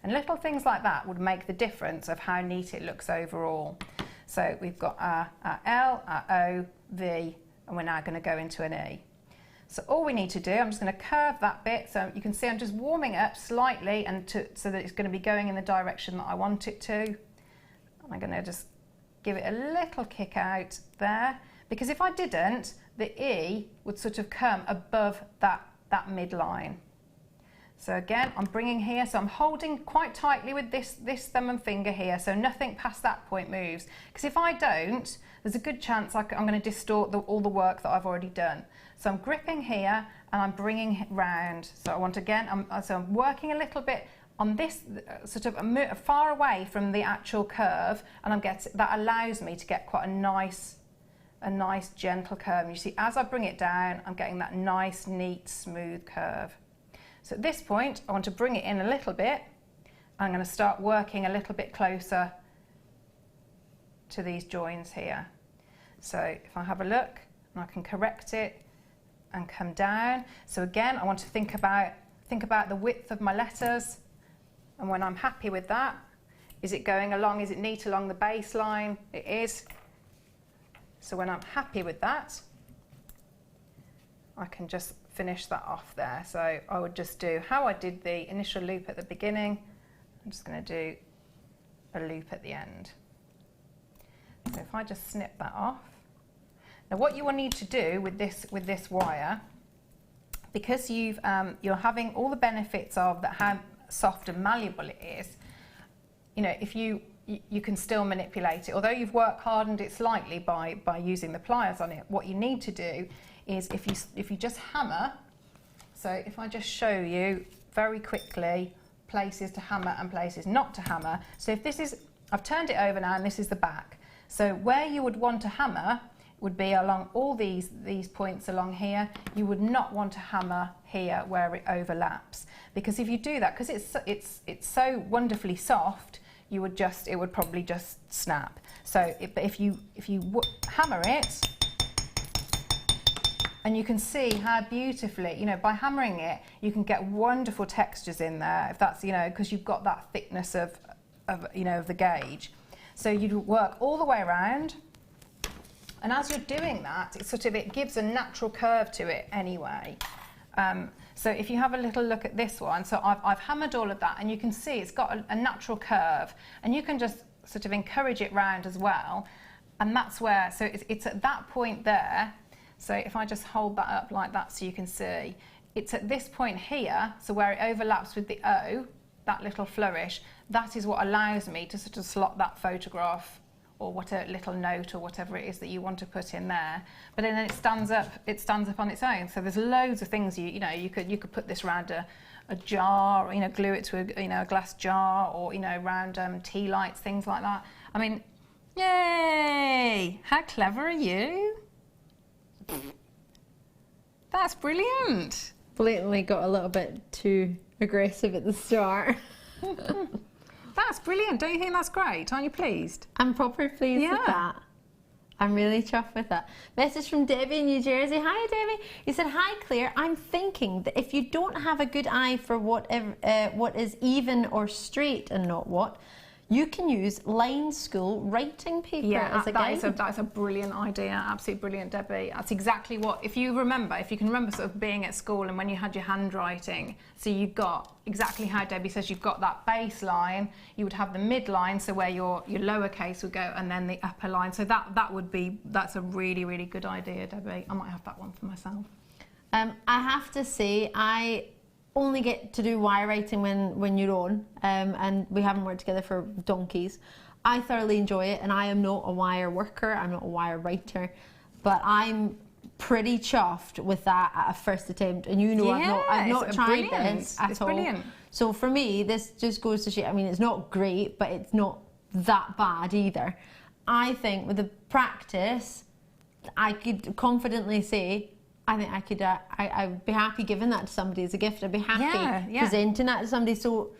And little things like that would make the difference of how neat it looks overall. So we've got our L, our O, V, and we're now going to go into an E. So all we need to do, I'm just going to curve that bit, so you can see I'm just warming it up slightly and so that it's going to be going in the direction that I want it to. And I'm going to just give it a little kick out there, because if I didn't, the E would sort of come above that midline. So again, I'm bringing here, so I'm holding quite tightly with this thumb and finger here, so nothing past that point moves. Because if I don't, there's a good chance I'm going to distort all the work that I've already done. So I'm gripping here and I'm bringing it round. So I want again, I'm working a little bit on this sort of far away from the actual curve, and that allows me to get quite a nice gentle curve. And you see, as I bring it down, I'm getting that nice, neat, smooth curve. So at this point, I want to bring it in a little bit. I'm going to start working a little bit closer to these joins here. So if I have a look, and I can correct it and come down. So again, I want to think about the width of my letters. And when I'm happy with that, is it going along, is it neat along the baseline? It is. So when I'm happy with that, I can just finish that off there. So I would just do how I did the initial loop at the beginning. I'm just going to do a loop at the end. So if I just snip that off. Now what you will need to do with this wire, because you're having all the benefits of that, how soft and malleable it is, you know, if you can still manipulate it. Although you've work hardened it slightly by using the pliers on it, what you need to do is if you just hammer. So if I just show you very quickly places to hammer and places not to hammer. So if this is, I've turned it over now and this is the back. So where you would want to hammer would be along all these points along here. You would not want to hammer here where it overlaps, because if you do that, because it's so wonderfully soft, it would probably just snap. So if you hammer it, and you can see how beautifully, you know, by hammering it, you can get wonderful textures in there. If that's, you know, because you've got that thickness of the gauge. So you'd work all the way around. And as you're doing that, it gives a natural curve to it anyway. So if you have a little look at this one, so I've hammered all of that, and you can see it's got a natural curve, and you can just sort of encourage it round as well. And that's where, so it's at that point there. So if I just hold that up like that so you can see, it's at this point here, so where it overlaps with the O, that little flourish, that is what allows me to sort of slot that photograph what a little note or whatever it is that you want to put in there. But then it stands up on its own. So there's loads of things you could put this around a jar, or, glue it to a glass jar, or around tea lights, things like that. I mean, yay! How clever are you? That's brilliant. Blatantly got a little bit too aggressive at the start. That's brilliant. Don't you think that's great? Aren't you pleased? I'm proper pleased with that. I'm really chuffed with that. Message from Debbie in New Jersey. Hi, Debbie. You said, hi, Claire. I'm thinking that if you don't have a good eye for what is even or straight and not what, you can use line school writing paper as a guide. That's a brilliant idea. Absolutely brilliant, Debbie. That's exactly what, if you can remember sort of being at school and when you had your handwriting, so you've got exactly how Debbie says, you've got that baseline, you would have the midline, so where your lowercase would go, and then the upper line. So that's a really, really good idea, Debbie. I might have that one for myself. I have to say, I only get to do wire writing when you're on, and we haven't worked together for donkeys. I thoroughly enjoy it, and I am not a wire worker, I'm not a wire writer, but I'm pretty chuffed with that at a first attempt. And I've not tried this at all. Brilliant. So for me, this just goes to show, I mean, it's not great, but it's not that bad either. I think with the practice, I could confidently say, I think I could, I'd be happy giving that to somebody as a gift. I'd be happy presenting that to somebody. So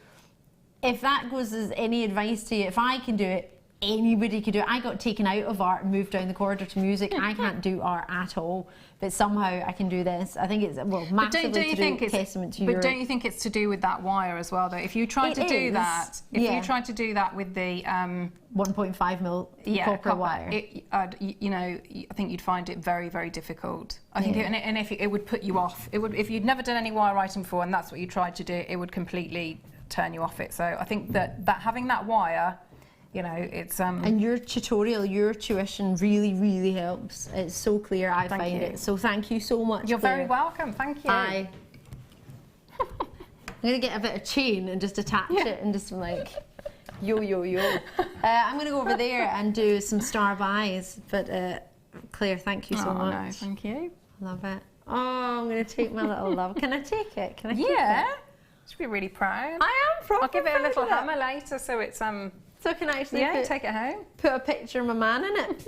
if that goes as any advice to you, if I can do it, anybody could do it. I got taken out of art and moved down the corridor to music. I can't do art at all, but somehow I can do this. I think it's, well, massively testament to you. But don't you think it's to do with that wire as well, though? If you try to do that, you tried to do that with the 1.5mm copper wire, I think you'd find it very, very difficult. I think, and if it would put you off. It would, if you'd never done any wire writing before, and that's what you tried to do, it would completely turn you off it. So I think that having that wire, it's and your tutorial, your tuition really, really helps. It's so clear, I find it. So thank you so much. You're very welcome. Thank you. I'm gonna get a bit of chain and just attach it and just like yo. I'm gonna go over there and do some star buys. But Claire, thank you so much. No, thank you. Love it. Oh, I'm gonna take my little love. Can I take it? Can I? Yeah. You should be really proud. I am proud. I'll give it a little hammer later, so it's So I can actually take it home. Put a picture of my man in it.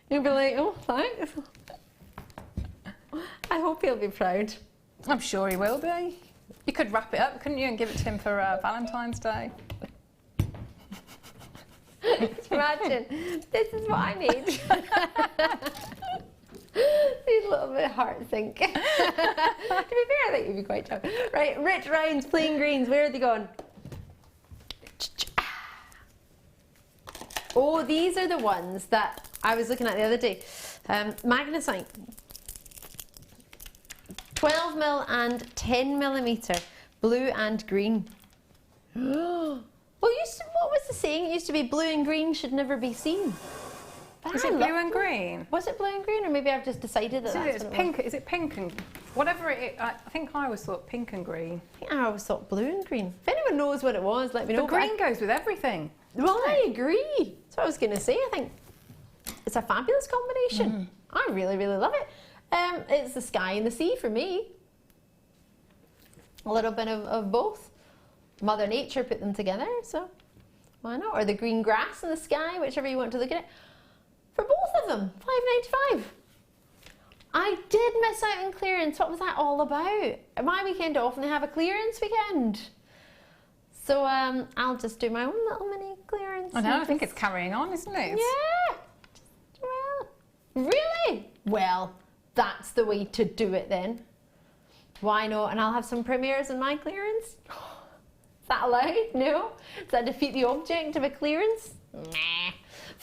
You'll be like, oh, thanks. I hope he'll be proud. I'm sure he will be. You could wrap it up, couldn't you, and give it to him for Valentine's Day? Imagine, this is what I need. These little bit heart sink. To be fair, I think you'd be quite chuffed. Right, Rich Ryan's plain greens, where are they gone? Oh, these are the ones that I was looking at the other day. Magnesite. 12mm and 10mm, blue and green. Well, what was the saying? It used to be blue and green should never be seen. Is it blue and green? Was it blue and green, or maybe I've just decided that that's it's pink? Is it pink and whatever it is? I think I always thought pink and green. I think I always thought blue and green. If anyone knows what it was, let me know. But green goes with everything. Well, I agree. That's what I was going to say. I think it's a fabulous combination. I really, really love it. It's the sky and the sea for me. A little bit of both. Mother Nature put them together, so why not? Or the green grass and the sky, whichever you want to look at it. For both of them, $5.95. I did miss out on clearance. What was that all about? My weekend off and they have a clearance weekend. So I'll just do my own little mini clearance. I know, I think it's carrying on, isn't it? Yeah. Well, really? Well, that's the way to do it then. Why not? And I'll have some premieres in my clearance. Is that allowed? No? Does that defeat the object of a clearance? Nah.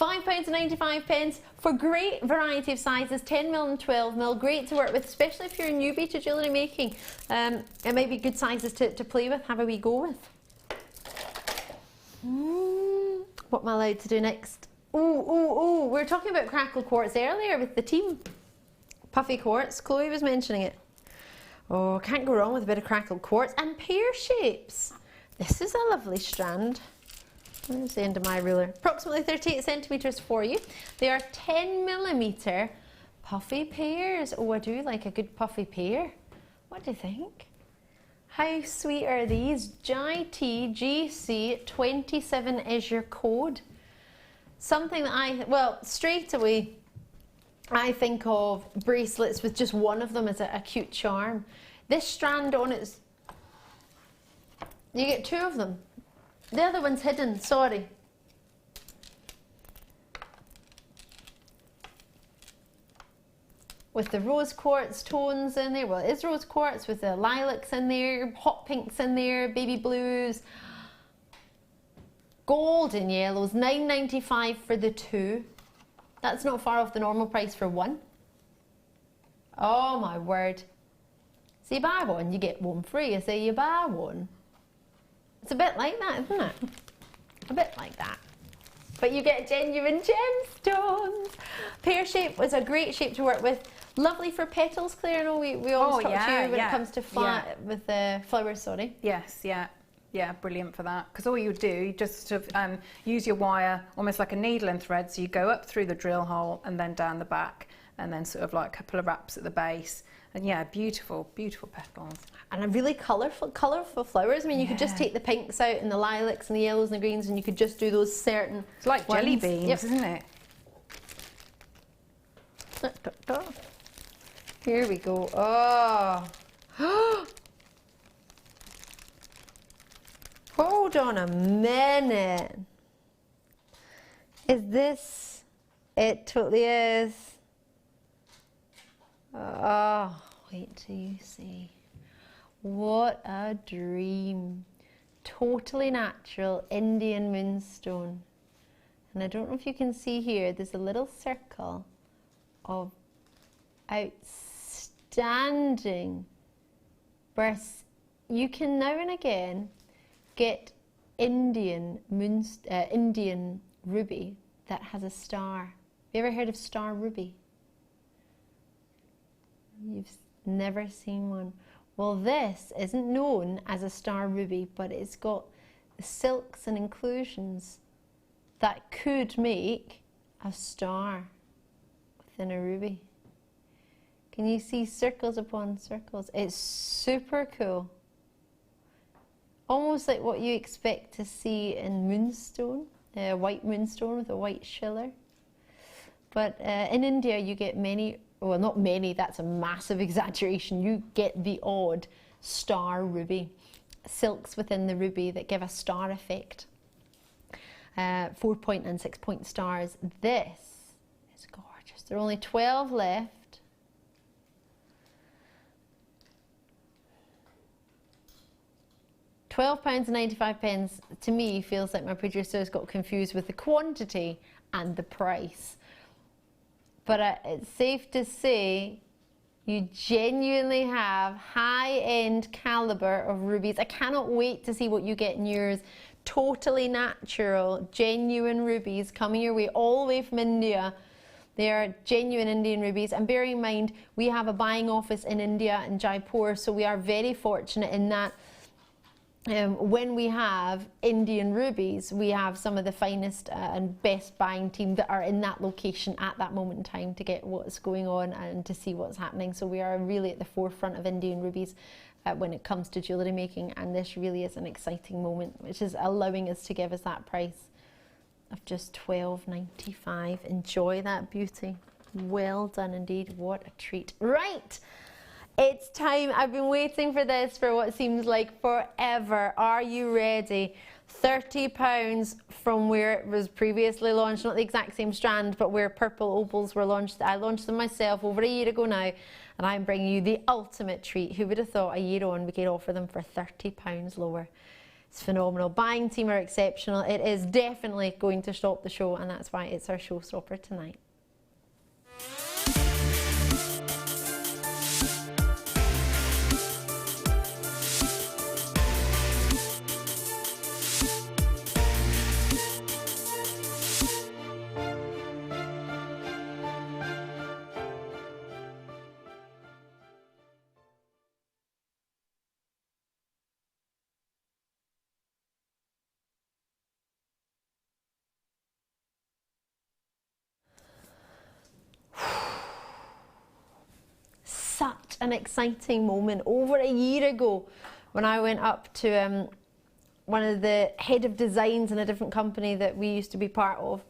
£5.95 for great variety of sizes, 10mm and 12mm, great to work with, especially if you're a newbie to jewellery making. It might be good sizes to play with, have a wee go with. What am I allowed to do next? We were talking about crackle quartz earlier with the team. Puffy quartz, Chloe was mentioning it. Oh, can't go wrong with a bit of crackled quartz and pear shapes. This is a lovely strand. There's the end of my ruler. Approximately 38 centimetres for you. They are 10mm puffy pears. Oh, I do like a good puffy pear. What do you think? How sweet are these? JTGC27 is your code. Something that well, straight away, I think of bracelets with just one of them as a cute charm. This strand on it's, you get two of them. The other one's hidden, sorry. With the rose quartz tones in there, well it is rose quartz with the lilacs in there, hot pinks in there, baby blues, golden yellows, $9.95 for the two. That's not far off the normal price for one. Oh my word. So you buy one, you get one free. I say you buy one. It's a bit like that, isn't it? A bit like that. But you get genuine gemstones. Pear shape was a great shape to work with. Lovely for petals, Claire. I know we always talk to you when it comes to with the flowers, sorry. Yes, yeah. Yeah, brilliant for that. Because all you do, you just sort of use your wire almost like a needle and thread. So you go up through the drill hole and then down the back and then sort of like a couple of wraps at the base. And yeah, beautiful, beautiful petals. And a really colourful flowers. I mean, you could just take the pinks out and the lilacs and the yellows and the greens and you could just do those certain It's like ones. jelly beans, yep. isn't it? Here we go. Oh. Hold on a minute. Is this? It totally is. Oh, wait till you see. What a dream. Totally natural Indian moonstone. And I don't know if you can see here, there's a little circle of outstanding bursts. You can now and again get Indian ruby that has a star. Have you ever heard of star ruby? You've never seen one. Well, this isn't known as a star ruby, but it's got the silks and inclusions that could make a star within a ruby. Can you see circles upon circles? It's super cool. Almost like what you expect to see in moonstone, white moonstone with a white schiller. But in India you get many, well not many, that's a massive exaggeration, you get the odd star ruby. Silks within the ruby that give a star effect. 4-point and 6-point stars. This is gorgeous. There are only 12 left. £12.95 to me feels like my producer's got confused with the quantity and the price. But it's safe to say you genuinely have high-end caliber of rubies. I cannot wait to see what you get in yours. Totally natural, genuine rubies coming your way all the way from India. They are genuine Indian rubies, and bear in mind we have a buying office in India in Jaipur, so we are very fortunate in that when we have Indian rubies, we have some of the finest and best buying team that are in that location at that moment in time to get what's going on and to see what's happening. So we are really at the forefront of Indian rubies when it comes to jewellery making, and this really is an exciting moment, which is allowing us to give us that price of just £12.95. Enjoy that beauty. Well done indeed. What a treat. Right. It's time. I've been waiting for this for what seems like forever. Are you ready? £30 from where it was previously launched, not the exact same strand, but where purple opals were launched. I launched them myself over a year ago now, and I'm bringing you the ultimate treat. Who would have thought a year on we could offer them for £30 lower? It's phenomenal. Buying team are exceptional. It is definitely going to stop the show, and that's why it's our showstopper tonight. an exciting moment. Over a year ago, when I went up to one of the head of designs in a different company that we used to be part of,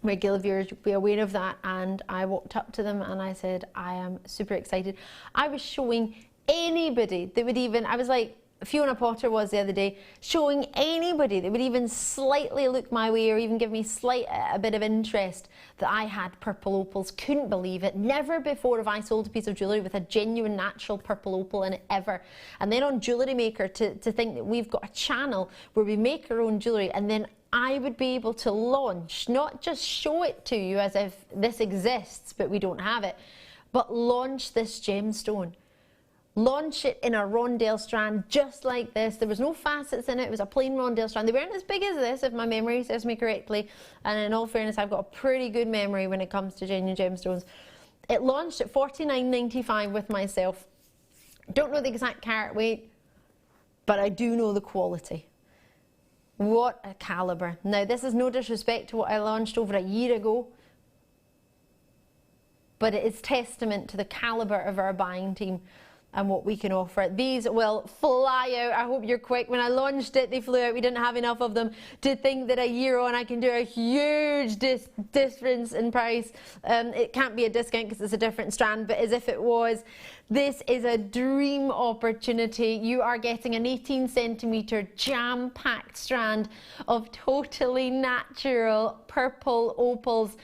regular viewers will be aware of that, and I walked up to them and I said, I am super excited. I was showing anybody that would even, I was like Fiona Potter was the other day, showing anybody that would even slightly look my way or even give me a bit of interest that I had purple opals. Couldn't believe it. Never before have I sold a piece of jewellery with a genuine natural purple opal in it, ever. And then on Jewellery Maker, to think that we've got a channel where we make our own jewellery, and then I would be able to launch, not just show it to you as if this exists but we don't have it, but launch this gemstone. Launch it in a Rondelle strand just like this. There was no facets in it. It was a plain Rondelle strand. They weren't as big as this, if my memory serves me correctly. And in all fairness, I've got a pretty good memory when it comes to genuine gemstones. It launched at $49.95 with myself. Don't know the exact carat weight, but I do know the quality. What a calibre. Now, this is no disrespect to what I launched over a year ago, but it is testament to the calibre of our buying team and what we can offer. These will fly out. I hope you're quick. When I launched it, they flew out. We didn't have enough of them. To think that a year on, I can do a huge difference in price. It can't be a discount because it's a different strand, but as if it was. This is a dream opportunity. You are getting an 18cm jam-packed strand of totally natural purple opals.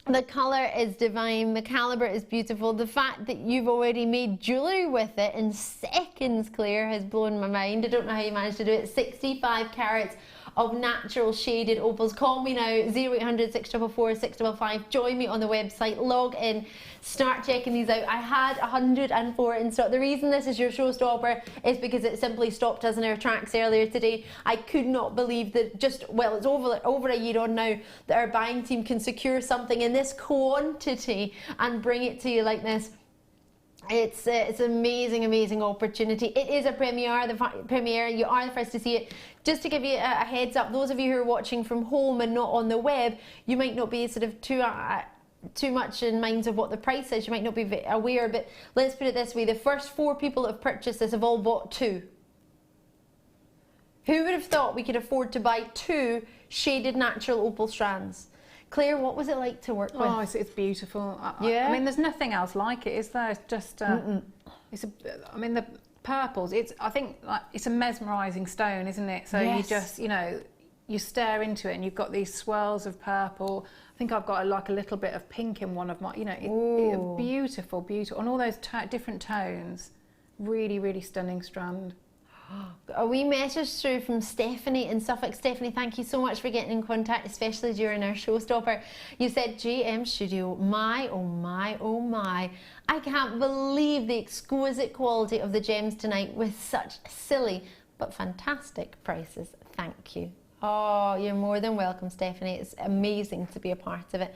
The colour is divine, the calibre is beautiful. The fact that you've already made jewellery with it in seconds, Claire, has blown my mind. I don't know how you managed to do it. 65 carats of natural shaded opals. Call me now, 0800 644 655. Join me on the website, log in, start checking these out. I had 104 in stock. The reason this is your showstopper is because it simply stopped us in our tracks earlier today. I could not believe that just, well, it's over a year on now, that our buying team can secure something in this quantity and bring it to you like this. It's an amazing opportunity. It is a premiere. You are the first to see it. Just to give you a heads up, those of you who are watching from home and not on the web, you might not be sort of too much in mind of what the price is. You might not be aware, but let's put it this way. The first 4 people that have purchased this have all bought 2. Who would have thought we could afford to buy 2 shaded natural opal strands? Claire, what was it like to work with? Oh, it's beautiful. Yeah. I mean, there's nothing else like it, is there? It's just, I mean, the purples. I think like, it's a mesmerising stone, isn't it? So yes. you just, you stare into it, and you've got these swirls of purple. I think I've got like a little bit of pink in one of my, beautiful, beautiful, and all those different tones. Really, really stunning strand. A wee message through from Stephanie in Suffolk. Stephanie, thank you so much for getting in contact, especially during our showstopper. You said, JM Studio, my, oh my, oh my. I can't believe the exquisite quality of the gems tonight with such silly but fantastic prices. Thank you. Oh, you're more than welcome, Stephanie. It's amazing to be a part of it.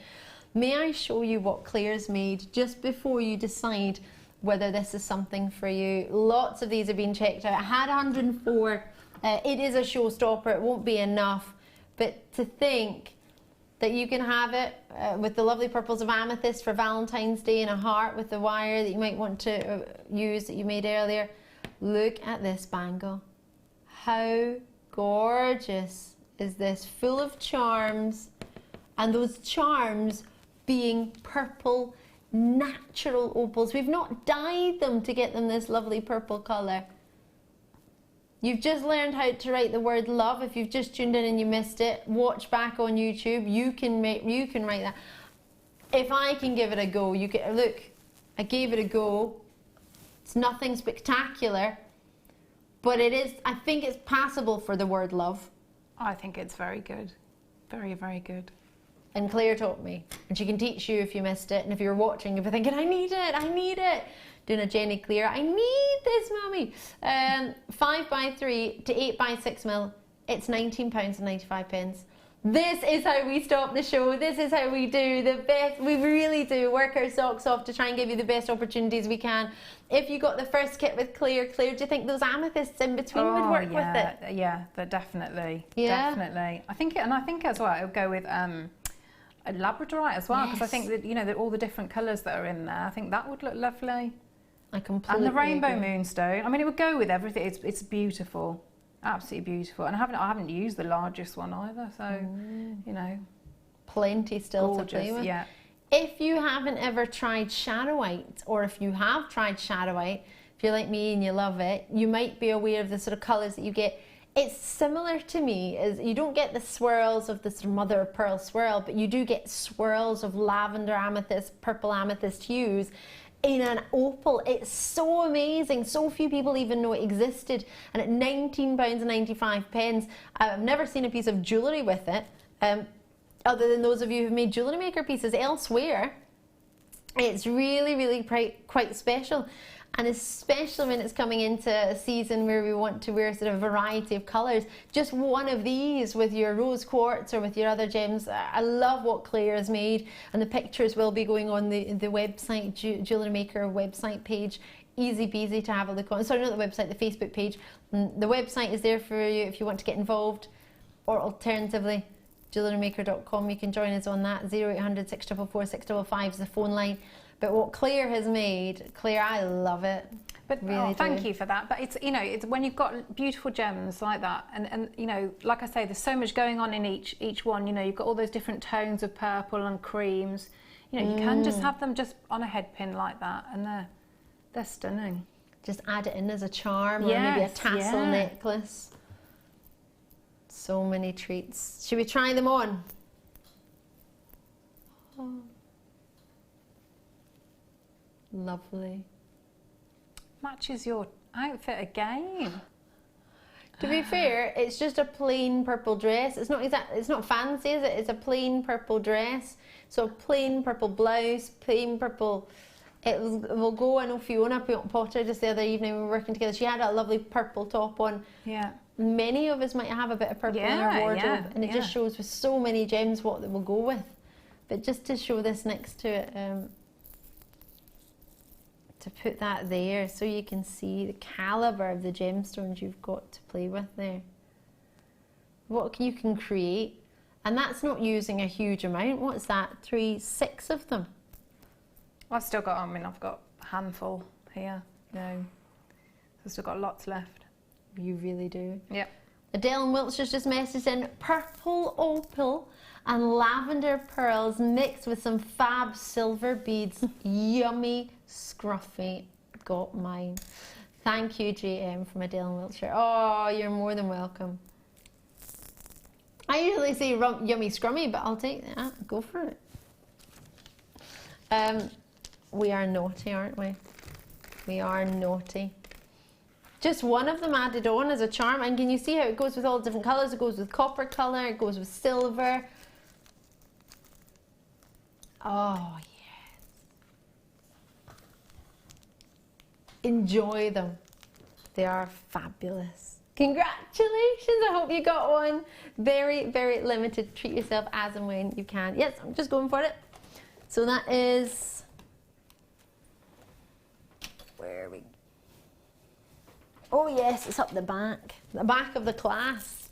May I show you what Claire's made just before you decide whether this is something for you? Lots of these have been checked out. I had 104. It is a showstopper. It won't be enough. But to think that you can have it with the lovely purples of amethyst for Valentine's Day and a heart with the wire that you might want to use that you made earlier. Look at this bangle. How gorgeous is this? Full of charms, and those charms being purple natural opals. We've not dyed them to get them this lovely purple colour. You've just learned how to write the word love. If you've just tuned in and you missed it, watch back on YouTube. You can write that. If I can give it a go, you can look. I gave it a go. It's nothing spectacular, but it is. I think it's passable for the word love. I think it's very good. Very, very good. And Claire taught me, and she can teach you if you missed it. And if you're watching, if you're thinking, I need it, doing a Jenny Claire, I need this, mummy. 5x3 to 8x6mm, it's £19.95. This is how we stop the show. This is how we do the best. We really do work our socks off to try and give you the best opportunities we can. If you got the first kit with Claire, do you think those amethysts in between would work with it? Yeah, definitely. Yeah? Definitely. I think as well, it would go with a labradorite as well, because I think that that all the different colours that are in there, I think that would look lovely. I completely And the rainbow agree. moonstone. I mean, it would go with everything. It's beautiful, absolutely beautiful. And I haven't used the largest one either. So, you know, Plenty still gorgeous. to play with. Yeah. If you haven't ever tried shadow white, or if you have tried shadow white, if you're like me and you love it, you might be aware of the sort of colours that you get. It's similar to me, as you don't get the swirls of the sort of mother of pearl swirl, but you do get swirls of lavender amethyst, purple amethyst hues in an opal. It's so amazing. So few people even know it existed. And at £19.95, I've never seen a piece of jewellery with it. Other than those of you who've made Jewellery Maker pieces elsewhere, it's really, really quite special. And especially when it's coming into a season where we want to wear sort of a variety of colours, just one of these with your rose quartz or with your other gems. I love what Claire has made, and the pictures will be going on the website, Jewellery Maker website page. Easy peasy to have a look on. Sorry, not the website, the Facebook page. The website is there for you if you want to get involved, or alternatively, JewelleryMaker.com. You can join us on that. 0800 644 655 is the phone line. But what Claire has made, Claire, I love it. But really thank you for that. But it's, you know, it's when you've got beautiful gems like that, and you know, like I say, there's so much going on in each one. You know, you've got all those different tones of purple and creams. You know, you can just have them just on a head pin like that, and they're stunning. Just add it in as a charm, or maybe a tassel necklace. So many treats. Should we try them on? Oh. Lovely. Matches your outfit again. To be fair, it's just a plain purple dress. It's not fancy, is it? It's a plain purple dress. So a plain purple blouse, plain purple. It will go. I know Fiona Potter just the other evening we were working together. She had a lovely purple top on. Yeah. Many of us might have a bit of purple in our wardrobe, and it just shows with so many gems what they will go with. But just to show this next to it, to put that there so you can see the calibre of the gemstones you've got to play with there. What you can create, and that's not using a huge amount. What's that? 6 of them. I've still got. I mean, I've got a handful here. You know, I've still got lots left. You really do. Yep. Adele in Wiltshire's just messaged in purple opal and lavender pearls mixed with some fab silver beads. Yummy, scruffy. Got mine. Thank you, JM, from Adele in Wiltshire. Oh, you're more than welcome. I usually say yummy scrummy, but I'll take that. Go for it. We are naughty, aren't we? We are naughty. Just one of them added on as a charm, and can you see how it goes with all the different colours? It goes with copper colour, it goes with silver. Oh, yes. Enjoy them. They are fabulous. Congratulations, I hope you got one. Very, very limited. Treat yourself as and when you can. Yes, I'm just going for it. So that is... Where are we? Oh yes, it's up the back of the class.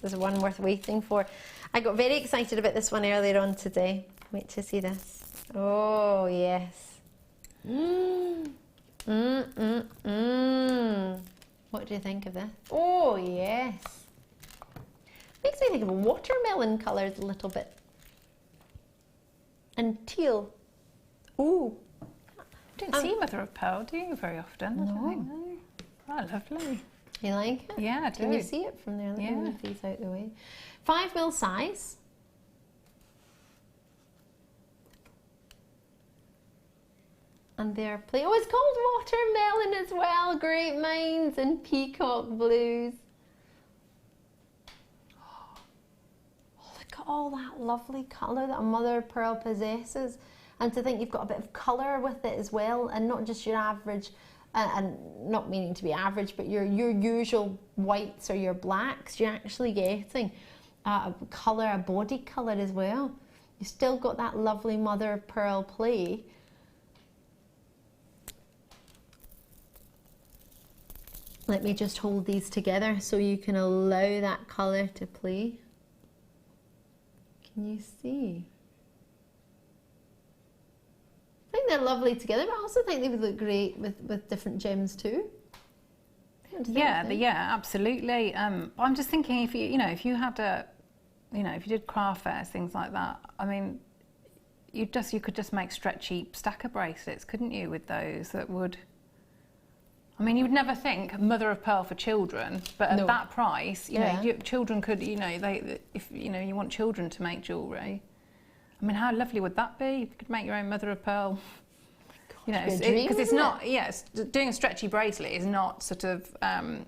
This is one worth waiting for. I got very excited about this one earlier on today. Wait to see this. Oh yes. What do you think of this? Oh yes. Makes me think of watermelon colours a little bit. And teal. Ooh. You don't see mother of pearl, do you, very often? No. I don't think, no. Oh, lovely. You like it? Yeah, I do. Can you see it from there? Let me move these out the way. 5mm size. And they're plain. Oh, it's called watermelon as well. Great minds and peacock blues. Oh, look at all that lovely colour that a mother of pearl possesses. And to think you've got a bit of colour with it as well, and not just your average, and not meaning to be average, but your usual whites or your blacks. You're actually getting a colour, a body colour as well. You've still got that lovely mother of pearl play. Let me just hold these together so you can allow that colour to play. Can you see? I think they're lovely together, but I also think they would look great with different gems too. Yeah, absolutely. I'm just thinking if if you had if you did craft fairs, things like that. I mean, you could just make stretchy stacker bracelets, couldn't you? With those that would. I mean, you would never think mother of pearl for children, but at that price, children could, if you want children to make jewellery. I mean, how lovely would that be? You could make your own mother of pearl. Because it's not. Yes, doing a stretchy bracelet is not sort of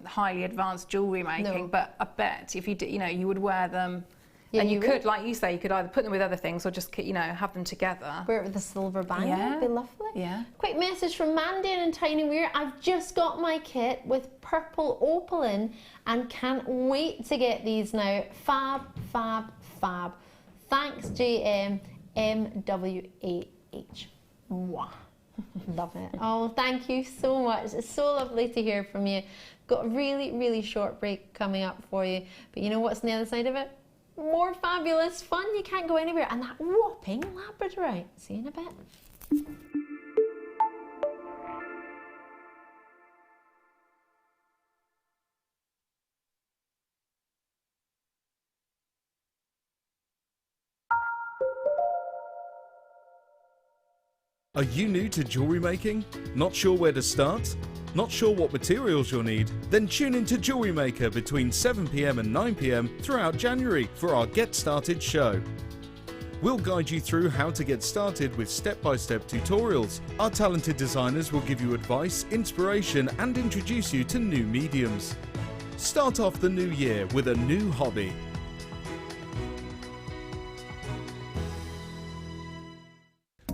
highly advanced jewellery making. No. But I bet if you did, you would wear them. Yeah, and you could, like you say, you could either put them with other things or just, have them together. Wear it with a silver band. Yeah. It'd be lovely. Yeah. Quick message from Mandy and Tiny Weir. I've just got my kit with purple opal in and can't wait to get these now. Fab, fab, fab. Thanks, JM MWAH. Mwah. Love it. Oh, thank you so much. It's so lovely to hear from you. Got a really, really short break coming up for you. But you know what's on the other side of it? More fabulous fun. You can't go anywhere. And that whopping labradorite. See you in a bit. Are you new to jewellery making? Not sure where to start? Not sure what materials you'll need? Then tune into Jewellery Maker between 7 p.m. and 9 p.m. throughout January for our Get Started show. We'll guide you through how to get started with step-by-step tutorials. Our talented designers will give you advice, inspiration, and introduce you to new mediums. Start off the new year with a new hobby.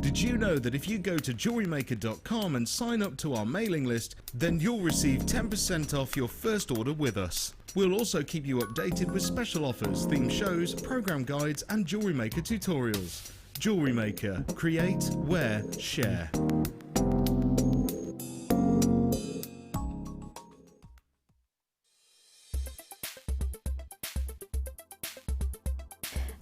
Did you know that if you go to JewelleryMaker.com and sign up to our mailing list, then you'll receive 10% off your first order with us. We'll also keep you updated with special offers, theme shows, program guides, and Jewellery Maker tutorials. Jewellery Maker. Create, wear, share.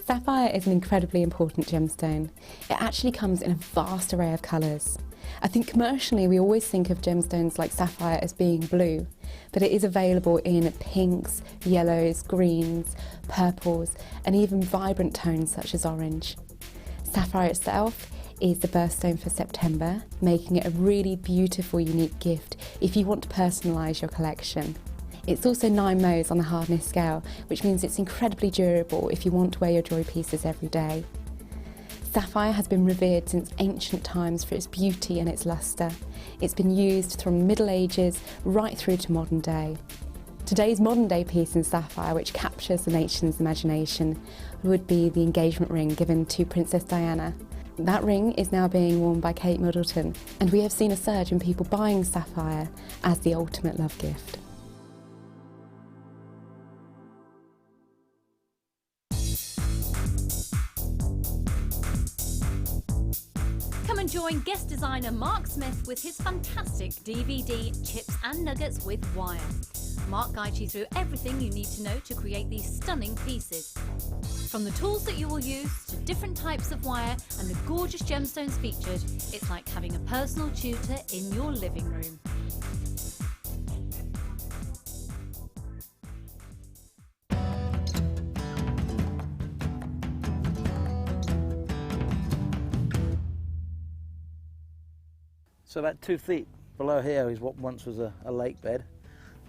Sapphire is an incredibly important gemstone. It actually comes in a vast array of colours. I think commercially we always think of gemstones like sapphire as being blue, but it is available in pinks, yellows, greens, purples, and even vibrant tones such as orange. Sapphire itself is the birthstone for September, making it a really beautiful, unique gift if you want to personalise your collection. It's also 9 Mohs on the hardness scale, which means it's incredibly durable if you want to wear your jewellery pieces every day. Sapphire has been revered since ancient times for its beauty and its lustre. It's been used from the Middle Ages right through to modern day. Today's modern day piece in sapphire, which captures the nation's imagination, would be the engagement ring given to Princess Diana. That ring is now being worn by Kate Middleton, and we have seen a surge in people buying sapphire as the ultimate love gift. Join guest designer Mark Smith with his fantastic DVD Chips and Nuggets with Wire. Mark guides you through everything you need to know to create these stunning pieces. From the tools that you will use to different types of wire and the gorgeous gemstones featured, it's like having a personal tutor in your living room. So about 2 feet below here is what once was a lake bed.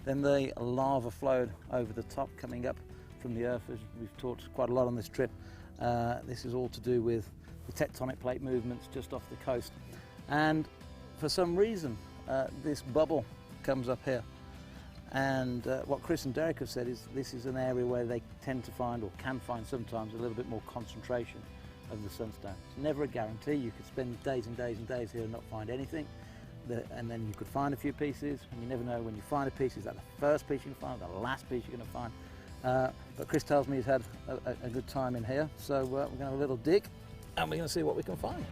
Then the lava flowed over the top, coming up from the earth, as we've talked quite a lot on this trip. This is all to do with the tectonic plate movements just off the coast. And for some reason, this bubble comes up here. And what Chris and Derek have said is this is an area where they tend to find, or can find sometimes, a little bit more concentration of the sunstone. It's never a guarantee. You could spend days and days and days here and not find anything, and then you could find a few pieces, and you never know when you find a piece, is that the first piece you can find, or the last piece you're going to find. But Chris tells me he's had a good time in here, so we're going to have a little dig, and we're going to see what we can find.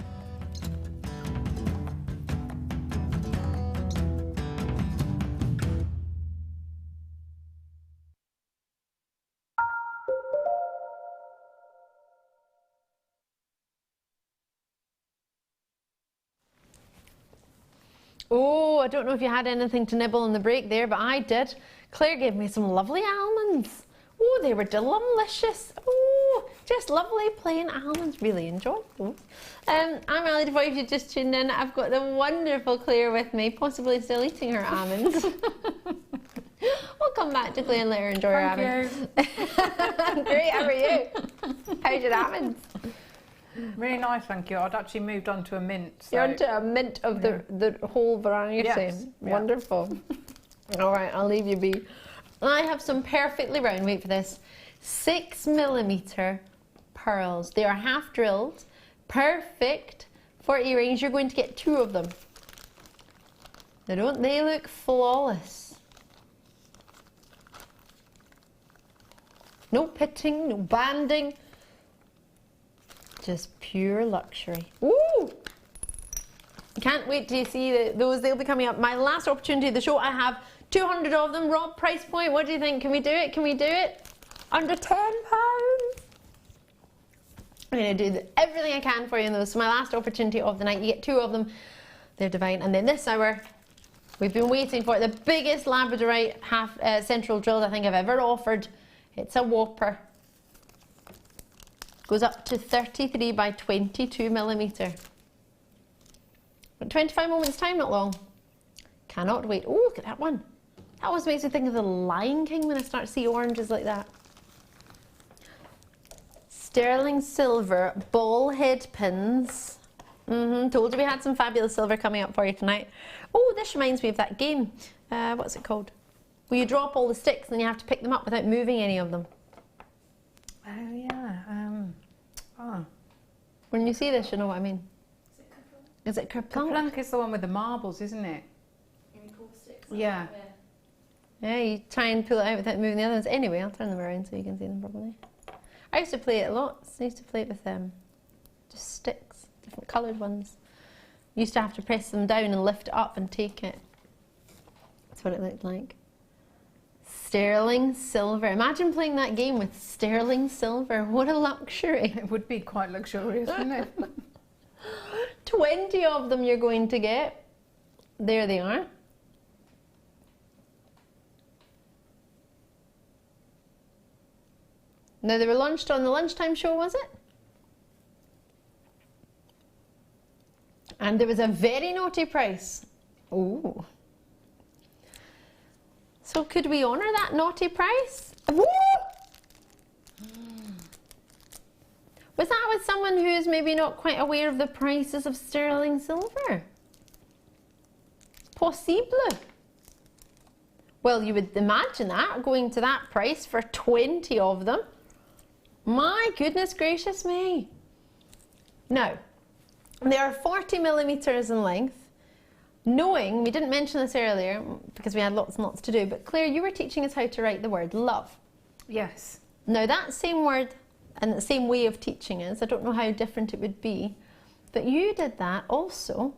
Oh, I don't know if you had anything to nibble on the break there, but I did. Claire gave me some lovely almonds. Oh, they were delicious. Oh, just lovely plain almonds. Really enjoyed those. I'm Ellie Defoy. If you just tuned in, I've got the wonderful Claire with me, possibly still eating her almonds. We'll come back to Claire and let her enjoy her almonds. Great, how are you? How's your almonds? Really nice, thank you. I'd actually moved on to a mint. So. You're onto a mint of the whole variety. Yes. Wonderful. All right, I'll leave you be. I have some perfectly round, wait for this, 6mm pearls. They are half drilled, perfect for earrings. You're going to get 2 of them. Now don't they look flawless? No pitting, no banding. Just pure luxury. Ooh! Can't wait to see those. They'll be coming up. My last opportunity of the show. I have 200 of them. Rob, price point, what do you think? Can we do it? Can we do it? Under £10? I'm going to do everything I can for you in those. So my last opportunity of the night. You get 2 of them. They're divine. And then this hour, we've been waiting for it. The biggest labradorite central drill I think I've ever offered. It's a whopper. Goes up to 33 by 22mm. But 25 moments time, not long. Cannot wait. Oh, look at that one. That always makes me think of the Lion King when I start to see oranges like that. Sterling silver ball head pins. Told you we had some fabulous silver coming up for you tonight. Oh, this reminds me of that game. What's it called? Where you drop all the sticks and then you have to pick them up without moving any of them. Oh, yeah. When you see this, you know what I mean. Is it Kerplunk? Kerplunk is the one with the marbles, isn't it? Yeah. Yeah, you try and pull it out without moving the other ones. Anyway, I'll turn them around so you can see them properly. I used to play it a lot. I used to play it with just sticks, different coloured ones. You used to have to press them down and lift it up and take it. That's what it looked like. Sterling silver. Imagine playing that game with sterling silver. What a luxury. It would be quite luxurious, wouldn't it? 20 of them you're going to get. There they are. Now they were launched on the lunchtime show, was it? And there was a very naughty price. Oh. So could we honour that naughty price? Woo! Was that with someone who is maybe not quite aware of the prices of sterling silver? Possible. Well, you would imagine that, going to that price for 20 of them. My goodness gracious me. Now, they are 40mm in length. Knowing, we didn't mention this earlier because we had lots and lots to do, but Claire, you were teaching us how to write the word love. Yes. Now that same word and the same way of teaching us, I don't know how different it would be, but you did that also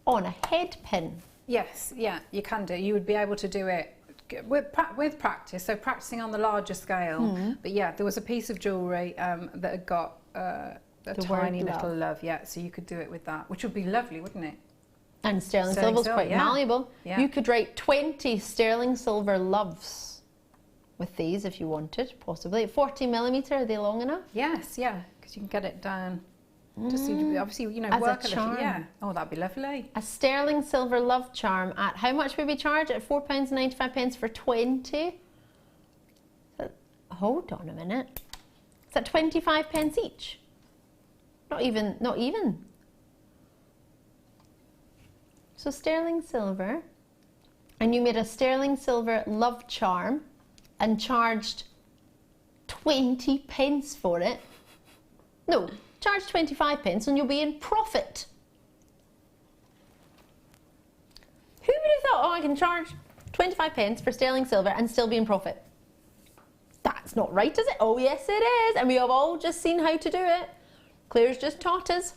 on a head pin. Yes, yeah, you can do. You would be able to do it with practice, so practicing on the larger scale. But yeah, there was a piece of jewellery that had got a tiny little love, yeah, so you could do it with that, which would be lovely, wouldn't it? And sterling silver's quite malleable. Yeah. You could write 20 sterling silver loves with these if you wanted, possibly. 40mm, are they long enough? Yes, yeah, because you can get it down. Just obviously, you know, work a little. Yeah. Oh, that'd be lovely. A sterling silver love charm at how much would we charge? At £4.95 for 20. Hold on a minute. Is that 25p each? Not even. So sterling silver, and you made a sterling silver love charm and charged 20p for it. No, charge 25p and you'll be in profit. Who would have thought, oh, I can charge 25p for sterling silver and still be in profit? That's not right, is it? Oh, yes, it is. And we have all just seen how to do it. Claire's just taught us.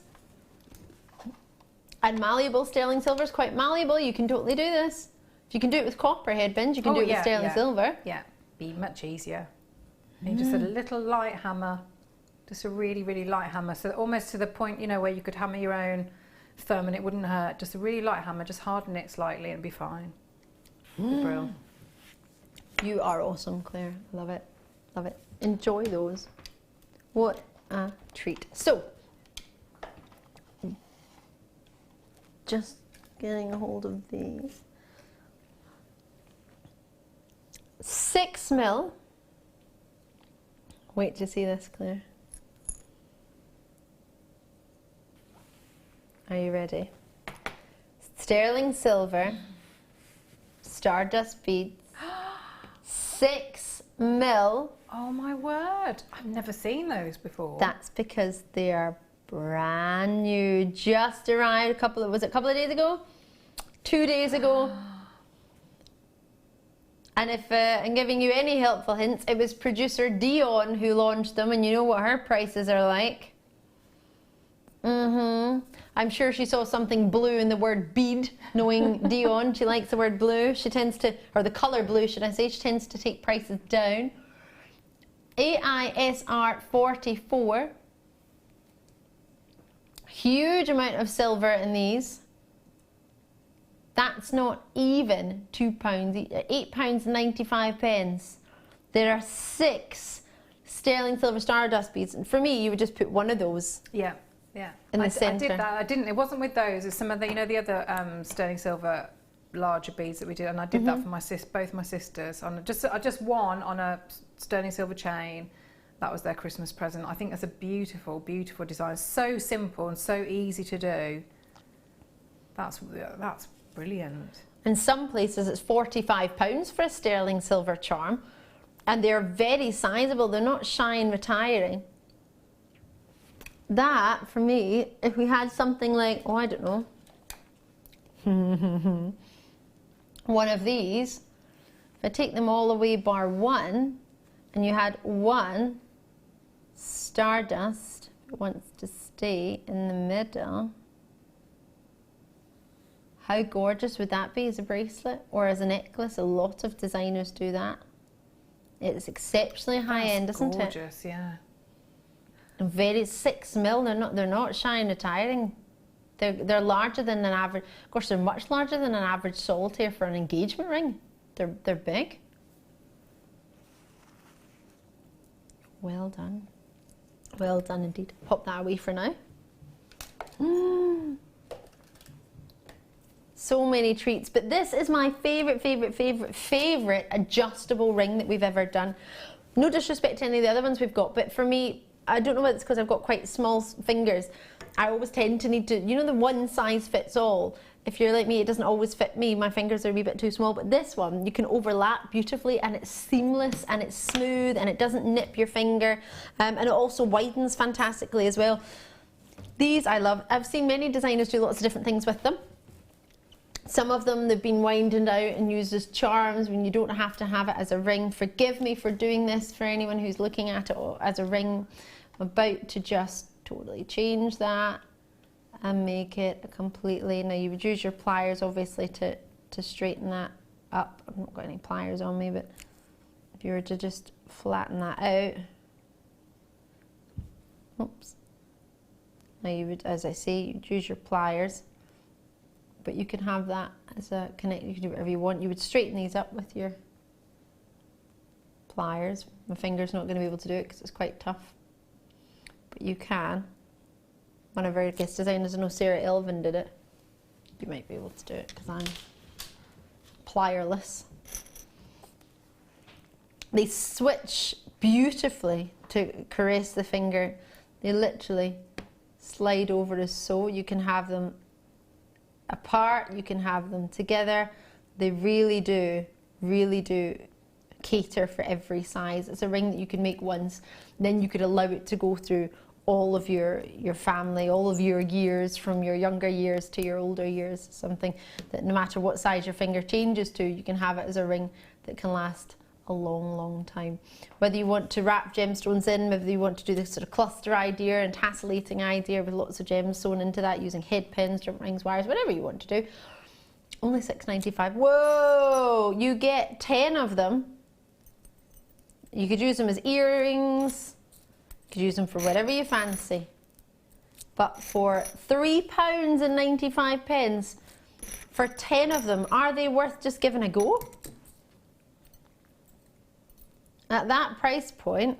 And malleable sterling silver is quite malleable. You can totally do this. If you can do it with copper head pins, you can do it with sterling silver. Yeah, be much easier. And just a little light hammer, just a really, really light hammer. So almost to the point, you know, where you could hammer your own thumb and it wouldn't hurt. Just a really light hammer, just harden it slightly and it'll be fine. Brill. You are awesome, Claire. Love it. Love it. Enjoy those. What a treat. So, just getting a hold of these. 6 mil. Wait to see this, Claire. Are you ready? Sterling silver, stardust beads, 6 mil. Oh my word, I've never seen those before. That's because they are brand new, just arrived was it a couple of days ago? 2 days ago. And if I'm giving you any helpful hints, it was producer Dion who launched them, and you know what her prices are like. I'm sure she saw something blue in the word bead, knowing Dion, she likes the word blue. She tends to, or the colour blue should I say, she tends to take prices down. AISR 44. Huge amount of silver in these. That's not even £2, £8.95. There are 6 sterling silver stardust beads, and for me, you would just put one of those. Yeah, yeah. In the centre. I did that. I didn't. It wasn't with those. It's some of the, you know, the other sterling silver larger beads that we did, and I did that for both my sisters. On just one on a sterling silver chain. That was their Christmas present. I think that's a beautiful, beautiful design. So simple and so easy to do. That's brilliant. In some places it's £45 for a sterling silver charm, and they're very sizable. They're not shy and retiring. That, for me, if we had something like, oh, I don't know, one of these, if I take them all away bar one, and you had one stardust that wants to stay in the middle, how gorgeous would that be as a bracelet or as a necklace? A lot of designers do that. It's exceptionally high end, isn't it? Gorgeous, yeah. And very 6 mil. They're not shy and retiring. They're larger than an average. Of course, they're much larger than an average solitaire for an engagement ring. They're big. Well done. Well done indeed. Pop that away for now. So many treats, but this is my favorite adjustable ring that we've ever done. No disrespect to any of the other ones we've got, but for me, I don't know whether it's because I've got quite small fingers. I always tend to need to, you know, the one size fits all. If you're like me, it doesn't always fit me. My fingers are a wee bit too small, but this one, you can overlap beautifully, and it's seamless and it's smooth and it doesn't nip your finger, and it also widens fantastically as well. These I love. I've seen many designers do lots of different things with them. Some of them, they've been winded out and used as charms when you don't have to have it as a ring. Forgive me for doing this for anyone who's looking at it as a ring. I'm about to just totally change that and make it a completely, now you would use your pliers obviously to straighten that up. I've not got any pliers on me, but if you were to just flatten that out, oops. Now you would, as I say, you'd use your pliers, but you can have that as a connect, you can do whatever you want. You would straighten these up with your pliers. My finger's not going to be able to do it because it's quite tough, but you can. One of our guest designers, I know Sarah Elvin did it. You might be able to do it because I'm plierless. They switch beautifully to caress the finger. They literally slide over as so. You can have them apart, you can have them together. They really do cater for every size. It's a ring that you can make once, then you could allow it to go through all of your family, all of your years, from your younger years to your older years. Something that no matter what size your finger changes to, you can have it as a ring that can last a long time. Whether you want to wrap gemstones in, whether you want to do this sort of cluster idea and tassellating idea with lots of gems sewn into that using head pins, jump rings, wires, whatever you want to do, only £6.95. Whoa! You get 10 of them. You could use them as earrings. You could use them for whatever you fancy. but for £3.95 for 10 of them, are they worth just giving a go? At that price point,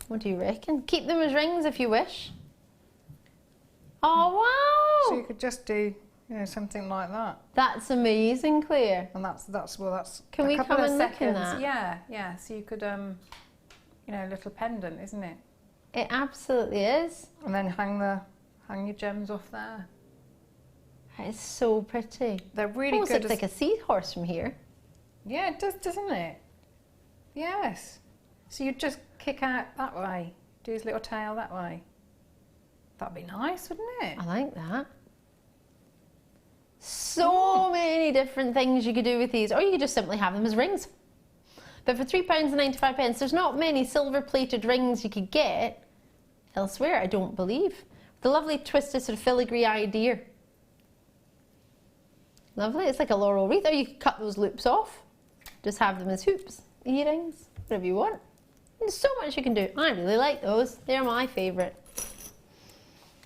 what do you reckon? Keep them as rings if you wish. Oh wow! So you could just do, you know, something like that. That's amazing, Claire. And that's Can we come and look in that? Yeah. So you could you know, a little pendant, isn't it? It absolutely is. And then hang your gems off there. It's so pretty. They're really almost good. Looks like a seahorse from here. Yeah, it does, doesn't it? Yes. So you just kick out that way, do his little tail that way. That'd be nice, wouldn't it? I like that. So many different things you could do with these, or you could just simply have them as rings. But for £3.95, there's not many silver-plated rings you could get elsewhere, I don't believe. The lovely twisted sort of filigree idea. Lovely, it's like a laurel wreath, or you could cut those loops off. Just have them as hoops, earrings, whatever you want. There's so much you can do. I really like those. They're my favourite.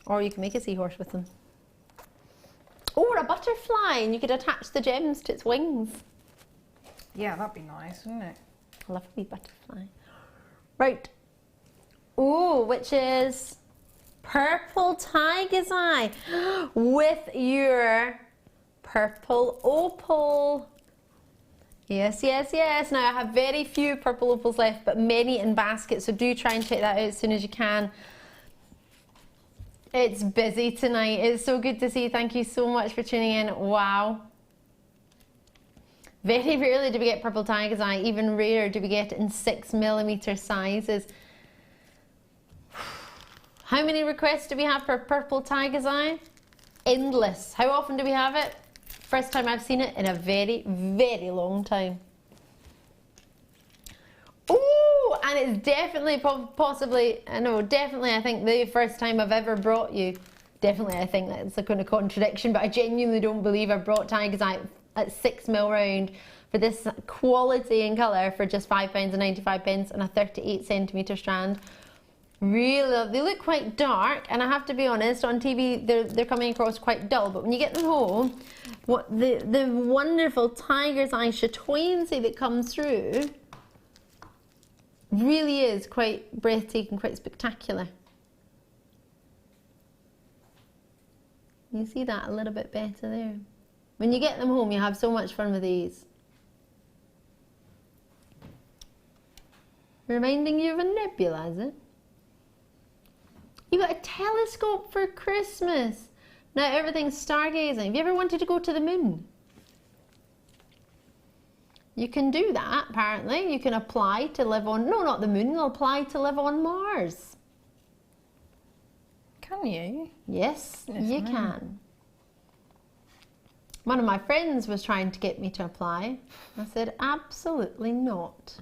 Or you can make a seahorse with them. Or a butterfly, and you could attach the gems to its wings. Yeah, that'd be nice, wouldn't it? A lovely butterfly. Right. Oh, which is purple tiger's eye with your purple opal. Yes, yes, yes. Now I have very few purple opals left, but many in baskets, so do try and take that out as soon as you can. It's busy tonight. It's so good to see you. Thank you so much for tuning in. Wow. Very rarely do we get purple tiger's eye. Even rarer do we get it in 6mm sizes. How many requests do we have for purple tiger's eye? Endless. How often do we have it? First time I've seen it in a very, very long time. Oh, and it's definitely, possibly, definitely I think the first time I've ever brought you, definitely I think that's a kind of contradiction, but I genuinely don't believe I've brought tiger's eye at 6mm round for this quality and colour for just £5.95 and a 38cm strand. Really, they look quite dark, and I have to be honest, on TV they're coming across quite dull, but when you get them home, what the wonderful tiger's eye chatoyancy that comes through really is quite breathtaking, quite spectacular. You see that a little bit better there. When you get them home, you have so much fun with these. Reminding you of a nebula, is it? You got a telescope for Christmas. Now everything's stargazing. Have you ever wanted to go to the moon? You can do that, apparently. You can apply to live on, no, not the moon, you'll apply to live on Mars. Can you? Yes, you can. One of my friends was trying to get me to apply. I said, absolutely not.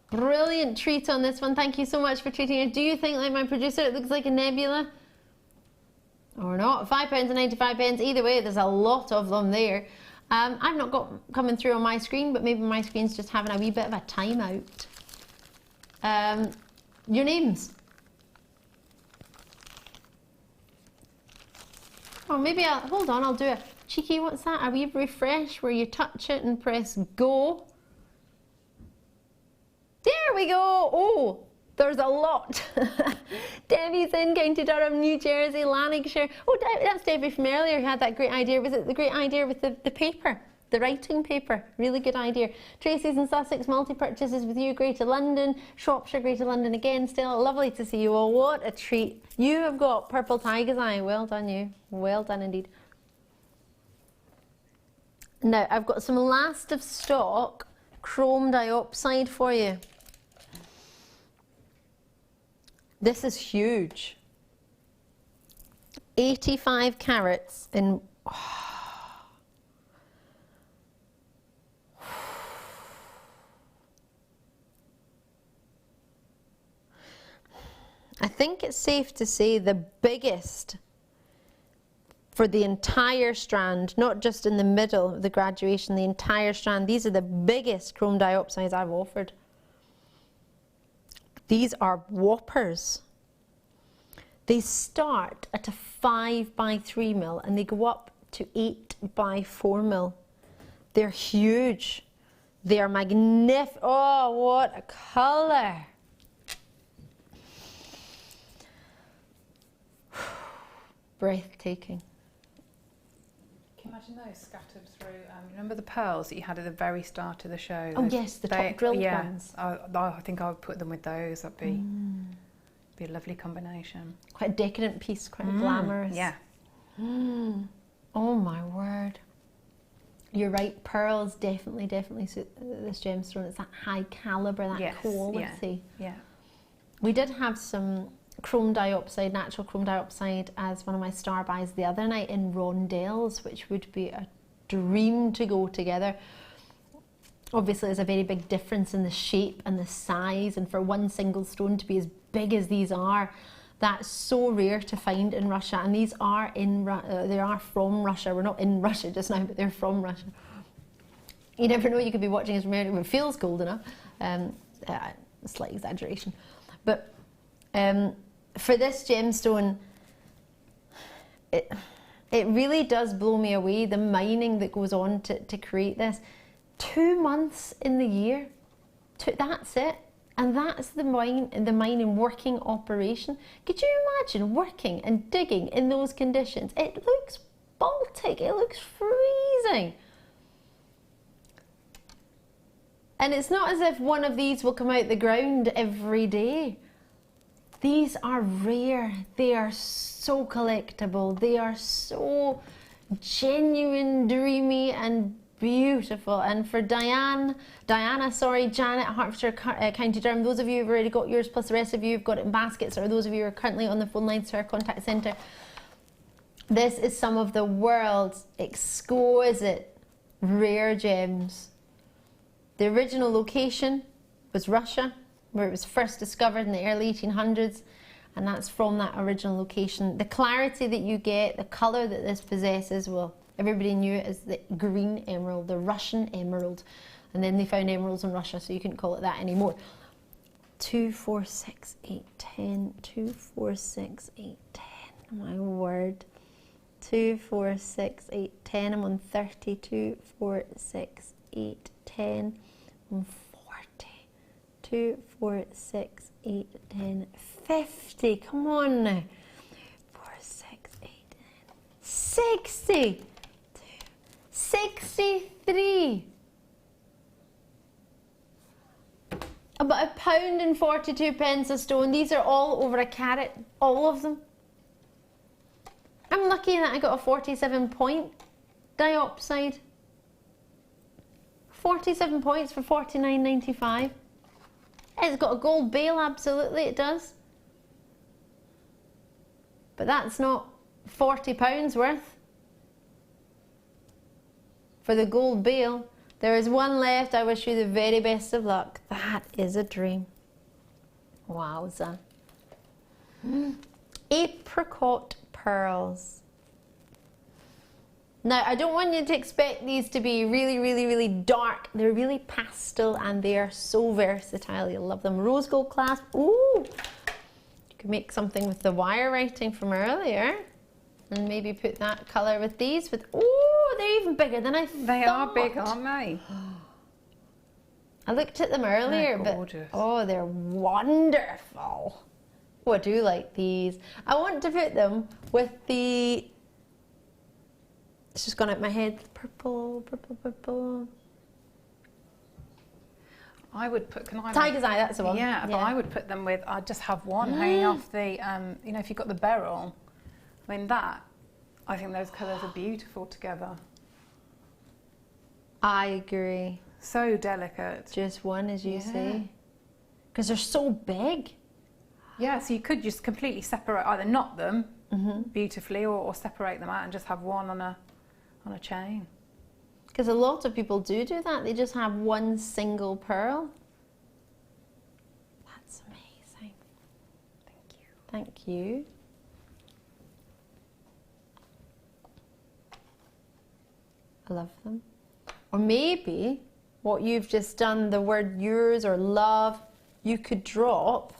Brilliant treat on this one. Thank you so much for treating it. Do you think, like my producer, it looks like a nebula? Or not? £5.95. Either way, there's a lot of them there. I've not got coming through on my screen, but maybe my screen's just having a wee bit of a timeout. Your names? Or maybe I'll, hold on, I'll do a cheeky, what's that? A wee refresh where you touch it and press go. There we go. Oh, there's a lot. Debbie's in County Durham, New Jersey, Lanarkshire. Oh, that's Debbie from earlier who had that great idea. Was it the great idea with the paper? The writing paper. Really good idea. Tracy's in Sussex, multi-purchases with you. Greater London, Shropshire, Greater London again still. Lovely to see you all. What a treat. You have got purple tiger's eye. Well done you. Well done indeed. Now, I've got some last of stock chrome diopside for you. This is huge. 85 carats in... I think it's safe to say the biggest for the entire strand, not just in the middle of the graduation, the entire strand. These are the biggest chrome diopsides I've offered. These are whoppers. They start at a 5 by 3 mil and they go up to 8 by 4 mil. They're huge. They are magnificent. Oh, what a colour. Breathtaking. Can you imagine those scattered through? Remember the pearls that you had at the very start of the show? Oh yes, the top drilled ones. I think I would put them with those. That'd be a lovely combination. Quite a decadent piece, quite glamorous. Yeah. Oh my word. You're right, pearls definitely suit this gemstone. It's that high calibre, that quality. Yeah. We did have some chrome dioxide, natural chrome dioxide, as one of my star buys the other night in Rondelles, which would be a dream to go together. Obviously there's a very big difference in the shape and the size, and for one single stone to be as big as these are, that's so rare to find in Russia. And these are they are from Russia. We're not in Russia just now, but they're from Russia. You never know, you could be watching us from America. It feels cold enough. Slight exaggeration, but for this gemstone, it really does blow me away, the mining that goes on to create this. 2 months in the year, that's it. And that's the mining working operation. Could you imagine working and digging in those conditions? It looks Baltic, it looks freezing. And it's not as if one of these will come out the ground every day. These are rare, they are so collectible, they are so genuine, dreamy and beautiful. And for Janet, Hertfordshire County Durham, those of you who've already got yours, plus the rest of you have got it in baskets, or those of you who are currently on the phone lines to our contact centre, this is some of the world's exquisite rare gems. The original location was Russia, where it was first discovered in the early 1800s, and that's from that original location. The clarity that you get, the colour that this possesses, well, everybody knew it as the green emerald, the Russian emerald, and then they found emeralds in Russia, so you couldn't call it that anymore. 2, 4, 6, 8, 10, 2, 4, 6, 8, 10, my word. 2, 4, 6, 8, 10, I'm on 30, 2, 4, 6, 8, 10, I'm 40, 2, 4, 6, 8, 10, 50, come on now. 4, 6, 8, 10, 60, 63. About £1.42 a stone. These are all over a carat, all of them. I'm lucky that I got a 47 point diopside. 47 points for £49.95. It's got a gold bail, absolutely it does. But that's not £40 worth. For the gold bail, there is one left. I wish you the very best of luck. That is a dream. Wowza. Apricot pearls. Now, I don't want you to expect these to be really dark. They're really pastel and they are so versatile. You'll love them. Rose gold clasp. Ooh! You could make something with the wire writing from earlier. And maybe put that colour with these. Oh, they're even bigger than I thought. They are big, aren't they? I looked at them earlier, but oh, they're wonderful. Oh, I do like these. I want to put them with the... It's just gone out my head. Purple. I would put... Can I? Tiger's Eye, that's the one. Yeah, but I would put them with... I'd just have one hanging off the... you know, if you've got the Beryl, I mean, I think those colours are beautiful together. I agree. So delicate. Just one, as you say. Because they're so big. Yeah, so you could just completely separate, either knot them beautifully or separate them out and just have one on a chain. Because a lot of people do that. They just have one single pearl. That's amazing. Thank you. Thank you. I love them. Or maybe what you've just done, the word yours or love, you could drop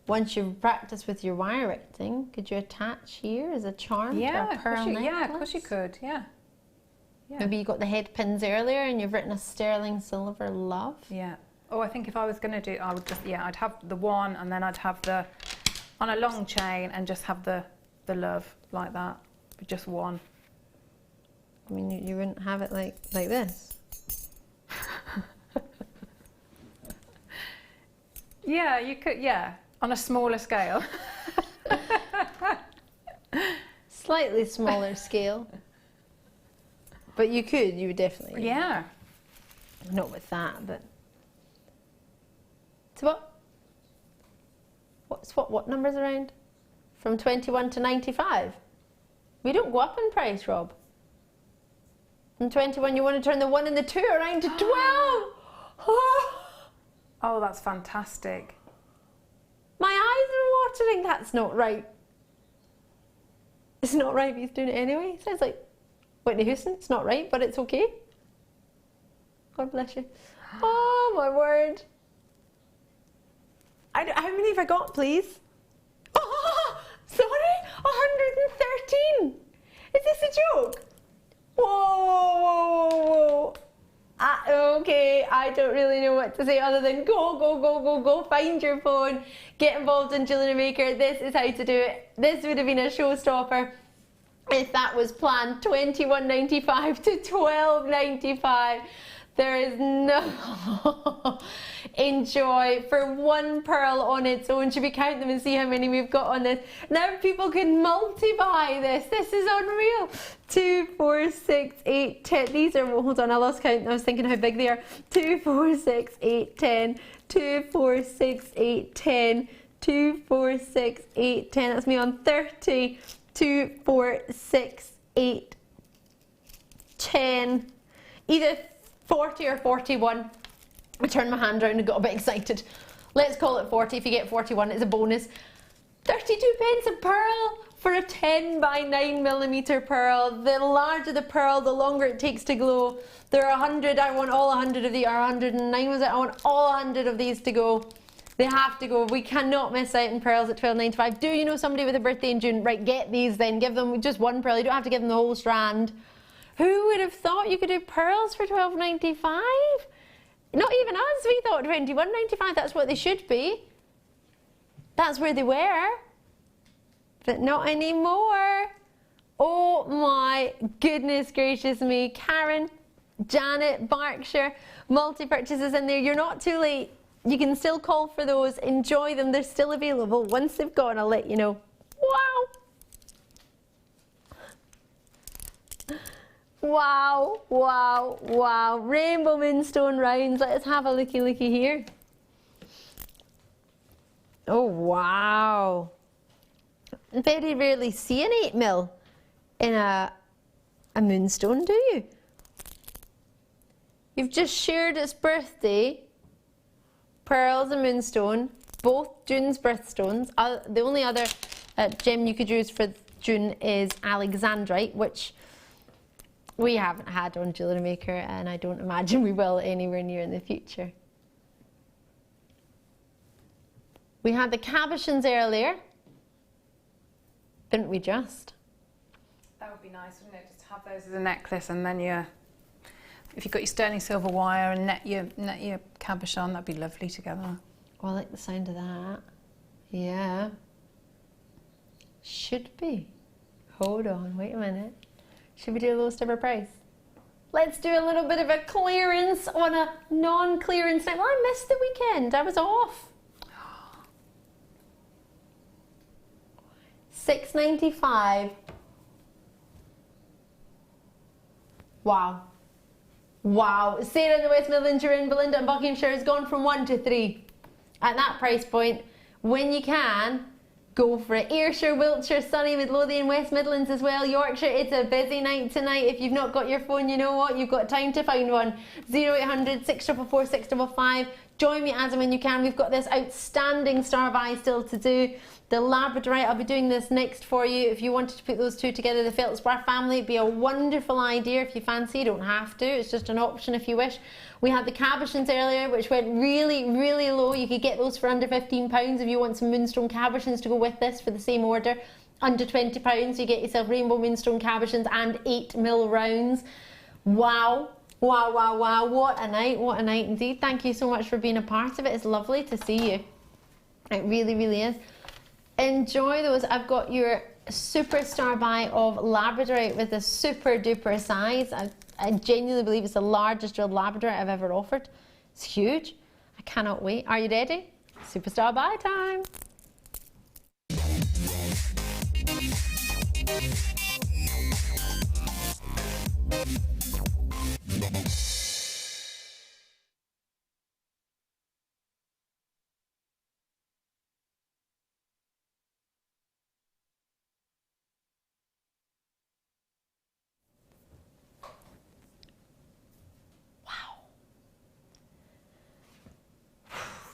once you've practiced with your wire writing, could you attach here as a charm to a pearl necklace? Yeah, of course you could, yeah. Maybe you got the head pins earlier and you've written a sterling silver love. Yeah. Oh, I think if I was going to do, I would just, I'd have the one and then I'd have the, on a long chain and just have the love like that, but just one. I mean, you wouldn't have it like this. Yeah, you could, on a smaller scale. Slightly smaller scale. But you would definitely. Yeah. Not with that, but. So what numbers around? From 21 to 95? We don't go up in price, Rob. From 21 you want to turn the 1 and the 2 around to 12! Oh, that's fantastic. My eyes are watering. That's not right. It's not right, but he's doing it anyway. Sounds like Whitney Houston. It's not right, but it's okay. God bless you. Oh, my word. How many have I got, please? Oh, sorry, 113. Is this a joke? Whoa. Okay, I don't really know what to say other than go, find your phone, get involved in Jewellery Maker. This is how to do it. This would have been a showstopper if that was planned. $21.95 to $12.95. There is no enjoy for one pearl on its own. Should we count them and see how many we've got on this? Now people can multi-buy this. This is unreal. 2, 4, 6, 8, 10. These are, well, hold on, I lost count. I was thinking how big they are. 2, 4, 6, 8, 10. 2, 4, 6, 8, 10. 2, 4, 6, 8, 10. That's me on 30. 2, 4, 6, 8, 10. Either 40 or 41. I turned my hand around and got a bit excited. Let's call it 40. If you get 41, it's a bonus. 32 pence a pearl for a 10 by 9mm pearl. The larger the pearl, the longer it takes to glow. There are 100. I want all 100 of these. Or 109 was it? I want all 100 of these to go. They have to go. We cannot miss out on pearls at $12.95. Do you know somebody with a birthday in June? Right, get these then. Give them just one pearl. You don't have to give them the whole strand. Who would have thought you could do pearls for $12.95? Not even us. We thought $21.95. That's what they should be. That's where they were. But not anymore. Oh my goodness gracious me. Karen, Janet, Berkshire, multi-purchases in there. You're not too late. You can still call for those. Enjoy them. They're still available. Once they've gone, I'll let you know. Wow. Wow, wow, wow. Rainbow moonstone rounds. Let's have a looky here. Oh, wow. Very rarely see an 8mm in a moonstone, do you? You've just shared its birthday. Pearls and moonstone. Both June's birthstones. The only other gem you could use for June is Alexandrite, which we haven't had on Jewellery Maker, and I don't imagine we will anywhere near in the future. We had the cabochons earlier, didn't we just? That would be nice, wouldn't it? Just have those as a necklace, and then if you've got your sterling silver wire and net your cabochon, that'd be lovely together. Oh, I like the sound of that. Yeah. Should be. Hold on, wait a minute. Should we do a lowest ever price? Let's do a little bit of a clearance on a non-clearance night. Well, I missed the weekend. I was off. $6.95. Wow. Wow. Sarah in the West Midlands, you're in. Belinda and Buckinghamshire has gone from 1 to 3. At that price point, when you can, go for it. Ayrshire, Wiltshire, Sunny, Midlothian, West Midlands as well. Yorkshire, it's a busy night tonight. If you've not got your phone, you know what? You've got time to find one. 0800 644 655. Join me as and when you can. We've got this outstanding star of eye still to do. The labradorite, I'll be doing this next for you. If you wanted to put those two together, the feldspar family, it'd be a wonderful idea if you fancy. You don't have to, it's just an option if you wish. We had the cabochons earlier, which went really, really low. You could get those for under £15 if you want some moonstone cabochons to go with this for the same order. Under £20, you get yourself rainbow moonstone cabochons and 8mm rounds. Wow. Wow, wow, wow, what a night indeed. Thank you so much for being a part of it. It's lovely to see you. It really, really is. Enjoy those. I've got your superstar buy of labradorite with a super duper size. I genuinely believe it's the largest drilled labradorite I've ever offered. It's huge. I cannot wait. Are you ready? Superstar buy time.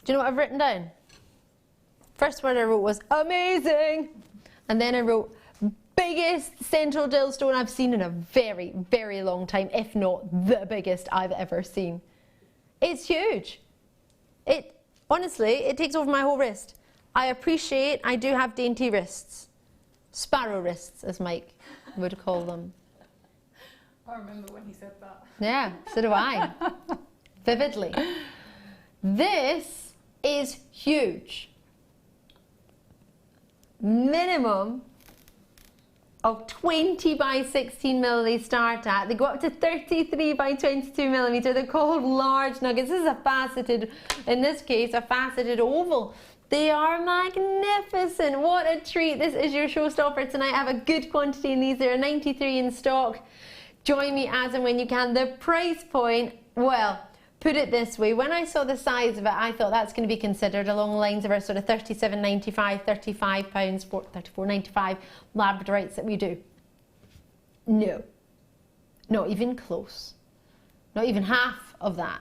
Do you know what I've written down? First word I wrote was amazing, and then I wrote biggest central drill stone I've seen in a very, very long time, if not the biggest I've ever seen. It's huge. Honestly, it takes over my whole wrist. I do have dainty wrists. Sparrow wrists, as Mike would call them. I remember when he said that. Yeah, so do I. Vividly. This is huge. Minimum of 20 by 16mm they start at. They go up to 33 by 22mm. They're called large nuggets. This is a faceted, in this case, a faceted oval. They are magnificent. What a treat. This is your showstopper tonight. I have a good quantity in these. There are 93 in stock. Join me as and when you can. The price point, well, put it this way, when I saw the size of it, I thought that's going to be considered along the lines of our sort of £37.95, £35, £34.95 labradorites that we do. No, not even close. Not even half of that.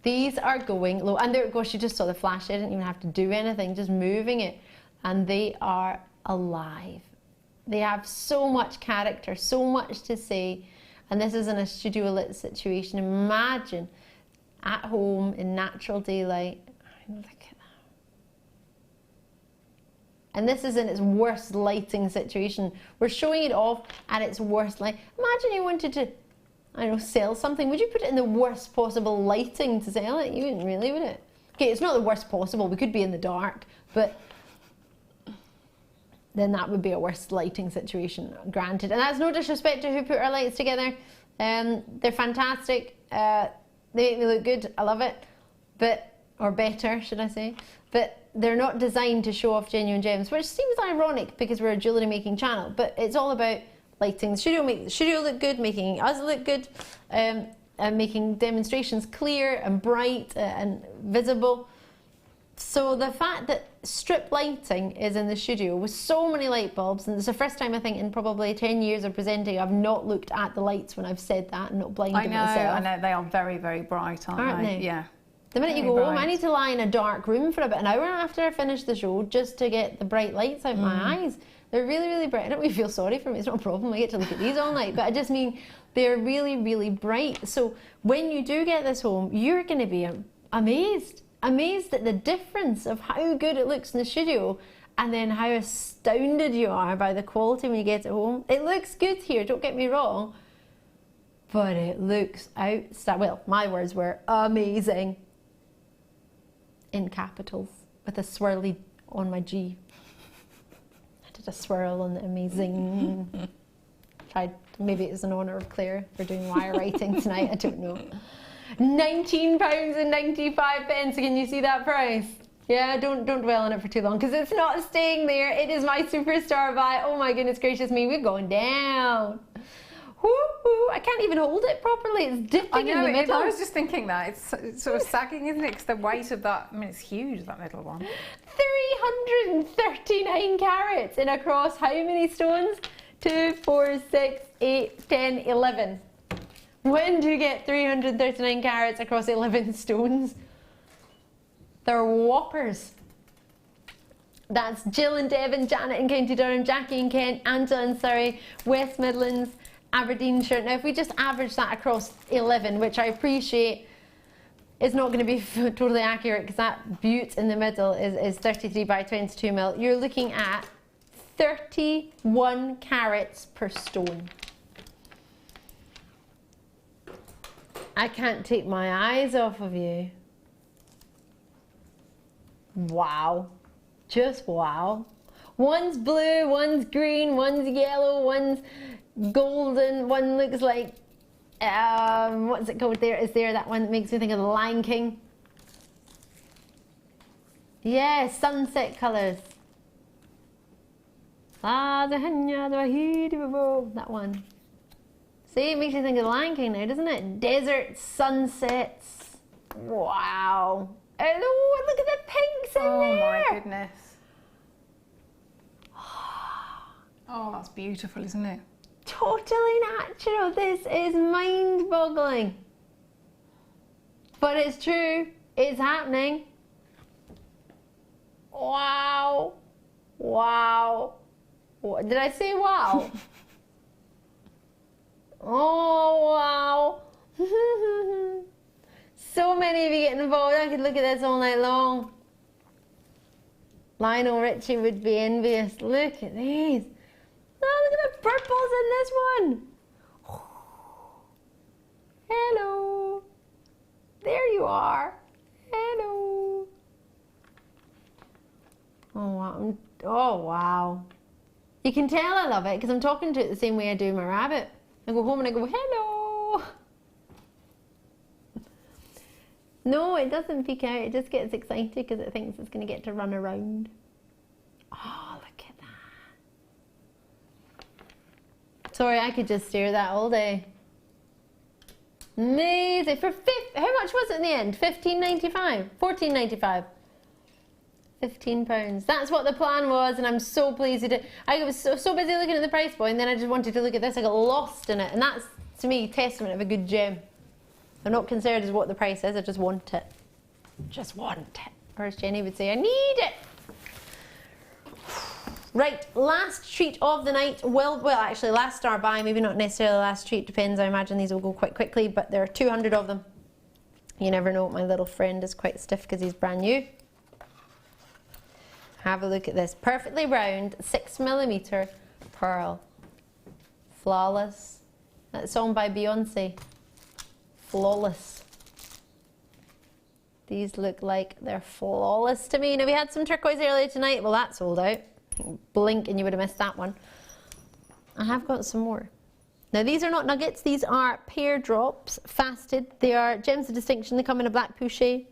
These are going low, and there, gosh, you just saw the flash. I didn't even have to do anything, just moving it, and they are alive. They have so much character, so much to say, and this is in a studio lit situation. Imagine at home in natural daylight. Look at that. And this is in its worst lighting situation. We're showing it off at its worst light. Imagine you wanted to, I don't know, sell something. Would you put it in the worst possible lighting to sell it? You wouldn't really, would it? Okay, it's not the worst possible. We could be in the dark, but then that would be a worst lighting situation, granted. And that's no disrespect to who put our lights together. They're fantastic. They make me look good, I love it, but, or better, should I say, but they're not designed to show off genuine gems, which seems ironic because we're a jewellery making channel, but it's all about lighting. The studio make the studio look good, making us look good, and making demonstrations clear and bright and visible. So the fact that strip lighting is in the studio with so many light bulbs, and it's the first time I think in probably 10 years of presenting I've not looked at the lights when I've said that and not blinded myself. I know, they are very, very bright, aren't they? Yeah. The minute you go home, I need to lie in a dark room for about an hour after I finish the show just to get the bright lights out my eyes. They're really, really bright. I don't really feel sorry for me, it's not a problem. I get to look at these all night, but I just mean they're really, really bright. So when you do get this home, you're going to be amazed at the difference of how good it looks in the studio and then how astounded you are by the quality when you get it home. It looks good here, don't get me wrong, but it looks outstanding. Well, my words were amazing. In capitals, with a swirly on my G. I did a swirl on the amazing. Tried, maybe it was in honour of Claire for doing wire writing tonight, I don't know. £19.95. Can you see that price? Yeah, don't dwell on it for too long because it's not staying there. It is my superstar buy. Oh my goodness gracious me, we're going down. Woo-hoo. I can't even hold it properly. It's dipping in the middle. I was just thinking that. It's sort of sagging, isn't it? Because the weight of that, I mean, it's huge, that middle one. 339 carats in across how many stones? 2, 4, 6, 8, 10, 11. When do you get 339 carats across 11 stones? They're whoppers. That's Jill and Devon, Janet in County Durham, Jackie in Kent, Angela in Surrey, West Midlands, Aberdeenshire. Now if we just average that across 11, which I appreciate is not going to be totally accurate because that butte in the middle is 33 by 22 mil, you're looking at 31 carats per stone. I can't take my eyes off of you. Wow. Just wow. One's blue, one's green, one's yellow, one's golden, one looks like, what's it called there? Is there that one that makes me think of the Lion King? Yeah, sunset colours. That one. See, it makes you think of the Lion King now, doesn't it? Desert sunsets. Wow. Oh, look at the pinks in there. Oh my goodness. Oh, that's beautiful, isn't it? Totally natural. This is mind-boggling. But it's true. It's happening. Wow. Wow. What, did I say wow? Oh, wow. So many of you getting involved. I could look at this all night long. Lionel Richie would be envious. Look at these. Oh, look at the purples in this one. Hello. There you are. Hello. Oh, wow. Oh, wow. You can tell I love it because I'm talking to it the same way I do my rabbit. I go home and I go, hello. No, it doesn't peek out. It just gets excited because it thinks it's going to get to run around. Oh, look at that. Sorry, I could just stare at that all day. Amazing. For how much was it in the end? $15.95? $14.95. £15. That's what the plan was, and I'm so pleased with it. I was so busy looking at the price point, and then I just wanted to look at this. I got lost in it, and that's, to me, testament of a good gem. I'm not concerned as what the price is, I just want it. Just want it. Or as Jenny would say, I need it. Right, last treat of the night. Well, actually, last star buy, maybe not necessarily last treat, depends. I imagine these will go quite quickly, but there are 200 of them. You never know, my little friend is quite stiff because he's brand new. Have a look at this. Perfectly round, 6mm pearl. Flawless. That song by Beyonce. Flawless. These look like they're flawless to me. Now, we had some turquoise earlier tonight. Well, that sold out. Blink and you would have missed that one. I have got some more. Now, these are not nuggets. These are pear drops, fasted. They are gems of distinction. They come in a black pouchet.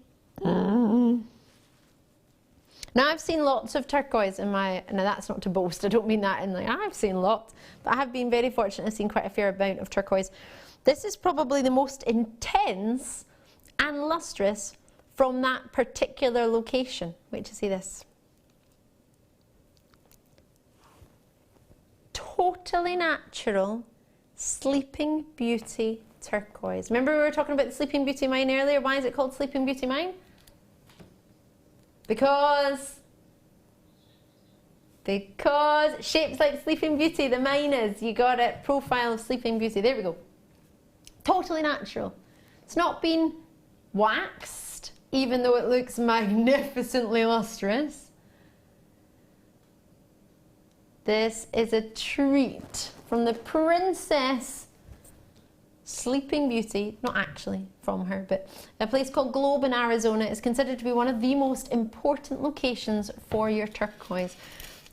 Now, I've seen lots of turquoise in my... Now, that's not to boast. I don't mean that in like, I've seen lots. But I have been very fortunate. I've seen quite a fair amount of turquoise. This is probably the most intense and lustrous from that particular location. Wait to see this. Totally natural Sleeping Beauty turquoise. Remember we were talking about the Sleeping Beauty mine earlier? Why is it called Sleeping Beauty mine? Because shapes like Sleeping Beauty, the mine is. You got it. Profile of Sleeping Beauty. There we go. Totally natural. It's not been waxed, even though it looks magnificently lustrous. This is a treat from the Princess Sleeping Beauty, not actually from her, but a place called Globe in Arizona is considered to be one of the most important locations for your turquoise.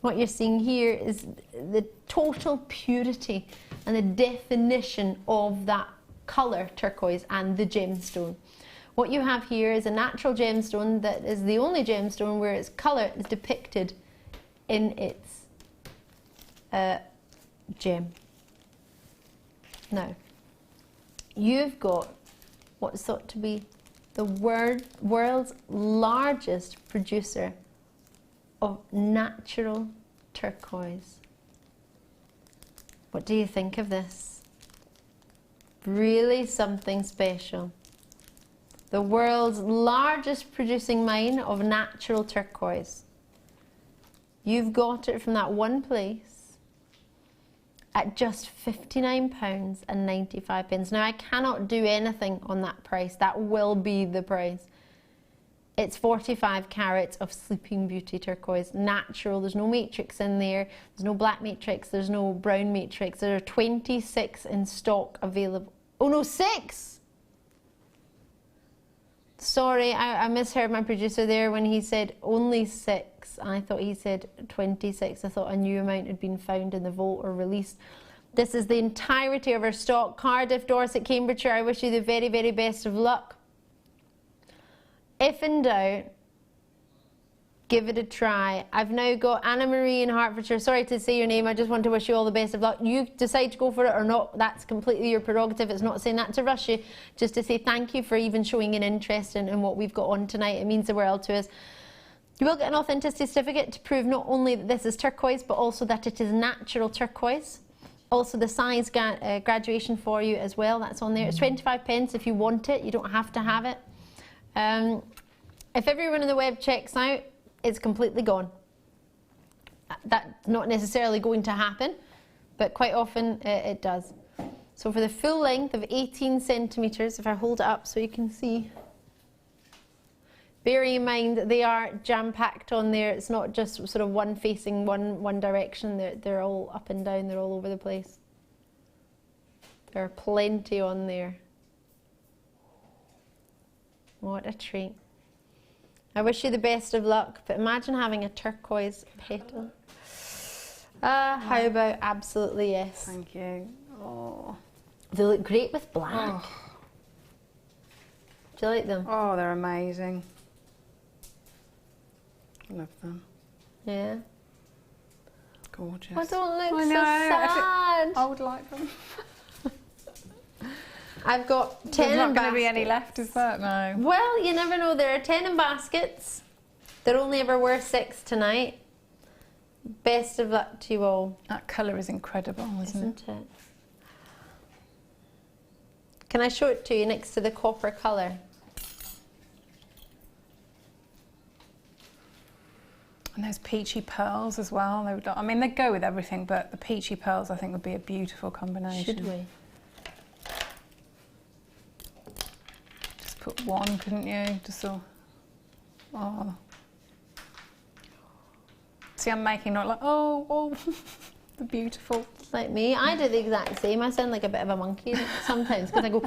What you're seeing here is the total purity and the definition of that colour turquoise and the gemstone. What you have here is a natural gemstone that is the only gemstone where its colour is depicted in its gem. Now, you've got what's thought to be the world's largest producer of natural turquoise. What do you think of this? Really something special. The world's largest producing mine of natural turquoise. You've got it from that one place at just £59.95. Now I cannot do anything on that price. That will be the price. It's 45 carats of Sleeping Beauty turquoise, natural. There's no matrix in there. There's no black matrix. There's no brown matrix. There are 26 in stock available. Oh no, 6! Sorry, I misheard my producer there when he said only 6. I thought he said 26. I thought a new amount had been found in the vault or released. This is the entirety of our stock. Cardiff, Dorset, Cambridgeshire, I wish you the very, very best of luck. If in doubt, give it a try. I've now got Anna Marie in Hertfordshire. Sorry to say your name. I just want to wish you all the best of luck. You decide to go for it or not, that's completely your prerogative. It's not saying that to rush you, just to say thank you for even showing an interest in what we've got on tonight. It means the world to us. You will get an authenticity certificate to prove not only that this is turquoise, but also that it is natural turquoise. Also the size graduation for you as well, that's on there. It's 25 pence if you want it. You don't have to have it. If everyone on the web checks out, it's completely gone. That's not necessarily going to happen, but quite often it does. So for the full length of 18 centimetres, if I hold it up so you can see, bearing in mind that they are jam-packed on there, it's not just sort of one facing one direction, they're all up and down, they're all over the place. There are plenty on there. What a treat. I wish you the best of luck, but imagine having a turquoise petal. How about absolutely yes? Thank you. Oh. They look great with black. Oh. Do you like them? Oh, they're amazing. I love them. Yeah. Gorgeous. I don't look so sad. I would like them. I've got 10 There's not in going to be baskets. any left, is there? No. Well, you never know. There are 10 in baskets. There only ever were 6 tonight. Best of luck to you all. That colour is incredible, isn't it? Can I show it to you next to the copper colour? And those peachy pearls as well. They would, I mean, they go with everything, but the peachy pearls I think would be a beautiful combination. Should we? Just put one, couldn't you? Just so. Oh. See, I'm making not like, oh, the beautiful. Like me, I do the exact same. I sound like a bit of a monkey sometimes because I go,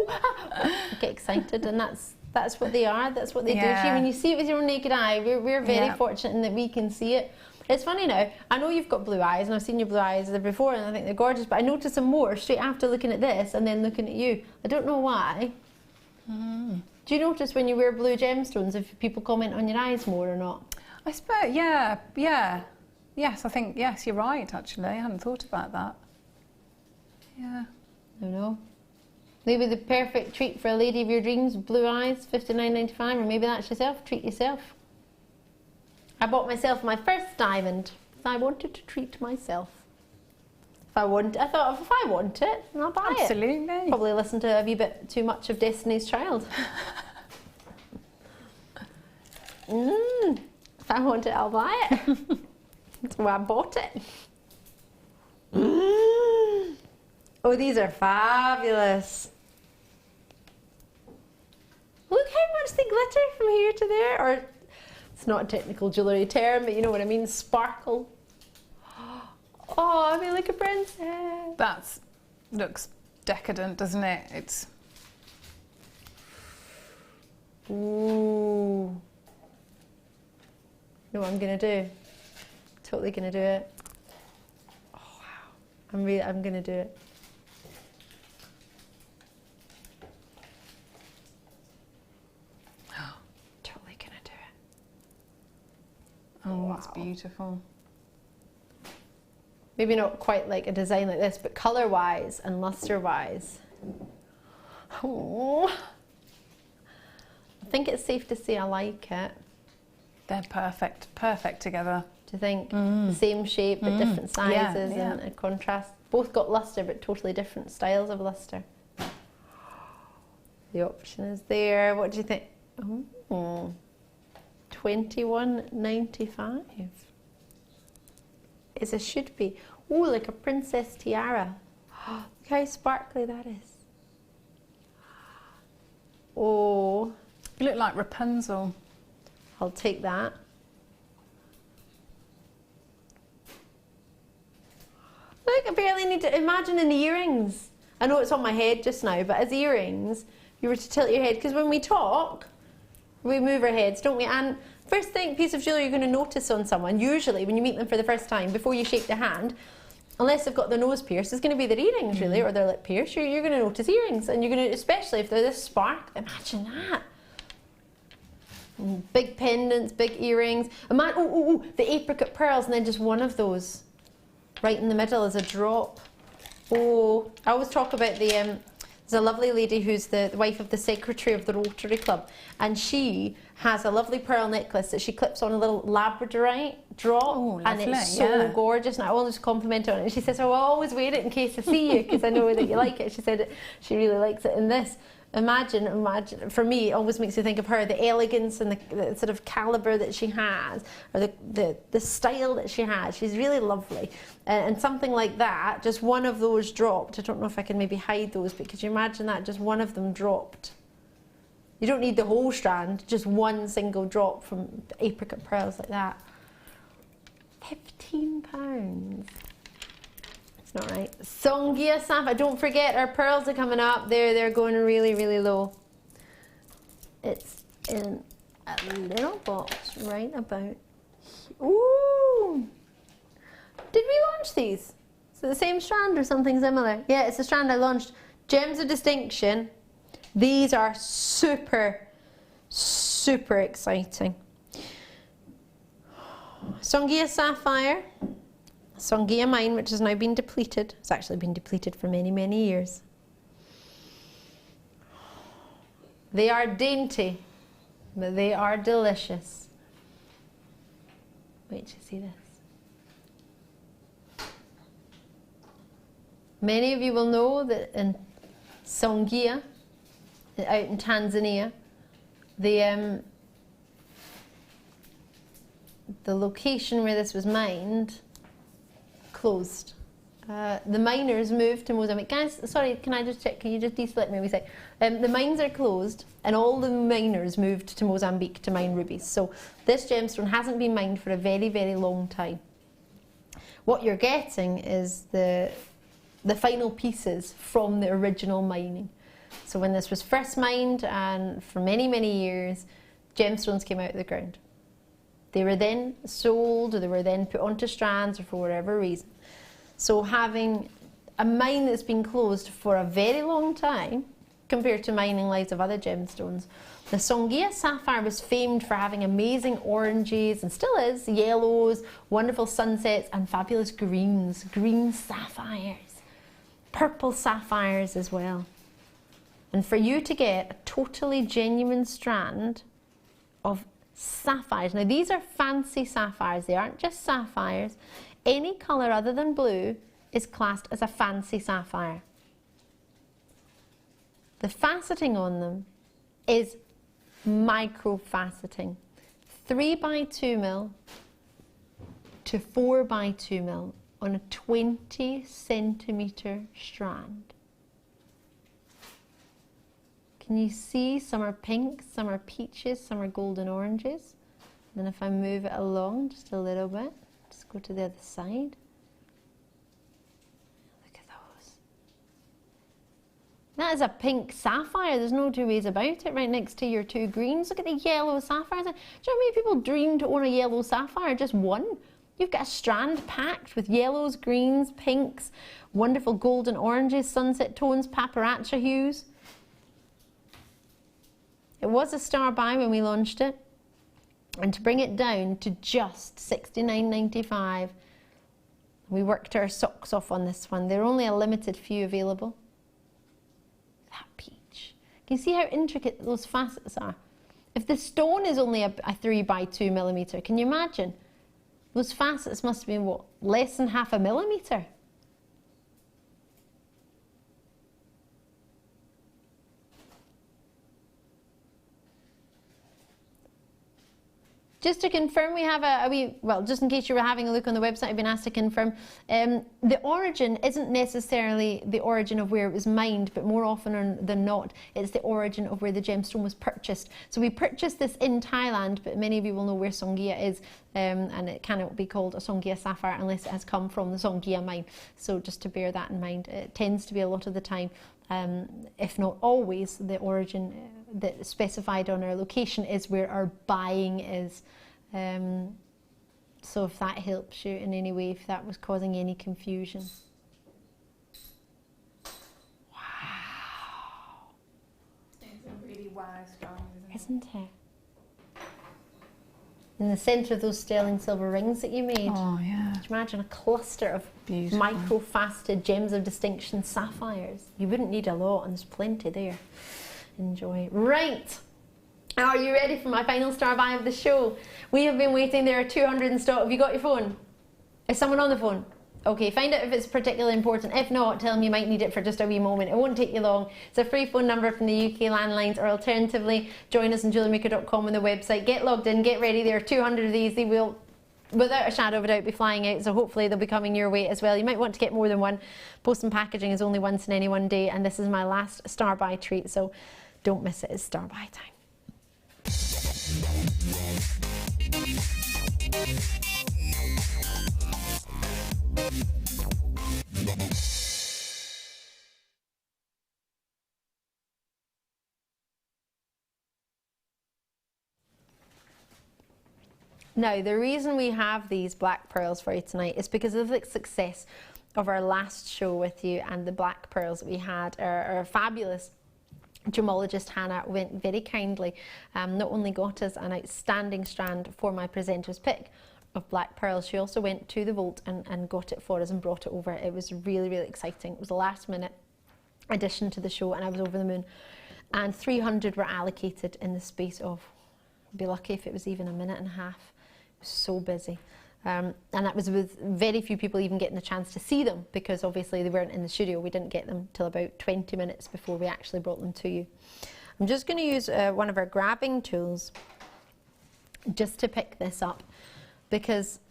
I get excited, and that's what they are. That's what they do. When you see it with your own naked eye, we're very fortunate in that we can see it. It's funny now. I know you've got blue eyes, and I've seen your blue eyes there before, and I think they're gorgeous. But I notice them more straight after looking at this and then looking at you. I don't know why. Mm. Do you notice when you wear blue gemstones if people comment on your eyes more or not? I suppose, yeah. Yes, I think, yes, you're right, actually. I hadn't thought about that. Yeah. I don't know. Maybe the perfect treat for a lady of your dreams, blue eyes, $59.95, or maybe that's yourself. Treat yourself. I bought myself my first diamond. I wanted to treat myself. I thought, if I want it, I'll buy it. Absolutely. Probably listen to a wee bit too much of Destiny's Child. If I want it, I'll buy it. That's why I bought it. Oh, these are fabulous. Look how much they glitter from here to there. Or it's not a technical jewellery term, but you know what I mean, sparkle. Oh, I feel like a princess. That looks decadent, doesn't it? It's... Ooh. You know what I'm going to do? Totally going to do it. Oh, wow. I'm going to do it. Totally going to do it. Oh, wow. That's beautiful. Maybe not quite like a design like this, but colour-wise and lustre-wise. Oh. I think it's safe to say I like it. They're perfect together. Do you think? The same shape but different sizes and a contrast. Both got lustre but totally different styles of lustre. The option is there. What do you think? Oh, $21.95. It should be. Oh, like a princess tiara. Look how sparkly that is. Oh. You look like Rapunzel. I'll take that. Look, I barely need to imagine in the earrings. I know it's on my head just now, but as earrings, you were to tilt your head, because when we talk, we move our heads, don't we? And first thing, piece of jewellery you're going to notice on someone, usually when you meet them for the first time, before you shake their hand, unless they've got their nose pierced, it's going to be their earrings, really, or their lip pierced. You're going to notice earrings, and you're going to, especially if they're this spark, imagine that. Big pendants, big earrings. The apricot pearls, and then just one of those right in the middle as a drop. Oh, I always talk about the, there's a lovely lady who's the wife of the secretary of the Rotary Club, and she has a lovely pearl necklace that she clips on a little labradorite drop, and it's so gorgeous, and I always compliment her on it. And she says, oh, I always wear it in case I see you, because I know that you like it. She said she really likes it in this. Imagine, for me, it always makes you think of her, the elegance and the sort of calibre that she has, or the style that she has. She's really lovely. And something like that, just one of those dropped. I don't know if I can maybe hide those, but could you imagine that, just one of them dropped? You don't need the whole strand, just one single drop from apricot pearls like that. £15. Not right. Songia sapphire. Don't forget, our pearls are coming up. They're going really, really low. It's in a little box right about. Ooh! Did we launch these? Is it the same strand or something similar? Yeah, it's the strand I launched. Gems of Distinction. These are super, super exciting. Songia sapphire. Songia mine, which has now been depleted. It's actually been depleted for many, many years. They are dainty, but they are delicious. Wait till you see this. Many of you will know that in Songia, out in Tanzania, the location where this was mined closed. The miners moved to Mozambique. Guys, sorry, can I just check? Can you just deselect me a wee sec? The mines are closed, and all the miners moved to Mozambique to mine rubies. So this gemstone hasn't been mined for a very, very long time. What you're getting is the final pieces from the original mining. So when this was first mined, and for many, many years, gemstones came out of the ground. They were then sold, or they were then put onto strands, or for whatever reason. So having a mine that's been closed for a very long time, compared to mining lives of other gemstones, the Songia sapphire was famed for having amazing oranges, and still is, yellows, wonderful sunsets, and fabulous greens, green sapphires, purple sapphires as well. And for you to get a totally genuine strand of sapphires. Now these are fancy sapphires, they aren't just sapphires. Any colour other than blue is classed as a fancy sapphire. The faceting on them is micro faceting. 3x2mm to 4x2mm on a 20cm strand. Can you see some are pink, some are peaches, some are golden oranges? Then if I move it along just a little bit, just go to the other side. Look at those. That is a pink sapphire, there's no two ways about it, right next to your two greens. Look at the yellow sapphires. Do you know how many people dream to own a yellow sapphire? Just one. You've got a strand packed with yellows, greens, pinks, wonderful golden oranges, sunset tones, paparazzi hues. It was a star buy when we launched it, and to bring it down to just $69.95, we worked our socks off on this one. There are only a limited few available. That peach. Can you see how intricate those facets are? If the stone is only a 3x2mm, can you imagine? Those facets must have been, what, less than half a millimetre? Just to confirm, we have well, just in case you were having a look on the website, I've been asked to confirm, the origin isn't necessarily the origin of where it was mined, but more often than not, it's the origin of where the gemstone was purchased. So we purchased this in Thailand, but many of you will know where Songea is, and it cannot be called a Songea sapphire unless it has come from the Songea mine. So just to bear that in mind, it tends to be a lot of the time, if not always, the origin that's specified on our location is where our buying is. So if that helps you in any way, if that was causing any confusion. Wow. It's a really wow stone, Isn't it? In the centre of those sterling silver rings that you made. Oh, yeah. Could you imagine a cluster of micro-faceted gems of distinction sapphires? You wouldn't need a lot, and there's plenty there. Enjoy. Right. Are you ready for my final star buy of the show? We have been waiting. There are 200 in stock. Have you got your phone? Is someone on the phone? Okay, find out if it's particularly important. If not, tell them you might need it for just a wee moment. It won't take you long. It's a free phone number from the UK landlines, or alternatively, join us on JewelleryMaker.com on the website. Get logged in, get ready. There are 200 of these. They will, without a shadow of a doubt, be flying out, so hopefully they'll be coming your way as well. You might want to get more than one. Post and packaging is only once in any one day, and this is my last star buy treat, so don't miss it. It's star buy time. Now, the reason we have these black pearls for you tonight is because of the success of our last show with you, and the black pearls that we had. Our fabulous gemologist Hannah went very kindly, not only got us an outstanding strand for my presenter's pick of black pearls, she also went to the vault and got it for us and brought it over. It was really, really exciting. It was a last minute addition to the show, and I was over the moon. And 300 were allocated in the space of, I'd be lucky if it was even a minute and a half. So busy, and that was with very few people even getting the chance to see them, because obviously they weren't in the studio. We didn't get them till about 20 minutes before we actually brought them to you. I'm just going to use one of our grabbing tools just to pick this up, because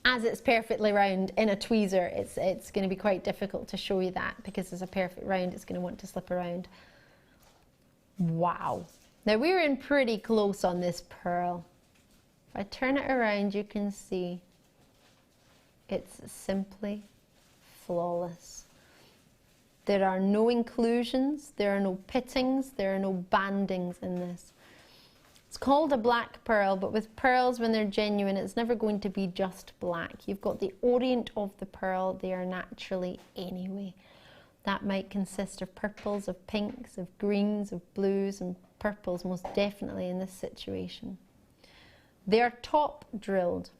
as it's perfectly round in a tweezer, it's going to be quite difficult to show you that, because as a perfect round, it's going to want to slip around. Wow. Now we're in pretty close on this pearl. If I turn it around, you can see it's simply flawless. There are no inclusions, there are no pittings, there are no bandings in this. It's called a black pearl, but with pearls, when they're genuine, it's never going to be just black. You've got the orient of the pearl, they are naturally anyway. That might consist of purples, of pinks, of greens, of blues, and purples, most definitely in this situation. They are top drilled.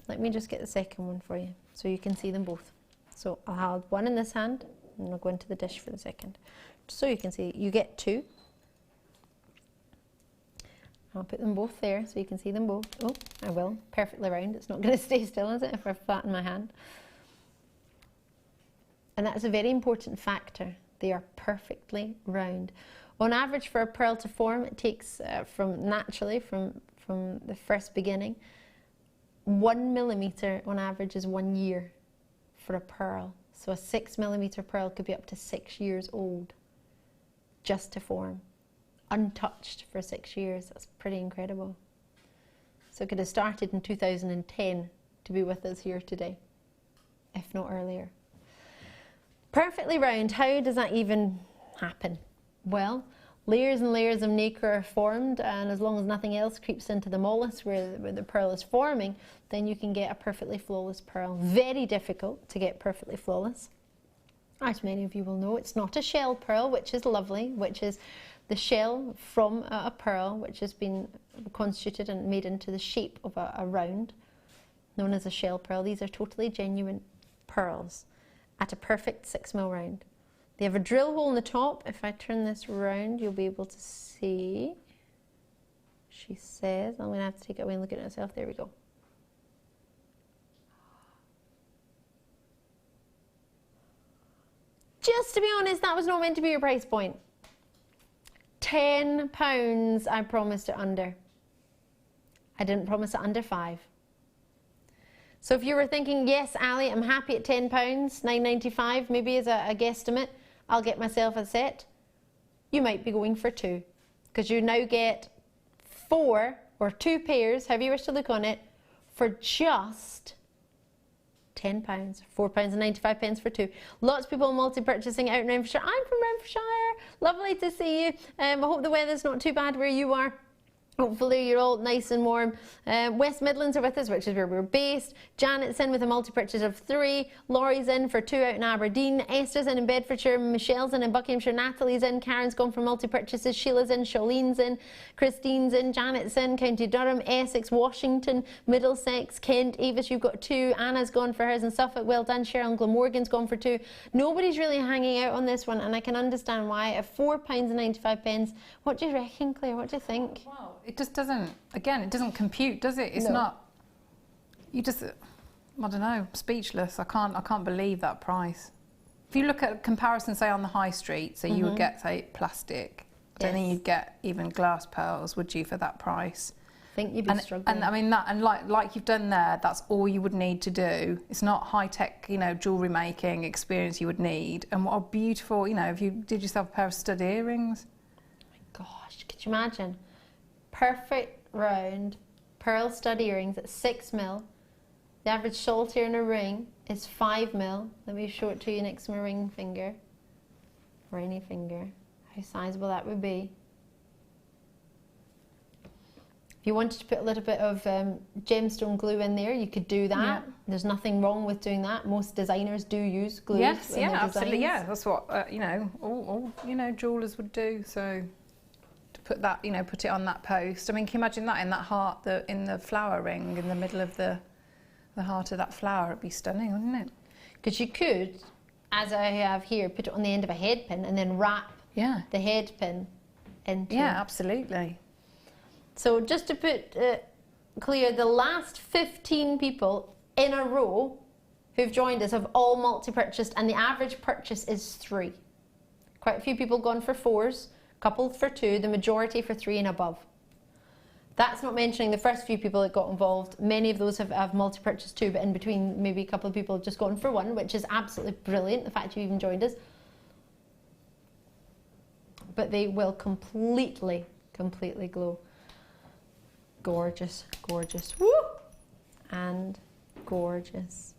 Let me just get the second one for you so you can see them both. So I'll have one in this hand, and I'll go into the dish for the second. So you can see, you get two. I'll put them both there so you can see them both. Oh, I will. Perfectly round. It's not going to stay still, is it, if I flatten my hand? And that's a very important factor. They are perfectly round. On average, for a pearl to form, it takes from the first beginning, 1 millimeter on average is 1 year for a pearl. So a 6 millimeter pearl could be up to 6 years old just to form, untouched for 6 years. That's pretty incredible. So it could have started in 2010 to be with us here today, if not earlier. Perfectly round, how does that even happen? Well, layers and layers of nacre are formed, and as long as nothing else creeps into the mollusk where the pearl is forming, then you can get a perfectly flawless pearl. Very difficult to get perfectly flawless. As many of you will know, it's not a shell pearl, which is lovely, which is the shell from a pearl which has been constituted and made into the shape of a round, known as a shell pearl. These are totally genuine pearls at a perfect 6 mil round. They have a drill hole in the top. If I turn this round, you'll be able to see. She says, I'm going to have to take it away and look at it myself. There we go. Just to be honest, that was not meant to be your price point. £10, I promised it under. I didn't promise it under 5. So if you were thinking, yes, Ali, I'm happy at £10, £9.95, maybe as a guesstimate, I'll get myself a set, you might be going for 2. Because you now get 4 or 2 pairs, however you wish to look on it, for just £10, £4.95 for 2. Lots of people multi-purchasing out in Renfrewshire. I'm from Renfrewshire. Lovely to see you. I hope the weather's not too bad where you are. Hopefully you're all nice and warm. West Midlands are with us, which is where we're based. Janet's in with a multi-purchase of 3. Laurie's in for 2 out in Aberdeen. Esther's in Bedfordshire. Michelle's in Buckinghamshire. Natalie's in. Karen's gone for multi-purchases. Sheila's in. Charlene's in. Christine's in. Janet's in. County Durham, Essex, Washington, Middlesex, Kent. Avis, you've got 2. Anna's gone for hers in Suffolk. Well done. Cheryl and Glamorgan's gone for 2. Nobody's really hanging out on this one, and I can understand why. At £4.95. What do you reckon, Claire? What do you think? Wow. It just doesn't, again, it doesn't compute, does it? It's not, you just, I don't know, speechless. I can't believe that price. If you look at a comparison, say, on the high street, so you would get, say, plastic, I don't think you'd get even glass pearls, would you, for that price? I think you'd be struggling. And I mean, that, and like you've done there, that's all you would need to do. It's not high-tech, you know, jewellery making experience you would need. And what a beautiful, you know, if you did yourself a pair of stud earrings. Oh my gosh, could you imagine? Perfect round pearl stud earrings at 6mm. The average solitaire in a ring is 5mm. Let me show it to you next to my ring finger, or any finger, how sizable that would be. If you wanted to put a little bit of gemstone glue in there, you could do that. Yeah. There's nothing wrong with doing that. Most designers do use glue. Yes, yeah, absolutely. Yeah, that's what you know, all you know, jewellers would do. So put that, you know, put it on that post. I mean, can you imagine that in that heart, in the flower ring, in the middle of the heart of that flower? It'd be stunning, wouldn't it? Because you could, as I have here, put it on the end of a head pin and then wrap the head pin into. Yeah, absolutely. So just to put clear, the last 15 people in a row who've joined us have all multi-purchased, and the average purchase is 3. Quite a few people gone for 4s. Couple for 2, the majority for 3 and above. That's not mentioning the first few people that got involved. Many of those have multi-purchased too, but in between, maybe a couple of people have just gone for 1, which is absolutely brilliant, the fact you even joined us. But they will completely glow. Gorgeous, gorgeous. Woo! And gorgeous.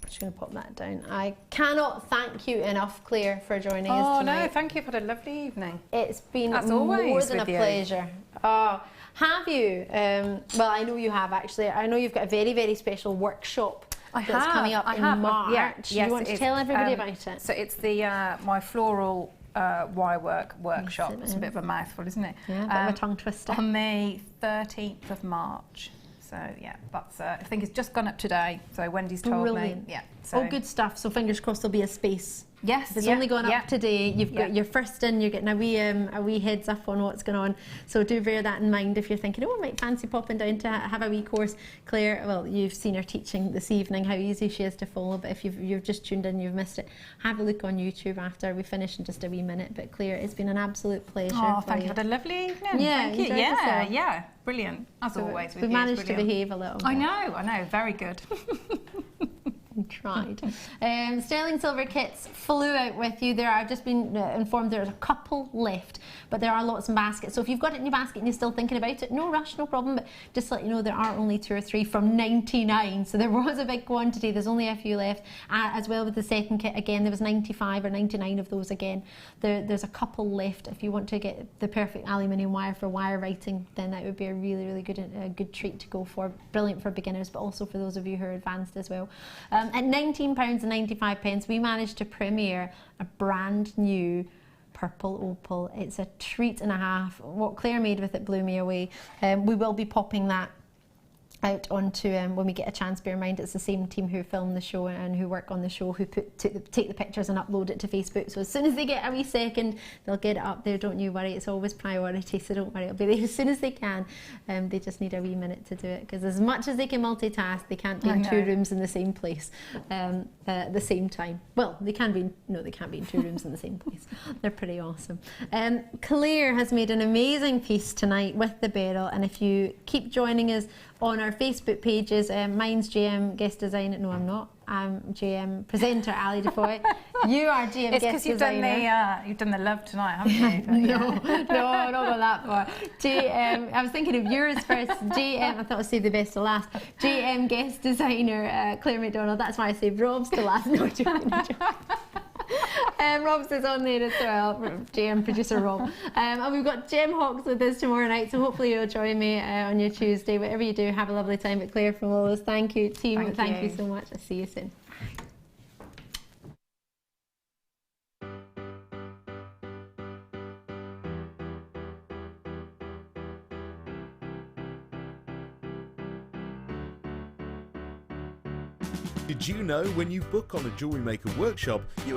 Just going to pop that down. I cannot thank you enough, Claire, for joining us tonight. Oh no, thank you. I've had a lovely evening. It's been more than a pleasure. Oh, have you? Well, I know you have actually. I know you've got a very, very special workshop that's coming up in March. Yes, you want to tell everybody about it? So it's the my floral wirework workshop. Yes, it's a bit of a mouthful, isn't it? Yeah, a bit of a tongue twister. On the 13th of March. So yeah, that's I think it's just gone up today. So Wendy's told me. Yeah. So. Oh, good stuff. So fingers crossed there'll be a space. Yes, it's only gone up today. You've got your first in. You're getting a wee heads up on what's going on. So do bear that in mind if you're thinking, oh, I might fancy popping down to have a wee course. Claire, well, you've seen her teaching this evening, how easy she is to follow. But if you've just tuned in, you've missed it. Have a look on YouTube after we finish in just a wee minute. But Claire, it's been an absolute pleasure. Oh, thank you. Had a lovely evening. Yeah, thank you. Yeah, brilliant as always. We managed to behave a little bit. I know, very good. Tried. Sterling silver kits flew out with you. I've just been informed there's a couple left, but there are lots in baskets. So if you've got it in your basket and you're still thinking about it, no rush, no problem. But just to let you know, there are only 2 or 3 from 99. So there was a big quantity. There's only a few left. As well with the second kit, again, there was 95 or 99 of those again. There's a couple left. If you want to get the perfect aluminium wire for wire writing, then that would be a really, really good treat to go for. Brilliant for beginners, but also for those of you who are advanced as well. At £19.95, we managed to premiere a brand new purple opal. It's a treat and a half. What Claire made with it blew me away. We will be popping that out onto when we get a chance. Bear in mind it's the same team who film the show and who work on the show who take the pictures and upload it to Facebook, so as soon as they get a wee second they'll get it up there. Don't you worry, it's always priority, so don't worry, it'll be there as soon as they can. They just need a wee minute to do it, because as much as they can multitask, they can't be in 2 rooms in the same place at the same time. Well, they can't be in 2 rooms in the same place. They're pretty awesome. Claire has made an amazing piece tonight with the Beryl, and if you keep joining us on our Facebook pages, mine's GM guest designer. No, I'm not. I'm GM presenter Ali Defoy. You are GM guest designer. You've done the love tonight, haven't you? No, not about that part. I was thinking of yours first. GM. I thought I'd save the best to last. GM guest designer Claire Macdonald. That's why I saved Rob's to last. No, joking. Rob's is on there as well, GM producer Rob. And we've got Jem Hawks with us tomorrow night, so hopefully you'll join me on your Tuesday. Whatever you do, have a lovely time. But Claire from all of us, thank you. Team, thank you so much. I'll see you soon. Did you know when you book on a Jewellery Maker workshop, you